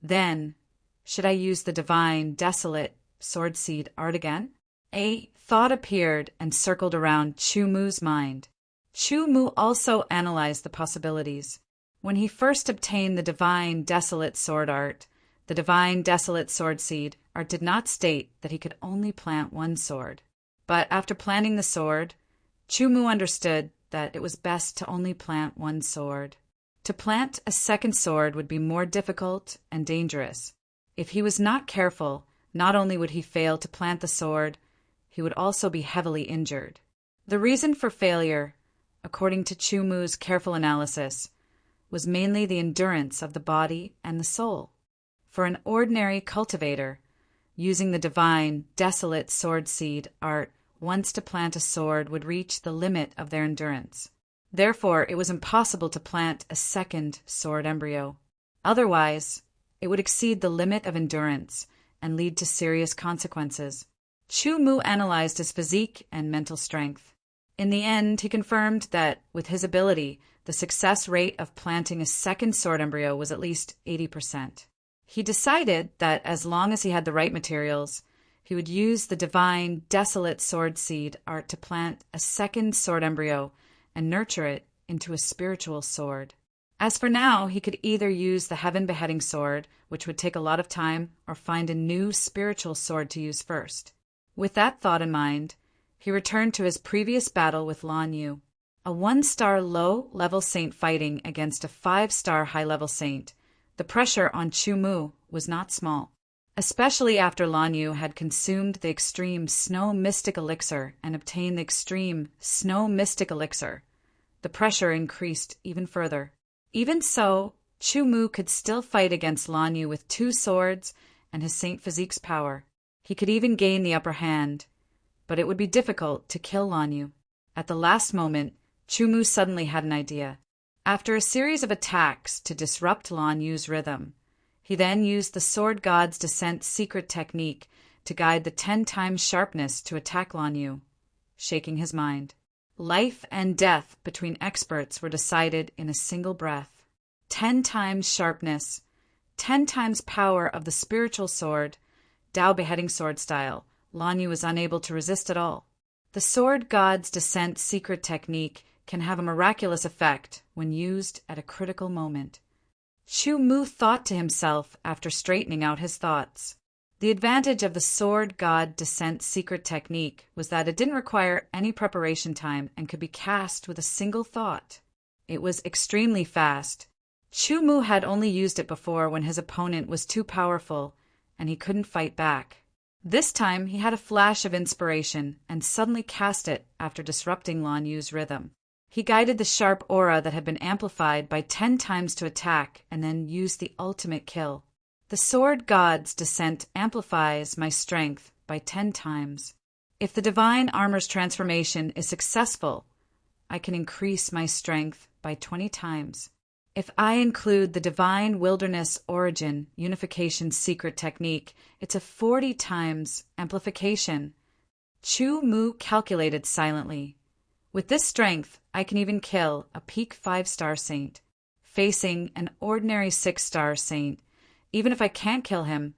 Then, should I use the divine, desolate sword seed art again? A thought appeared and circled around Chu Mu's mind. Chu Mu also analyzed the possibilities. When he first obtained the divine desolate sword art, the divine desolate sword seed art did not state that he could only plant one sword. But after planting the sword, Chu Mu understood that it was best to only plant one sword. To plant a second sword would be more difficult and dangerous. If he was not careful, not only would he fail to plant the sword, he would also be heavily injured. The reason for failure, according to Chu Mu's careful analysis, was mainly the endurance of the body and the soul. For an ordinary cultivator, using the divine, desolate sword seed art once to plant a sword would reach the limit of their endurance. Therefore, it was impossible to plant a second sword embryo. Otherwise, it would exceed the limit of endurance and lead to serious consequences. Chu Mu analyzed his physique and mental strength. In the end, he confirmed that, with his ability, the success rate of planting a second sword embryo was at least 80%. He decided that as long as he had the right materials, he would use the divine, desolate sword seed art to plant a second sword embryo and nurture it into a spiritual sword. As for now, he could either use the heaven beheading sword, which would take a lot of time, or find a new spiritual sword to use first. With that thought in mind, he returned to his previous battle with Lan Yu, a 1-star low-level saint fighting against a 5-star high-level saint. The pressure on Chu Mu was not small. Especially after Lan Yu had consumed the extreme snow mystic elixir and obtained the extreme snow mystic elixir, the pressure increased even further. Even so, Chu Mu could still fight against Lan Yu with 2 swords and his Saint Physique's power. He could even gain the upper hand, but it would be difficult to kill Lan Yu. At the last moment, Chu Mu suddenly had an idea. After a series of attacks to disrupt Lan Yu's rhythm, he then used the Sword God's Descent secret technique to guide the 10 times sharpness to attack Lan Yu, shaking his mind. Life and death between experts were decided in a single breath. 10 times sharpness, 10 times power of the spiritual sword, Tao beheading sword style. Lan Yu was unable to resist at all. The Sword God's Descent secret technique can have a miraculous effect when used at a critical moment. Chu Mu thought to himself after straightening out his thoughts. The advantage of the Sword God Descent secret technique was that it didn't require any preparation time and could be cast with a single thought. It was extremely fast. Chu Mu had only used it before when his opponent was too powerful and he couldn't fight back. This time he had a flash of inspiration and suddenly cast it after disrupting Lan Yu's rhythm. He guided the sharp aura that had been amplified by 10 times to attack and then used the ultimate kill. The Sword God's Descent amplifies my strength by 10 times. If the Divine Armor's transformation is successful, I can increase my strength by 20 times. If I include the Divine Wilderness Origin Unification secret technique, it's a 40 times amplification. Chu Mu calculated silently. With this strength, I can even kill a peak 5-star saint. Facing an ordinary 6-star saint, even if I can't kill him,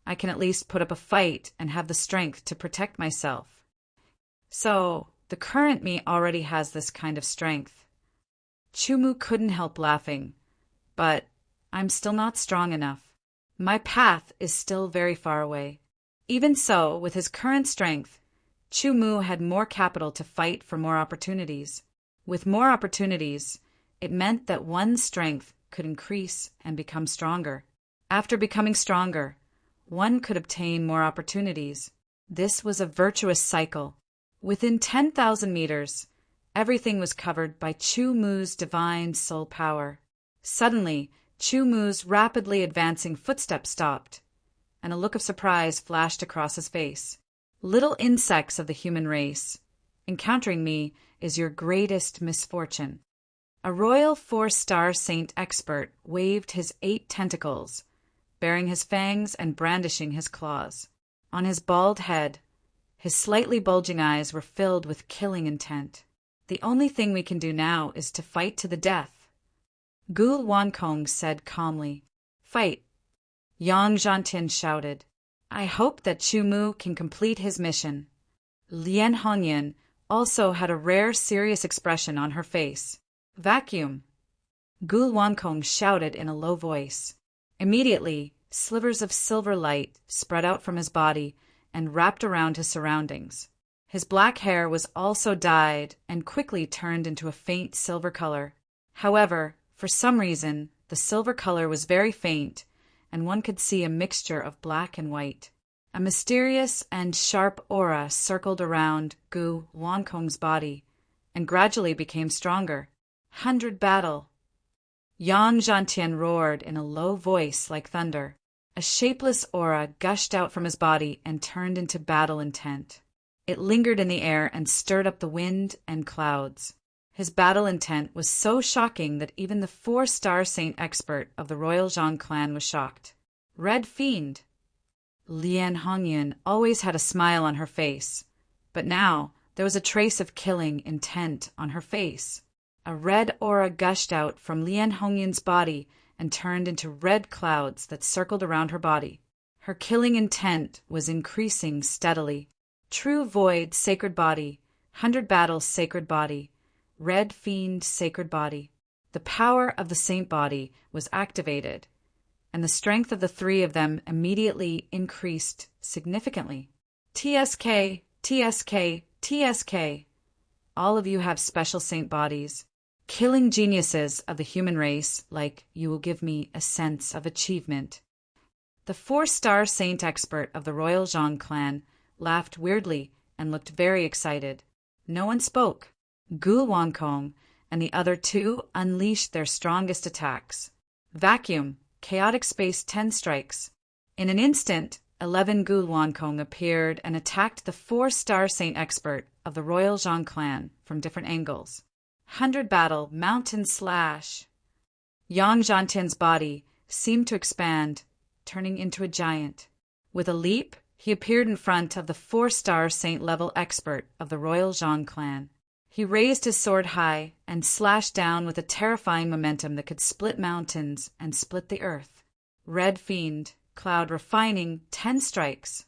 I can at least put up a fight and have the strength to protect myself. So, the current me already has this kind of strength. Chu Mu couldn't help laughing, but I'm still not strong enough. My path is still very far away. Even so, with his current strength, Chu Mu had more capital to fight for more opportunities. With more opportunities, it meant that one's strength could increase and become stronger. After becoming stronger, one could obtain more opportunities. This was a virtuous cycle. Within 10,000 meters, everything was covered by Chu Mu's divine soul power. Suddenly, Chu Mu's rapidly advancing footsteps stopped, and a look of surprise flashed across his face. Little insects of the human race, encountering me is your greatest misfortune. A royal 4-star saint expert waved his 8 tentacles, baring his fangs and brandishing his claws. On his bald head, his slightly bulging eyes were filled with killing intent. The only thing we can do now is to fight to the death. Gu Wankong said calmly. Fight. Yang Zhantian shouted. I hope that Chu Mu can complete his mission. Lian Hongyan also had a rare serious expression on her face. Vacuum! Gu Wankong shouted in a low voice. Immediately, slivers of silver light spread out from his body and wrapped around his surroundings. His black hair was also dyed and quickly turned into a faint silver color. However, for some reason, the silver color was very faint, and one could see a mixture of black and white. A mysterious and sharp aura circled around Gu Wankong's body and gradually became stronger. 100 battle! Yang Zhantian roared in a low voice like thunder. A shapeless aura gushed out from his body and turned into battle intent. It lingered in the air and stirred up the wind and clouds. His battle intent was so shocking that even the 4-star saint expert of the royal Zhang clan was shocked. Red Fiend! Lian Hongyan always had a smile on her face, but now there was a trace of killing intent on her face. A red aura gushed out from Lian Hongyan's body and turned into red clouds that circled around her body. Her killing intent was increasing steadily. True Void, Sacred Body, 100 Battles, Sacred Body, Red Fiend, Sacred Body. The power of the Saint Body was activated, and the strength of the three of them immediately increased significantly. TSK, TSK, TSK. All of you have special saint bodies. Killing geniuses of the human race, like you will give me a sense of achievement. The 4-star saint expert of the royal Zhang clan laughed weirdly and looked very excited. No one spoke. Gu Wankong and the other two unleashed their strongest attacks. Vacuum, chaotic space 10 strikes. In an instant, 11 Gu Wankong appeared and attacked the 4-star saint expert of the royal Zhang clan from different angles. 100 battle, mountain slash. Yang Zhantian's body seemed to expand, turning into a giant. With a leap, he appeared in front of the 4-star saint-level expert of the royal Zhang clan. He raised his sword high and slashed down with a terrifying momentum that could split mountains and split the earth. Red Fiend, cloud refining, 10 strikes.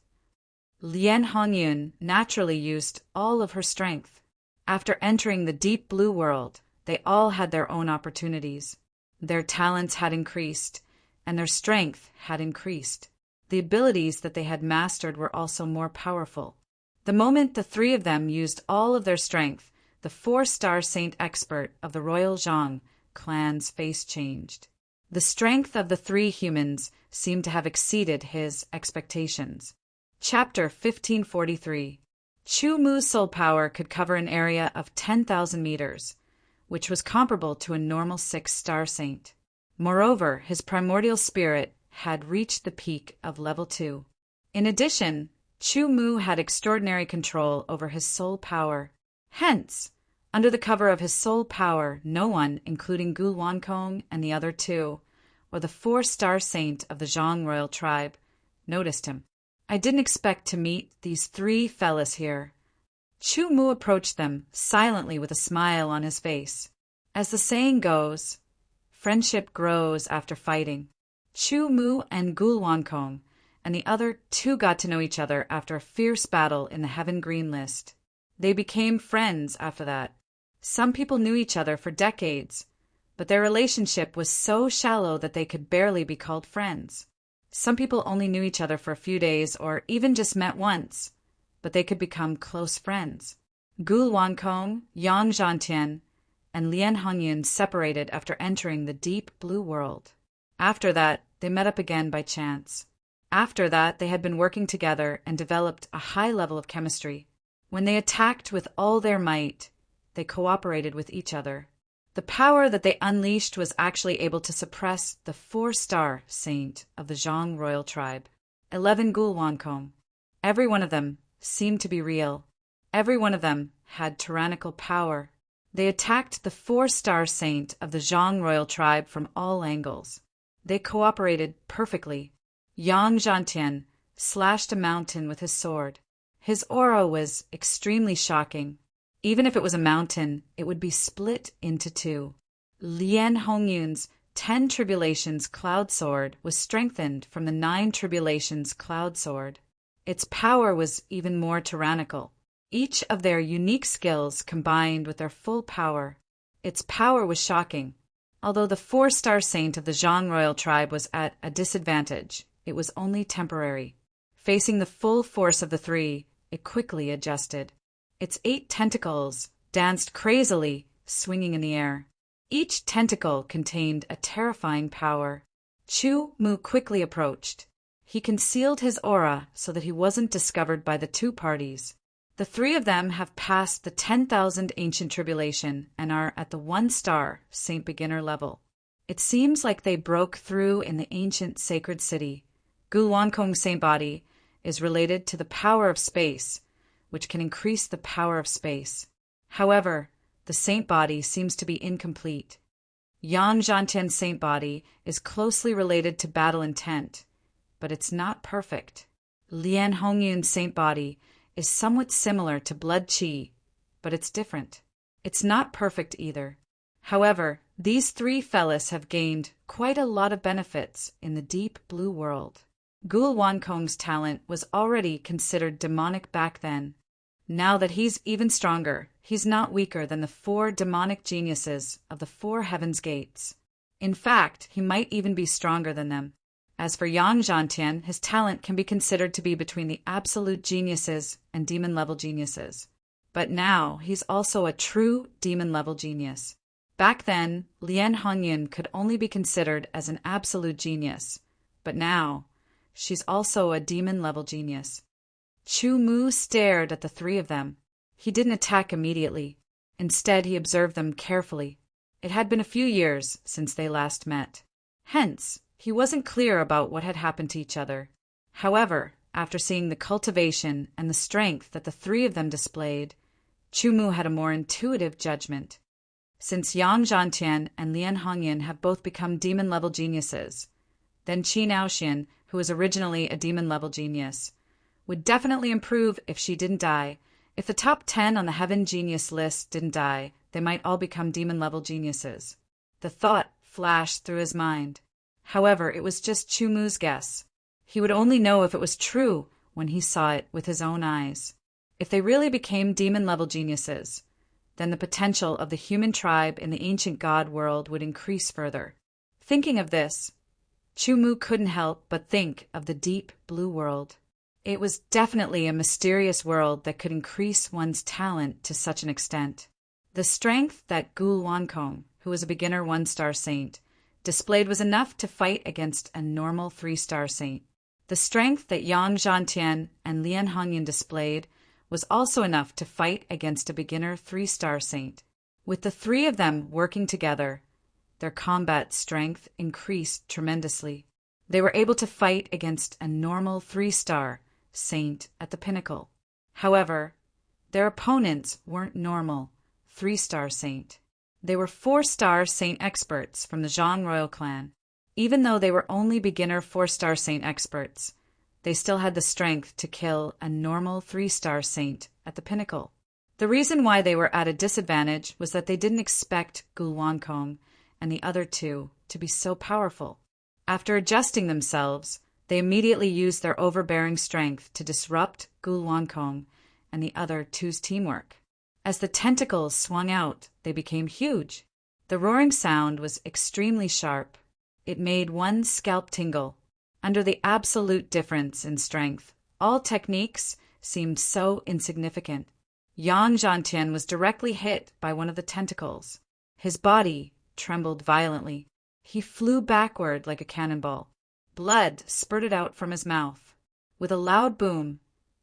Lian Hongyan naturally used all of her strength. After entering the deep blue world, they all had their own opportunities. Their talents had increased, and their strength had increased. The abilities that they had mastered were also more powerful. The moment the three of them used all of their strength, the 4-star saint expert of the royal Zhang clan's face changed. The strength of the three humans seemed to have exceeded his expectations. Chapter 1543. Chu Mu's soul power could cover an area of 10,000 meters, which was comparable to a normal 6-star saint. Moreover, his primordial spirit had reached the peak of level 2. In addition, Chu Mu had extraordinary control over his soul power. Hence, under the cover of his soul power, no one, including Gu Wankong and the other two, or the 4-star saint of the Zhang royal tribe, noticed him. I didn't expect to meet these 3 fellas here. Chu Mu approached them silently with a smile on his face. As the saying goes, friendship grows after fighting. Chu Mu and Gu Wankong and the other two got to know each other after a fierce battle in the Heaven Green List. They became friends after that. Some people knew each other for decades, but their relationship was so shallow that they could barely be called friends. Some people only knew each other for a few days or even just met once, but they could become close friends. Gu Wankong, Yang Zhantian, and Lian Hongyan separated after entering the deep blue world. After that, they met up again by chance. After that, they had been working together and developed a high level of chemistry. When they attacked with all their might, they cooperated with each other. The power that they unleashed was actually able to suppress the 4-star saint of the Zhang royal tribe. 11 Gu Wankong. Every one of them seemed to be real. Every one of them had tyrannical power. They attacked the 4-star saint of the Zhang royal tribe from all angles. They cooperated perfectly. Yang Zhantian slashed a mountain with his sword. His aura was extremely shocking. Even if it was a mountain, it would be split into 2. Lian Hongyan's 10 Tribulations Cloud Sword was strengthened from the 9 Tribulations Cloud Sword. Its power was even more tyrannical. Each of their unique skills combined with their full power. Its power was shocking. Although the 4-star saint of the Zhang royal tribe was at a disadvantage, it was only temporary. Facing the full force of the three, it quickly adjusted. Its 8 tentacles danced crazily, swinging in the air. Each tentacle contained a terrifying power. Chu Mu quickly approached. He concealed his aura so that he wasn't discovered by the two parties. The three of them have passed the 10,000 ancient tribulation and are at the 1-star saint beginner level. It seems like they broke through in the ancient sacred city. Gulwankong saint body is related to the power of space, which can increase the power of space. However, the saint body seems to be incomplete. Yang Zhantian saint body is closely related to battle intent, but it's not perfect. Lian Hongyun saint body is somewhat similar to blood qi, but it's different. It's not perfect either. However, these three fellas have gained quite a lot of benefits in the deep blue world. Gul Wankong's talent was already considered demonic back then. Now that he's even stronger, he's not weaker than the 4 demonic geniuses of the 4 heavens gates. In fact, he might even be stronger than them. As for Yang Zhantian, his talent can be considered to be between the absolute geniuses and demon-level geniuses. But now, he's also a true demon-level genius. Back then, Lian Hongyun could only be considered as an absolute genius. But now, she's also a demon-level genius. Chu Mu stared at the three of them. He didn't attack immediately. Instead, he observed them carefully. It had been a few years since they last met. Hence, he wasn't clear about what had happened to each other. However, after seeing the cultivation and the strength that the three of them displayed, Chu Mu had a more intuitive judgment. Since Yang Zhantian and Lian Hongyun have both become demon-level geniuses, then Qi Naoxian, who was originally a demon-level genius, would definitely improve if she didn't die. If the top 10 on the Heaven Genius list didn't die, they might all become demon-level geniuses. The thought flashed through his mind. However, it was just Chu Mu's guess. He would only know if it was true when he saw it with his own eyes. If they really became demon-level geniuses, then the potential of the human tribe in the ancient god world would increase further. Thinking of this, Chu Mu couldn't help but think of the deep blue world. It was definitely a mysterious world that could increase one's talent to such an extent. The strength that Gul Wankong, who was a beginner 1-star saint, displayed was enough to fight against a normal 3-star saint. The strength that Yang Zhantian and Lian Hongyun displayed was also enough to fight against a beginner 3-star saint. With the three of them working together, their combat strength increased tremendously. They were able to fight against a normal 3-star saint at the pinnacle. However, their opponents weren't normal 3-star saint. They were 4-star saint experts from the Zhang royal clan. Even though they were only beginner 4-star saint experts, they still had the strength to kill a normal 3-star saint at the pinnacle. The reason why they were at a disadvantage was that they didn't expect Gul Wankong and the other two to be so powerful. After adjusting themselves, they immediately used their overbearing strength to disrupt Gul Wankong and the other two's teamwork. As the tentacles swung out, they became huge. The roaring sound was extremely sharp. It made one's scalp tingle. Under the absolute difference in strength, all techniques seemed so insignificant. Yang Zhantian was directly hit by one of the tentacles. His body trembled violently. He flew backward like a cannonball. Blood spurted out from his mouth. With a loud boom,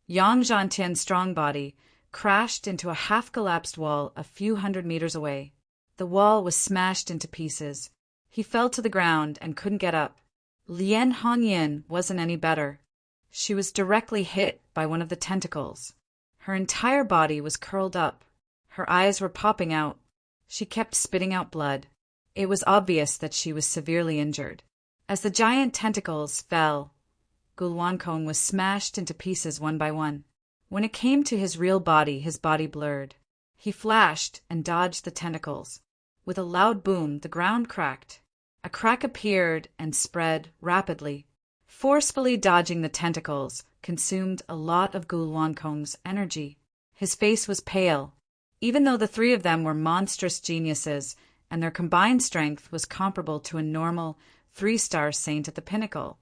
Yang Zhantian's strong body crashed into a half-collapsed wall a few hundred meters away. The wall was smashed into pieces. He fell to the ground and couldn't get up. Lian Hongyun wasn't any better. She was directly hit by one of the tentacles. Her entire body was curled up. Her eyes were popping out. She kept spitting out blood. It was obvious that she was severely injured. As the giant tentacles fell, Gul Wankong was smashed into pieces one by one. When it came to his real body, his body blurred. He flashed and dodged the tentacles. With a loud boom, the ground cracked. A crack appeared and spread rapidly. Forcefully dodging the tentacles consumed a lot of Gul Wankong's energy. His face was pale, even though the three of them were monstrous geniuses and their combined strength was comparable to a normal 3-star saint at the pinnacle.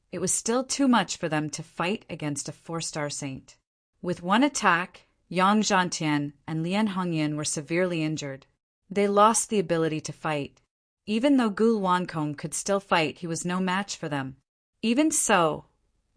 It was still too much for them to fight against a 4-star saint. With one attack, Yang Zhantian and Lian Hongyan were severely injured. They lost the ability to fight. Even though Gul Wankong could still fight, he was no match for them. Even so,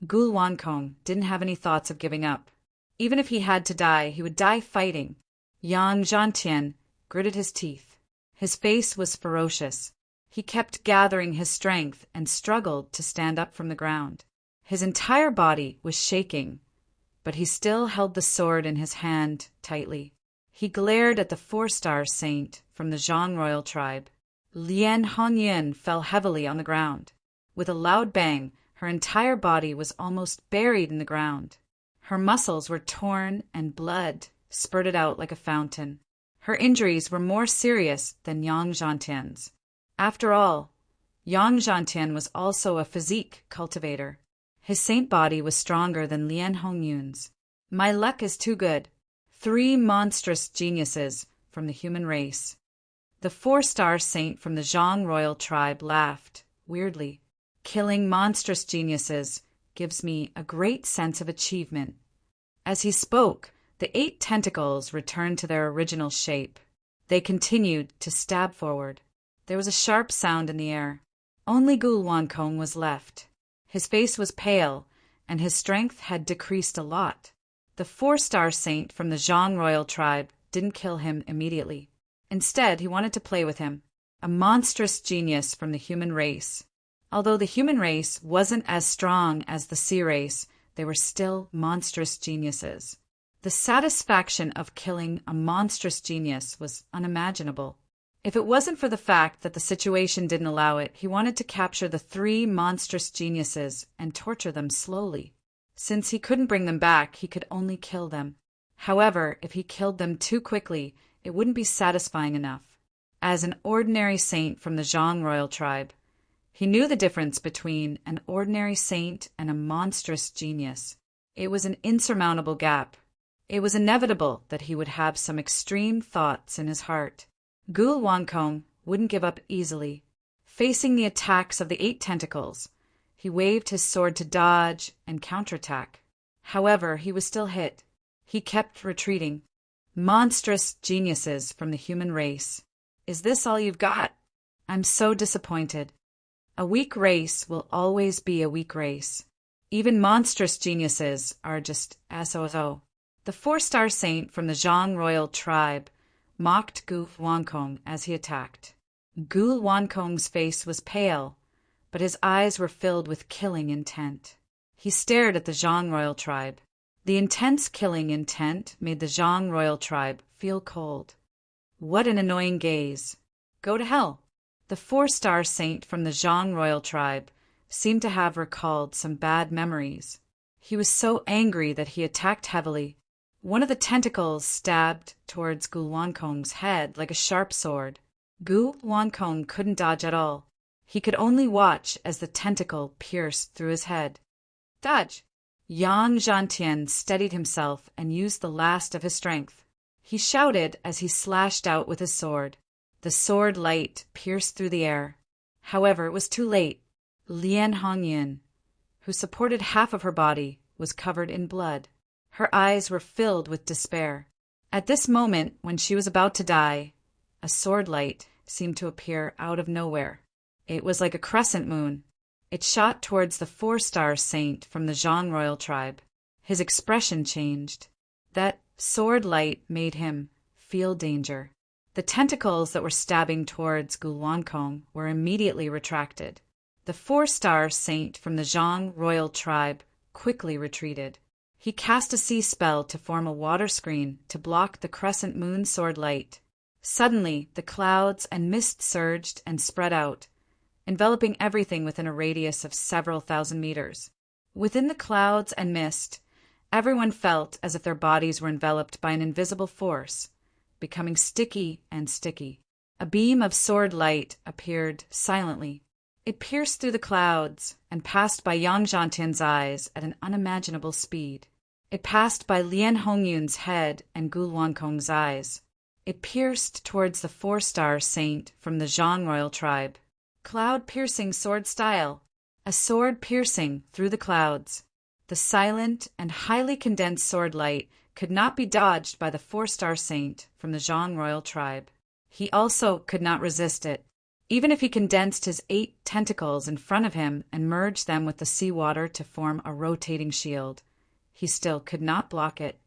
Gul Wankong didn't have any thoughts of giving up. Even if he had to die, he would die fighting. Yang Zhantian gritted his teeth. His face was ferocious. He kept gathering his strength and struggled to stand up from the ground. His entire body was shaking, but he still held the sword in his hand tightly. He glared at the 4-star saint from the Zhang royal tribe. Lian Hongyan fell heavily on the ground. With a loud bang, her entire body was almost buried in the ground. Her muscles were torn and blood spurted out like a fountain. Her injuries were more serious than Yang Zhantian's. After all, Yang Zhantian was also a physique cultivator. His saint body was stronger than Lian Hongyun's. My luck is too good. 3 monstrous geniuses from the human race. The 4-star saint from the Zhang royal tribe laughed, weirdly. Killing monstrous geniuses gives me a great sense of achievement. As he spoke, the 8 tentacles returned to their original shape. They continued to stab forward. There was a sharp sound in the air. Only Gul Wankong was left. His face was pale, and his strength had decreased a lot. The 4-star saint from the Zhang royal tribe didn't kill him immediately. Instead, he wanted to play with him, a monstrous genius from the human race. Although the human race wasn't as strong as the sea race, they were still monstrous geniuses. The satisfaction of killing a monstrous genius was unimaginable. If it wasn't for the fact that the situation didn't allow it, he wanted to capture the 3 monstrous geniuses and torture them slowly. Since he couldn't bring them back, he could only kill them. However, if he killed them too quickly, it wouldn't be satisfying enough. As an ordinary saint from the Zhang royal tribe, he knew the difference between an ordinary saint and a monstrous genius. It was an insurmountable gap. It was inevitable that he would have some extreme thoughts in his heart. Gul Wankong wouldn't give up easily. Facing the attacks of the 8 tentacles, he waved his sword to dodge and counterattack. However, he was still hit. He kept retreating. Monstrous geniuses from the human race. Is this all you've got? I'm so disappointed. A weak race will always be a weak race. Even monstrous geniuses are just SOSO. The 4-star saint from the Zhang royal tribe mocked Gul Wankong as he attacked. Gul Wankong's face was pale, but his eyes were filled with killing intent. He stared at the Zhang royal tribe. The intense killing intent made the Zhang royal tribe feel cold. What an annoying gaze. Go to hell. The 4-star saint from the Zhang royal tribe seemed to have recalled some bad memories. He was so angry that he attacked heavily. One of the tentacles stabbed towards Gul Wankong's head like a sharp sword. Gul Wankong couldn't dodge at all. He could only watch as the tentacle pierced through his head. Dodge! Yang Zhantian steadied himself and used the last of his strength. He shouted as he slashed out with his sword. The sword light pierced through the air. However, it was too late. Lian Hongyan, who supported half of her body, was covered in blood. Her eyes were filled with despair. At this moment, when she was about to die, a sword light seemed to appear out of nowhere. It was like a crescent moon. It shot towards the 4-star saint from the Zhang royal tribe. His expression changed. That sword light made him feel danger. The tentacles that were stabbing towards Gul Wankong were immediately retracted. The 4-star saint from the Zhang royal tribe quickly retreated. He cast a sea spell to form a water screen to block the crescent moon sword light. Suddenly, the clouds and mist surged and spread out, enveloping everything within a radius of several thousand meters. Within the clouds and mist, everyone felt as if their bodies were enveloped by an invisible force, becoming sticky and sticky. A beam of sword light appeared silently. It pierced through the clouds and passed by Yang Zhantian's eyes at an unimaginable speed. It passed by Lien Hongyun's head and Gu Luankong's eyes. It pierced towards the 4-star saint from the Zhang royal tribe. Cloud-piercing sword style. A sword piercing through the clouds. The silent and highly condensed sword light could not be dodged by the 4-star saint from the Zhang royal tribe. He also could not resist it. Even if he condensed his 8 tentacles in front of him and merged them with the seawater to form a rotating shield, he still could not block it.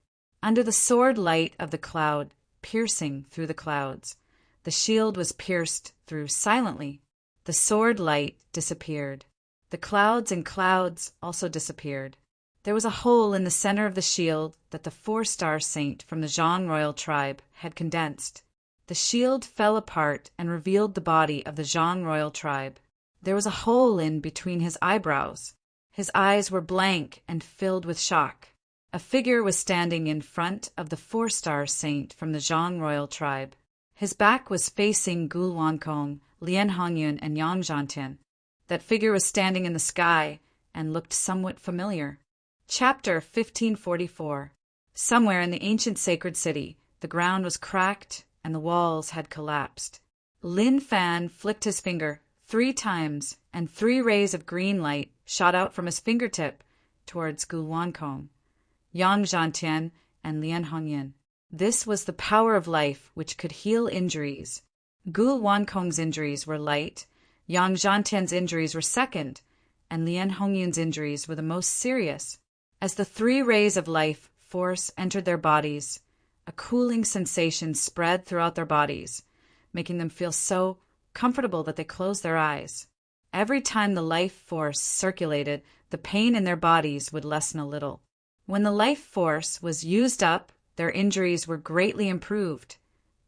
Under the sword light of the cloud, piercing through the clouds, the shield was pierced through silently. The sword light disappeared. The clouds and clouds also disappeared. There was a hole in the center of the shield that the 4-star saint from the Zhang royal tribe had condensed. The shield fell apart and revealed the body of the Zhang royal tribe. There was a hole in between his eyebrows. His eyes were blank and filled with shock. A figure was standing in front of the 4-star saint from the Zhang royal tribe. His back was facing Gu Luankong, Lien Hongyun, and Yang Zhantian. That figure was standing in the sky and looked somewhat familiar. Chapter 1544. Somewhere in the ancient sacred city, the ground was cracked and the walls had collapsed. Lin Fan flicked his finger 3 times, and 3 rays of green light shot out from his fingertip towards Gu Luankong, Yang Zhantian, and Lien Hongyun. This was the power of life which could heal injuries. Gu Luankong's injuries were light, Yang Zhantian's injuries were second, and Lien Hongyun's injuries were the most serious. As the 3 rays of life force entered their bodies, a cooling sensation spread throughout their bodies, making them feel so comfortable that they closed their eyes. Every time the life force circulated, the pain in their bodies would lessen a little. When the life force was used up, their injuries were greatly improved,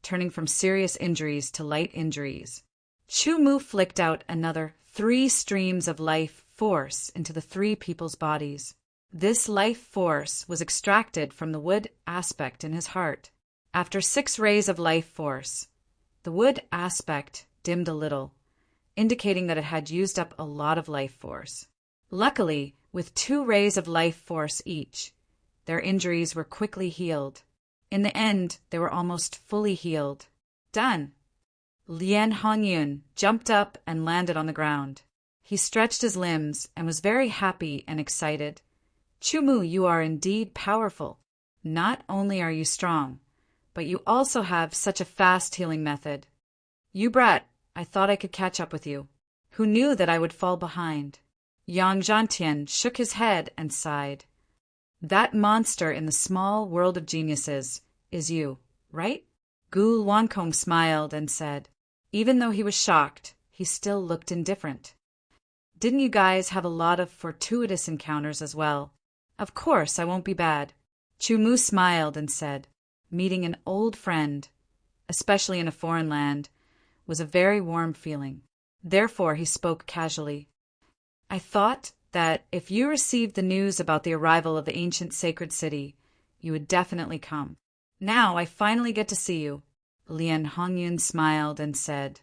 turning from serious injuries to light injuries. Chu Mu flicked out another 3 streams of life force into the 3 people's bodies. This life force was extracted from the wood aspect in his heart. After 6 rays of life force, the wood aspect dimmed a little, indicating that it had used up a lot of life force. Luckily, with 2 rays of life force each, their injuries were quickly healed. In the end, they were almost fully healed. Done! Lien Hongyun jumped up and landed on the ground. He stretched his limbs and was very happy and excited. Chu Mu, you are indeed powerful. Not only are you strong, but you also have such a fast healing method. You brat, I thought I could catch up with you. Who knew that I would fall behind? Yang Zhantian shook his head and sighed. That monster in the small world of geniuses is you, right? Gu Luankong smiled and said, even though he was shocked, he still looked indifferent. Didn't you guys have a lot of fortuitous encounters as well? Of course, I won't be bad. Chu Mu smiled and said, meeting an old friend, especially in a foreign land, was a very warm feeling. Therefore, he spoke casually. I thought that if you received the news about the arrival of the ancient sacred city, you would definitely come. Now I finally get to see you. Lien Hongyun smiled and said,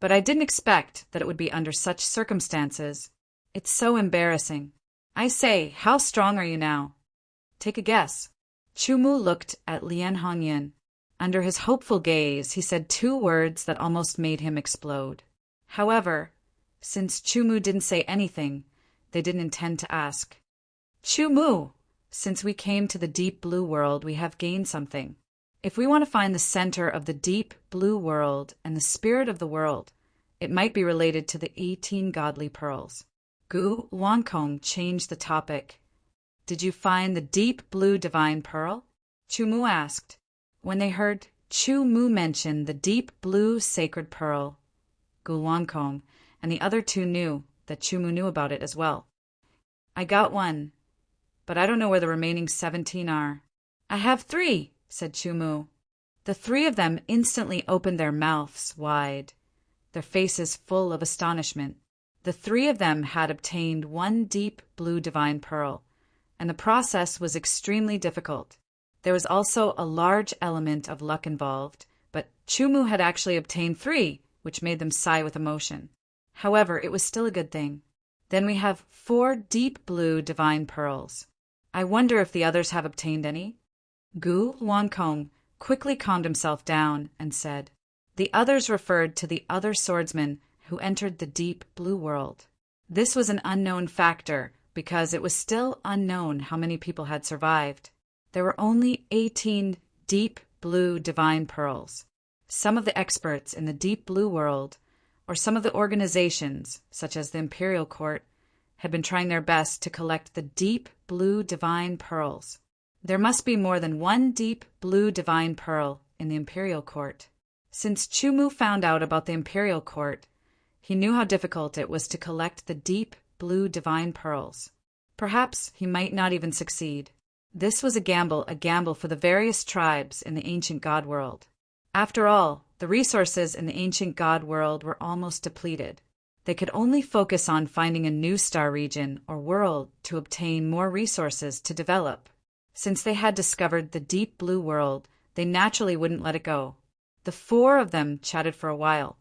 but I didn't expect that it would be under such circumstances. It's so embarrassing. I say, how strong are you now? Take a guess. Chu Mu looked at Lien Hongyun. Under his hopeful gaze, he said 2 words that almost made him explode. However, since Chu Mu didn't say anything, they didn't intend to ask. Chu Mu, since we came to the deep blue world, we have gained something. If we want to find the center of the deep blue world and the spirit of the world, it might be related to the 18 godly pearls. Gu Luankong changed the topic. Did you find the deep blue divine pearl? Chu Mu asked. When they heard Chu Mu mention the deep blue sacred pearl, Gu Luankong and the other 2 knew that Chu Mu knew about it as well. I got 1, but I don't know where the remaining 17 are. I have 3, said Chu Mu. The 3 of them instantly opened their mouths wide, their faces full of astonishment. The 3 of them had obtained 1 deep blue divine pearl, and the process was extremely difficult. There was also a large element of luck involved, but Chu Mu had actually obtained 3, which made them sigh with emotion. However, it was still a good thing. Then we have 4 deep blue divine pearls. I wonder if the others have obtained any? Gu Luankong quickly calmed himself down and said, the others referred to the other swordsmen who entered the deep blue world. This was an unknown factor because it was still unknown how many people had survived. There were only 18 deep blue divine pearls. Some of the experts in the deep blue world, or some of the organizations, such as the Imperial Court, had been trying their best to collect the deep blue divine pearls. There must be more than one deep blue divine pearl in the Imperial Court. Since Chumu found out about the Imperial Court, he knew how difficult it was to collect the deep blue divine pearls. Perhaps he might not even succeed. This was a gamble for the various tribes in the ancient god world. After all, the resources in the ancient god world were almost depleted. They could only focus on finding a new star region or world to obtain more resources to develop. Since they had discovered the deep blue world, they naturally wouldn't let it go. The four of them chatted for a while.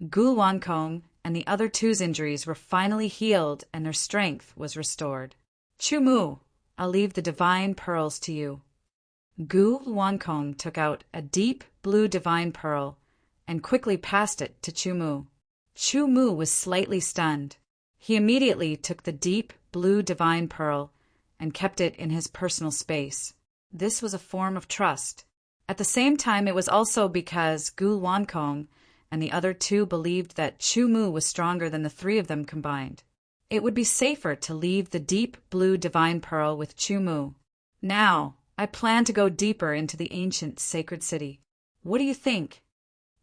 Gu Luankong and the other two's injuries were finally healed and their strength was restored. Chumu, I'll leave the divine pearls to you. Gu Luankong took out a deep blue divine pearl and quickly passed it to Chumu. Chumu was slightly stunned. He immediately took the deep blue divine pearl and kept it in his personal space. This was a form of trust. At the same time, it was also because Gu Luankong and the other two believed that Chumu was stronger than the three of them combined. It would be safer to leave the deep blue divine pearl with Chumu. Now, I plan to go deeper into the ancient sacred city. What do you think?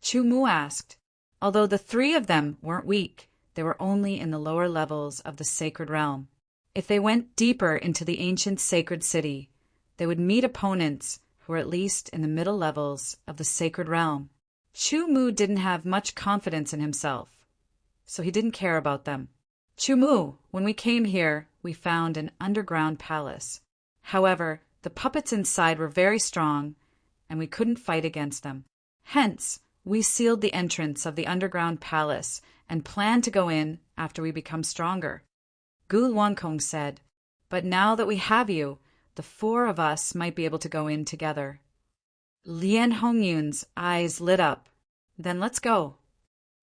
Chumu asked. Although the three of them weren't weak, they were only in the lower levels of the sacred realm. If they went deeper into the ancient sacred city, they would meet opponents who were at least in the middle levels of the sacred realm. Chumu didn't have much confidence in himself, so he didn't care about them. Chumu, when we came here, we found an underground palace. However, the puppets inside were very strong, and we couldn't fight against them. Hence, we sealed the entrance of the underground palace and plan to go in after we become stronger. Gu Luankong said, but now that we have you, the four of us might be able to go in together. Lien Hongyun's eyes lit up. Then let's go.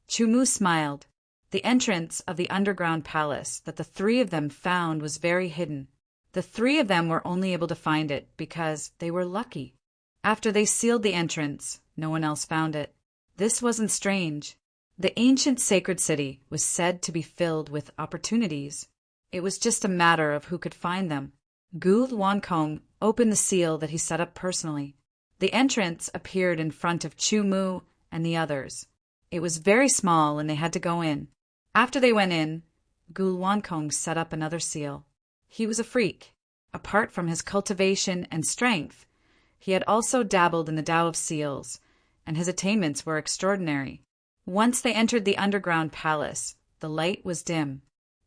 Chumu smiled. The entrance of the underground palace that the three of them found was very hidden. The three of them were only able to find it because they were lucky. After they sealed the entrance, no one else found it. This wasn't strange. The ancient sacred city was said to be filled with opportunities. It was just a matter of who could find them. Gu Luankong opened the seal that he set up personally. The entrance appeared in front of Chumu and the others. It was very small and they had to go in. After they went in, Gu Luankong set up another seal. He was a freak. Apart from his cultivation and strength, he had also dabbled in the Tao of Seals, and his attainments were extraordinary. Once they entered the underground palace, the light was dim.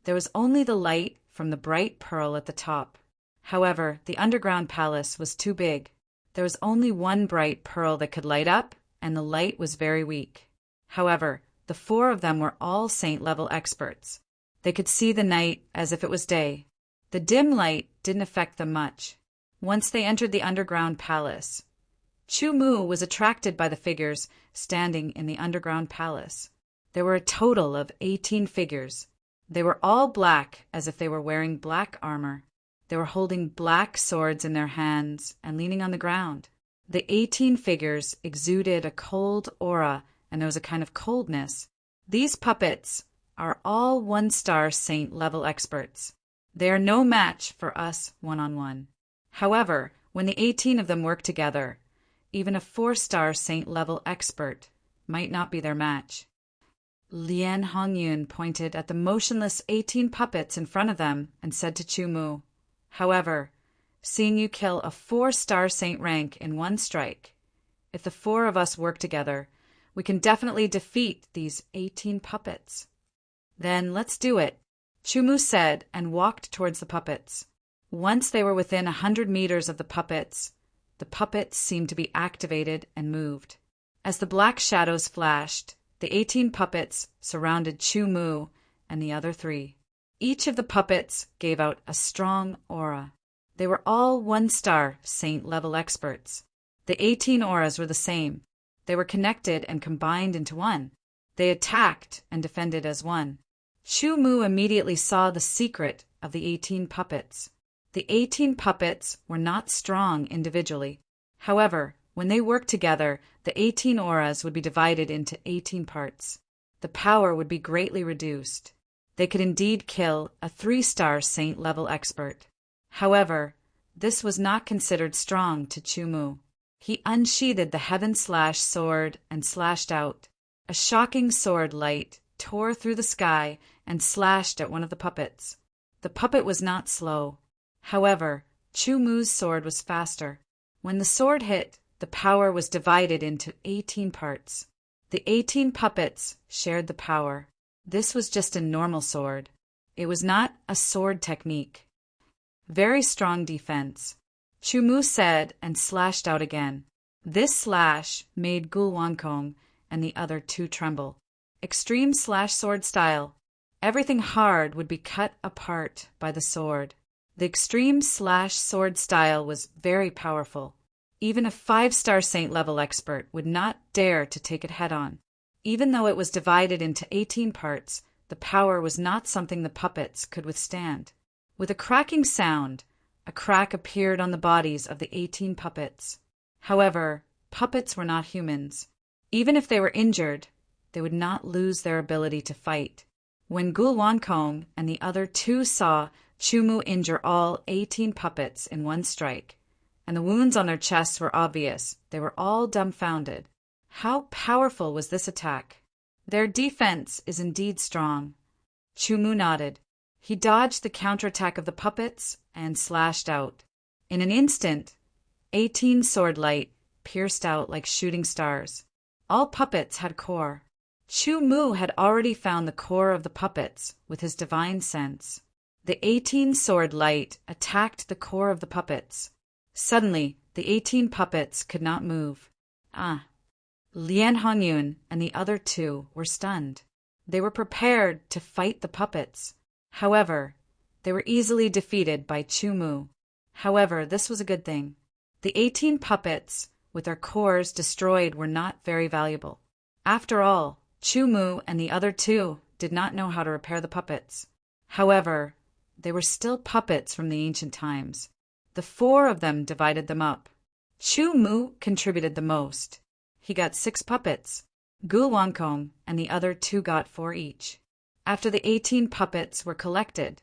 There was only the light from the bright pearl at the top. However, the underground palace was too big. There was only one bright pearl that could light up, and the light was very weak. However, the four of them were all saint-level experts. They could see the night as if it was day. The dim light didn't affect them much. Once they entered the underground palace, Chumu was attracted by the figures standing in the underground palace. There were a total of 18 figures. They were all black, as if they were wearing black armor. They were holding black swords in their hands and leaning on the ground. The 18 figures exuded a cold aura, and there was a kind of coldness. These puppets are all one-star saint-level experts. They are no match for us one-on-one. However, when the 18 of them work together, even a 4-star saint-level expert might not be their match. Lien Hongyun pointed at the motionless 18 puppets in front of them and said to Chumu, however, seeing you kill a 4-star saint rank in one strike, if the four of us work together, we can definitely defeat these 18 puppets. Then let's do it, Chumu said and walked towards the puppets. Once they were within 100 meters of the puppets seemed to be activated and moved. As the black shadows flashed, the 18 puppets surrounded Chumu and the other three. Each of the puppets gave out a strong aura. They were all one-star saint-level experts. The 18 auras were the same. They were connected and combined into one. They attacked and defended as one. Chu Mu immediately saw the secret of the 18 puppets. The 18 puppets were not strong individually. However, when they worked together, the 18 auras would be divided into 18 parts. The power would be greatly reduced. They could indeed kill a 3-star saint-level expert. However, this was not considered strong to Chu Mu. He unsheathed the heaven-slash sword and slashed out. A shocking sword light tore through the sky and slashed at one of the puppets. The puppet was not slow. However, Chu Mu's sword was faster. When the sword hit, the power was divided into 18 parts. The 18 puppets shared the power. This was just a normal sword. It was not a sword technique. Very strong defense. Chu Mu said and slashed out again. This slash made Gul Wankong and the other two tremble. Extreme slash sword style. Everything hard would be cut apart by the sword. The extreme slash sword style was very powerful. Even a 5-star saint-level expert would not dare to take it head-on. Even though it was divided into 18 parts, the power was not something the puppets could withstand. With a cracking sound, a crack appeared on the bodies of the 18 puppets. However, puppets were not humans. Even if they were injured, they would not lose their ability to fight. When Gul Wankong and the other two saw Chu Mu injure all 18 puppets in one strike, and the wounds on their chests were obvious, they were all dumbfounded. How powerful was this attack? Their defense is indeed strong. Chu Mu nodded. He dodged the counterattack of the puppets and slashed out. In an instant, 18 sword light pierced out like shooting stars. All puppets had core. Chu Mu had already found the core of the puppets with his divine sense. The 18 sword light attacked the core of the puppets. Suddenly, the 18 puppets could not move. Lian Hongyun and the other two were stunned. They were prepared to fight the puppets. However, they were easily defeated by Chu Mu. However, this was a good thing. The 18 puppets, with their cores destroyed, were not very valuable. After all, Chu Mu and the other two did not know how to repair the puppets. However, they were still puppets from the ancient times. The 4 of them divided them up. Chu Mu contributed the most. He got 6 puppets. Gul Wankong and the other 2 got 4 each. After the 18 puppets were collected,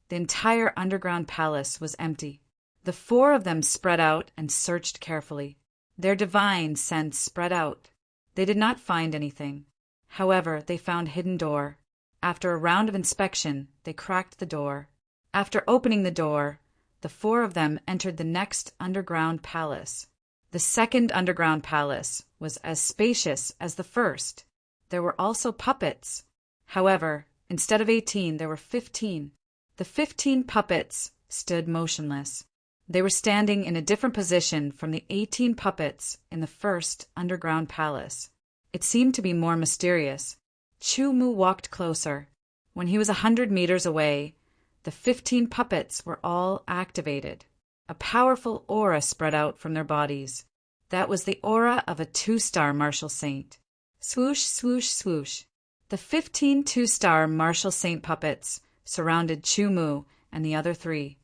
the entire underground palace was empty. The 4 of them spread out and searched carefully. Their divine sense spread out. They did not find anything. However, they found a hidden door. After a round of inspection, they cracked the door. After opening the door, the 4 of them entered the next underground palace. The second underground palace was as spacious as the first. There were also puppets. However, instead of 18, there were 15. The 15 puppets stood motionless. They were standing in a different position from the 18 puppets in the first underground palace. It seemed to be more mysterious. Chu Mu walked closer. When he was 100 meters away, the 15 puppets were all activated. A powerful aura spread out from their bodies. That was the aura of a 2-star martial saint. Swoosh, swoosh, swoosh. The 15 2-star martial saint puppets surrounded Chu Mu and the other 3.